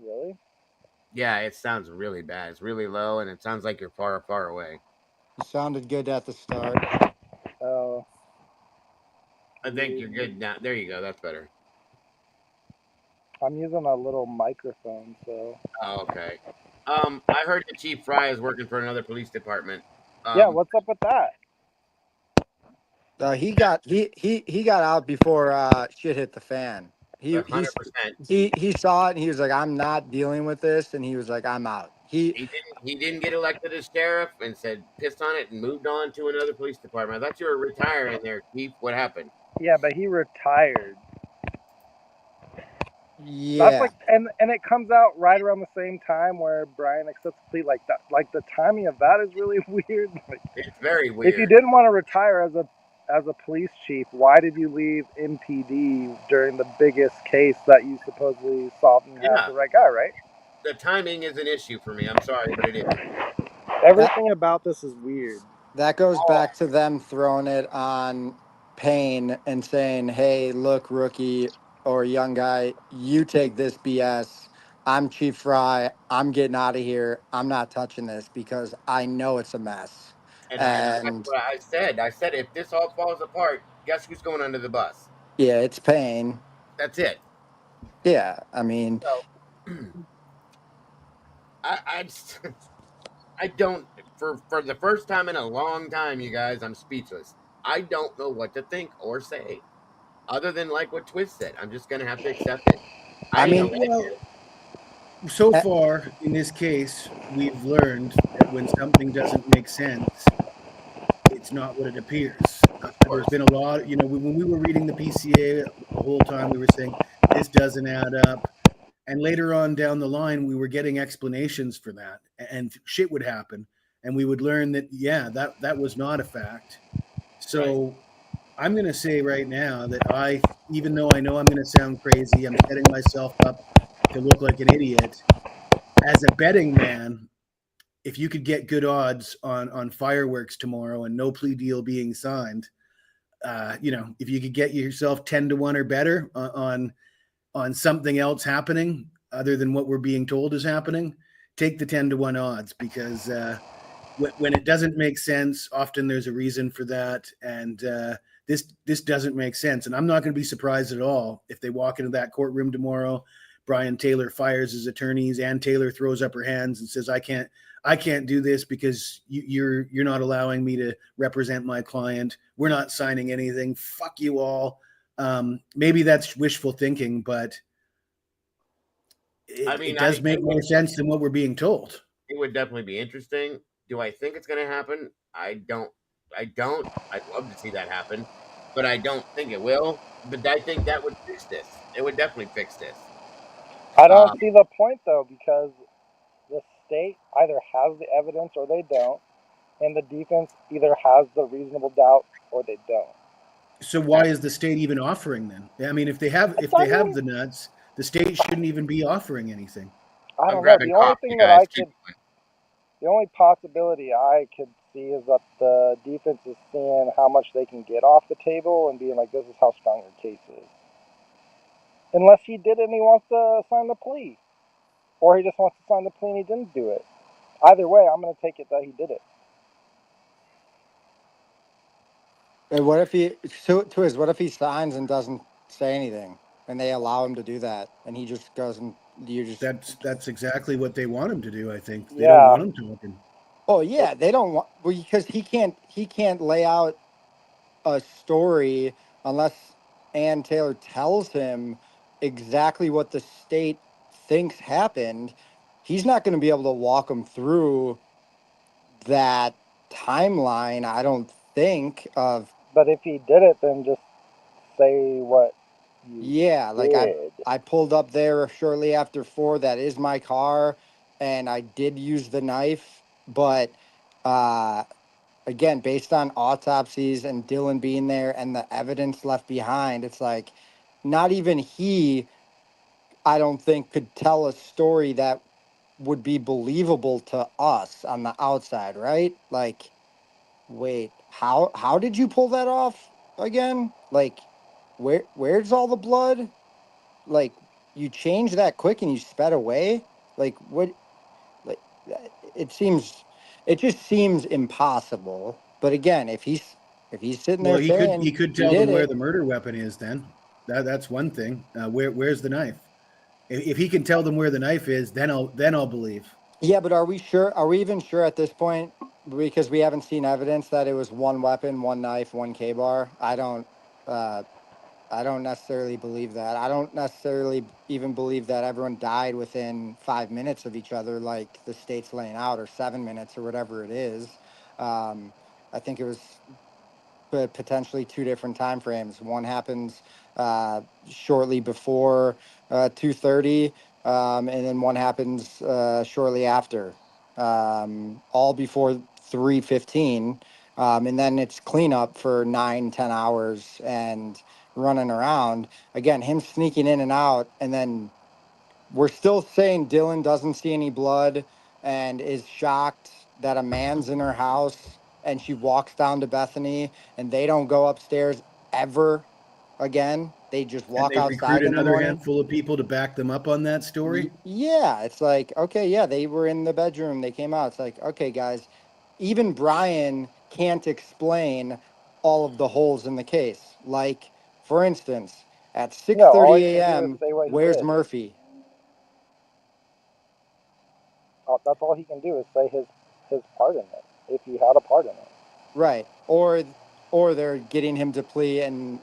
really? Yeah, it sounds really bad. It's really low, and it sounds like you're far, far away. You sounded good at the start. Oh. I think you're good now. There you go. That's better. I'm using a little microphone, so. Oh, okay. I heard that Chief Fry is working for another police department. Yeah, what's up with that? He got out before shit hit the fan. He 100%. he saw it and he was like, I'm not dealing with this, and he was like, I'm out. He didn't get elected as sheriff and said pissed on it and moved on to another police department. I thought you were retiring there, Chief. What happened? Yeah, but he retired. Yeah. That's like, and it comes out right around the same time where Bryan accepts the plea. Like that, like the timing of that is really weird. Like, it's very weird. If you didn't want to retire as a police chief, why did you leave MPD during the biggest case that you supposedly solved and had the right guy, right? The timing is an issue for me. I'm sorry, but it is. Everything about this is weird. That goes back to them throwing it on Payne and saying, hey, look, rookie or young guy, you take this BS. I'm Chief Fry. I'm getting out of here. I'm not touching this because I know it's a mess. And that's what I said. I said, if this all falls apart, guess who's going under the bus? Yeah, it's Payne. That's it. Yeah, I mean, so, I don't, for the first time in a long time, you guys, I'm speechless. I don't know what to think or say, other than like what Twist said. I'm just gonna have to accept it. I mean, so far in this case, we've learned that when something doesn't make sense, it's not what it appears. There's been a lot, when we were reading the PCA the whole time, we were saying this doesn't add up. And later on down the line, we were getting explanations for that, and shit would happen. And we would learn that, yeah, that was not a fact. So I'm going to say right now that even though I know I'm going to sound crazy, I'm setting myself up to look like an idiot. As a betting man, if you could get good odds on fireworks tomorrow and no plea deal being signed, if you could get yourself 10-1 or better on something else happening other than what we're being told is happening, take the 10-1 odds, because when it doesn't make sense, often there's a reason for that. And this doesn't make sense. And I'm not going to be surprised at all if they walk into that courtroom tomorrow, Bryan Taylor fires his attorneys, Ann Taylor throws up her hands and says, I can't do this because you're not allowing me to represent my client. We're not signing anything. Fuck you all. Maybe that's wishful thinking, but it does make more sense than what we're being told. It would definitely be interesting. Do I think it's going to happen? I don't. I'd love to see that happen, but I don't think it will. But I think that would fix this. It would definitely fix this. I don't see the point, though, because the state either has the evidence or they don't, and the defense either has the reasonable doubt or they don't. So why is the state even offering then? I mean, if they have the nuts, the state shouldn't even be offering anything. I don't know. The The only possibility I could see is that the defense is seeing how much they can get off the table and being like, this is how strong your case is. Unless he did it and he wants to sign the plea. Or he just wants to sign the plea and he didn't do it. Either way, I'm going to take it that he did it. And what if he, what if he signs and doesn't say anything and they allow him to do that and he just goes and you just. That's exactly what they want him to do, I think. They Yeah. don't want him talking. Oh, yeah. They don't want, well, because he can't lay out a story unless Ann Taylor tells him exactly what the state thinks happened. He's not going to be able to walk him through that timeline, I don't think, of. But if he did it, then just say what you Yeah, like did. I pulled up there shortly after 4. That is my car, and I did use the knife, but again, based on autopsies and Dylan being there and the evidence left behind, it's like not even he, I don't think, could tell a story that would be believable to us on the outside, right? Like, wait, how did you pull that off again? Like, where's all the blood? Like, you changed that quick and you sped away? Like, what? Like, it just seems impossible. But again, if he's sitting Well, there saying he could he tell them did where it, the murder weapon is. Then that's one thing. Where's the knife? If he can tell them where the knife is, then I'll believe. yeah. But are we sure? Are we even sure at this point? Because we haven't seen evidence that it was one weapon, one knife, one K-bar. I don't necessarily believe that. I don't necessarily even believe that everyone died within 5 minutes of each other, like the state's laying out, or 7 minutes, or whatever it is. I think it was potentially 2 different time frames. One happens shortly before 2:30, and then one happens shortly after, all before 3:15, and then it's cleanup for 9-10 hours and running around again. Him sneaking in and out, and then we're still saying Dylan doesn't see any blood and is shocked that a man's in her house, and she walks down to Bethany and they don't go upstairs ever again. They just And walk they recruit outside in the another morning. handful of people to back them up on that story. Yeah, it's like, okay, yeah, they were in the bedroom, they came out. It's like, okay, guys, even Bryan can't explain all of the holes in the case. Like, for instance, at 6:30 No, all he can do is a.m., say what he where's did. Murphy? That's all he can do is say his part in it, if he had a part in it. Right. Or they're getting him to plea and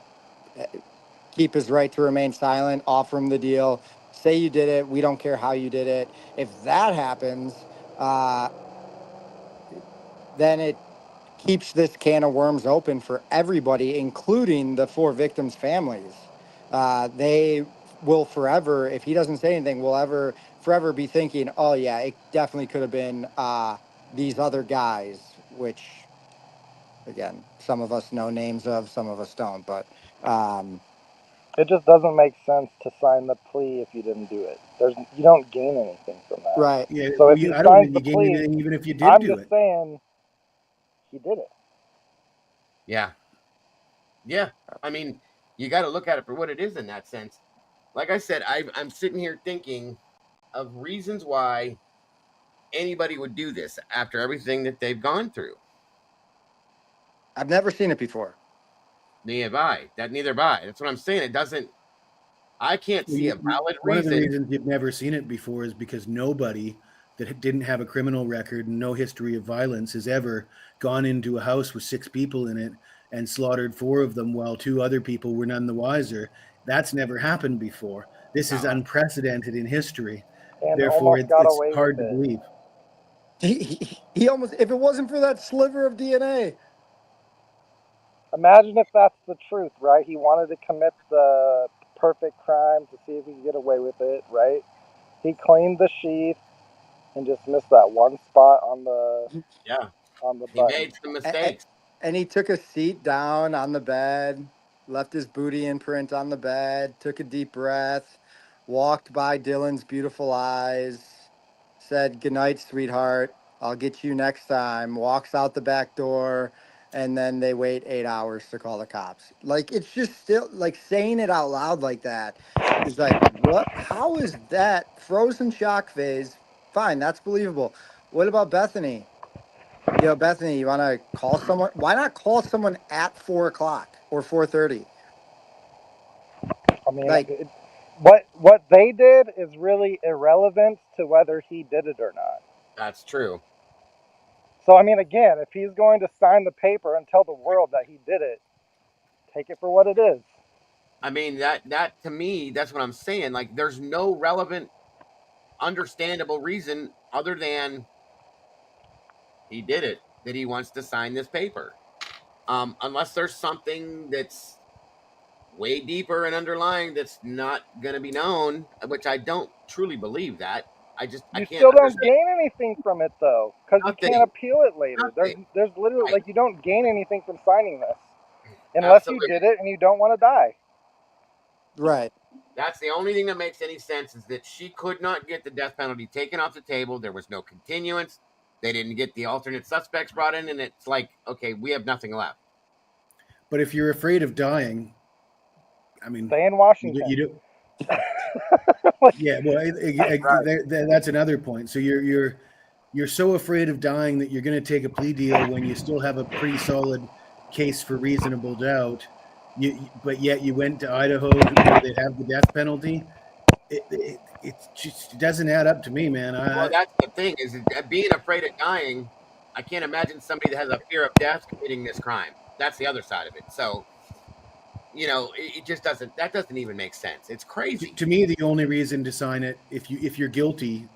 keep his right to remain silent, offer him the deal, say you did it, we don't care how you did it. If that happens, then it keeps this can of worms open for everybody, including the 4 victims' families. They will forever, if he doesn't say anything, will forever be thinking, oh yeah, it definitely could have been these other guys, which, again, some of us know names of, some of us don't, but it just doesn't make sense to sign the plea if you didn't do it. You don't gain anything from that. right. Yeah, So well, if he I don't signs think the you gain plea, anything even if you did I'm do just it. saying he did it. Yeah. Yeah. I mean, you got to look at it for what it is in that sense. Like I said, I'm sitting here thinking of reasons why anybody would do this after everything that they've gone through. I've never seen it before. Neither by. That's what I'm saying. It doesn't. I can't see a valid One of the reason. reasons you've never seen it before is because nobody that didn't have a criminal record and no history of violence has ever gone into a house with 6 people in it and slaughtered 4 of them while 2 other people were none the wiser. That's never happened before. This is unprecedented in history. And Therefore, almost got it's away hard with to it. believe. He almost, if it wasn't for that sliver of DNA. Imagine if that's the truth, right? He wanted to commit the perfect crime to see if he could get away with it, right? He cleaned the sheath and just missed that one spot on the He button. made some mistakes. And he took a seat down on the bed, left his booty imprint on the bed, took a deep breath, walked by Dylan's beautiful eyes, said, "Good night, sweetheart," I'll get you next time, walks out the back door, and then they wait 8 hours to call the cops. Like, it's just still like saying it out loud like that is like, what? How is that frozen shock phase? Fine, that's believable. What about Bethany? Yo, Bethany, you want to call someone? Why not call someone at 4 o'clock or 4:30? I mean, Like, what they did is really irrelevant to whether he did it or not. That's true. So, I mean, again, if he's going to sign the paper and tell the world that he did it, take it for what it is. I mean, that to me, that's what I'm saying. Like, there's no relevant, understandable reason other than he did it, that he wants to sign this paper. Unless there's something that's way deeper and underlying that's not going to be known, which I don't truly believe that. I You can't still don't understand gain anything from it though, because you can't nothing. appeal it later. There's literally Right. like you don't gain anything from signing this, unless you Absolutely. did it and you don't want to die. right. That's the only thing that makes any sense, is that she could not get the death penalty taken off the table. There was no continuance. They didn't get the alternate suspects brought in, and it's like, okay, we have nothing left. But if you're afraid of dying, I mean, stay in Washington. You do. Yeah, well, that's another point. So you're so afraid of dying that you're going to take a plea deal when you still have a pretty solid case for reasonable doubt. But yet you went to Idaho where they have the death penalty. It just doesn't add up to me, man. Well, that's the thing, is being afraid of dying. I can't imagine somebody that has a fear of death committing this crime. That's the other side of it. So, it just doesn't. That doesn't even make sense. It's crazy. To me, the only reason to sign it, if you're guilty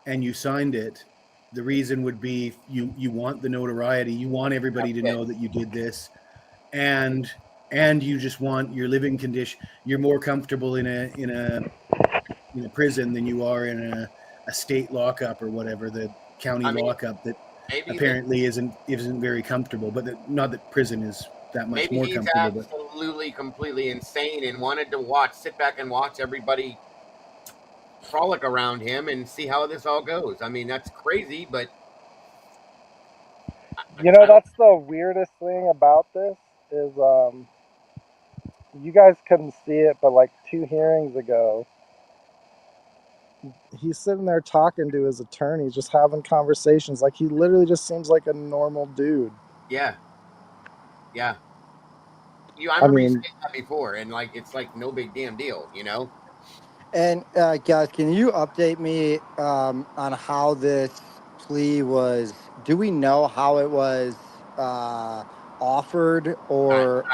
and you signed it, the reason would be you want the notoriety. You want everybody to know that you did this, and you just want your living condition. You're more comfortable in a prison than you are in a state lockup or whatever, the county lockup that apparently isn't very comfortable. But not that prison is that much Maybe more he's comfortable. absolutely, completely insane and wanted to sit back and watch everybody frolic around him and see how this all goes. I mean, that's crazy, but That's the weirdest thing about this is you guys couldn't see it, but like 2 hearings ago, he's sitting there talking to his attorney, just having conversations. Like, he literally just seems like a normal dude. yeah. I remember you saying that before, and it's like no big damn deal, And guys, can you update me on how this plea was? Do we know how it was offered, or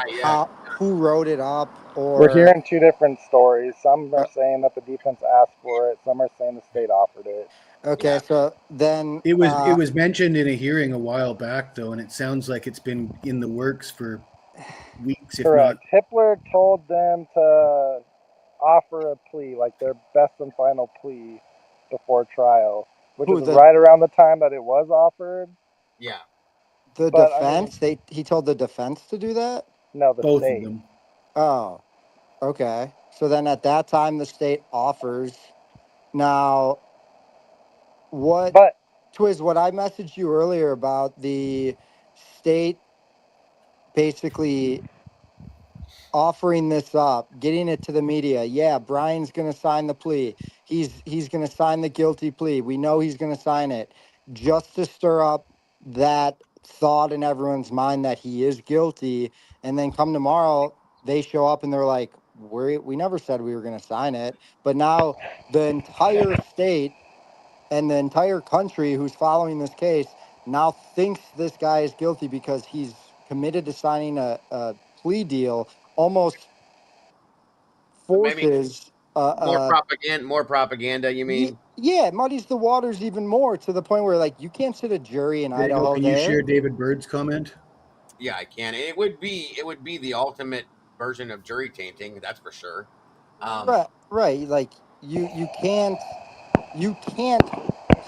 who wrote it up? Or We're hearing 2 different stories. Some are saying that the defense asked for it. Some are saying the state offered it. Okay, so then it was mentioned in a hearing a while back, though, and it sounds like it's been in the works for weeks, if correct. not. Hippler told them to offer a plea, like their best and final plea, before trial, which is right around the time that it was offered. Yeah. The defense, he told the defense to do that? No, the Both state. of them. Oh, okay. So then at that time, the state offers. Now, Twiz, what I messaged you earlier about the state basically offering this up, getting it to the media. Yeah, Bryan's going to sign the plea. He's going to sign the guilty plea. We know he's going to sign it, just to stir up that thought in everyone's mind that he is guilty. And then come tomorrow, they show up and they're like, we never said we were going to sign it. But now the entire state and the entire country who's following this case now thinks this guy is guilty because he's committed to signing a plea deal, almost forces more propaganda, you mean? Yeah, it muddies the waters even more, to the point where like you can't sit a jury in Idaho Can you share David Bird's comment? Yeah, I can. It would be the ultimate version of jury tainting, that's for sure. Right. Like you can't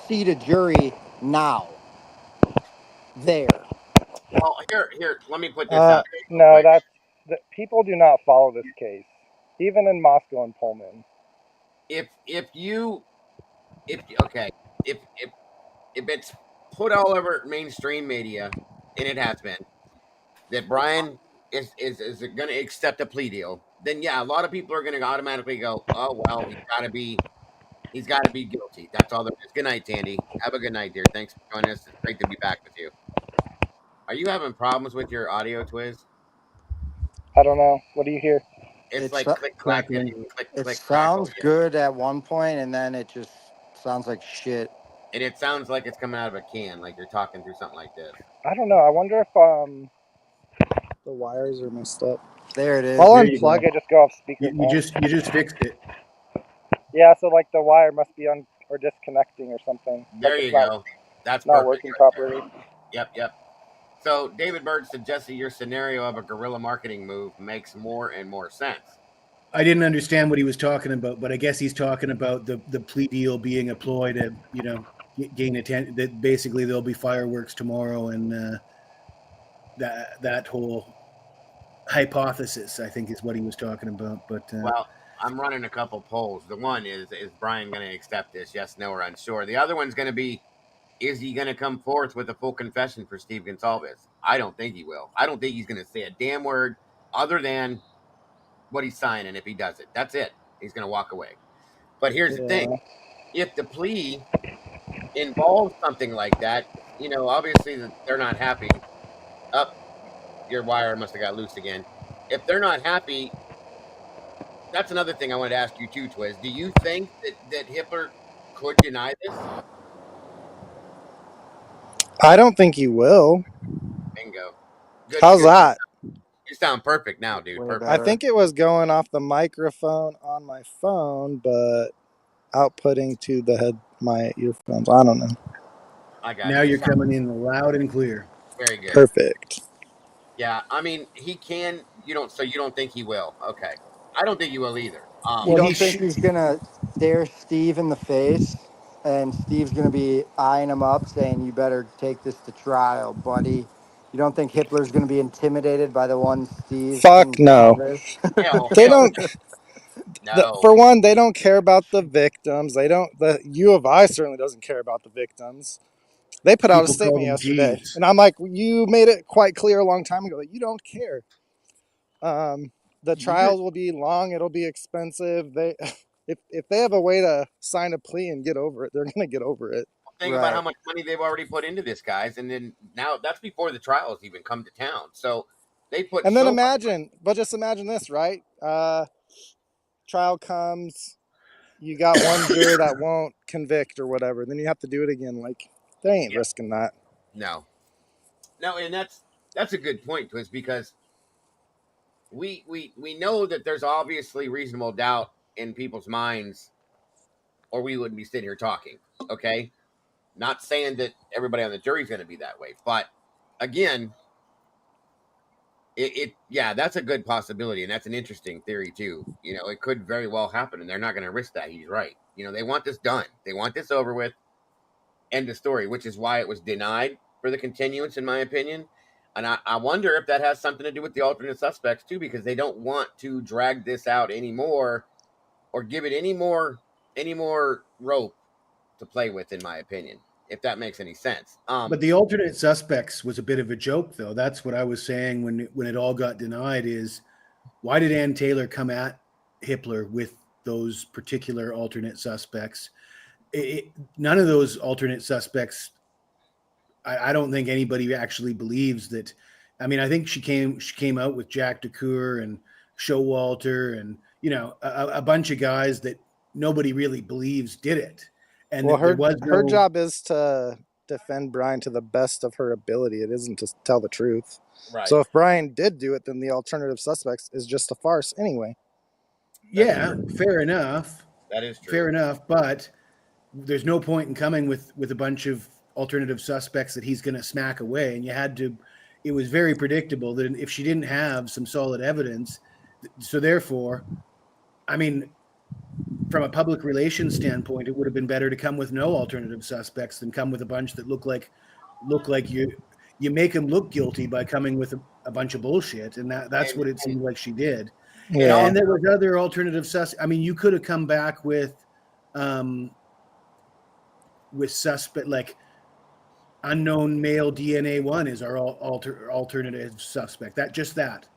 seat a jury now. There. Well, here, let me put this out. No, people do not follow this case, even in Moscow and Pullman. If it's put all over mainstream media, and it has been, that Bryan is going to accept a plea deal, then yeah, a lot of people are going to automatically go, oh well, he's got to be guilty. That's all there is. Good night, Tandy. Have a good night, dear. Thanks for joining us. It's great to be back with you. Are you having problems with your audio, Twiz? I don't know. What do you hear? It's It's like click clack, Crackling. click it click crackle, sounds good at one point, and then it just sounds like shit. and it sounds like it's coming out of a can, like you're talking through something like this. I don't know. I wonder if the wires are messed up. There it is. I'll There you unplug go. it. Just go off You speakerphone. just fixed it. Yeah. So like the wire must be on or disconnecting or something. There Like you it's not go. That's not perfect. working Right properly. there. Yep. So David Bird suggested your scenario of a guerrilla marketing move makes more and more sense. I didn't understand what he was talking about, but I guess he's talking about the plea deal being a ploy to, gain attention. That basically there'll be fireworks tomorrow, and that whole hypothesis, I think, is what he was talking about. But Well, I'm running a couple polls. The one is Bryan going to accept this? Yes, no, or unsure. The other one's going to be, is he going to come forth with a full confession for Steve Goncalves? I don't think he will. I don't think he's going to say a damn word other than what he's signing. If he does it, that's it. He's going to walk away. But here's the thing: if the plea involves something like that, obviously they're not happy. Up, your wire must have got loose again. If they're not happy, that's another thing I wanted to ask you too, Twiz. Do you think that Hitler could deny this? I don't think he will. Bingo. Good. How's Good. that? You sound perfect now, dude. Way Perfect. I better. think it was going off the microphone on my phone, but outputting to my earphones. I don't know. I got now you. you're coming in loud and clear. Very good. Perfect. Yeah, I mean, he can. So you don't think he will? Okay. I don't think he will either. You don't think he's gonna stare Steve in the face, and Steve's gonna be eyeing him up, saying, "You better take this to trial, buddy." You don't think Hitler's gonna be intimidated by the one Steve? Fuck no. They don't. No. For one, they don't care about the victims. They don't. The U of I certainly doesn't care about the victims. They put out a People call statement them yesterday, G's. and I'm like, you made it quite clear a long time ago that you don't care. The trials will be long. It'll be expensive. If they have a way to sign a plea and get over it, they're gonna get over it. Think about how much money they've already put into this, guys, and then now that's before the trials even come to town. So they put. And then just imagine this, right? Trial comes, you got one juror that won't convict or whatever, then you have to do it again. Like, they ain't risking that. No, and that's a good point, Twiz, because we know that there's obviously reasonable doubt in people's minds, or we wouldn't be sitting here talking. Okay, not saying that everybody on the jury is going to be that way, but again, that's a good possibility, and that's an interesting theory too. It could very well happen, and they're not going to risk that. He's right. They want this done. They want this over with. End of story, which is why it was denied for the continuance, in my opinion. And I wonder if that has something to do with the alternate suspects too, because they don't want to drag this out anymore or give it any more rope to play with, in my opinion, if that makes any sense. But the alternate suspects was a bit of a joke, though. That's what I was saying when it all got denied. Is why did Ann Taylor come at Hitler with those particular alternate suspects? None of those alternate suspects. I don't think anybody actually believes that. I mean, I think she came out with Jack DeCoeur and Showalter and a bunch of guys that nobody really believes did it. And well, her no, job is to defend Bryan to the best of her ability. It isn't to tell the truth. Right. So if Bryan did do it, then the alternative suspects is just a farce anyway. Yeah, fair enough. That is true. Fair enough, but there's no point in coming with a bunch of alternative suspects that he's going to smack away. And it was very predictable that if she didn't have some solid evidence, so therefore, I mean, from a public relations standpoint, it would have been better to come with no alternative suspects than come with a bunch that look like you make them look guilty by coming with a bunch of bullshit. And that's what it seemed like she did. Yeah. And there was other alternative suspects. I mean, you could have come back with suspect, like, unknown male DNA 1 is our alternative suspect. That.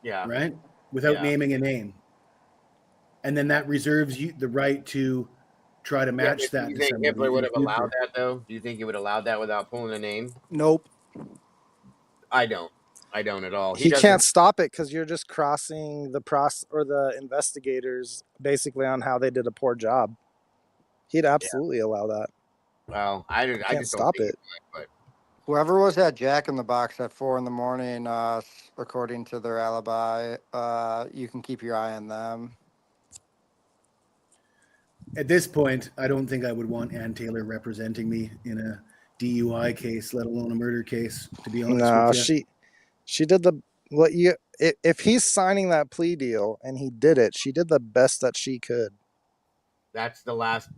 Yeah. Right? Without Yeah. naming a name. And then that reserves you the right to try to match Do that you to think somebody Hitler in would the have allowed future. that, though? Do you think he would have allowed that without pulling a name? Nope. I don't at all. He doesn't. can't stop it because you're just crossing the investigators basically on how they did a poor job. He'd absolutely allow that. Well, I Can't just don't stop think it. But Whoever was at Jack in the Box at 4 a.m, according to their alibi, you can keep your eye on them. At this point, I don't think I would want Ann Taylor representing me in a DUI case, let alone a murder case, to be honest No, with you. she did if he's signing that plea deal and he did it, she did the best that she could. that's the last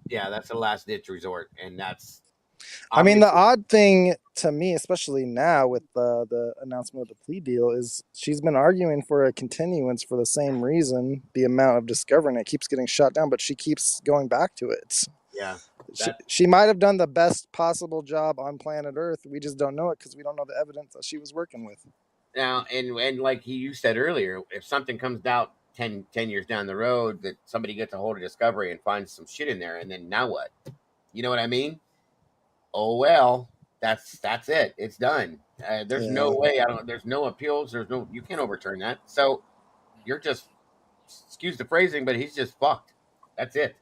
ditch resort, and that's I mean, the obviously- odd thing to me, especially now with the announcement of the plea deal, is she's been arguing for a continuance for the same reason, the amount of discovering it keeps getting shut down, but she keeps going back to it. Yeah. She might have done the best possible job on planet Earth. We just don't know it because we don't know the evidence that she was working with. Now, and like you said earlier, if something comes out 10 years down the road that somebody gets a hold of Discovery and finds some shit in there, and then now what? You know what I mean? Oh well, that's it. It's done. There's no way. There's no appeals. You can't overturn that. So you're just, excuse the phrasing, but he's just fucked. That's it.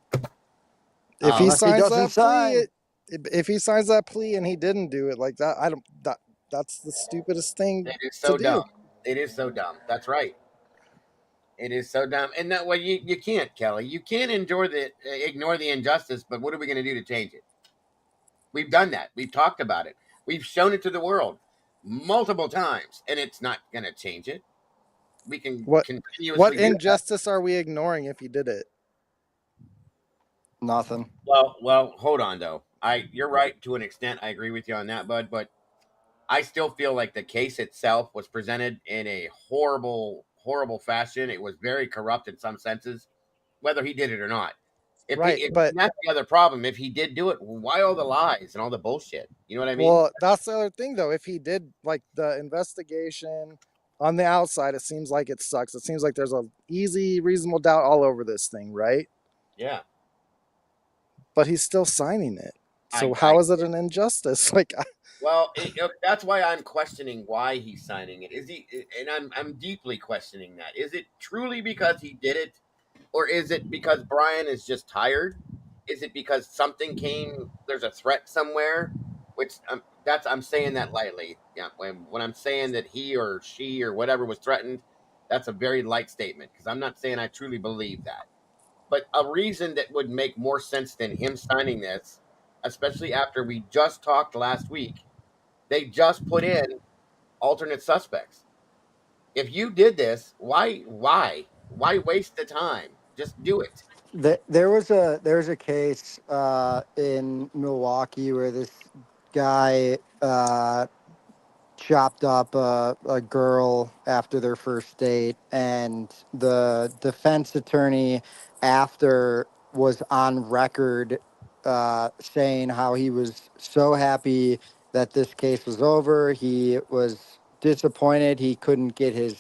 If he Unless he signs doesn't that plea, if he signs that plea and he didn't do it like that, that's the stupidest thing It is so to dumb. do. It is so dumb. That's right. It is so dumb. And that way you can't, Kelly. You can't ignore the injustice, but what are we going to do to change it? We've done that. We've talked about it. We've shown it to the world multiple times, and it's not going to change it. We can continuously What do that. injustice are we ignoring if he did it? Nothing. Well, hold on though. You're right to an extent. I agree with you on that, bud. But I still feel like the case itself was presented in a horrible, horrible fashion. It was very corrupt in some senses, whether he did it or not. But that's the other problem. If he did do it, why all the lies and all the bullshit? You know what I mean? Well, that's the other thing though. If he did, like, the investigation on the outside, it seems like it sucks. It seems like there's a easy, reasonable doubt all over this thing, right? Yeah. But he's still signing it. So how is it an injustice? Like, well, that's why I'm questioning why he's signing it. Is he? And I'm deeply questioning that. Is it truly because he did it, or is it because Bryan is just tired? Is it because something came? There's a threat somewhere, which I'm saying that lightly. Yeah, when I'm saying that he or she or whatever was threatened, that's a very light statement because I'm not saying I truly believe that. But a reason that would make more sense than him signing this, especially after we just talked last week, they just put in alternate suspects. If you did this, why waste the time? Just do it. There was a case in Milwaukee where this guy chopped up a girl after their first date, and the defense attorney after was on record saying how he was so happy that this case was over. He was disappointed he couldn't get his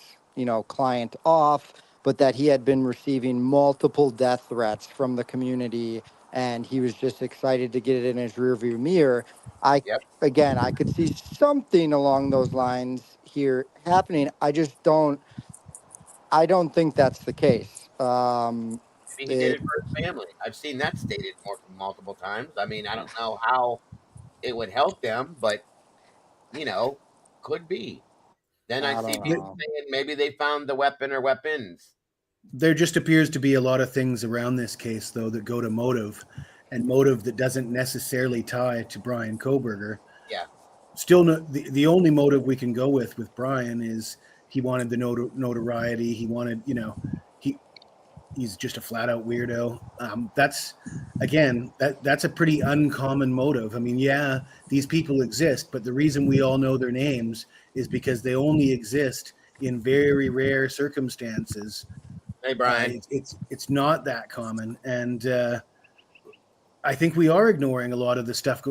client off, but that he had been receiving multiple death threats from the community, and he was just excited to get it in his rearview mirror. Again, I could see something along those lines here happening. I don't think that's the case. He did it for his family. I've seen that stated multiple times. I mean, I don't know how it would help them, but could be. Then I see people saying maybe they found the weapon or weapons. There just appears to be a lot of things around this case, though, that go to motive, and motive that doesn't necessarily tie to Bryan Kohberger. Yeah. Still, the only motive we can go with Bryan is he wanted the notoriety. He wanted, he's just a flat out weirdo. That's a pretty uncommon motive. I mean, yeah, these people exist, but the reason we all know their names is because they only exist in very rare circumstances. Hey, Bryan. It's not that common, and I think we are ignoring a lot of the stuff.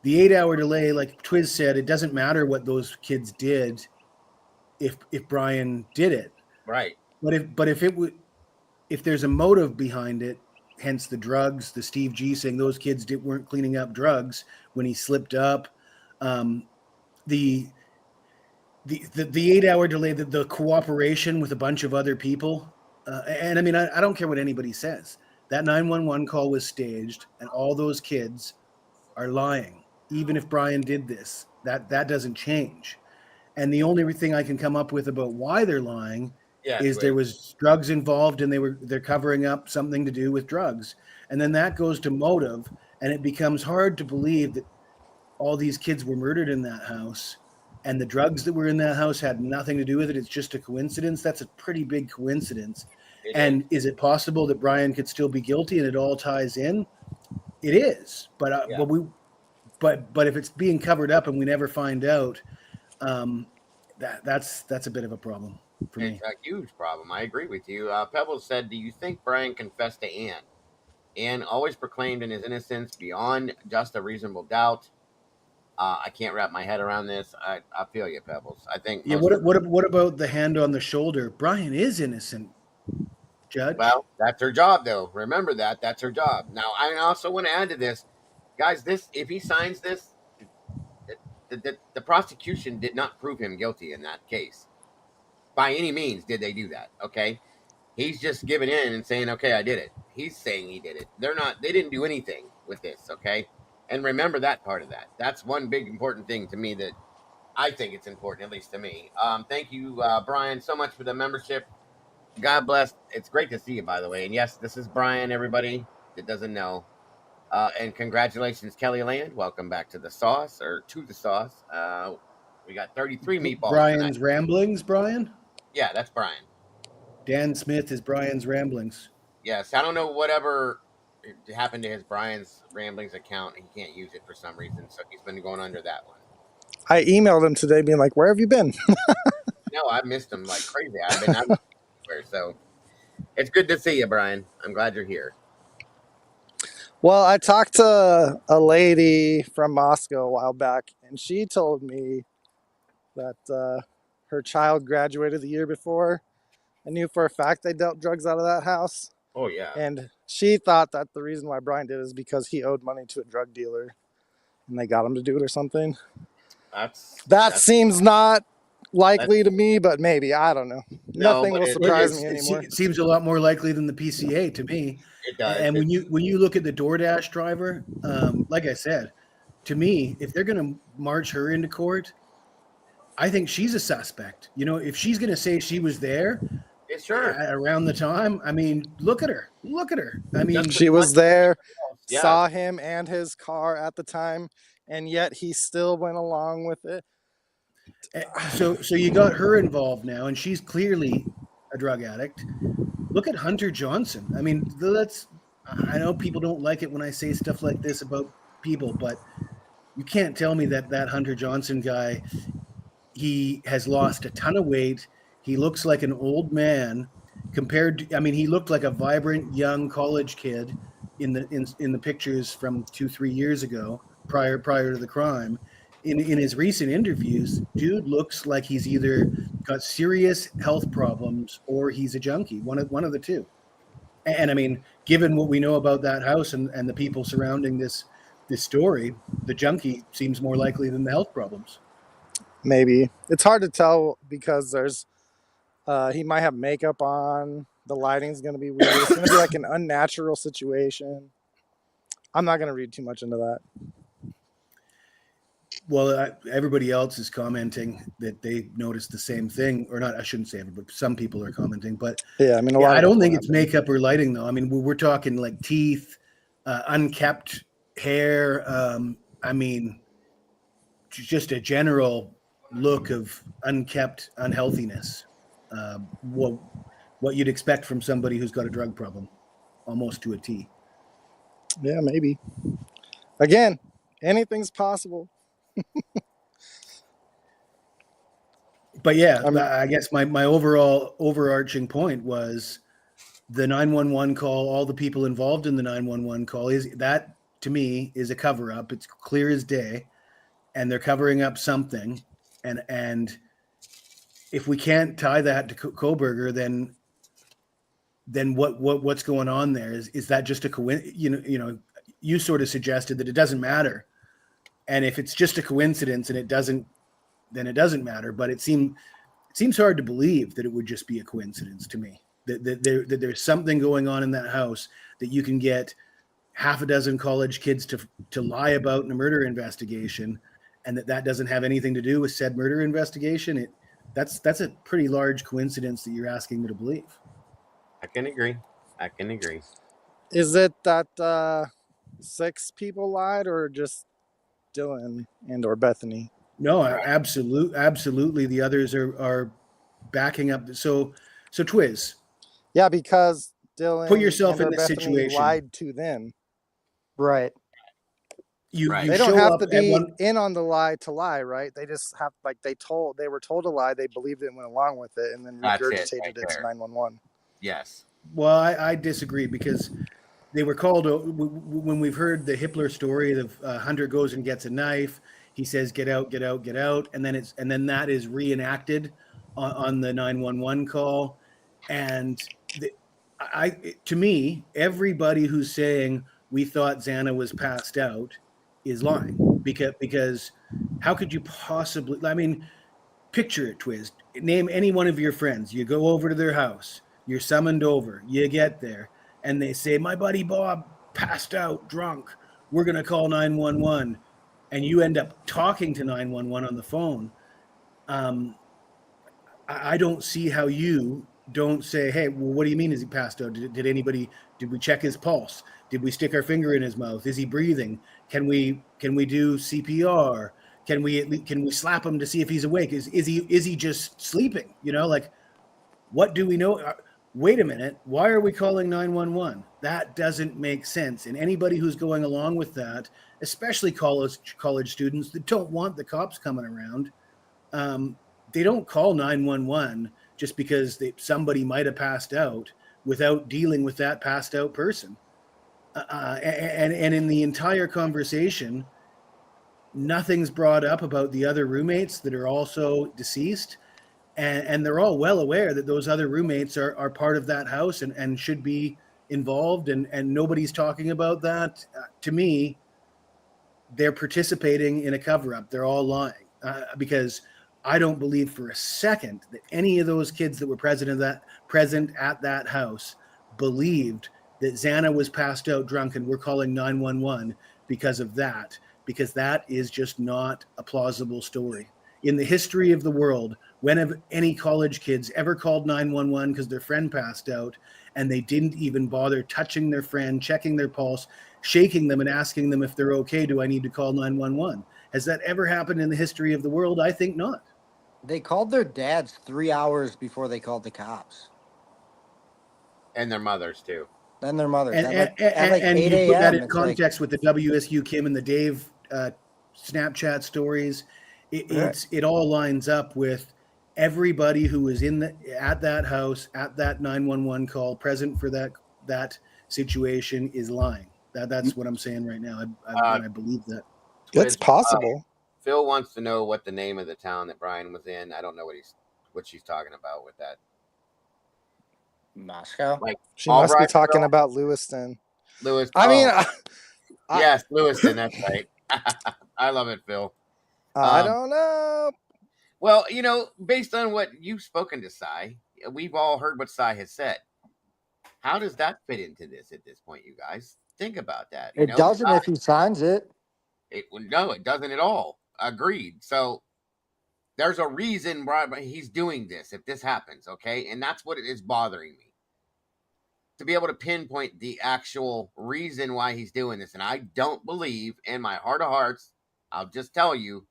the 8-hour delay, like Twiz said, it doesn't matter what those kids did if Bryan did it. Right. But if there's a motive behind it, hence the drugs, the Steve G saying those kids weren't cleaning up drugs when he slipped up, the 8-hour delay, the cooperation with a bunch of other people, and I mean, I don't care what anybody says. That 911 call was staged, and all those kids are lying. Even if Bryan did this, that doesn't change. And the only thing I can come up with about why they're lying is there was drugs involved, and they're covering up something to do with drugs. And then that goes to motive, and it becomes hard to believe that all these kids were murdered in that house, and the drugs that were in that house had nothing to do with it. It's just a coincidence. That's a pretty big coincidence. And is it possible that Bryan could still be guilty and it all ties in? It is, but if it's being covered up and we never find out, that's a bit of a problem for me. It's a huge problem. I agree with you. Pebbles said, "Do you think Bryan confessed to Ann? Ann always proclaimed in his innocence beyond just a reasonable doubt." I can't wrap my head around this. I feel you, Pebbles. I think. Yeah. What about the hand on the shoulder? Bryan is innocent, Judge. Well, that's her job, though. Remember that. That's her job. Now, I also want to add to this, guys. If he signs this, the prosecution did not prove him guilty in that case. By any means did they do that. Okay, he's just giving in and saying, "Okay, I did it." He's saying he did it. They didn't do anything with this. Okay, and remember that part of that. That's one big important thing to me that I think it's important, at least to me. Thank you, Bryan, so much for the membership. God bless. It's great to see you, by the way. And yes, this is Bryan, everybody that doesn't know. And congratulations, Kelly Land. Welcome back to the sauce, or to the sauce. We got 33 meatballs. Bryan's tonight. ramblings, Bryan? Yeah, that's Bryan. Dan Smith is Bryan's ramblings. Yes, I don't know whatever happened to Bryan's ramblings account. He can't use it for some reason, so he's been going under that one. I emailed him today being like, where have you been? No, I missed him like crazy. I've been out everywhere, so it's good to see you, Bryan. I'm glad you're here. Well, I talked to a lady from Moscow a while back, and she told me that her child graduated the year before. I knew for a fact they dealt drugs out of that house. Oh, yeah. And she thought that the reason why Bryan did it is because he owed money to a drug dealer, and they got him to do it or something. That seems not likely to me, but maybe. I don't know. Nothing will surprise me anymore. It seems a lot more likely than the PCA to me. It does. And when you look at the DoorDash driver, like I said, to me, if they're going to march her into court, I think she's a suspect. You know, if she's going to say she was there around the time, I mean, look at her. Look at her. I mean, she was there, saw him and his car at the time, and yet he still went along with it. So you got her involved now, and she's clearly a drug addict. Look at Hunter Johnson. I mean, I know people don't like it when I say stuff like this about people, but you can't tell me that Hunter Johnson guy, he has lost a ton of weight. He looks like an old man compared to, I mean, he looked like a vibrant young college kid in the pictures from 2-3 years ago, prior to the crime. In his recent interviews, dude looks like he's either got serious health problems or he's a junkie, one of the two. And I mean, given what we know about that house and the people surrounding this story, the junkie seems more likely than the health problems. Maybe. It's hard to tell because there's he might have makeup on. The lighting's going to be weird. It's going to be like an unnatural situation. I'm not going to read too much into that. Well, everybody else is commenting that they noticed the same thing, or not. I shouldn't say everybody. Some people are commenting, but yeah, I mean, I don't think it's makeup or lighting, though. I mean, we're talking like teeth, unkept hair. I mean, just a general look of unkept unhealthiness. What you'd expect from somebody who's got a drug problem, almost to a T. Yeah, maybe. Again, anything's possible. But yeah, I guess my overall overarching point was the 911 call, all the people involved in the 911 call, is that to me, is a cover up. It's clear as day, and they're covering up something. And if we can't tie that to Kohberger, then what's going on there? Is that just a coincidence? You sort of suggested that it doesn't matter, and if it's just a coincidence and it doesn't, then it doesn't matter. But it seems hard to believe that it would just be a coincidence to me. That there's something going on in that house that you can get half a dozen college kids to lie about in a murder investigation, and that doesn't have anything to do with said murder investigation. That's a pretty large coincidence that you're asking me to believe. I can agree. Is it that 6 people lied, or just Dylan and or Bethany? No, absolutely. The others are backing up. So Twiz. Yeah, because Dylan Put yourself and in or this Bethany situation. lied to them. Right. They don't have to be in on the lie to lie, right? They just have, like, they were told a lie, they believed it and went along with it, and then regurgitated it to 911. Yes. Well, I disagree, because they were called when we've heard the Hippler story of Hunter goes and gets a knife. He says, "Get out, get out, get out," and then that is reenacted on the 911 call. And to me, everybody who's saying we thought Xana was passed out is lying, because how could you possibly? I mean, picture it, Twiz. Name any one of your friends. You go over to their house. You're summoned over. You get there, and they say, "My buddy Bob passed out, drunk. We're gonna call 911," and you end up talking to 911 on the phone. I don't see how you don't say, "Hey, well, what do you mean? Is he passed out? Did we check his pulse? Did we stick our finger in his mouth? Is he breathing? Can we do CPR? Can we slap him to see if he's awake? Is he just sleeping? Like, what do we know? Wait a minute. Why are we calling 911? That doesn't make sense. And anybody who's going along with that, especially college students that don't want the cops coming around, they don't call 911 just because somebody might have passed out without dealing with that passed out person. And in the entire conversation, nothing's brought up about the other roommates that are also deceased. And they're all well aware that those other roommates are part of that house and should be involved. And nobody's talking about that. To me, they're participating in a cover-up. They're all lying, because I don't believe for a second that any of those kids that were present at that house believed that Xana was passed out drunk and we're calling 911 because of that, because that is just not a plausible story. In the history of the world, when have any college kids ever called 911 because their friend passed out and they didn't even bother touching their friend, checking their pulse, shaking them and asking them if they're okay? Do I need to call 911? Has that ever happened in the history of the world? I think not. They called their dads 3 hours before they called the cops. And their mothers too. And their mothers. And at you 8 put that a.m. in context with the WSU Kim and the Dave Snapchat stories. It all lines up with everybody who was at that house, at that 911 call, present for that situation, is lying. That's what I'm saying right now. I believe that. It's possible. Phil wants to know what the name of the town that Bryan was in. I don't know what she's talking about with that. Moscow. Like, She must be talking about Lewiston. I mean, yes, Lewiston. That's right. I love it, Phil. I don't know. Well, based on what you've spoken to Cy, we've all heard what Cy has said. How does that fit into this at this point, you guys? Think about that. It doesn't if he signs it. No, it doesn't at all. Agreed. So there's a reason why he's doing this if this happens, okay? And that's what it is bothering me. To be able to pinpoint the actual reason why he's doing this. And I don't believe, in my heart of hearts, I'll just tell you,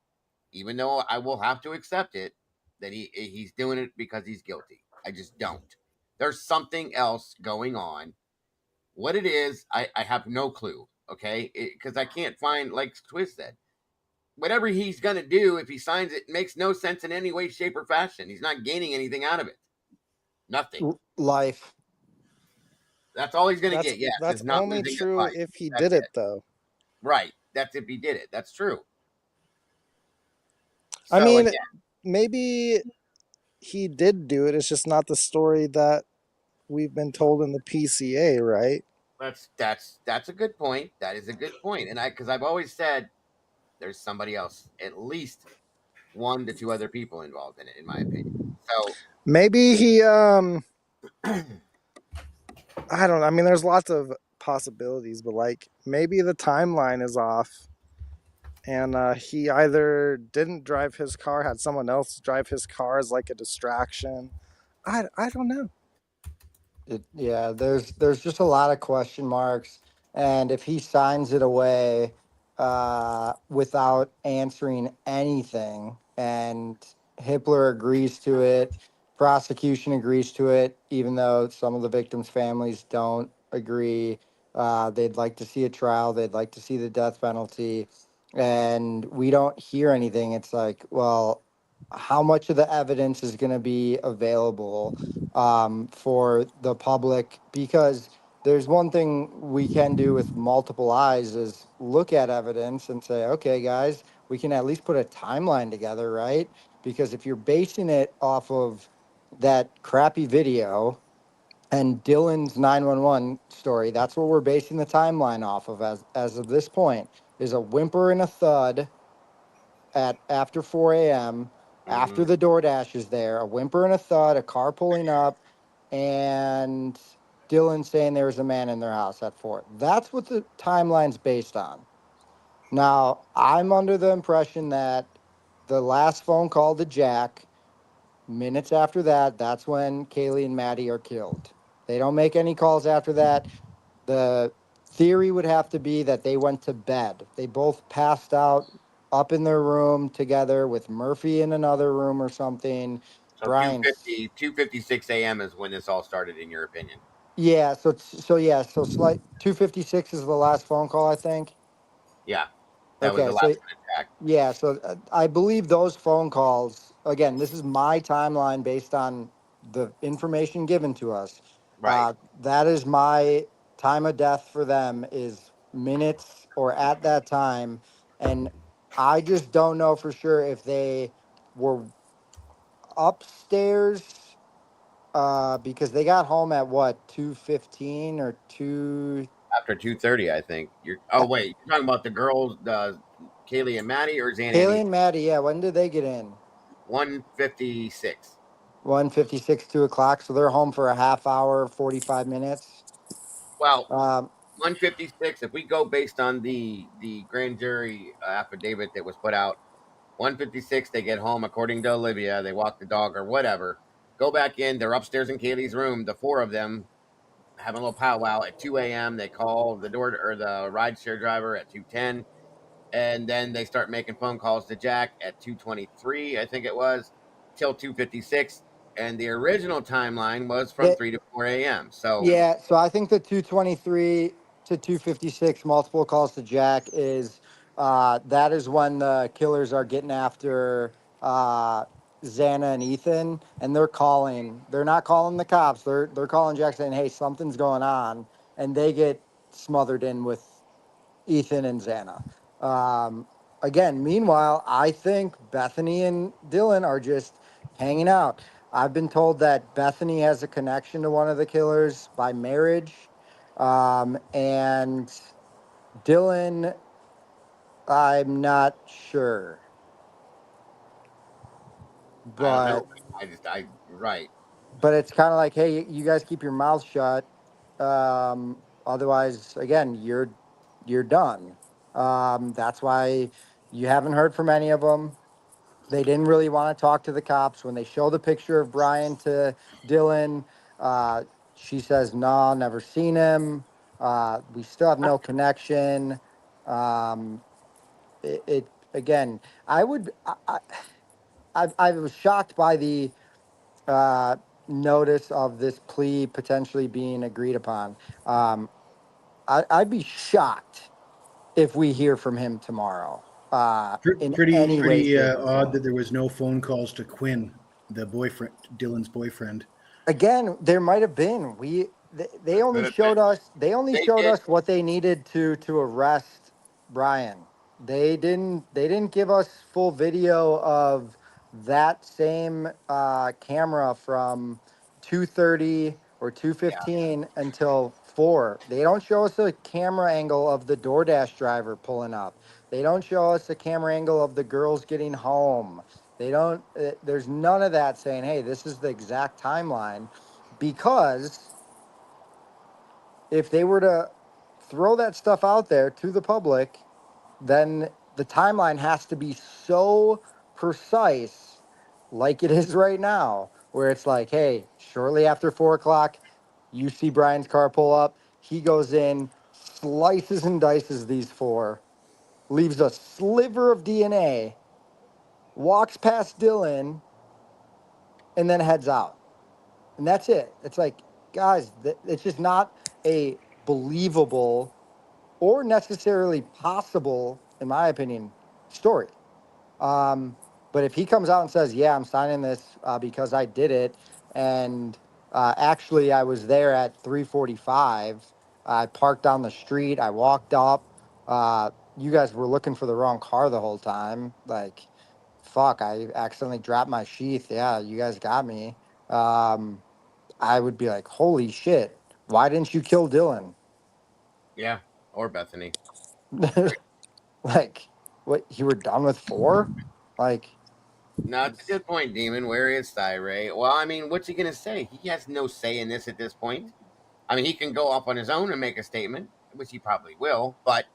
even though I will have to accept it, that he's doing it because he's guilty. I just don't. There's something else going on. What it is, I have no clue, okay? Because I can't find, like Twist said, whatever he's going to do, if he signs it, makes no sense in any way, shape, or fashion. He's not gaining anything out of it. Nothing. Life. That's all he's going to get. Yeah, that's only true if he did it, though. Right. That's if he did it. That's true. I So mean, again, maybe he did do it. It's just not the story that we've been told in the PCA, right? that's a good point. That is a good point. And because I've always said there's somebody else, at least 1 to 2 other people involved in it, in my opinion. So Maybe he I don't know. I mean, there's lots of possibilities, but like maybe the timeline is off, and he either didn't drive his car, had someone else drive his car as like a distraction. I don't know. Yeah, there's just a lot of question marks, and if he signs it away without answering anything, and Hitler agrees to it, prosecution agrees to it, even though some of the victims' families don't agree. They'd like to see a trial. They'd like to see the death penalty, and we don't hear anything. It's like, well, how much of the evidence is going to be available for the public? Because there's one thing we can do with multiple eyes is look at evidence and say, okay, guys, we can at least put a timeline together, right? Because if you're basing it off of that crappy video and Dylan's 911 story, that's what we're basing the timeline off of as of this point, is a whimper and a thud at after 4 a.m. after the DoorDash is there, a whimper and a thud, a car pulling up, and Dylan saying there was a man in their house at 4. That's what the timeline's based on. Now, I'm under the impression that the last phone call to Jack, minutes after that, that's when Kaylee and Maddie are killed. They don't make any calls after that. The theory would have to be that they went to bed. They both passed out up in their room together with Murphy in another room or something. so Brian, 2:56 a.m. is when this all started, in your opinion. yeah, so slight 2:56 is the last phone call, I think. Yeah, that was Okay, the so last one attack. yeah, so I believe those phone calls, again, this is my timeline based on the information given to us. Right. That is my time of death for them is minutes or at that time. And I just don't know for sure if they were upstairs because they got home at what, 2:15 or 2. After 2:30, I think. Oh wait, you're talking about the girls, Kaylee and Maddie, or Xana and Kaylee Ethan? and Maddie, yeah, when did they get in? 1:56. 1:56, 2 o'clock. So they're home for a half hour, 45 minutes. Well, 1:56. If we go based on the grand jury affidavit that was put out, 1:56 they get home according to Olivia. They walk the dog or whatever. Go back in. They're upstairs in Kaylee's room. The 4 of them having a little powwow at 2 a.m. They call the door or the rideshare driver at 2:10, and then they start making phone calls to Jack at 2:23, I think it was, till 2:56. And the original timeline was from 3 to 4 a.m. So Yeah, so I think the 2:23 to 2:56 multiple calls to Jack is that is when the killers are getting after Xana and Ethan, and they're calling. They're not calling the cops. They're calling Jack saying, "Hey, something's going on," and they get smothered in with Ethan and Xana. Again, meanwhile, I think Bethany and Dylan are just hanging out. I've been told that Bethany has a connection to one of the killers by marriage. And Dylan, I'm not sure. I don't know. But Right. but it's kind of like, hey, you guys keep your mouth shut. Otherwise, again, you're done. That's why you haven't heard from any of them. They didn't really want to talk to the cops. When they show the picture of Bryan to Dylan, she says, "No, never seen him. We still have no connection." It again. I would. I was shocked by the uh, notice of this plea potentially being agreed upon. I'd be shocked if we hear from him tomorrow. In any way, Pretty shape, or odd form. that there was no phone calls to Quinn, the boyfriend, Dylan's boyfriend. Again, there might have been. They only showed us. They only showed us what they needed to arrest Bryan, they didn't give us full video of that same camera from 2:30 or 2:15 until 4. They don't show us a camera angle of the DoorDash driver pulling up. They don't show us a camera angle of the girls getting home. They don't. There's none of that saying, "Hey, this is the exact timeline," because if they were to throw that stuff out there to the public, then the timeline has to be so precise, like it is right now, where it's like, hey, shortly after 4 o'clock, you see Brian's car pull up. He goes in, slices and dices these four, leaves a sliver of DNA, walks past Dylan, and then heads out. And that's it. It's like, guys, it's just not a believable or necessarily possible, in my opinion, story. But if he comes out and says, "Yeah, I'm signing this because I did it," and actually I was there at 3:45, I parked down the street, I walked up. You guys were looking for the wrong car the whole time. Like, fuck, I accidentally dropped my sheath. Yeah, you guys got me. I would be like, "Holy shit! Why didn't you kill Dylan?" Yeah, or Bethany. Like, what? You were done with 4? Like, No, it's a good point, Demon. Where is Thyray? Well, I mean, what's he going to say? He has no say in this at this point. I mean, he can go off on his own and make a statement, which he probably will, but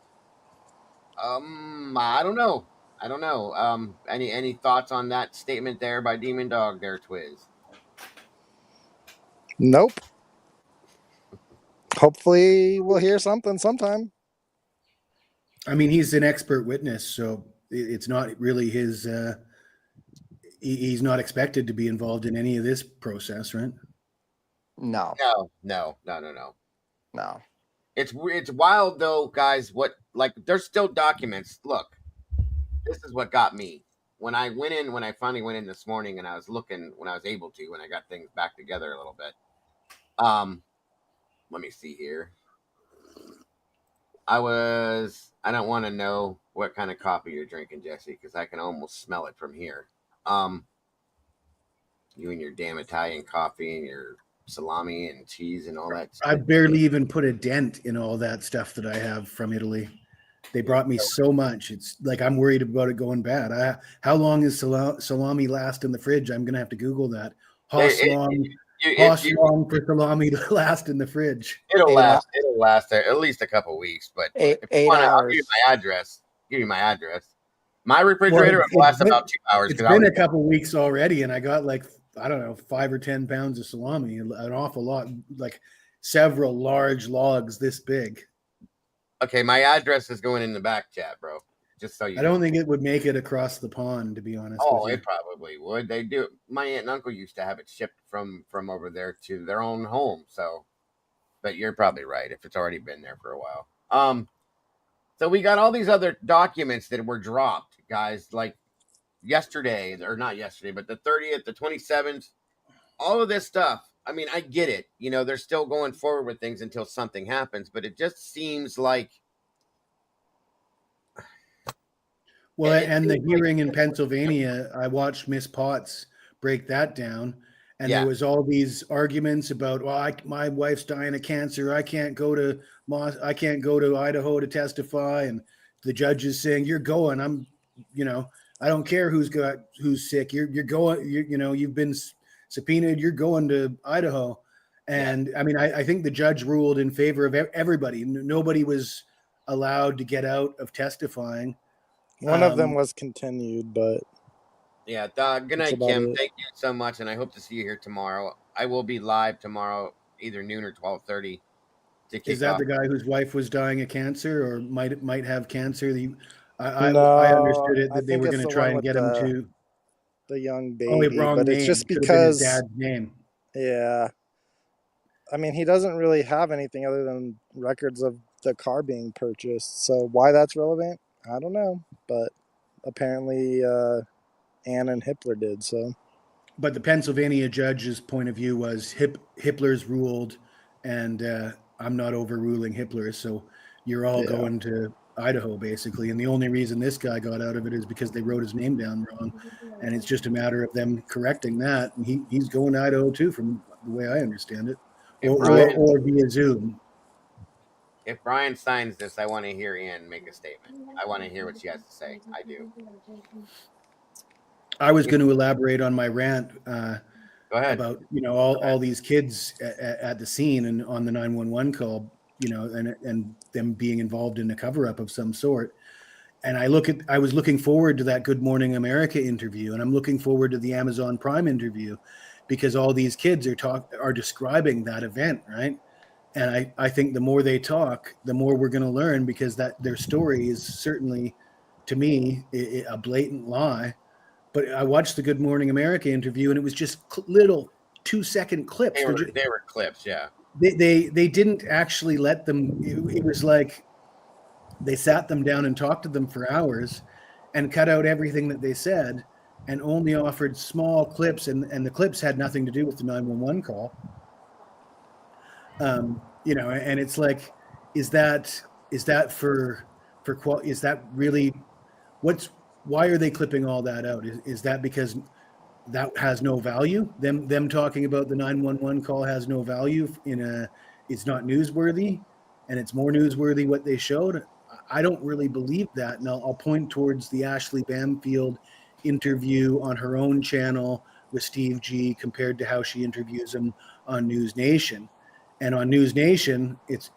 I don't know. I don't know. Any thoughts on that statement there by Demon Dog there, Twiz? Nope. Hopefully, we'll hear something sometime. I mean, he's an expert witness, so it's not really his. He's not expected to be involved in any of this process, right? no, No. It's wild though, guys. What, like, there's still documents. Look, this is what got me when I finally went in this morning, and I was looking when I was able to, when I got things back together a little bit. Let me see here. I don't want to know what kind of coffee you're drinking, Jesse, because I can almost smell it from here. You and your damn Italian coffee and your salami and cheese and all that stuff. I barely even put a dent in all that stuff that I have from Italy. They brought me so much. It's like I'm worried about it going bad. How long is salami last in the fridge? I'm going to have to Google that. How long for salami to last in the fridge? It'll last at least a couple weeks. But if you want, I'll give you my address. My refrigerator will last about 2 hours. It's been a couple weeks already, and I got like, I don't know, 5 or 10 pounds of salami, an awful lot, like several large logs this big. Okay, my address is going in the back chat, bro. Just so you know. I don't think it would make it across the pond, to be honest. Oh, it probably would. They do. My aunt and uncle used to have it shipped from over there to their own home. So, but you're probably right if it's already been there for a while. So we got all these other documents that were dropped, guys, like yesterday, or not yesterday, but the 30th, the 27th, all of this stuff. I mean, I get it. You know, they're still going forward with things until something happens, but it just seems like. Well, and the hearing in Pennsylvania, I watched Miss Potts break that down, and there was all these arguments about, well, my wife's dying of cancer. I can't go to Idaho to testify, and the judge is saying, "You're going. I don't care who's sick. You're going. You've been subpoenaed. You're going to Idaho." And I mean, I think the judge ruled in favor of everybody. Nobody was allowed to get out of testifying. One of them was continued, but yeah. Good night, Kim. Thank you so much, and I hope to see you here tomorrow. I will be live tomorrow, either noon or 12:30. Is that the guy whose wife was dying of cancer, or might have cancer? I understood it that they were going to try and get him to the young baby, wrong but name. it's just Could because have been his dad's name. Yeah, I mean, he doesn't really have anything other than records of the car being purchased. So why that's relevant, I don't know. But apparently, Ann and Hippler did so. But the Pennsylvania judge's point of view was Hippler's ruled, and I'm not overruling Hippler. So you're all going to Idaho, basically. And the only reason this guy got out of it is because they wrote his name down wrong. And it's just a matter of them correcting that. And he's going to Idaho too, from the way I understand it, or via Zoom. If Bryan signs this, I want to hear Ian make a statement. I want to hear what she has to say. I do. I was going to elaborate on my rant Go ahead. about, all these kids at the scene and on the 911 call, and them being involved in a cover-up of some sort. And I was looking forward to that Good Morning America interview, and I'm looking forward to the Amazon Prime interview, because all these kids are describing that event, right? And I think the more they talk, the more we're going to learn, because that their story is certainly, to me, a blatant lie. But I watched the Good Morning America interview, and it was just little 2-second clips. They were clips, yeah. They didn't actually let them. It was like they sat them down and talked to them for hours, and cut out everything that they said, and only offered small clips, and the clips had nothing to do with the 911 call. And it's like, is that really why are they clipping all that out? Is that because that has no value? Them talking about the 911 call has no value it's not newsworthy, and it's more newsworthy what they showed? I don't really believe that. And I'll point towards the Ashley Bamfield interview on her own channel with Steve G compared to how she interviews him on News Nation. And on News Nation, it's,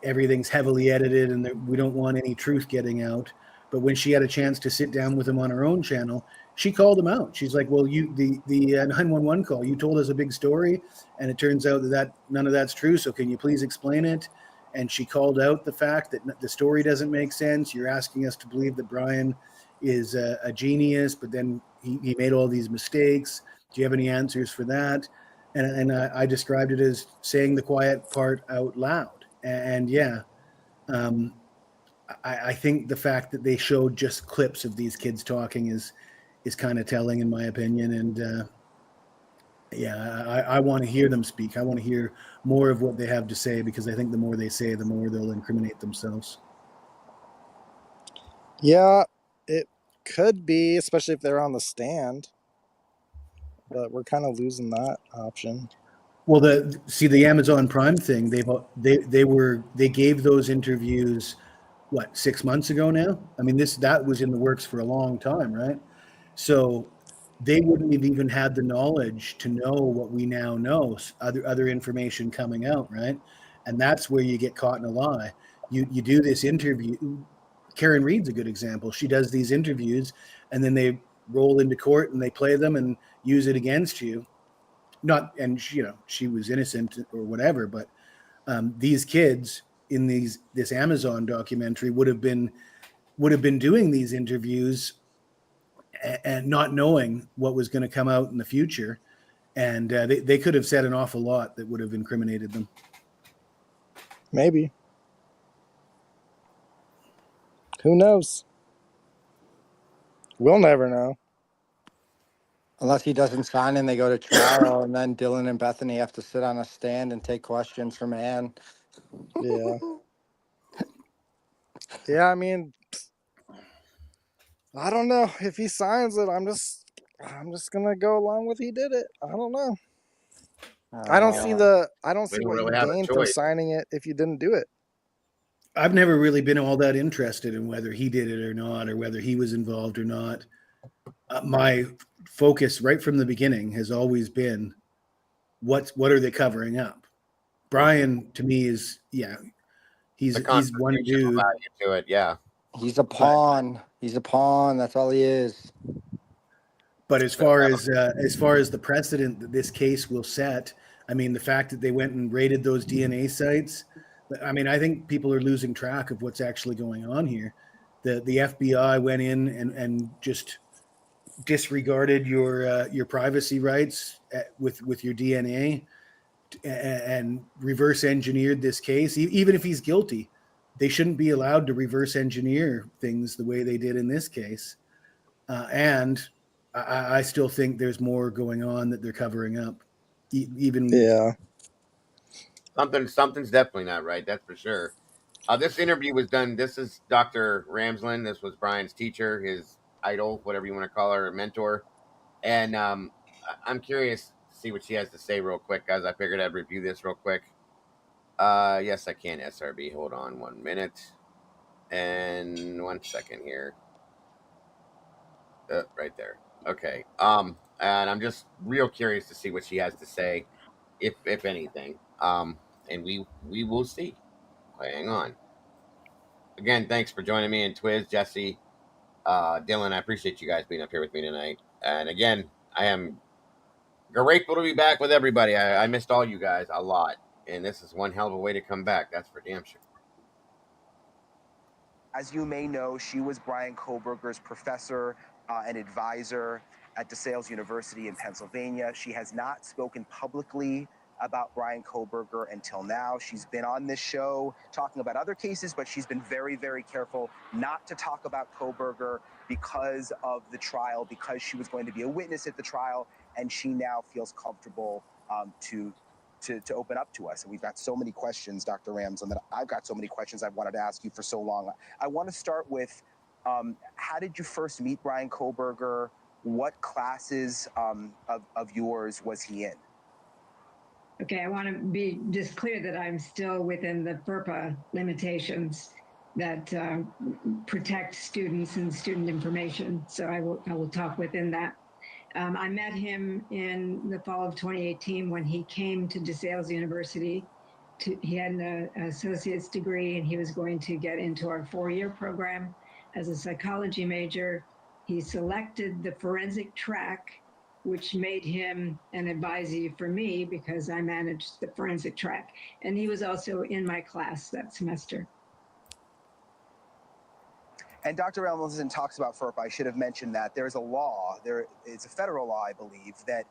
everything's heavily edited, and we don't want any truth getting out. But when she had a chance to sit down with him on her own channel, she called him out. She's like, well, the 911 call, you told us a big story, and it turns out that none of that's true. So can you please explain it? And she called out the fact that the story doesn't make sense. You're asking us to believe that Bryan is a genius, but then he made all these mistakes. Do you have any answers for that? And I described it as saying the quiet part out loud. And I think the fact that they showed just clips of these kids talking is kind of telling, in my opinion. And I want to hear them speak. I want to hear more of what they have to say, because I think the more they say, the more they'll incriminate themselves. Yeah, it could be, especially if they're on the stand. But we're kind of losing that option. Well, the Amazon Prime thing, they gave those interviews, 6 months ago now? I mean, that was in the works for a long time, right? So they wouldn't have even had the knowledge to know what we now know, other information coming out, right? And that's where you get caught in a lie. You do this interview. Karen Reed's a good example. She does these interviews, and then they roll into court and they play them and use it against you. She was innocent or whatever, but these kids in this Amazon documentary would have been doing these interviews and not knowing what was going to come out in the future, and they could have said an awful lot that would have incriminated them. Maybe. Who knows? We'll never know. Unless he doesn't sign and they go to trial, and then Dylan and Bethany have to sit on a stand and take questions from Ann. Yeah. Yeah, I mean, I don't know. If he signs it, I'm just gonna go along with he did it. I don't know. I don't see what you gained from signing it if you didn't do it. I've never really been all that interested in whether he did it or not, or whether he was involved or not. My focus right from the beginning has always been, what are they covering up? Bryan, to me, is he's one dude. To it, yeah. He's a pawn. He's a pawn. That's all he is. But as far as the precedent that this case will set, I mean, the fact that they went and raided those DNA sites, I mean, I think people are losing track of what's actually going on here. The FBI went in and just disregarded your privacy rights with your DNA and reverse engineered this case. Even if he's guilty, they shouldn't be allowed to reverse engineer things the way they did in this case. And I still think there's more going on that they're covering up. Yeah. Something's definitely not right. That's for sure. This interview was done. This is Dr. Ramsland. This was Bryan's teacher, his idol, whatever you want to call her, mentor. And I'm curious to see what she has to say real quick, guys. I figured I'd review this real quick. Yes, I can, SRB. Hold on 1 minute. And 1 second here. Right there. Okay. And I'm just real curious to see what she has to say, if anything. And we will see. Hang on. Again, thanks for joining me, and Twiz, Jesse, Dylan. I appreciate you guys being up here with me tonight. And again, I am grateful to be back with everybody. I missed all you guys a lot, and this is one hell of a way to come back. That's for damn sure. As you may know, she was Bryan Kohberger's professor and advisor at DeSales University in Pennsylvania. She has not spoken publicly about Bryan Kohberger until now. She's been on this show talking about other cases, but she's been very, very careful not to talk about Kohberger because of the trial, because she was going to be a witness at the trial, and she now feels comfortable to open up to us. And we've got so many questions, Dr. Ramsland, that I've got so many questions I've wanted to ask you for so long. I want to start with, how did you first meet Bryan Kohberger? What classes of yours was he in? Okay, I want to be just clear that I'm still within the FERPA limitations that protect students and student information. So I will talk within that. I met him in the fall of 2018 when he came to DeSales University. He had an associate's degree, and he was going to get into our 4-year program as a psychology major. He selected the forensic track, which made him an advisee for me because I managed the forensic track. And he was also in my class that semester. And Dr. Ramsland talks about FERPA. I should have mentioned that there's a law, it's a federal law, I believe, that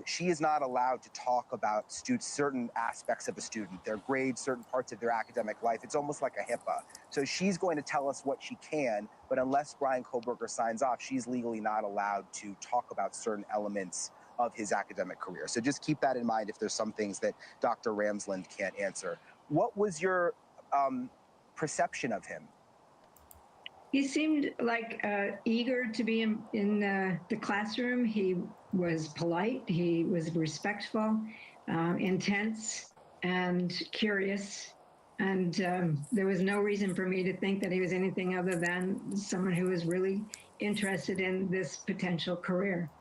she is not allowed to talk about certain aspects of a student, their grades, certain parts of their academic life. It's almost like a HIPAA. So she's going to tell us what she can, but unless Bryan Kohberger signs off, she's legally not allowed to talk about certain elements of his academic career. So just keep that in mind if there's some things that Dr. Ramsland can't answer. What was your perception of him? He seemed like eager to be in the classroom. He was polite. He was respectful, intense, and curious. And there was no reason for me to think that he was anything other than someone who was really interested in this potential career.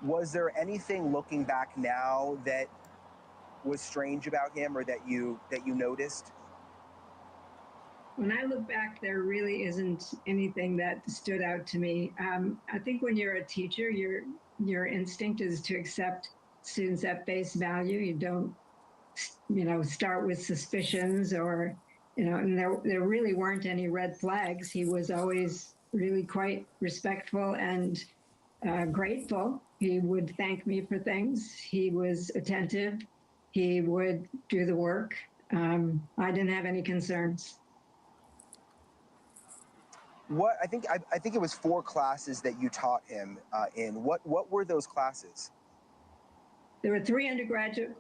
Was there anything looking back now that was strange about him or that you noticed? When I look back, there really isn't anything that stood out to me. I think when you're a teacher, your instinct is to accept students at face value. You don't, start with suspicions or, and there really weren't any red flags. He was always really quite respectful and grateful. He would thank me for things. He was attentive. He would do the work. I didn't have any concerns. I think it was 4 classes that you taught him in. What were those classes? There were 3 undergraduate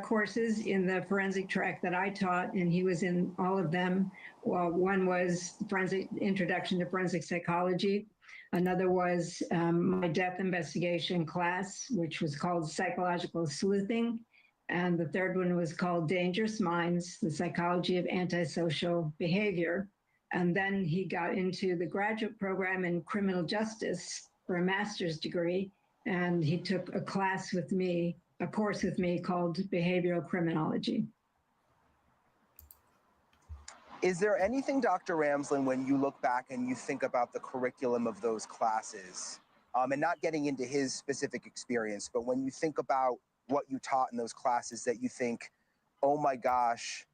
courses in the forensic track that I taught, and he was in all of them. Well, one was Introduction to Forensic Psychology. Another was my death investigation class, which was called Psychological Sleuthing. And the third one was called Dangerous Minds, the Psychology of Antisocial Behavior. And then he got into the graduate program in criminal justice for a master's degree. And he took a course with me called Behavioral Criminology. Is there anything, Dr. Ramsland, when you look back and you think about the curriculum of those classes, and not getting into his specific experience, but when you think about what you taught in those classes that you think, oh my gosh,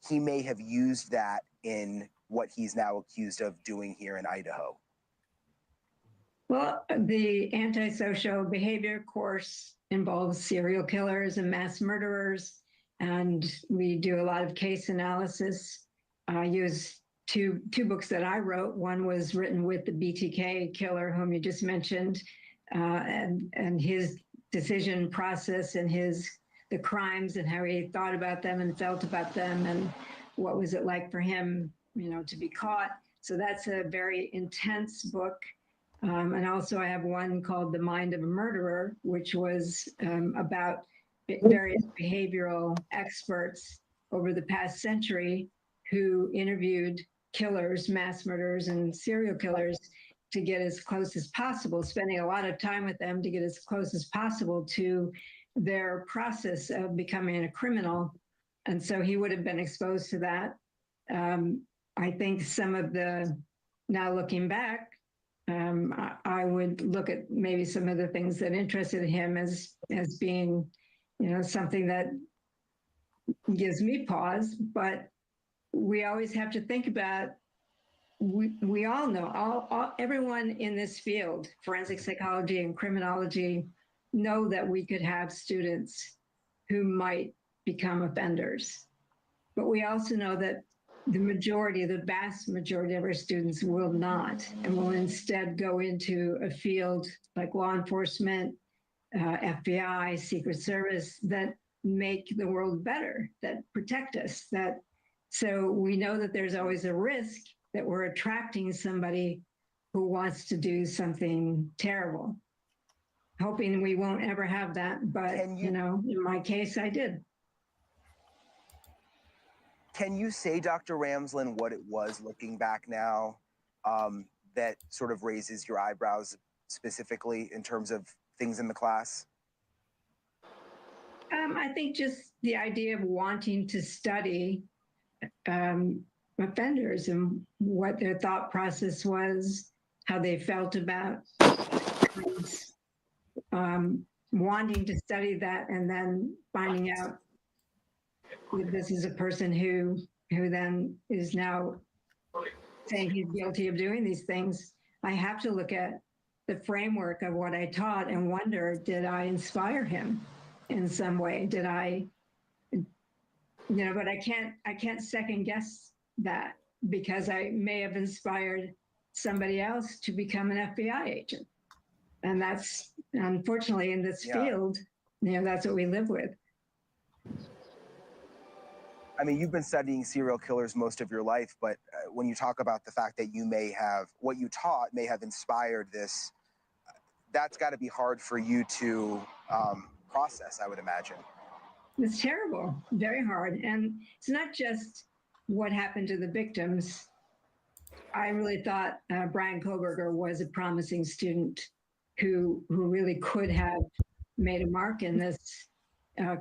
he may have used that in what he's now accused of doing here in Idaho? Well, the antisocial behavior course involves serial killers and mass murderers, and we do a lot of case analysis. I use two books that I wrote. One was written with the BTK killer, whom you just mentioned, and his decision process and his the crimes and how he thought about them and felt about them and what was it like for him, to be caught. So that's a very intense book. And also I have one called The Mind of a Murderer, which was about various behavioral experts over the past century who interviewed killers, mass murderers, and serial killers to get as close as possible, spending a lot of time with them to get as close as possible to their process of becoming a criminal. And so he would have been exposed to that. I think now looking back, I would look at maybe some of the things that interested him as being, something that gives me pause. But we always have to think about, we all know, everyone in this field, forensic psychology and criminology, know that we could have students who might become offenders. But we also know that the vast majority of our students will not, and will instead go into a field like law enforcement, FBI, Secret Service, that make the world better, that protect us. So we know that there's always a risk that we're attracting somebody who wants to do something terrible. Hoping we won't ever have that, but in my case, I did. Can you say, Dr. Ramsland, what it was looking back now that sort of raises your eyebrows specifically in terms of things in the class? I think just the idea of wanting to study offenders and what their thought process was, how they felt about wanting to study that, and then finding out that this is a person who then is now saying he's guilty of doing these things. I have to look at the framework of what I taught and wonder, did I inspire him in some way? Did I, but I can't second guess that, because I may have inspired somebody else to become an FBI agent. And that's, unfortunately, in this field, that's what we live with. I mean, you've been studying serial killers most of your life, but when you talk about the fact that what you taught may have inspired this, that's got to be hard for you to process, I would imagine. It's terrible, very hard. And it's not just what happened to the victims. I really thought Bryan Kohberger was a promising student who really could have made a mark in this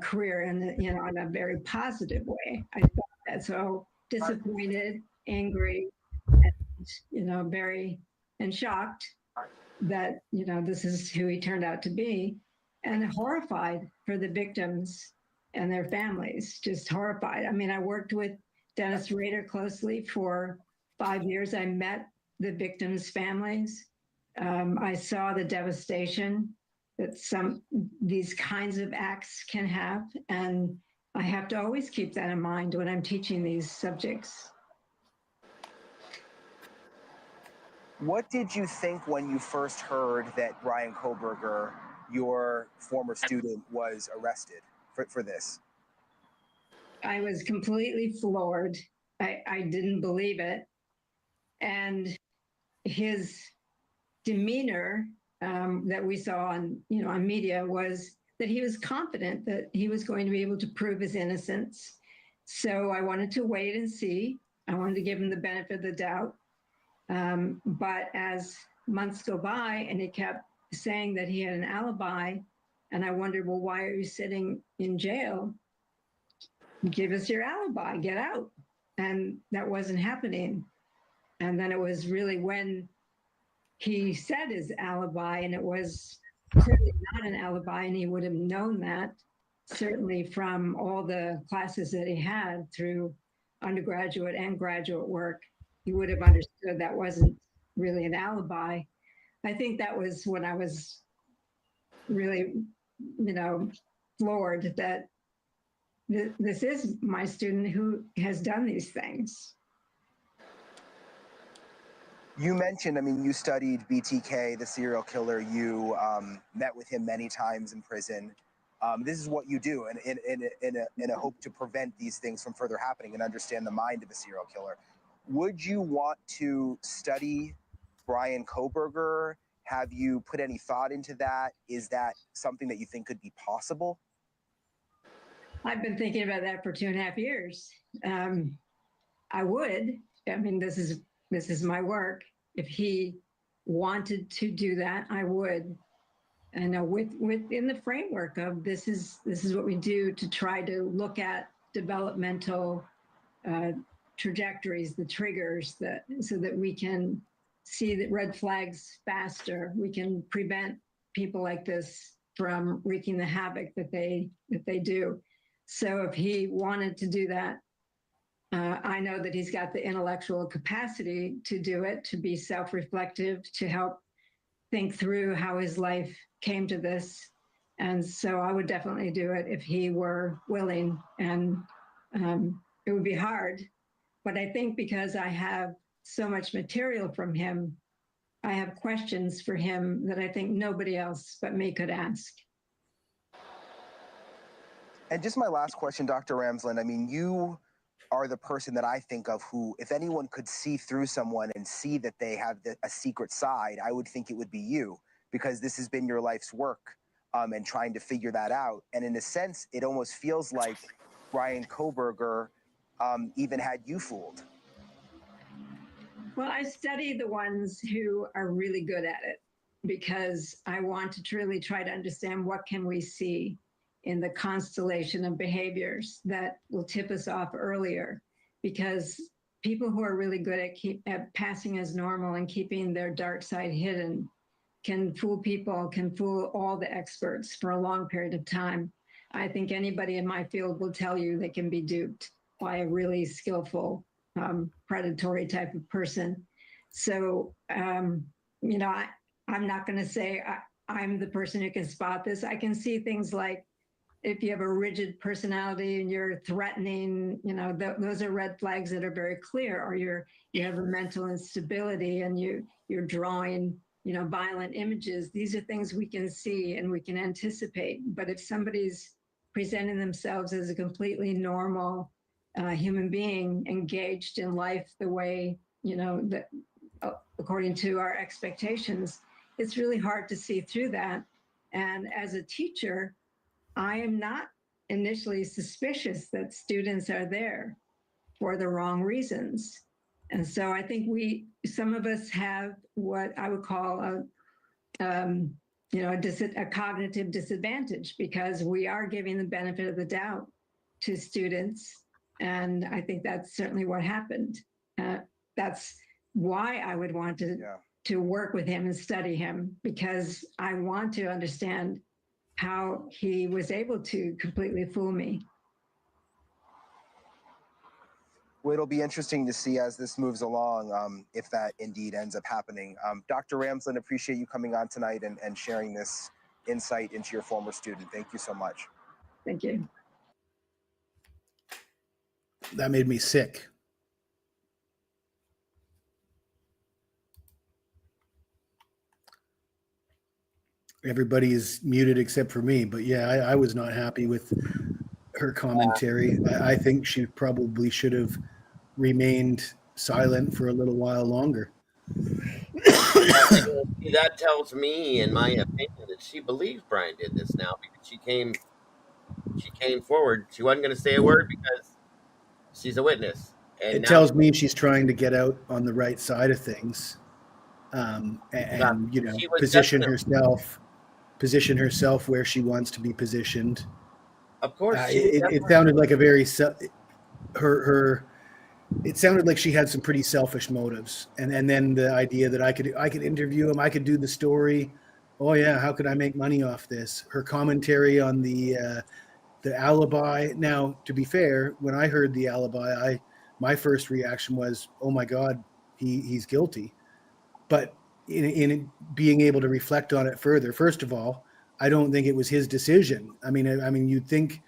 career, and in a very positive way. I thought that. So disappointed, angry, and very shocked that this is who he turned out to be, and horrified for the victims and their families. Just horrified. I mean, I worked with Dennis Rader closely for 5 years. I met the victims' families. I saw the devastation that these kinds of acts can have. And I have to always keep that in mind when I'm teaching these subjects. What did you think when you first heard that Bryan Kohberger, your former student, was arrested for this? I was completely floored. I didn't believe it. And his demeanor that we saw on media was that he was confident that he was going to be able to prove his innocence. So I wanted to wait and see. I wanted to give him the benefit of the doubt. But as months go by and he kept saying that he had an alibi, and I wondered, well, why are you sitting in jail? Give us your alibi, get out. And that wasn't happening. And then it was really when he said his alibi, and it was clearly not an alibi, and he would have known that, certainly from all the classes that he had through undergraduate and graduate work. He would have understood that wasn't really an alibi. I think that was when I was really, floored that this is my student who has done these things. You mentioned, you studied BTK, the serial killer. You met with him many times in prison. This is what you do in a hope to prevent these things from further happening and understand the mind of a serial killer. Would you want to study Bryan Kohberger? Have you put any thought into that? Is that something that you think could be possible? I've been thinking about that for 2.5 years. I would. I mean, this is my work. If he wanted to do that, I would. And within the framework of this is what we do to try to look at developmental trajectories, the triggers, so that we can see the red flags faster. We can prevent people like this from wreaking the havoc that they do. So if he wanted to do that, I know that he's got the intellectual capacity to do it, to be self-reflective, to help think through how his life came to this. And so I would definitely do it if he were willing. And it would be hard. But I think because I have so much material from him, I have questions for him that I think nobody else but me could ask. And just my last question, Dr. Ramsland, I mean, you are the person that I think of who, if anyone could see through someone and see that they have a secret side, I would think it would be you, because this has been your life's work and trying to figure that out. And in a sense, it almost feels like Bryan Kohberger even had you fooled. Well, I study the ones who are really good at it because I want to truly try to understand what can we see in the constellation of behaviors that will tip us off earlier, because people who are really good at passing as normal and keeping their dark side hidden can fool people, can fool all the experts for a long period of time. I think anybody in my field will tell you they can be duped by a really skillful, predatory type of person. So, I'm not going to say I'm the person who can spot this. I can see things like if you have a rigid personality and you're threatening, those are red flags that are very clear. Or you have a mental instability and you're drawing, violent images. These are things we can see and we can anticipate. But if somebody's presenting themselves as a completely normal human being engaged in life the way, that according to our expectations, it's really hard to see through that. And as a teacher, I am not initially suspicious that students are there for the wrong reasons. And so I think some of us have what I would call a cognitive disadvantage, because we are giving the benefit of the doubt to students. And I think that's certainly what happened. That's why I would want to work with him and study him, because I want to understand how he was able to completely fool me. Well, it'll be interesting to see as this moves along, if that indeed ends up happening. Dr. Ramsland, appreciate you coming on tonight and sharing this insight into your former student. Thank you so much. Thank you. That made me sick. Everybody is muted except for me, but yeah, I was not happy with her commentary. I think she probably should have remained silent for a little while longer. That tells me, in my opinion, that she believes Bryan did this now, because she came forward. She wasn't going to say a word because she's a witness. And It tells me she's trying to get out on the right side of things, and position herself where she wants to be positioned. Of course, it sounded like a very it sounded like she had some pretty selfish motives, and then the idea that I could interview him, I could do the story. Oh yeah, how could I make money off this? Her commentary on the alibi. Now, to be fair, when I heard the alibi, my first reaction was, oh my God, he's guilty. But in being able to reflect on it further, first of all, I don't think it was his decision. I mean, you'd think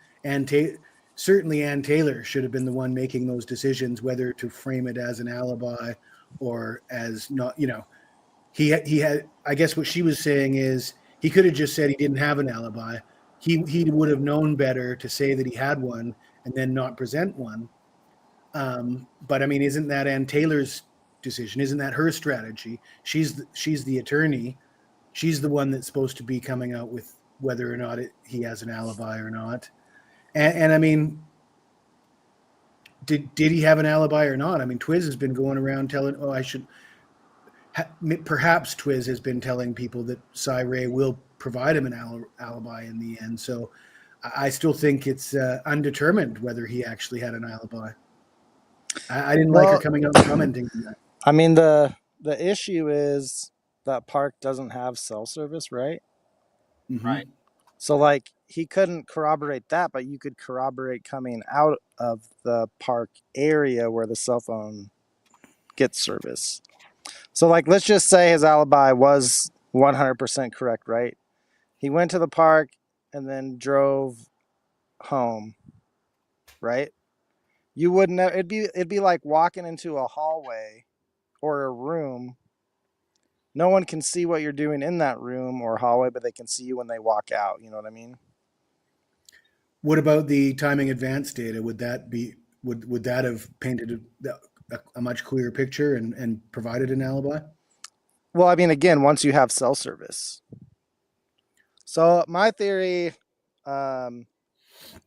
certainly Ann Taylor should have been the one making those decisions, whether to frame it as an alibi or as not. He had. I guess what she was saying is he could have just said he didn't have an alibi, he would have known better to say that he had one and then not present one. But I mean, isn't that Ann Taylor's decision? Isn't that her strategy? She's the attorney. She's the one that's supposed to be coming out with whether or not he has an alibi or not. And I mean, did he have an alibi or not? I mean, Twiz has been going around telling, perhaps Twiz has been telling people that Cy Ray will provide him an alibi in the end. So I still think it's undetermined whether he actually had an alibi. I didn't like her coming out and commenting on that. I mean, the issue is that park doesn't have cell service, right? Mm-hmm. Right. So, like, he couldn't corroborate that, but you could corroborate coming out of the park area where the cell phone gets service. So, like, let's just say his alibi was 100% correct, right? He went to the park and then drove home, right? You wouldn't know. It'd be like walking into a hallway or a room. No one can see what you're doing in that room or hallway, but they can see you when they walk out. You know what I mean? What about the timing advance data? Would that have painted a much clearer picture and provided an alibi? Well, I mean, again, once you have cell service. So my theory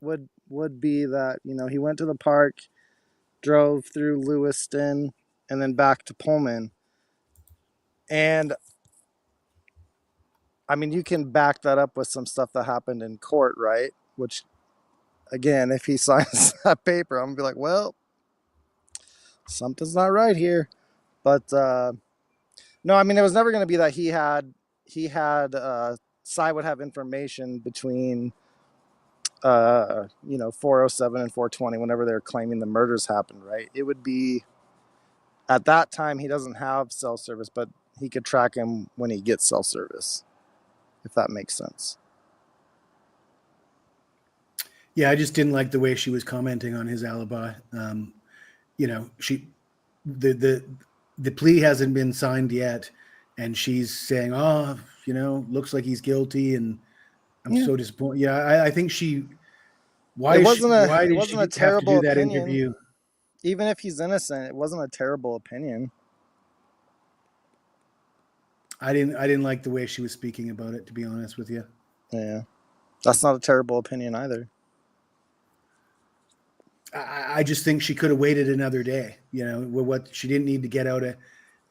would be that, he went to the park, drove through Lewiston, and then back to Pullman. And I mean, you can back that up with some stuff that happened in court, right? Which, again, if he signs that paper, I'm gonna be like, well, something's not right here. But no, I mean, it was never going to be that he had Cy would have information between 407 and 420 whenever they're claiming the murders happened, right? It would be at that time he doesn't have cell service, but he could track him when he gets cell service, if that makes sense. Yeah, I just didn't like the way she was commenting on his alibi. The plea hasn't been signed yet, and she's saying, looks like he's guilty, and I'm so disappointed. Yeah, I think she. Why did she have to do that interview? Even if he's innocent, it wasn't a terrible opinion. I didn't like the way she was speaking about it, to be honest with you. Yeah, that's not a terrible opinion either. I just think she could have waited another day. She didn't need to get out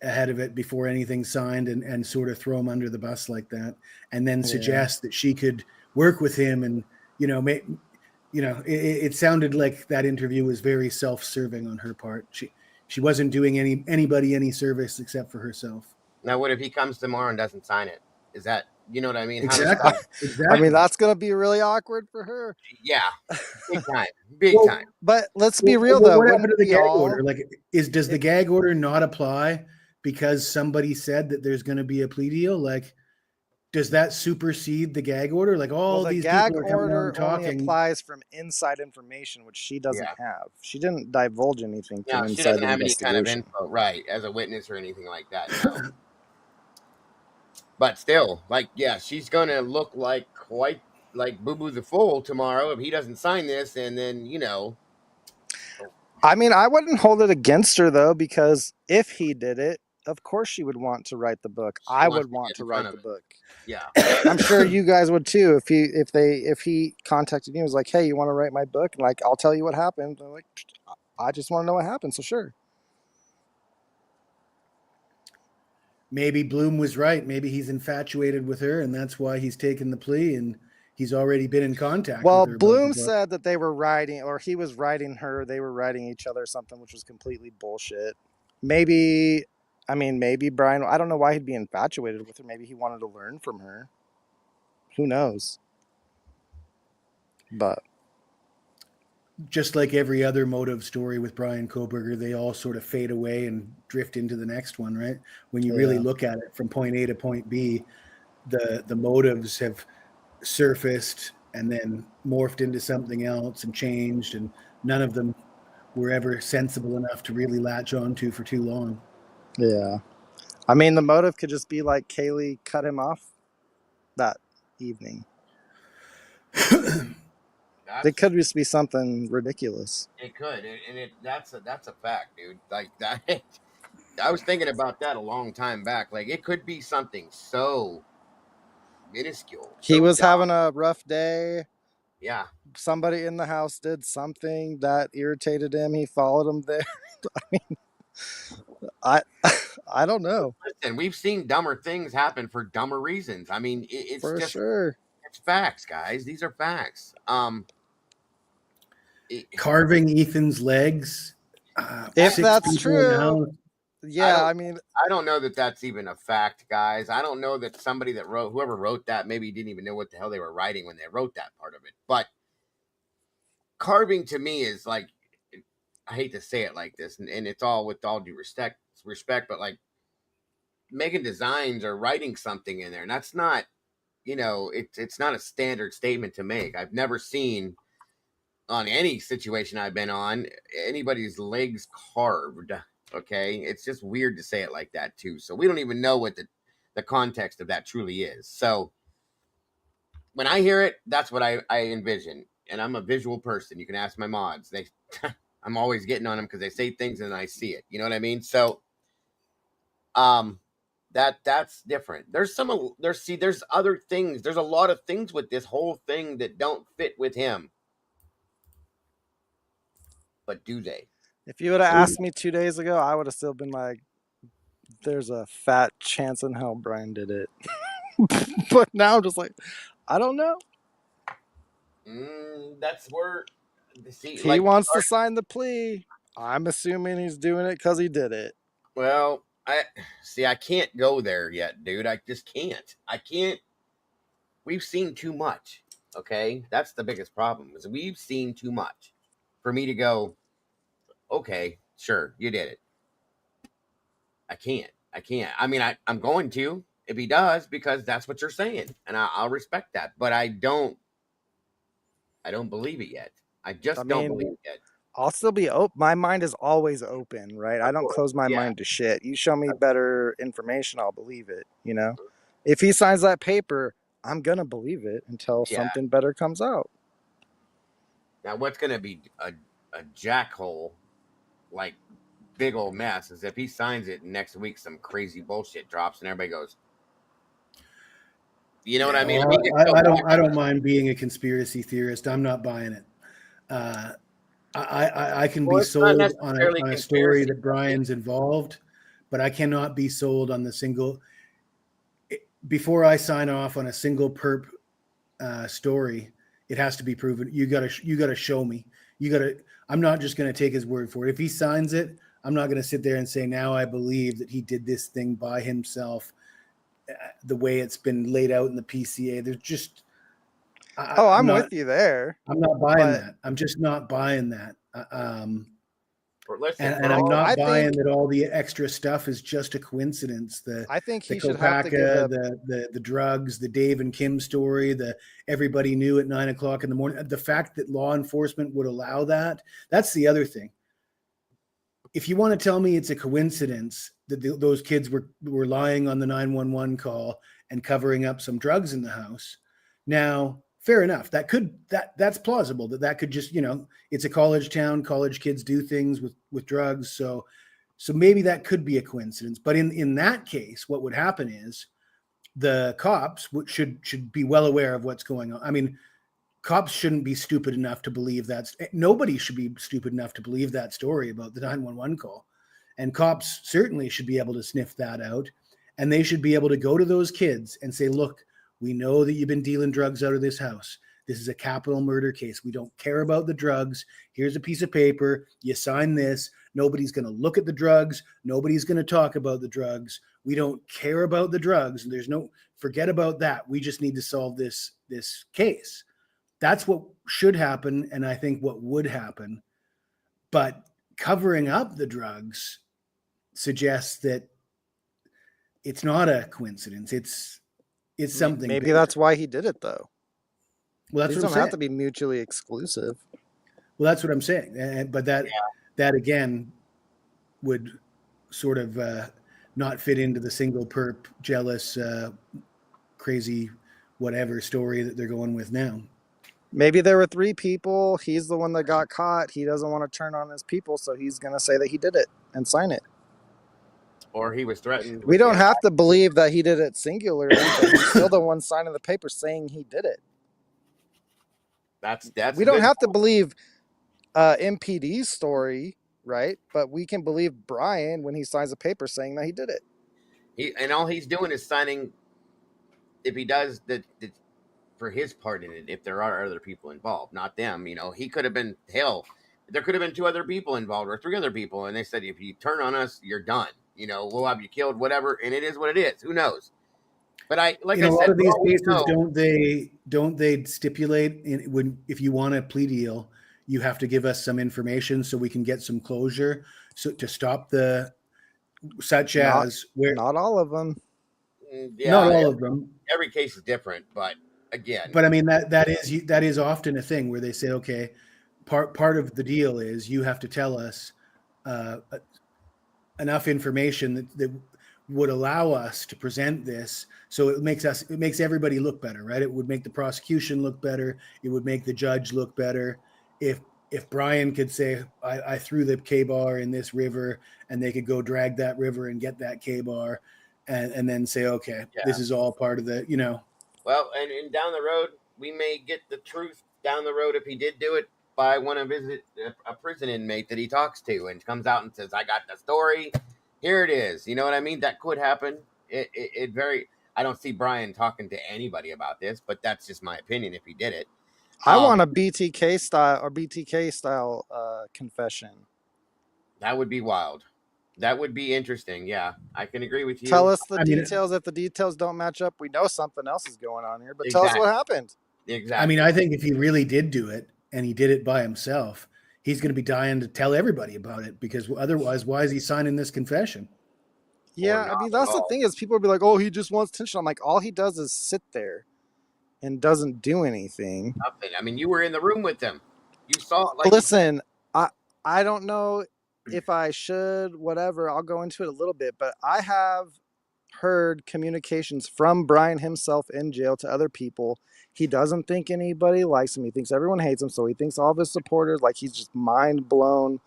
ahead of it before anything signed and sort of throw him under the bus like that, and then suggest that she could work with him. And it sounded like that interview was very self-serving on her part. She wasn't doing anybody any service except for herself. Now, what if he comes tomorrow and doesn't sign it? Is that, you know what I mean? Exactly. I mean, that's going to be really awkward for her. Yeah, big time, big time. But let's be real, though. What happened to the gag order? Like, does the gag order not apply because somebody said that there's going to be a plea deal? Like, does that supersede the gag order? Like, these people are coming out and talking. Only applies from inside information, which she doesn't have. She didn't divulge anything. No, she doesn't have any kind of info, right, as a witness or anything like that. No. But still, she's going to look like quite like Boo Boo the Fool tomorrow if he doesn't sign this, and then, I mean, I wouldn't hold it against her, though, because if he did it, of course she would want to write the book. I would want to write the book. Yeah. I'm sure you guys would too. If he contacted you and was like, hey, you want to write my book? And I'll tell you what happened. They're like, I just want to know what happened. So sure. Maybe Bloom was right. Maybe he's infatuated with her, and that's why he's taken the plea, and he's already been in contact with her. Bloom said that they were writing, or he was writing her, they were writing each other something, which was completely bullshit. Maybe Bryan, I don't know why he'd be infatuated with her. Maybe he wanted to learn from her. Who knows? But just like every other motive story with Bryan Kohberger, they all sort of fade away and drift into the next one, right? When you really look at it from point A to point B, the motives have surfaced and then morphed into something else and changed, and none of them were ever sensible enough to really latch onto for too long. Yeah. I mean, the motive could just be like Kaylee cut him off that evening. It could just be something ridiculous. It could, and that's a fact, dude. Like that. I was thinking about that a long time back. Like it could be something so minuscule. He So was dumb. having a rough day. Yeah. Somebody in the house did something that irritated him. He followed him there. I mean, I don't know. Listen, we've seen dumber things happen for dumber reasons. I mean, it's For just sure. it's facts, guys. These are facts. Carving Ethan's legs. If 6 that's people in the true, house. yeah, I mean, I don't know that that's even a fact, guys. I don't know that somebody that whoever wrote that, maybe didn't even know what the hell they were writing when they wrote that part of it. But carving to me is like, I hate to say it like this, and it's all with all due respect, but like making designs or writing something in there, and that's not, it's not a standard statement to make. I've never seen on any situation I've been on anybody's legs carved. Okay, it's just weird to say it like that too. So we don't even know what the context of that truly is. So when I hear it, that's what I envision, and I'm a visual person. You can ask my mods; I'm always getting on them because they say things and I see it. You know what I mean? So, that's different. There's other things. There's a lot of things with this whole thing that don't fit with him. But do they? if you would have asked me 2 days ago, I would have still been like, there's a fat chance in hell Bryan did it. But now I'm just like, I don't know. That's where He wants to sign the plea. I'm assuming he's doing it because he did it. Well, I can't go there yet, dude. I just can't. I can't. We've seen too much. Okay, that's the biggest problem. Is we've seen too much for me to go. Okay, sure, you did it. I can't. I mean, I'm going to if he does because that's what you're saying, and I'll respect that. But I don't believe it yet. I just don't believe it yet. I'll still be open. My mind is always open, right? I don't close my mind to shit. You show me better information, I'll believe it. You know, if he signs that paper, I'm gonna believe it until something better comes out. Now, what's gonna be a jackhole, like big old mess, is if he signs it and next week some crazy bullshit drops and everybody goes, you know what I mean? I don't mind being a conspiracy theorist. I'm not buying it. I can be sold on a story that Bryan's involved, but I cannot be sold on the single. Before I sign off on a single perp story, it has to be proven. You gotta show me. I'm not just gonna take his word for it. If he signs it, I'm not gonna sit there and say now I believe that he did this thing by himself, the way it's been laid out in the PCA. There's just I'm with you there. I'm not buying that. I'm just not buying that. And I'm not buying that all the extra stuff is just a coincidence. I think he the should have to give the drugs, the Dave and Kim story, the everybody knew at 9 o'clock in the morning. The fact that law enforcement would allow that's the other thing. If you want to tell me it's a coincidence that those kids were lying on the 911 call and covering up some drugs in the house, now fair enough. That's plausible. That could just, it's a college town. College kids do things with drugs. So maybe that could be a coincidence. But in that case, what would happen is the cops should be well aware of what's going on. I mean, cops shouldn't be stupid enough to believe nobody should be stupid enough to believe that story about the 911 call. And cops certainly should be able to sniff that out. And they should be able to go to those kids and say, look, we know that you've been dealing drugs out of this house. This is a capital murder case. We don't care about the drugs. Here's a piece of paper. You sign this. Nobody's going to look at the drugs. Nobody's going to talk about the drugs. We don't care about the drugs. And forget about that. We just need to solve this case. That's what should happen. And I think what would happen. But covering up the drugs suggests that it's not a coincidence. It's something. Maybe bigger. that's why he did it, though. Well, that's These what I'm don't have saying. to be mutually exclusive. Well, that's what I'm saying. But that again would sort of not fit into the single perp, jealous, crazy, whatever story that they're going with now. Maybe there were 3 people. He's the one that got caught. He doesn't want to turn on his people, so he's going to say that he did it and sign it. Or he was threatened. We don't have to believe that he did it singularly, but he's still the one signing the paper saying he did it. That's we don't have to believe MPD's story, right? But we can believe Bryan when he signs a paper saying that he did it. And all he's doing is signing. If he does the for his part in it, if there are other people involved, not them, he could have been hell. There could have been 2 other people involved or 3 other people, and they said if you turn on us, you're done. We'll have you killed, whatever, and it is what it is. Who knows? But I said, a lot of these cases don't they stipulate if you want a plea deal, you have to give us some information so we can get some closure, so to stop the not all of them. Yeah, not all of them. Every case is different, but again. But I mean that is often a thing where they say, okay, part of the deal is you have to tell us enough information that would allow us to present this, so it makes everybody look better, right? It would make the prosecution look better. It would make the judge look better if Bryan could say, I threw the K-bar in this river, and they could go drag that river and get that K-bar, and then say, okay, this is all part of the, Well, and down the road, we may get the truth down the road if he did do it by one of a prison inmate that he talks to and comes out and says, I got the story. Here it is. You know what I mean? That could happen. I don't see Bryan talking to anybody about this, but that's just my opinion if he did it. I want a BTK style confession. That would be wild. That would be interesting. Yeah, I can agree with you. Tell us the details. If the details don't match up, we know something else is going on here, but tell us what happened. Exactly. I mean, I think if he really did do it and he did it by himself, he's going to be dying to tell everybody about it, because otherwise, why is he signing this confession? Yeah, I mean, that's the thing is people will be like, oh, he just wants attention. I'm like, all he does is sit there and doesn't do anything. Nothing. I mean, you were in the room with them. You saw. Listen, I don't know if I should, whatever. I'll go into it a little bit, but I have heard communications from Bryan himself in jail to other people. He doesn't think anybody likes him. He thinks everyone hates him. So he thinks all of his supporters, like, he's just mind blown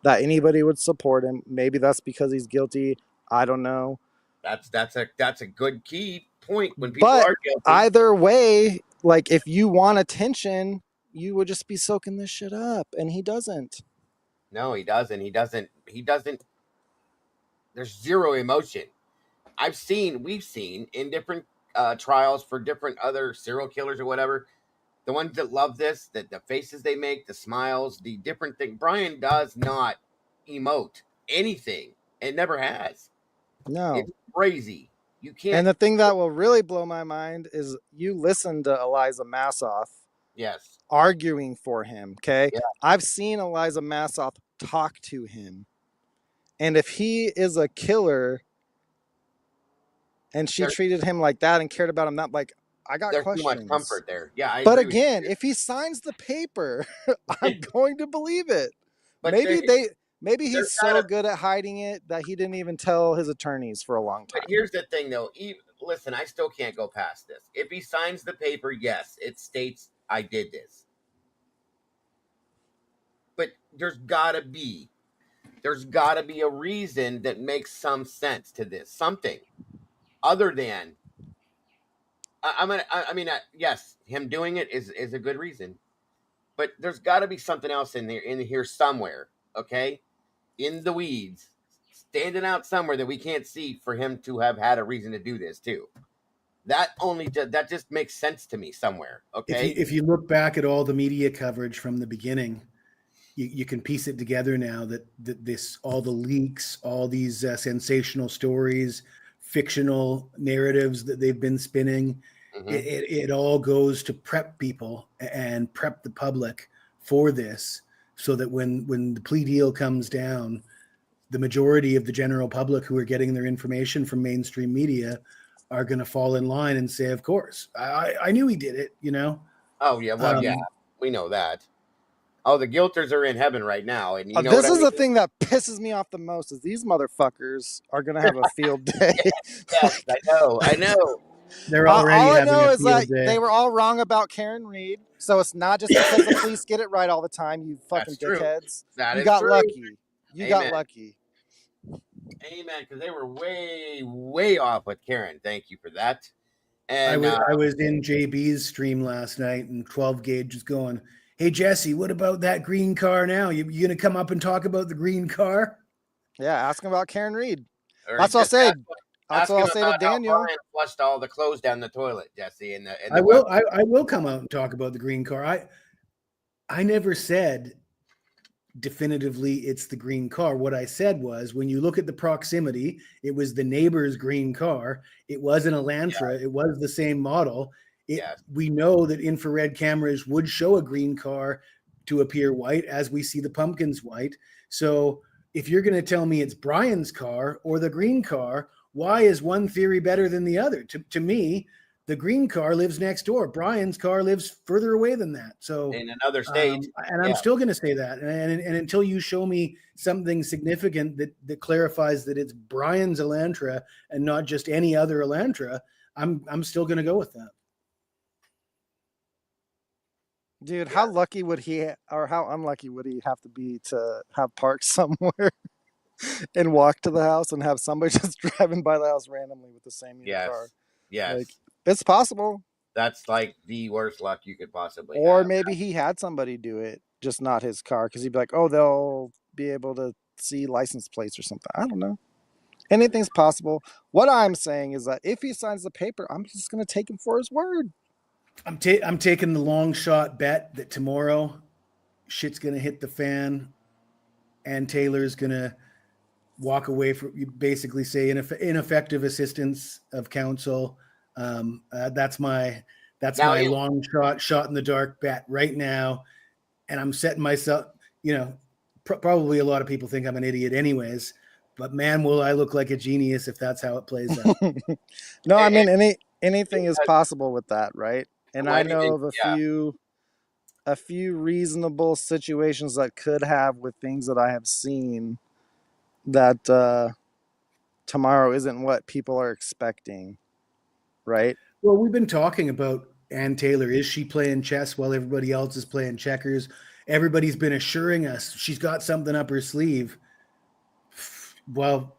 that anybody would support him. Maybe that's because he's guilty. I don't know. That's a good key point when people are guilty. Either way, like, if you want attention, you would just be soaking this shit up, and he doesn't. No, he doesn't. He doesn't. There's zero emotion. We've seen in different trials for different other serial killers or whatever, the ones that love this, that the faces they make, the smiles, the different thing. Bryan does not emote anything. It never has. No. It's crazy. You can't. And the thing that will really blow my mind is you listen to Eliza Massoff. Yes. Arguing for him. Okay. Yeah. I've seen Eliza Massoff talk to him. And if he is a killer and she treated him like that and cared about him, not like, I got questions. There's too much comfort there. Yeah. But again, if he signs the paper, I'm going to believe it. But maybe he's so good at hiding it that he didn't even tell his attorneys for a long time. But here's the thing, though. Listen, I still can't go past this. If he signs the paper, yes, it states I did this. But there's gotta be a reason that makes some sense to this. Something other than yes, him doing it is a good reason. But there's gotta be something else in here somewhere, okay? In the weeds, standing out somewhere that we can't see for him to have had a reason to do this too. That just makes sense to me somewhere. Okay. If you look back at all the media coverage from the beginning, you can piece it together now that all the leaks, all these sensational stories, fictional narratives that they've been spinning, it all goes to prep people and prep the public for this, so that when the plea deal comes down, the majority of the general public who are getting their information from mainstream media are going to fall in line and say, of course, I knew he did it, Oh, yeah. Well, yeah, we know that. Oh, the guilters are in heaven right now. And this is the thing that pisses me off the most is these motherfuckers are going to have a field day. Yes, I know. They're already all I having know a is that field day. they were all wrong about Karen Reed. So it's not just because the police get it right all the time, you fucking That's true. dickheads. That You is got true. lucky. You got Amen. lucky. Amen. Because they were way off with Karen. Thank you for that. And I was in JB's stream last night, and 12 Gauge was going, "Hey Jesse, what about that green car now? You gonna come up and talk about the green car?" Yeah, ask him about Karen Reed. or That's what I'll just say. ask That's what him I'll say to about how Daniel. Bryan flushed all the clothes down the toilet, Jesse. And the I will come out and talk about the green car. I never said definitively it's the green car. What I said was, when you look at the proximity, it was the neighbor's green car. It was an Elantra. It was the same model. We know that infrared cameras would show a green car to appear white, as we see the pumpkins white. So if you're going to tell me it's Bryan's car or the green car, why is one theory better than the other? To me, the green car lives next door. Bryan's car lives further away than that. So in another state. and I'm still going to say that. And until you show me something significant that clarifies that it's Bryan's Elantra and not just any other Elantra, I'm still going to go with that. Dude, how lucky would he, or how unlucky would he have to be to have parked somewhere and walk to the house and have somebody just driving by the house randomly with the same car? Yes. Like, it's possible. That's like the worst luck you could possibly Or have. maybe he had somebody do it, just not his car, because he'd be like, oh, they'll be able to see license plates or something. I don't know. Anything's possible. What I'm saying is that if he signs the paper, I'm just going to take him for his word. I'm taking the long shot bet that tomorrow shit's going to hit the fan and Taylor's going to walk away from, you basically say, ineffective assistance of counsel. That's my long shot in the dark bet right now. And I'm setting myself, probably a lot of people think I'm an idiot anyways, but man, will I look like a genius if that's how it plays out. No, I mean, anything is possible with that, right? And I know of a few reasonable situations that could have with things that I have seen that tomorrow isn't what people are expecting, right? Well, we've been talking about Ann Taylor. Is she playing chess while everybody else is playing checkers? Everybody's been assuring us she's got something up her sleeve. Well,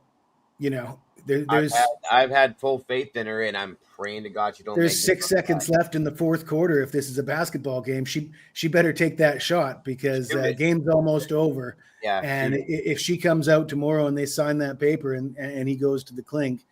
I've had full faith in her, and I'm praying to God she don't. There's 6 seconds left in the fourth quarter. If this is a basketball game, she better take that shot, because game's almost over. Yeah, and if she comes out tomorrow and they sign that paper and he goes to the clink,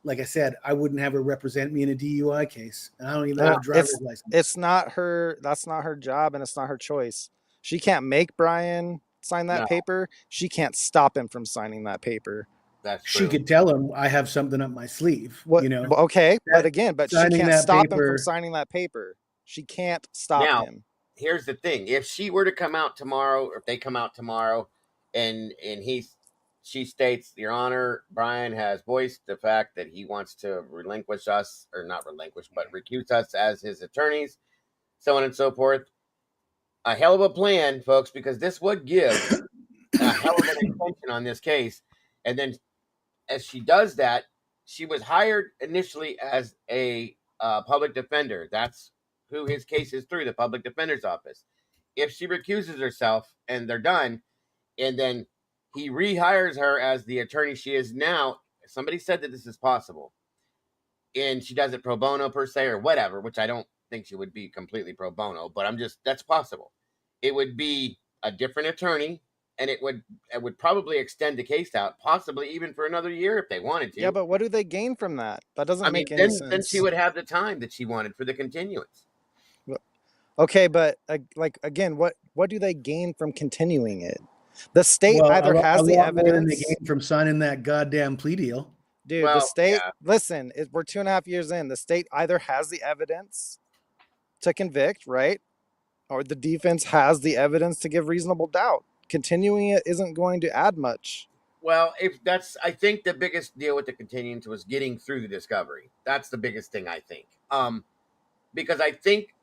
like I said, I wouldn't have her represent me in a DUI case. And I don't even have a driver's license. It's not her. That's not her job, and it's not her choice. She can't make Bryan sign that paper. She can't stop him from signing that paper. That's true. She could tell him, I have something up my sleeve. Okay, but she can't stop him from signing that paper. She can't stop him. Here's the thing: if she were to come out tomorrow, or if they come out tomorrow, and she states, Your Honor, Bryan has voiced the fact that he wants to relinquish us, or not relinquish, but recuse us as his attorneys, so on and so forth. A hell of a plan, folks, because this would give a hell of an intention on this case. And then as she does that, she was hired initially as a public defender. That's who his case is through, the public defender's office. If she recuses herself and they're done, and then he rehires her as the attorney she is now, somebody said that this is possible. And she does it pro bono per se or whatever, which I don't think she would be completely pro bono, but that's possible. It would be a different attorney, and it would probably extend the case out, possibly even for another year if they wanted to. Yeah, but what do they gain from that? That doesn't make any sense. Then she would have the time that she wanted for the continuance. Okay, but again, what do they gain from continuing it? The state either has the evidence. More than they gain from signing that goddamn plea deal. Dude, the state, listen, we're 2.5 years in. The state either has the evidence to convict, right? Or the defense has the evidence to give reasonable doubt. Continuing it isn't going to add much. Well, I think the biggest deal with the continuance was getting through the discovery. That's the biggest thing, I think. Because I think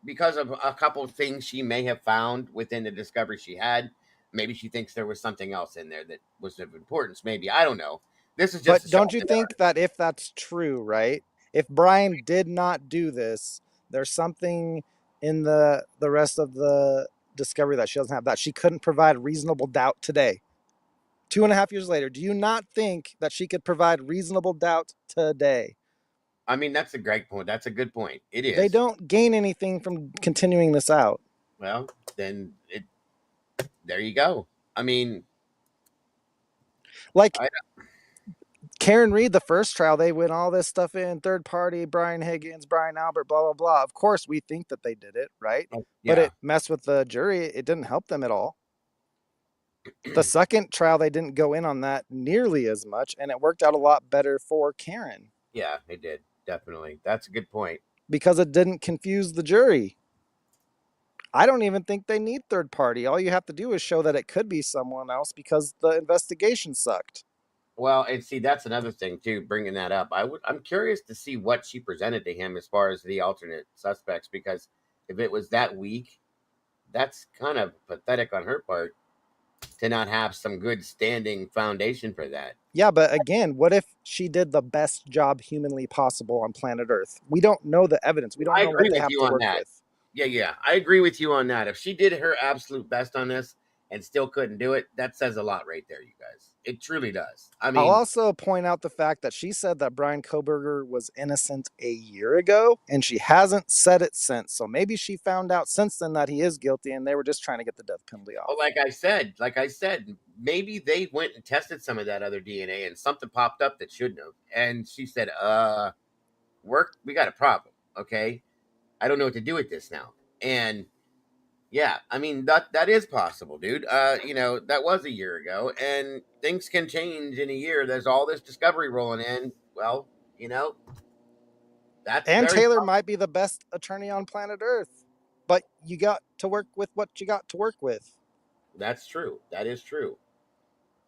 because of a couple of things she may have found within the discovery she had, maybe she thinks there was something else in there that was of importance. Maybe, I don't know. This is just. But don't you think that if that's true, right? If Bryan did not do this, there's something in the rest of the discovery that she doesn't have, that she couldn't provide reasonable doubt today. 2.5 years later, do you not think that she could provide reasonable doubt today? I mean, that's a great point. That's a good point. It is. They don't gain anything from continuing this out. Well, then there you go. I mean, like Karen Reed, the first trial, they went all this stuff in, third party, Brian Higgins, Brian Albert, blah, blah, blah. Of course, we think that they did it, right? Yeah. But it messed with the jury. It didn't help them at all. The second trial, they didn't go in on that nearly as much, and it worked out a lot better for Karen. Yeah, it did. Definitely. That's a good point. Because it didn't confuse the jury. I don't even think they need third party. All you have to do is show that it could be someone else because the investigation sucked. Well, and see, that's another thing too, bringing that up. I'm curious to see what she presented to him as far as the alternate suspects, because if it was that weak, that's kind of pathetic on her part to not have some good standing foundation for that. Yeah, but again, what if she did the best job humanly possible on planet Earth? We don't know the evidence. We don't know what they have to work with. Yeah, I agree with you on that. If she did her absolute best on this and still couldn't do it, that says a lot right there, you guys. It truly does. I mean, I'll also point out the fact that she said that Bryan Kohberger was innocent a year ago, and she hasn't said it since. So maybe she found out since then that he is guilty, and they were just trying to get the death penalty off. well, like I said, maybe they went and tested some of that other DNA and something popped up that shouldn't have. And she said, we got a problem. Okay. I don't know what to do with this now. And yeah, I mean, that is possible, dude. That was a year ago, and things can change in a year. There's all this discovery rolling in. Well, that's and very Taylor possible. might be the best attorney on planet Earth, but you got to work with what you got to work with. That's true. That is true.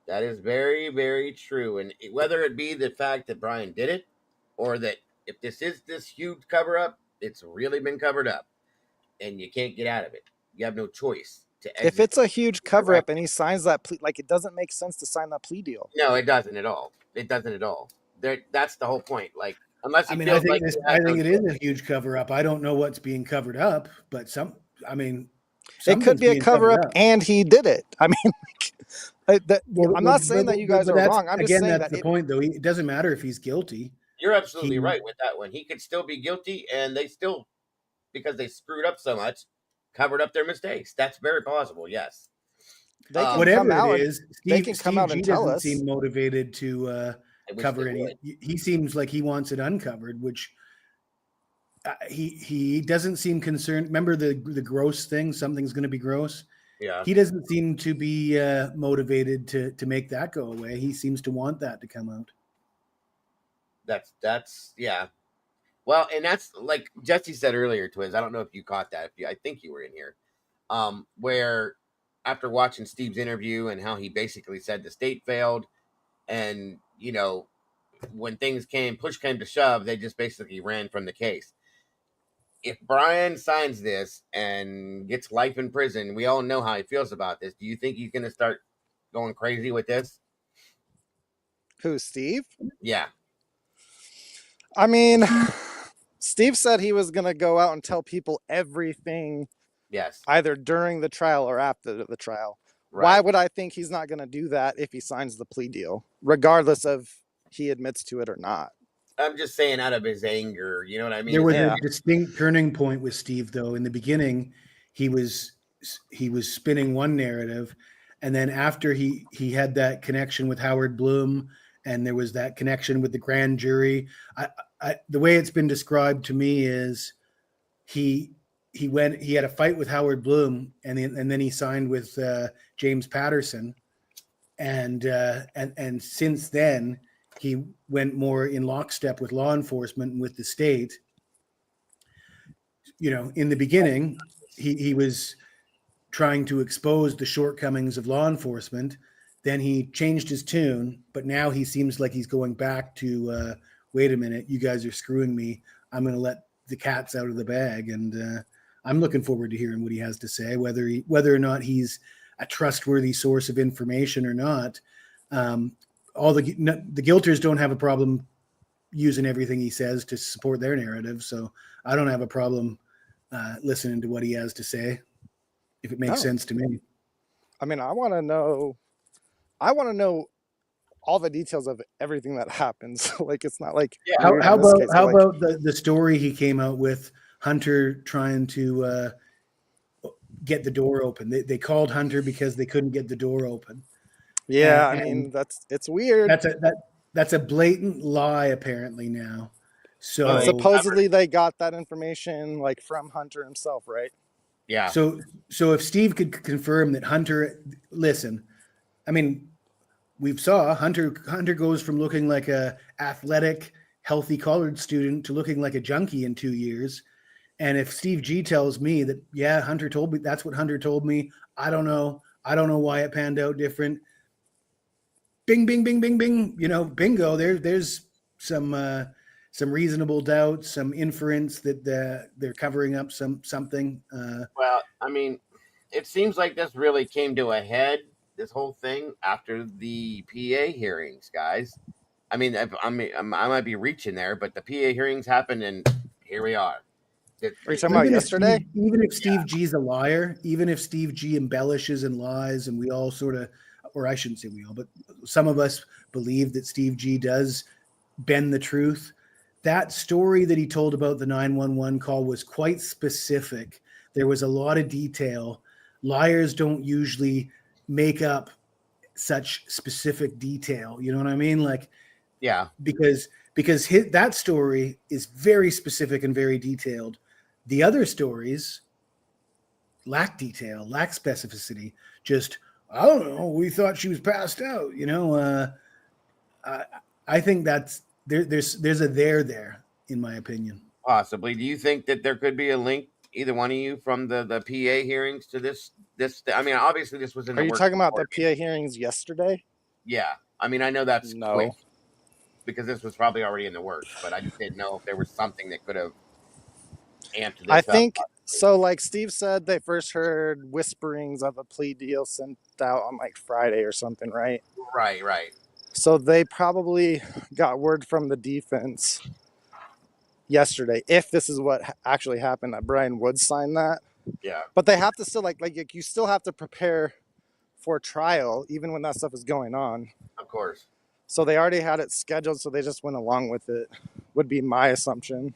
That is very, very true. And whether it be the fact that Bryan did it, or that if this is this huge cover up, it's really been covered up, and you can't get out of it. You have no choice to exit. If it's a huge cover up and he signs that plea, like, it doesn't make sense to sign that plea deal. No, it doesn't at all. It doesn't at all. That's the whole point. Like, unless he I feels think like I think it is a huge cover up. I don't know what's being covered up, but it could be a cover up, and he did it. I mean, I'm not saying that you guys are wrong. I'm just saying that's the point, though. It doesn't matter if he's guilty. You're absolutely right with that one. He could still be guilty, and they still, because they screwed up so much, covered up their mistakes. That's very possible. Yes. Whatever it is, they can come out and tell us. Seem motivated to cover it. He seems like he wants it uncovered, which he doesn't seem concerned. Remember the gross thing? Something's going to be gross. Yeah. He doesn't seem to be motivated to make that go away. He seems to want that to come out. That's yeah. Well, and that's like Jesse said earlier, Twiz. I don't know if you caught that. I think you were in here. Where after watching Steve's interview and how he basically said the state failed, and when push came to shove, they just basically ran from the case. If Bryan signs this and gets life in prison, we all know how he feels about this. Do you think he's going to start going crazy with this? Who, Steve? Yeah. I mean, Steve said he was going to go out and tell people everything. Yes. Either during the trial or after the trial. Right. Why would I think he's not going to do that if he signs the plea deal, regardless of he admits to it or not? I'm just saying, out of his anger, you know what I mean? There was a distinct turning point with Steve, though. In the beginning, he was spinning one narrative, and then after he had that connection with Howard Bloom, and there was that connection with the grand jury. The way it's been described to me is he had a fight with Howard Bloom, and then he signed with James Patterson, and since then he went more in lockstep with law enforcement and with the state. In the beginning, he was trying to expose the shortcomings of law enforcement. Then he changed his tune, but now he seems like he's going back to wait a minute, you guys are screwing me. I'm going to let the cats out of the bag, and I'm looking forward to hearing what he has to say, whether or not he's a trustworthy source of information or not. All the guilters don't have a problem using everything he says to support their narrative. So I don't have a problem listening to what he has to say if it makes sense to me. I mean, I want to know all the details of everything that happens. Like, it's not like How about the story he came out with, Hunter trying to get the door open? They called Hunter because they couldn't get the door open. Yeah, I mean, it's weird. That's a blatant lie apparently now. So and supposedly they got that information like from Hunter himself, right? Yeah. So if Steve could confirm that Hunter, listen, I mean, we've saw Hunter goes from looking like a athletic, healthy college student to looking like a junkie in 2 years. And if Steve G tells me that, yeah, Hunter told me, that's what Hunter told me, I don't know why it panned out different. Bing, bing, bing, bing, bing, bingo. There's some reasonable doubt, some inference that they're covering up something. Well, I mean, it seems like this really came to a head, this whole thing, after the PA hearings, guys. I mean, I might be reaching there, but the PA hearings happened, and here we are. Are you talking about yesterday? Even if Steve G's a liar, even if Steve G embellishes and lies, and we all sort of, or I shouldn't say we all, but some of us believe that Steve G does bend the truth. That story that he told about the 911 call was quite specific. There was a lot of detail. Liars don't usually make up such specific detail. You know what I mean? Like, yeah, because that story is very specific and very detailed. The other stories lack detail, lack specificity. Just, I don't know, we thought she was passed out. I think that's there's a there, in my opinion. Possibly. Do you think that there could be a link, either one of you, from the PA hearings to this? I mean, obviously this was in. Are you talking about the PA hearings yesterday? Yeah, I mean, I know that's no, quick because this was probably already in the works, but I just didn't know if there was something that could have amped this I up. think so. Like Steve said, they first heard whisperings of a plea deal sent out on like Friday or something, right? Right. So they probably got word from the defense yesterday, if this is what actually happened, that Bryan would sign that. Yeah. But they have to still like you still have to prepare for trial even when that stuff is going on. Of course. So they already had it scheduled, so they just went along with it, would be my assumption.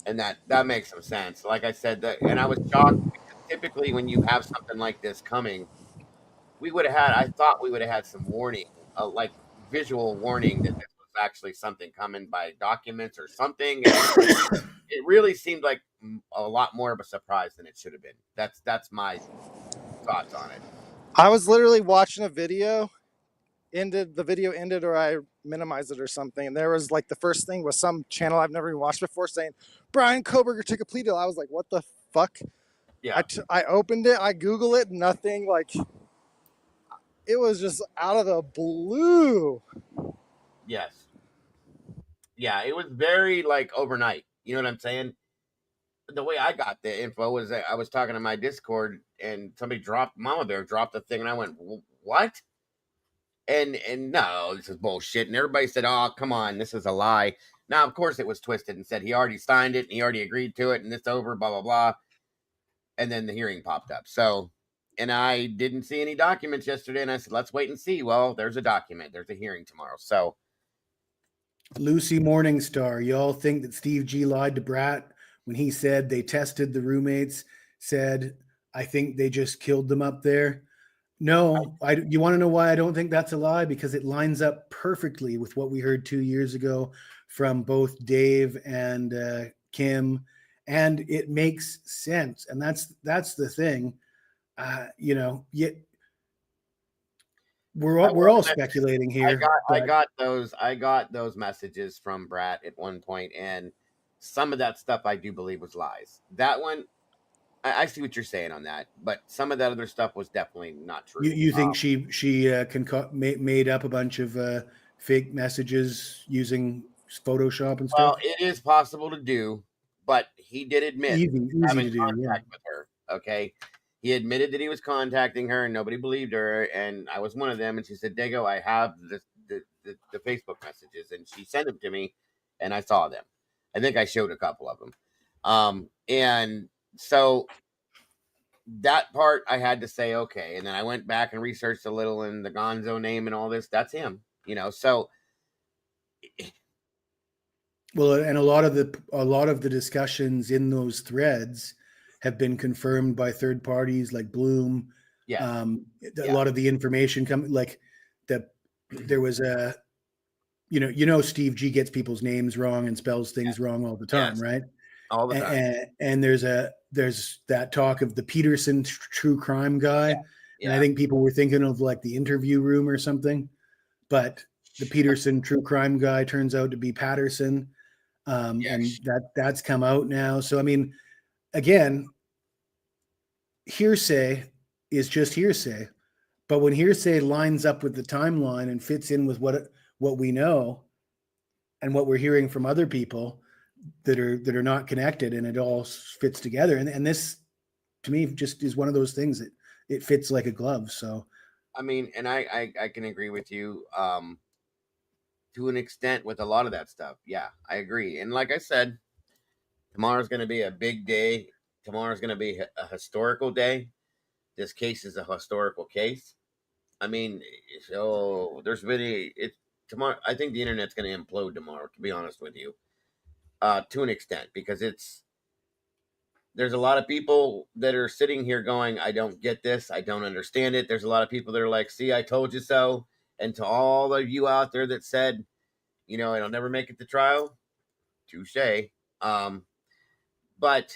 And that makes some sense. Like I said, and I was shocked because typically when you have something like this coming, I thought we would have had some warning, like visual warning that this was actually something coming by documents or something. And it really seemed like a lot more of a surprise than it should have been. That's my thoughts on it. I was literally watching a video. The video ended, or I minimized it or something, and there was like the first thing was some channel I've never even watched before saying Bryan Kohberger took a plea deal. I was like, what the fuck? Yeah. I opened it, I Googled it, nothing. Like, it was just out of the blue. Yes. Yeah, it was very like overnight. You know what I'm saying? The way I got the info was that I was talking to my Discord and somebody Mama Bear dropped the thing, and I went, what? And no, this is bullshit. And everybody said, oh, come on, this is a lie. Now, of course, it was twisted and said he already signed it and he already agreed to it and it's over, blah, blah, blah. And then the hearing popped up. So, and I didn't see any documents yesterday. And I said, let's wait and see. Well, there's a document. There's a hearing tomorrow. So, Lucy Morningstar, y'all think that Steve G lied to Brat when he said they tested the roommates, said, I think they just killed them up there? No, you want to know why I don't think that's a lie? Because it lines up perfectly with what we heard 2 years ago from both Dave and Kim, and it makes sense. And that's the thing, we're all speculating here. I got those messages from Brat at one point, and some of that stuff I do believe was lies. That one, I see what you're saying on that, but some of that other stuff was definitely not true. You think she made up a bunch of fake messages using Photoshop and stuff? Well, it is possible to do, but he did admit having contact with her. Okay, he admitted that he was contacting her, and nobody believed her, and I was one of them. And she said, "Dago, I have the Facebook messages," and she sent them to me. and I saw them. I think I showed a couple of them. And so that part I had to say, okay. And then I went back and researched a little, and the Gonzo name and all this, that's him, so. Well, and a lot of the discussions in those threads have been confirmed by third parties like Bloom. Yeah. A lot of the information there was a, Steve G gets people's names wrong and spells things wrong all the time, right? All the time. And there's that talk of the Peterson true crime guy. Yeah. And I think people were thinking of like the Interview Room or something, but the Peterson true crime guy turns out to be Patterson. And that's come out now. So, I mean, again, hearsay is just hearsay, but when hearsay lines up with the timeline and fits in with what we know and what we're hearing from other people that are not connected, and it all fits together. And this, to me, just is one of those things that it fits like a glove. So, I mean, and I can agree with you to an extent with a lot of that stuff. Yeah, I agree. And like I said, tomorrow's going to be a big day. Tomorrow's going to be a historical day. This case is a historical case. I mean, so there's tomorrow. I think the internet's going to implode tomorrow, to be honest with you, to an extent, because there's a lot of people that are sitting here going, I don't get this. I don't understand it. There's a lot of people that are like, see, I told you so. And to all of you out there that said, it'll never make it to trial, touche. But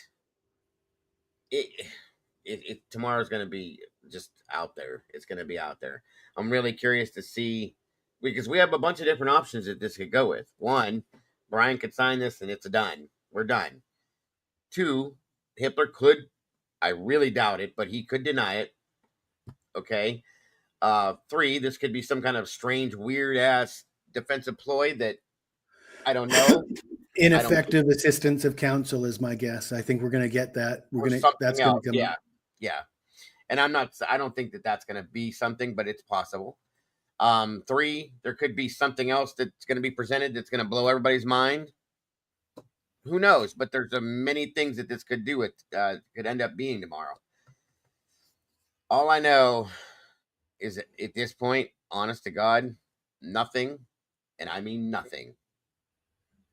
tomorrow's going to be just out there. It's going to be out there. I'm really curious to see, because we have a bunch of different options that this could go with. One, Bryan could sign this and it's done. We're done. Two, Hitler could, I really doubt it, but he could deny it. Okay. Three, this could be some kind of strange, weird ass defensive ploy that I don't know. Ineffective assistance of counsel is my guess. I think we're going to get that. That's going to come up. Yeah. And I don't think that that's going to be something, but it's possible. Three, there could be something else that's going to be presented that's going to blow everybody's mind. Who knows? But there's many things that this could do. It could end up being tomorrow. All I know is that at this point, honest to God, nothing, and I mean nothing,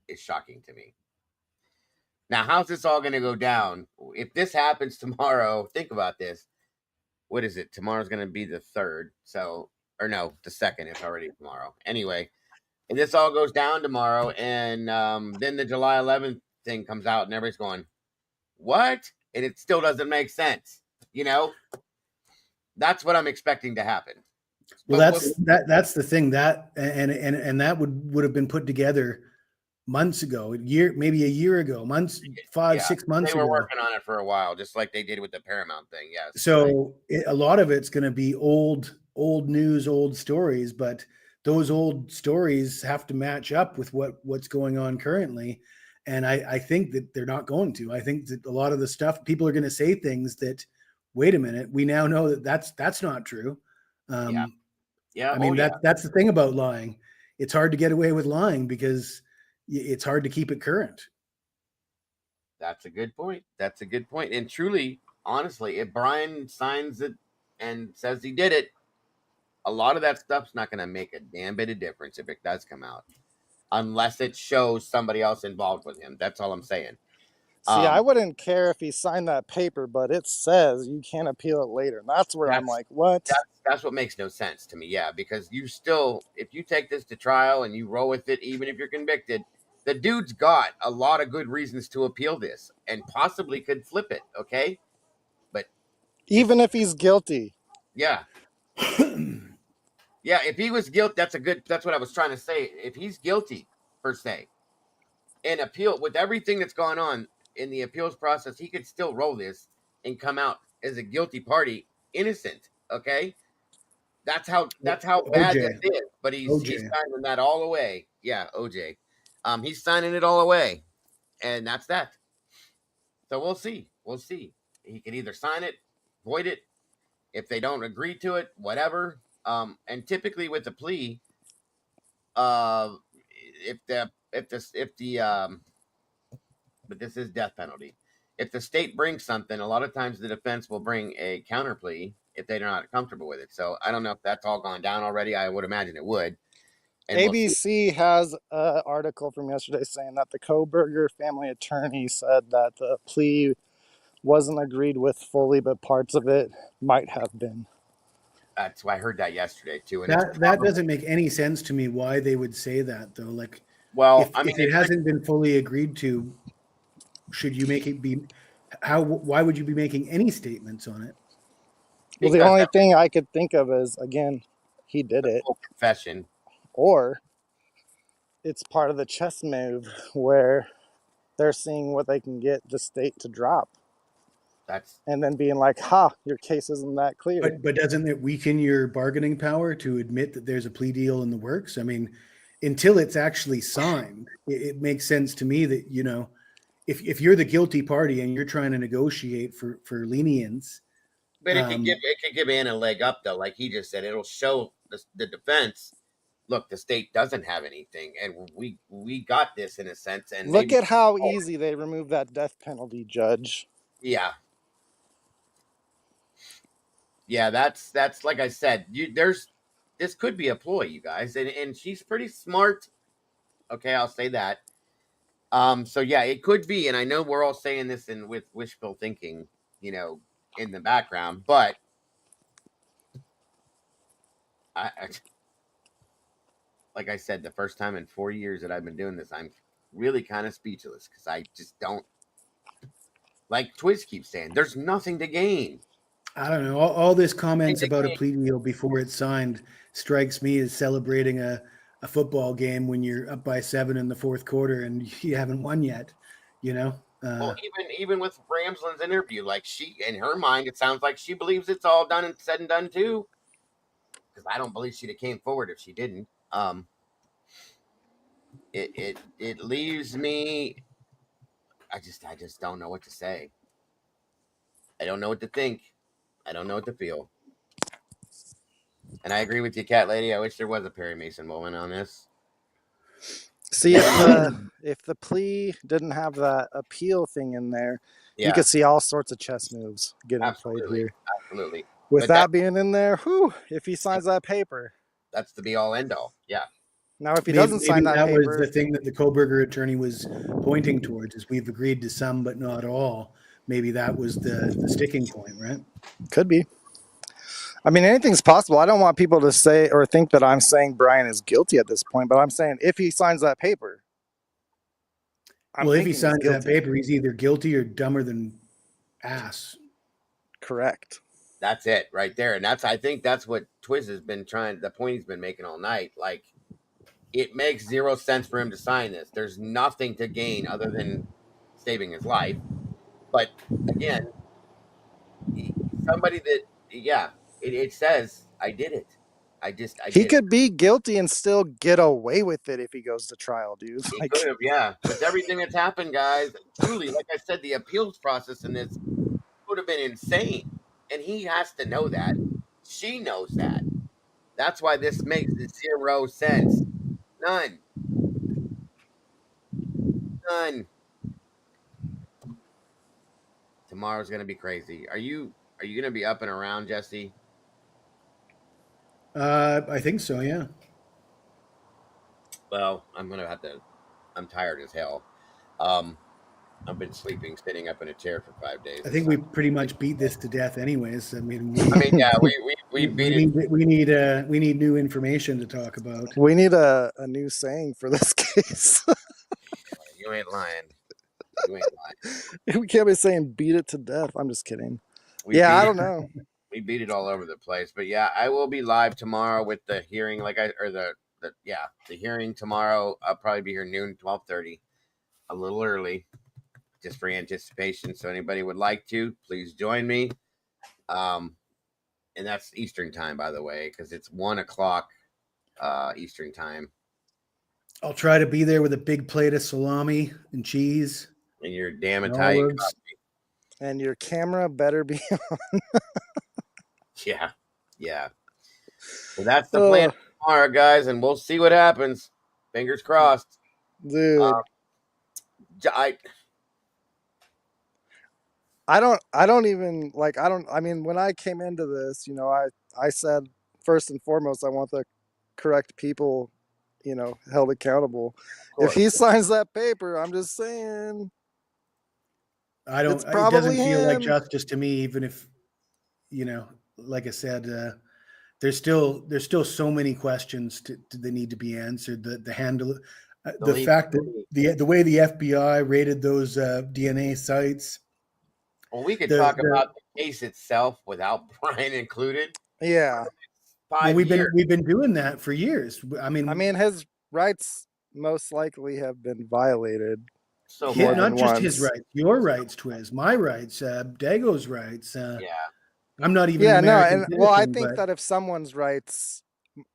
is shocking to me. Now, how's this all going to go down? If this happens tomorrow, think about this. What is it? Tomorrow's going to be the 3rd. So, or no, the 2nd. It's already tomorrow. Anyway, and this all goes down tomorrow, and then the July 11th thing comes out, and everybody's going, what? And it still doesn't make sense. That's what I'm expecting to happen. Well, that's the thing, that and that would have been put together months ago, maybe a year ago, 6 months ago. They were working on it for a while, just like they did with the Paramount thing. Yes. So a lot of it's going to be old news, old stories, but those old stories have to match up with what's going on currently. And I think that they're not going to. I think that a lot of the stuff, people are going to say things that, wait a minute, we now know that that's not true. Yeah. I mean, that's the thing about lying. It's hard to get away with lying because it's hard to keep it current. That's a good point. And truly, honestly, if Bryan signs it and says he did it, a lot of that stuff's not going to make a damn bit of difference if it does come out, unless it shows somebody else involved with him. That's all I'm saying. See, I wouldn't care if he signed that paper, but it says you can't appeal it later. And that's where I'm like, what? That's what makes no sense to me. Yeah, because if you take this to trial and you roll with it, even if you're convicted, the dude's got a lot of good reasons to appeal this and possibly could flip it. Okay. But even if he's guilty. Yeah. Yeah. If he was guilty, that's what I was trying to say. If he's guilty per se and appeal with everything that's gone on in the appeals process, he could still roll this and come out as a guilty party, innocent. Okay. That's how bad this is. But he's signing that all away. Yeah. OJ. He's signing it all away. And that's that. So we'll see. He can either sign it, void it. If they don't agree to it, whatever. And typically with the plea, but this is death penalty. If the state brings something, a lot of times the defense will bring a counter plea if they're not comfortable with it. So I don't know if that's all gone down already. I would imagine it would. And ABC has an article from yesterday saying that the Kohberger family attorney said that the plea wasn't agreed with fully, but parts of it might have been. That's why I heard that yesterday too. And That doesn't make any sense to me why they would say that though. Like, well, if it hasn't been fully agreed to, should you make it be? Why would you be making any statements on it? Well, the only thing I could think of is, again, he did it. Confession. Or it's part of the chess move where they're seeing what they can get the state to drop. And then being like, your case isn't that clear. But doesn't it weaken your bargaining power to admit that there's a plea deal in the works? I mean, until it's actually signed, it makes sense to me that, if you're the guilty party and you're trying to negotiate for lenience. But it could give Ann a leg up though, like he just said. It'll show the defense. Look, the state doesn't have anything, and we got this in a sense. And look at how easy they removed that death penalty, Judge. Yeah. Yeah, that's like I said. This could be a ploy, you guys, and she's pretty smart. Okay, I'll say that. So yeah, it could be, and I know we're all saying this with wishful thinking, in the background, but I like I said, the first time in 4 years that I've been doing this, I'm really kind of speechless because I just don't. Like Twiz keeps saying, there's nothing to gain. I don't know. All this comments about a plea deal before it's signed strikes me as celebrating a football game when you're up by 7 in the fourth quarter and you haven't won yet. Well, even with Ramsland's interview, like she, in her mind, it sounds like she believes it's all done and said and done too. Because I don't believe she'd have came forward if she didn't. It leaves me. I just don't know what to say. I don't know what to think. I don't know what to feel. And I agree with you, Cat Lady. I wish there was a Perry Mason moment on this. See, if the plea didn't have that appeal thing in there, you could see all sorts of chess moves getting played here. Absolutely. With that being in there, if he signs that paper. That's the be-all, end-all. Yeah. Now, if he doesn't sign that paper. That was the thing that the Kohberger attorney was pointing towards, is we've agreed to some but not all. Maybe that was the sticking point, right? Could be. I mean, anything's possible. I don't want people to say or think that I'm saying Bryan is guilty at this point, but I'm saying if he signs that paper. If he signs that paper, he's either guilty or dumber than ass. Correct. That's it right there. And I think that's what Twiz has been the point he's been making all night. Like, it makes zero sense for him to sign this. There's nothing to gain other than saving his life. But again, somebody that, it says, I did it. He could be guilty and still get away with it if he goes to trial, dude. He could have, yeah. With everything that's happened, guys, truly, like I said, the appeals process in this would have been insane. And he has to know that. She knows that. That's why this makes zero sense. None. Tomorrow's gonna be crazy. Are you gonna be up and around, Jesse? I think so, yeah. Well, I'm tired as hell. I've been sitting up in a chair for 5 days. I think we pretty much beat this to death anyways. I mean, we need new information to talk about. We need a new saying for this case. You ain't lying. We can't be saying beat it to death. I'm just kidding. I don't know. We beat it all over the place. But yeah, I will be live tomorrow with the hearing, the hearing tomorrow. I'll probably be here noon, 12:30, a little early, just for anticipation. So anybody would like to, please join me. And that's Eastern time, by the way, because it's 1:00 Eastern time. I'll try to be there with a big plate of salami and cheese. And your damn Italian coffee. And your camera better be on. Yeah. Well, that's the plan tomorrow, guys, and we'll see what happens. Fingers crossed. Dude. I don't even like, I mean, when I came into this, you know, I said, first and foremost, I want the correct people, you know, held accountable. If he signs that paper, I'm just saying, it's It doesn't probably feel like him. justice to me, even if, you know, like I said, there's still so many questions that need to be answered. The fact that the way the FBI rated those DNA sites. Well, we could talk about the case itself without Bryan included. Yeah. Well, we've been doing that for years. I mean, his rights most likely have been violated. So more not than just once. his rights, your rights, Twiz, my rights, Dago's rights. Yeah. I'm not even Yeah, an no, American and citizen, well, I think but that if someone's rights,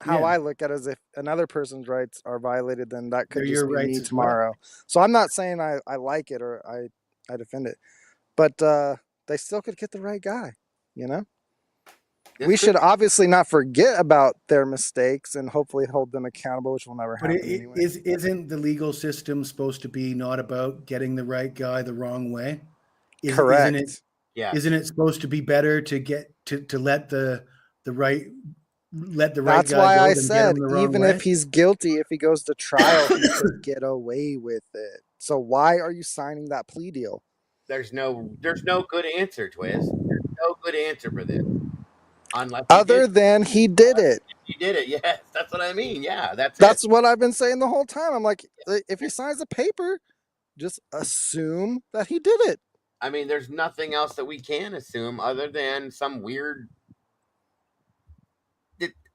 how Yeah. I look at it is if another person's rights are violated, then that could They're just your be rights me as well. tomorrow. So I'm not saying I like it or I defend it, but they still could get the right guy, you know? We should obviously not forget about their mistakes and hopefully hold them accountable, which will never But happen anyway. isn't the legal system supposed to be not about getting the right guy the wrong way? Isn't it? Correct. Yeah. Isn't it supposed to be better to get to let the right That's guy why go I than get said, him the wrong even way? if he's guilty, if he goes to trial, he could get away with it. So why are you signing that plea deal? There's no good answer, Twiz. There's no good answer for this. Unless Other than he did it. he did it, yes. That's what I mean. Yeah, That's what I've been saying the whole time. I'm like, if he signs a paper, just assume that he did it. I mean, there's nothing else that we can assume other than some weird.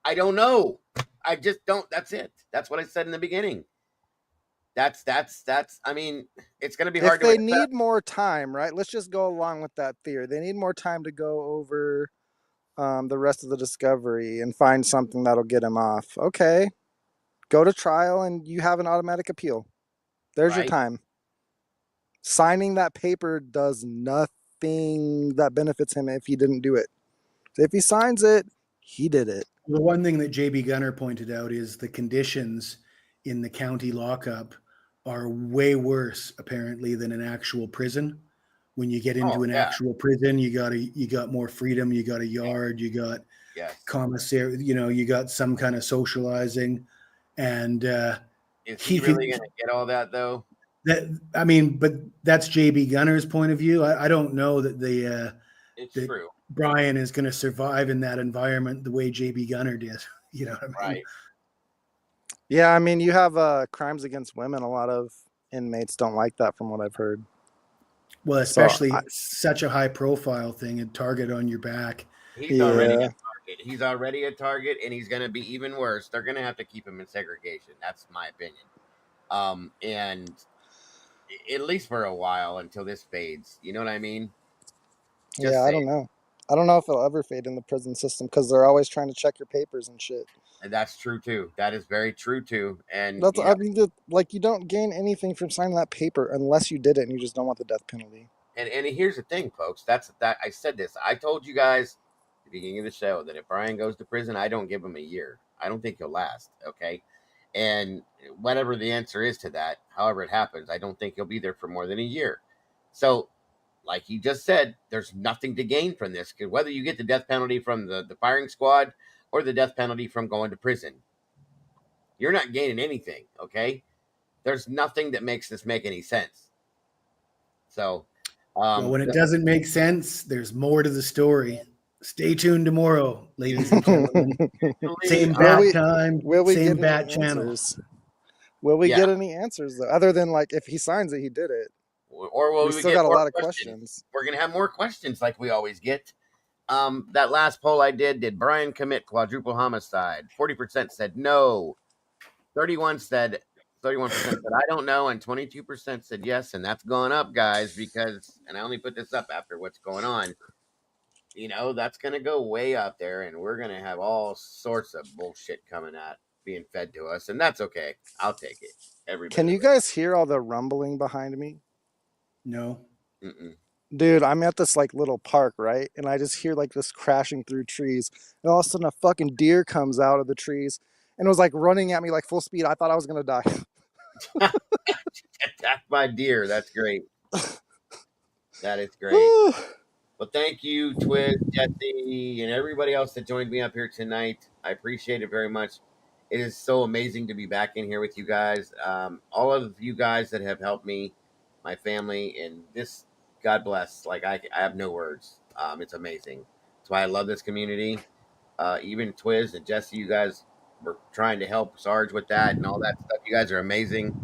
I don't know. I just don't. That's it. That's what I said in the beginning. That's. I mean, it's going to be hard If to they accept. need more time, right? Let's just go along with that theory. They need more time to go over the rest of the discovery and find something that'll get him off. Okay, go to trial and you have an automatic appeal. There's your time. Signing that paper does nothing that benefits him if he didn't do it. If he signs it, he did it. The one thing that JB Gunner pointed out is the conditions in the county lockup are way worse, apparently, than an actual prison. When you get into an actual prison, you got more freedom. You got a yard. You got commissary. You know, you got some kind of socializing. And is he really going to get all that though? But that's JB Gunner's point of view. I don't know that it's true. Bryan is going to survive in that environment the way JB Gunner did. You know what I mean? Right. Yeah, I mean, you have crimes against women. A lot of inmates don't like that, from what I've heard. Well, especially such a high profile thing, a target on your back. He's already a target. He's already a target, and he's going to be even worse. They're going to have to keep him in segregation. That's my opinion. And at least for a while until this fades. You know what I mean? Yeah, I don't know. I don't know if it'll ever fade in the prison system because they're always trying to check your papers and shit. And that's true too. That is very true too. And that's, I mean, like, you don't gain anything from signing that paper unless you did it and you just don't want the death penalty. And here's the thing, folks. That I said this. I told you guys at the beginning of the show that if Bryan goes to prison, I don't give him a year. I don't think he'll last. Okay. And whatever the answer is to that, however it happens, I don't think he'll be there for more than a year. So, like he just said, there's nothing to gain from this. Because whether you get the death penalty from the firing squad or the death penalty from going to prison, you're not gaining anything. Okay. There's nothing that makes this make any sense. So, well, when it doesn't make sense, there's more to the story. Stay tuned tomorrow, ladies and gentlemen. Same bat time, same bat channel. Will we get any answers though? Other than, like, if he signs it, he did it. Or will we still get got a more lot of questions? questions. We're gonna have more questions like we always get. That last poll I did Bryan commit quadruple homicide? 40% said no. 31% said I don't know, and 22% said yes, and that's going up, guys, because, and I only put this up after what's going on. You know, that's going to go way out there, and we're going to have all sorts of bullshit being fed to us, and that's okay. I'll take it. Everybody. Can you guys hear all the rumbling behind me? No. Mm-mm. Dude, I'm at this, like, little park, right? And I just hear, like, this crashing through trees. And all of a sudden a fucking deer comes out of the trees. and was like running at me like full speed. I thought I was gonna die. Attacked by deer. That's great. That is great. Well, thank you, Twiz, Jesse, and everybody else that joined me up here tonight. I appreciate it very much. It is so amazing to be back in here with you guys. All of you guys that have helped me, my family, and this, God bless. Like, I have no words. It's amazing. That's why I love this community. Even Twiz and Jesse, you guys were trying to help Sarge with that and all that stuff. You guys are amazing.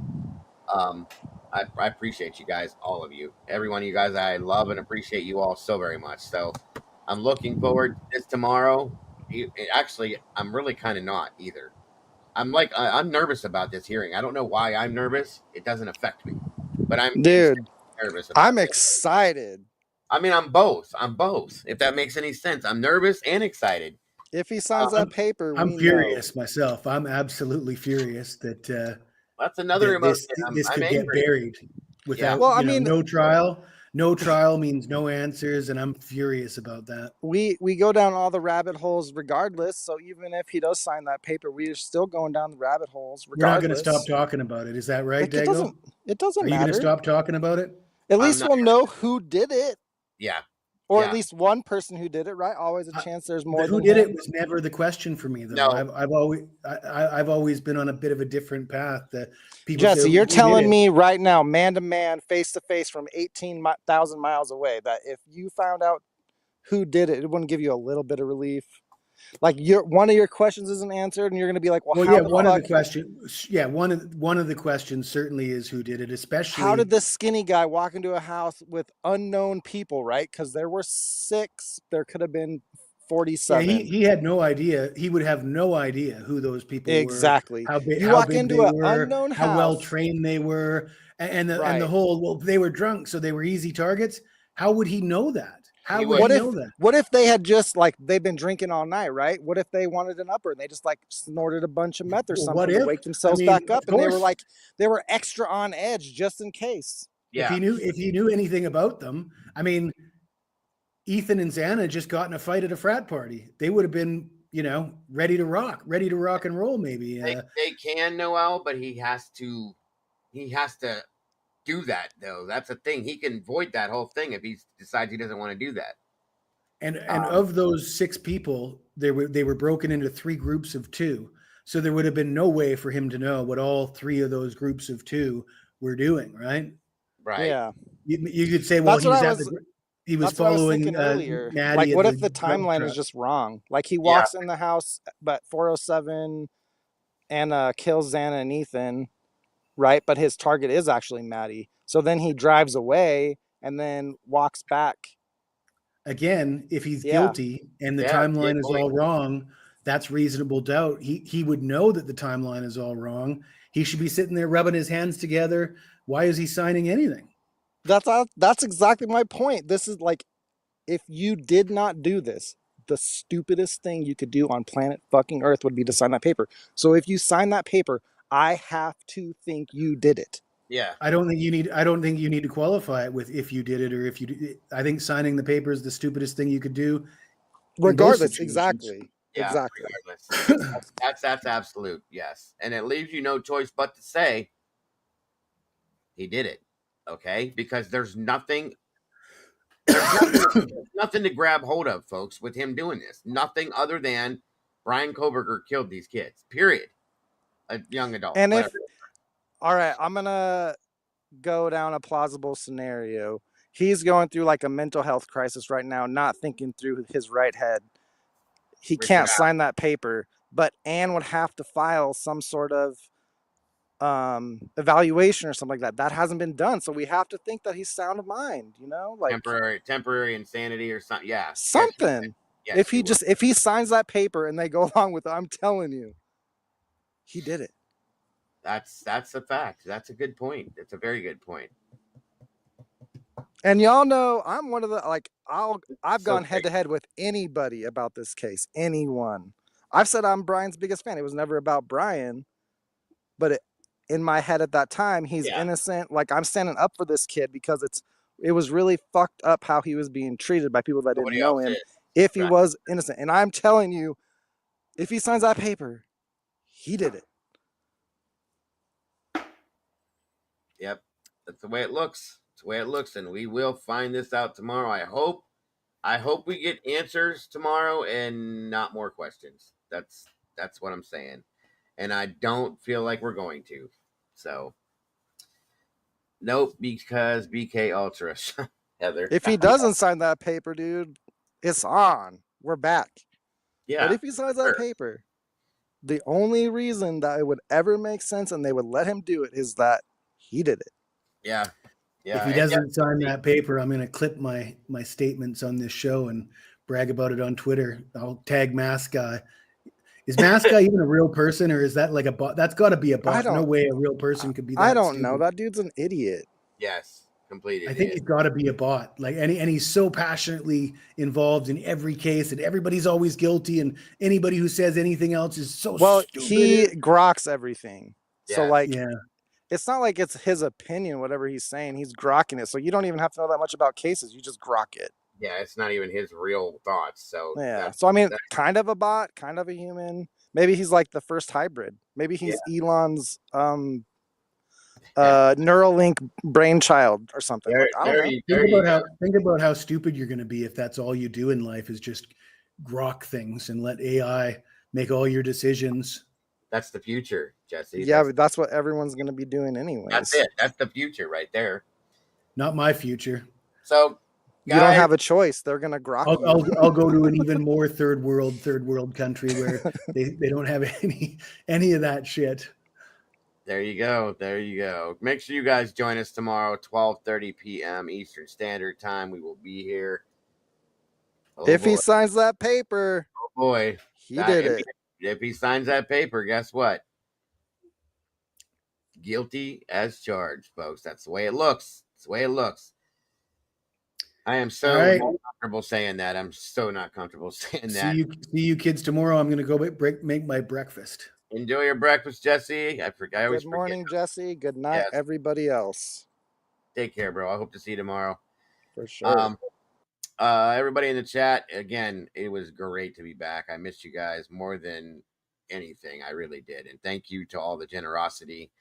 I appreciate you guys, all of you. Every one of you guys, I love and appreciate you all so very much. So I'm looking forward to this tomorrow. Actually, I'm really kind of not either. I'm nervous about this hearing. I don't know why I'm nervous. It doesn't affect me, but I'm Dude, nervous about I'm it. excited. I mean, I'm both. If that makes any sense. I'm nervous and excited. If he signs that paper, I'm we furious myself. I'm absolutely furious that that's another that emotion. this I'm could get angry. buried without Well, I you know, mean- no trial. No trial means no answers, and I'm furious about that. We go down all the rabbit holes regardless. So even if he does sign that paper, we are still going down the rabbit holes We're not regardless. going to stop talking about it. Is that right, Like, Dago? it doesn't Are you going matter. to stop talking about it? At least we'll know who did it. Yeah. Or at least one person who did it, right? Always a chance there's more Who than did him. it was never the question for me, though. No. I've always been on a bit of a different path. People Jesse, say, you're "Who did telling it?" me right now, man to man, face to face from 18,000 miles away, that if you found out who did it, it wouldn't give you a little bit of relief? Like one of your questions isn't answered, and you're going to be like, "Well, how yeah, the one fuck? of the questions. Yeah, one of the questions certainly is who did it. Especially, How did this skinny guy walk into a house with unknown people, right? Because there were 6, there could have been 47. Yeah, he had no idea. He would have no idea who those people Exactly. were. You How walk big into they an were, unknown how well house. trained they were, and the Right. whole. Well, they were drunk, so they were easy targets. How would he know that? How would he know that? What if they had just like they've been drinking all night, right? What if they wanted an upper and they just like snorted a bunch of meth or Well, something what to if? wake themselves I mean, back up, of and they were course. like they were extra on edge just in case. If he knew anything about them, I mean, Ethan and Xana just got in a fight at a frat party. They would have been, ready to rock and roll. Maybe they can, Noel, but he has to do that though. That's a thing. He can void that whole thing if he decides he doesn't want to do that. And of those 6 people, they were broken into 3 groups of 2. So there would have been no way for him to know what all 3 of those groups of 2 were doing, right? Right. Yeah. You could say, well, he was following earlier. Maddie. Like, what at if the drug timeline truck. is just wrong? Like, he walks in the house, but 407 and kills Xana and Ethan, right? But his target is actually Maddie. So then he drives away and then walks back. Again, if he's guilty and the timeline is all wrong, that's reasonable doubt. He would know that the timeline is all wrong. He should be sitting there rubbing his hands together. Why is he signing anything? That's exactly my point. This is like, if you did not do this, the stupidest thing you could do on planet fucking Earth would be to sign that paper. So if you sign that paper, I have to think you did it. Yeah. I don't think you need to qualify it with if you did it or if you did. I think signing the paper is the stupidest thing you could do. Regardless, exactly. Yeah, exactly. Regardless. That's absolute, yes. And it leaves you no choice but to say he did it. Okay? Because there's nothing to grab hold of, folks, with him doing this. Nothing other than Bryan Kohberger killed these kids. Period. A young adult. And whatever. all right, I'm gonna go down a plausible scenario. He's going through like a mental health crisis right now, not thinking through his right head. He can't sign that paper, but Anne would have to file some sort of evaluation or something like that. That hasn't been done, so we have to think that he's sound of mind. Like temporary insanity or something. Yeah, something. Yes, if he signs that paper and they go along with it, I'm telling you, he did it. That's a fact. That's a good point. It's a very good point. And y'all know I'm one of the I've gone head to head with anybody about this case. Anyone. I've said I'm Bryan's biggest fan. It was never about Bryan, but in my head at that time, he's innocent. Like, I'm standing up for this kid because it was really fucked up how he was being treated by people that didn't know him. If he was innocent, and I'm telling you, if he signs that paper, he did it. Yep, that's the way it looks. It's the way it looks, and we will find this out tomorrow. I hope we get answers tomorrow and not more questions. That's what I'm saying, and I don't feel like we're going to. So, nope, because BK Ultra, Heather. If he doesn't sign that paper, dude, it's on. We're back. Yeah, But if he signs that paper, the only reason that it would ever make sense and they would let him do it is that he did it. Yeah. If he doesn't sign that paper, I'm going to clip my statements on this show and brag about it on Twitter. I'll tag Mask Guy. Is Mask Guy even a real person, or is that like a bot? That's got to be a bot. No way a real person could be that I don't stupid. know. That dude's an idiot. Yes, completely. I think he's got to be a bot. Like, and he's so passionately involved in every case, and everybody's always guilty, and anybody who says anything else is so stupid. He groks everything. So like, yeah. It's not like it's his opinion, whatever he's saying. He's grokking it. So you don't even have to know that much about cases. You just grok it. Yeah, it's not even his real thoughts. So yeah. So I mean, kind of a bot, kind of a human. Maybe he's like the first hybrid. Maybe he's Elon's Neuralink brainchild or something. I don't know. Think about how stupid you're going to be if that's all you do in life is just grok things and let AI make all your decisions. That's the future, Jesse. Yeah, but that's what everyone's going to be doing anyways. That's it. That's the future right there. Not my future. So you don't have a choice. They're going to grok you. I'll go to an even more third world country where they don't have any of that shit. There you go. There you go. Make sure you guys join us tomorrow, 12:30 p.m. Eastern Standard Time. We will be here. If he signs that paper. Oh boy. He did it. If he signs that paper, guess what? Guilty as charged, folks. That's the way it looks. That's the way it looks. I am so not comfortable saying that. I'm so not comfortable saying that. See you kids tomorrow. I'm going to go make my breakfast. Enjoy your breakfast, Jesse. I always Good morning, Jesse. Good night, everybody else. Take care, bro. I hope to see you tomorrow. For sure. Everybody in the chat, again, it was great to be back. I missed you guys more than anything. I really did. And thank you to all the generosity,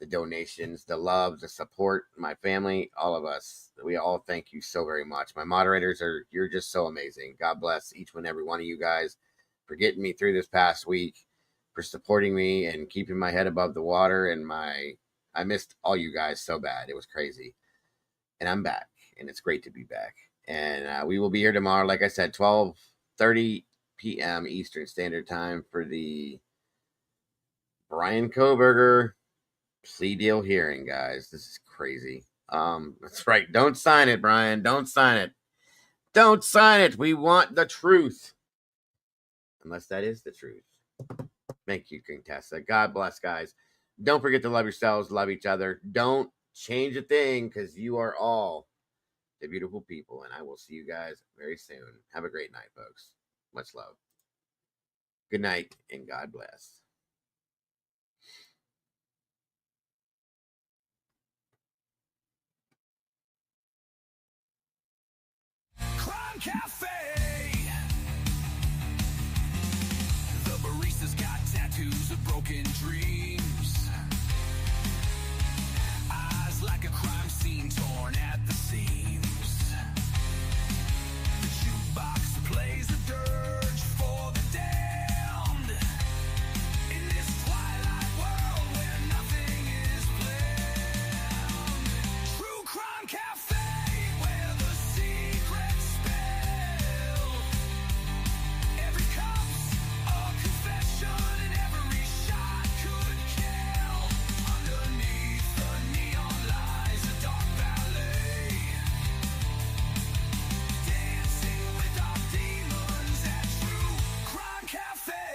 the donations, the love, the support, my family, all of us. We all thank you so very much. My moderators you're just so amazing. God bless each and every one of you guys for getting me through this past week, for supporting me and keeping my head above the water. And I missed all you guys so bad. It was crazy. And I'm back, and it's great to be back. And we will be here tomorrow, like I said, 12:30 p.m. Eastern Standard Time for the Bryan Kohberger plea deal hearing, guys. This is crazy. That's right. Don't sign it, Bryan. Don't sign it. Don't sign it. We want the truth. Unless that is the truth. Thank you, Contessa. God bless, guys. Don't forget to love yourselves, love each other. Don't change a thing, because you are all the beautiful people, and I will see you guys very soon. Have a great night, folks. Much love. Good night, and God bless. Crime Cafe. The barista's got tattoos of broken dreams. Eyes like a crime scene torn at the seams. The jukebox plays a dirge for the damned. In this twilight world where nothing is planned. True Crime Cafe, where the secrets spell. Every cup's a confession and every shot could kill. Underneath the neon lies a dark ballet. Dancing with our demons at True Crime Cafe.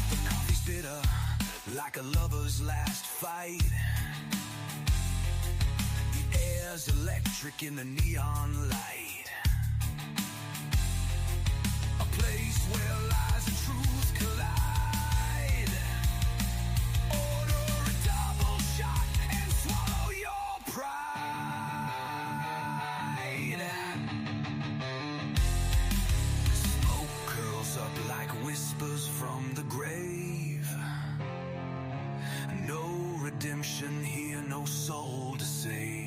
The coffee's bitter like a lover's last fight. The air's electric in the neon light. A place where lies and truth collide. Order a double shot and swallow your pride. redemption here, no soul to save.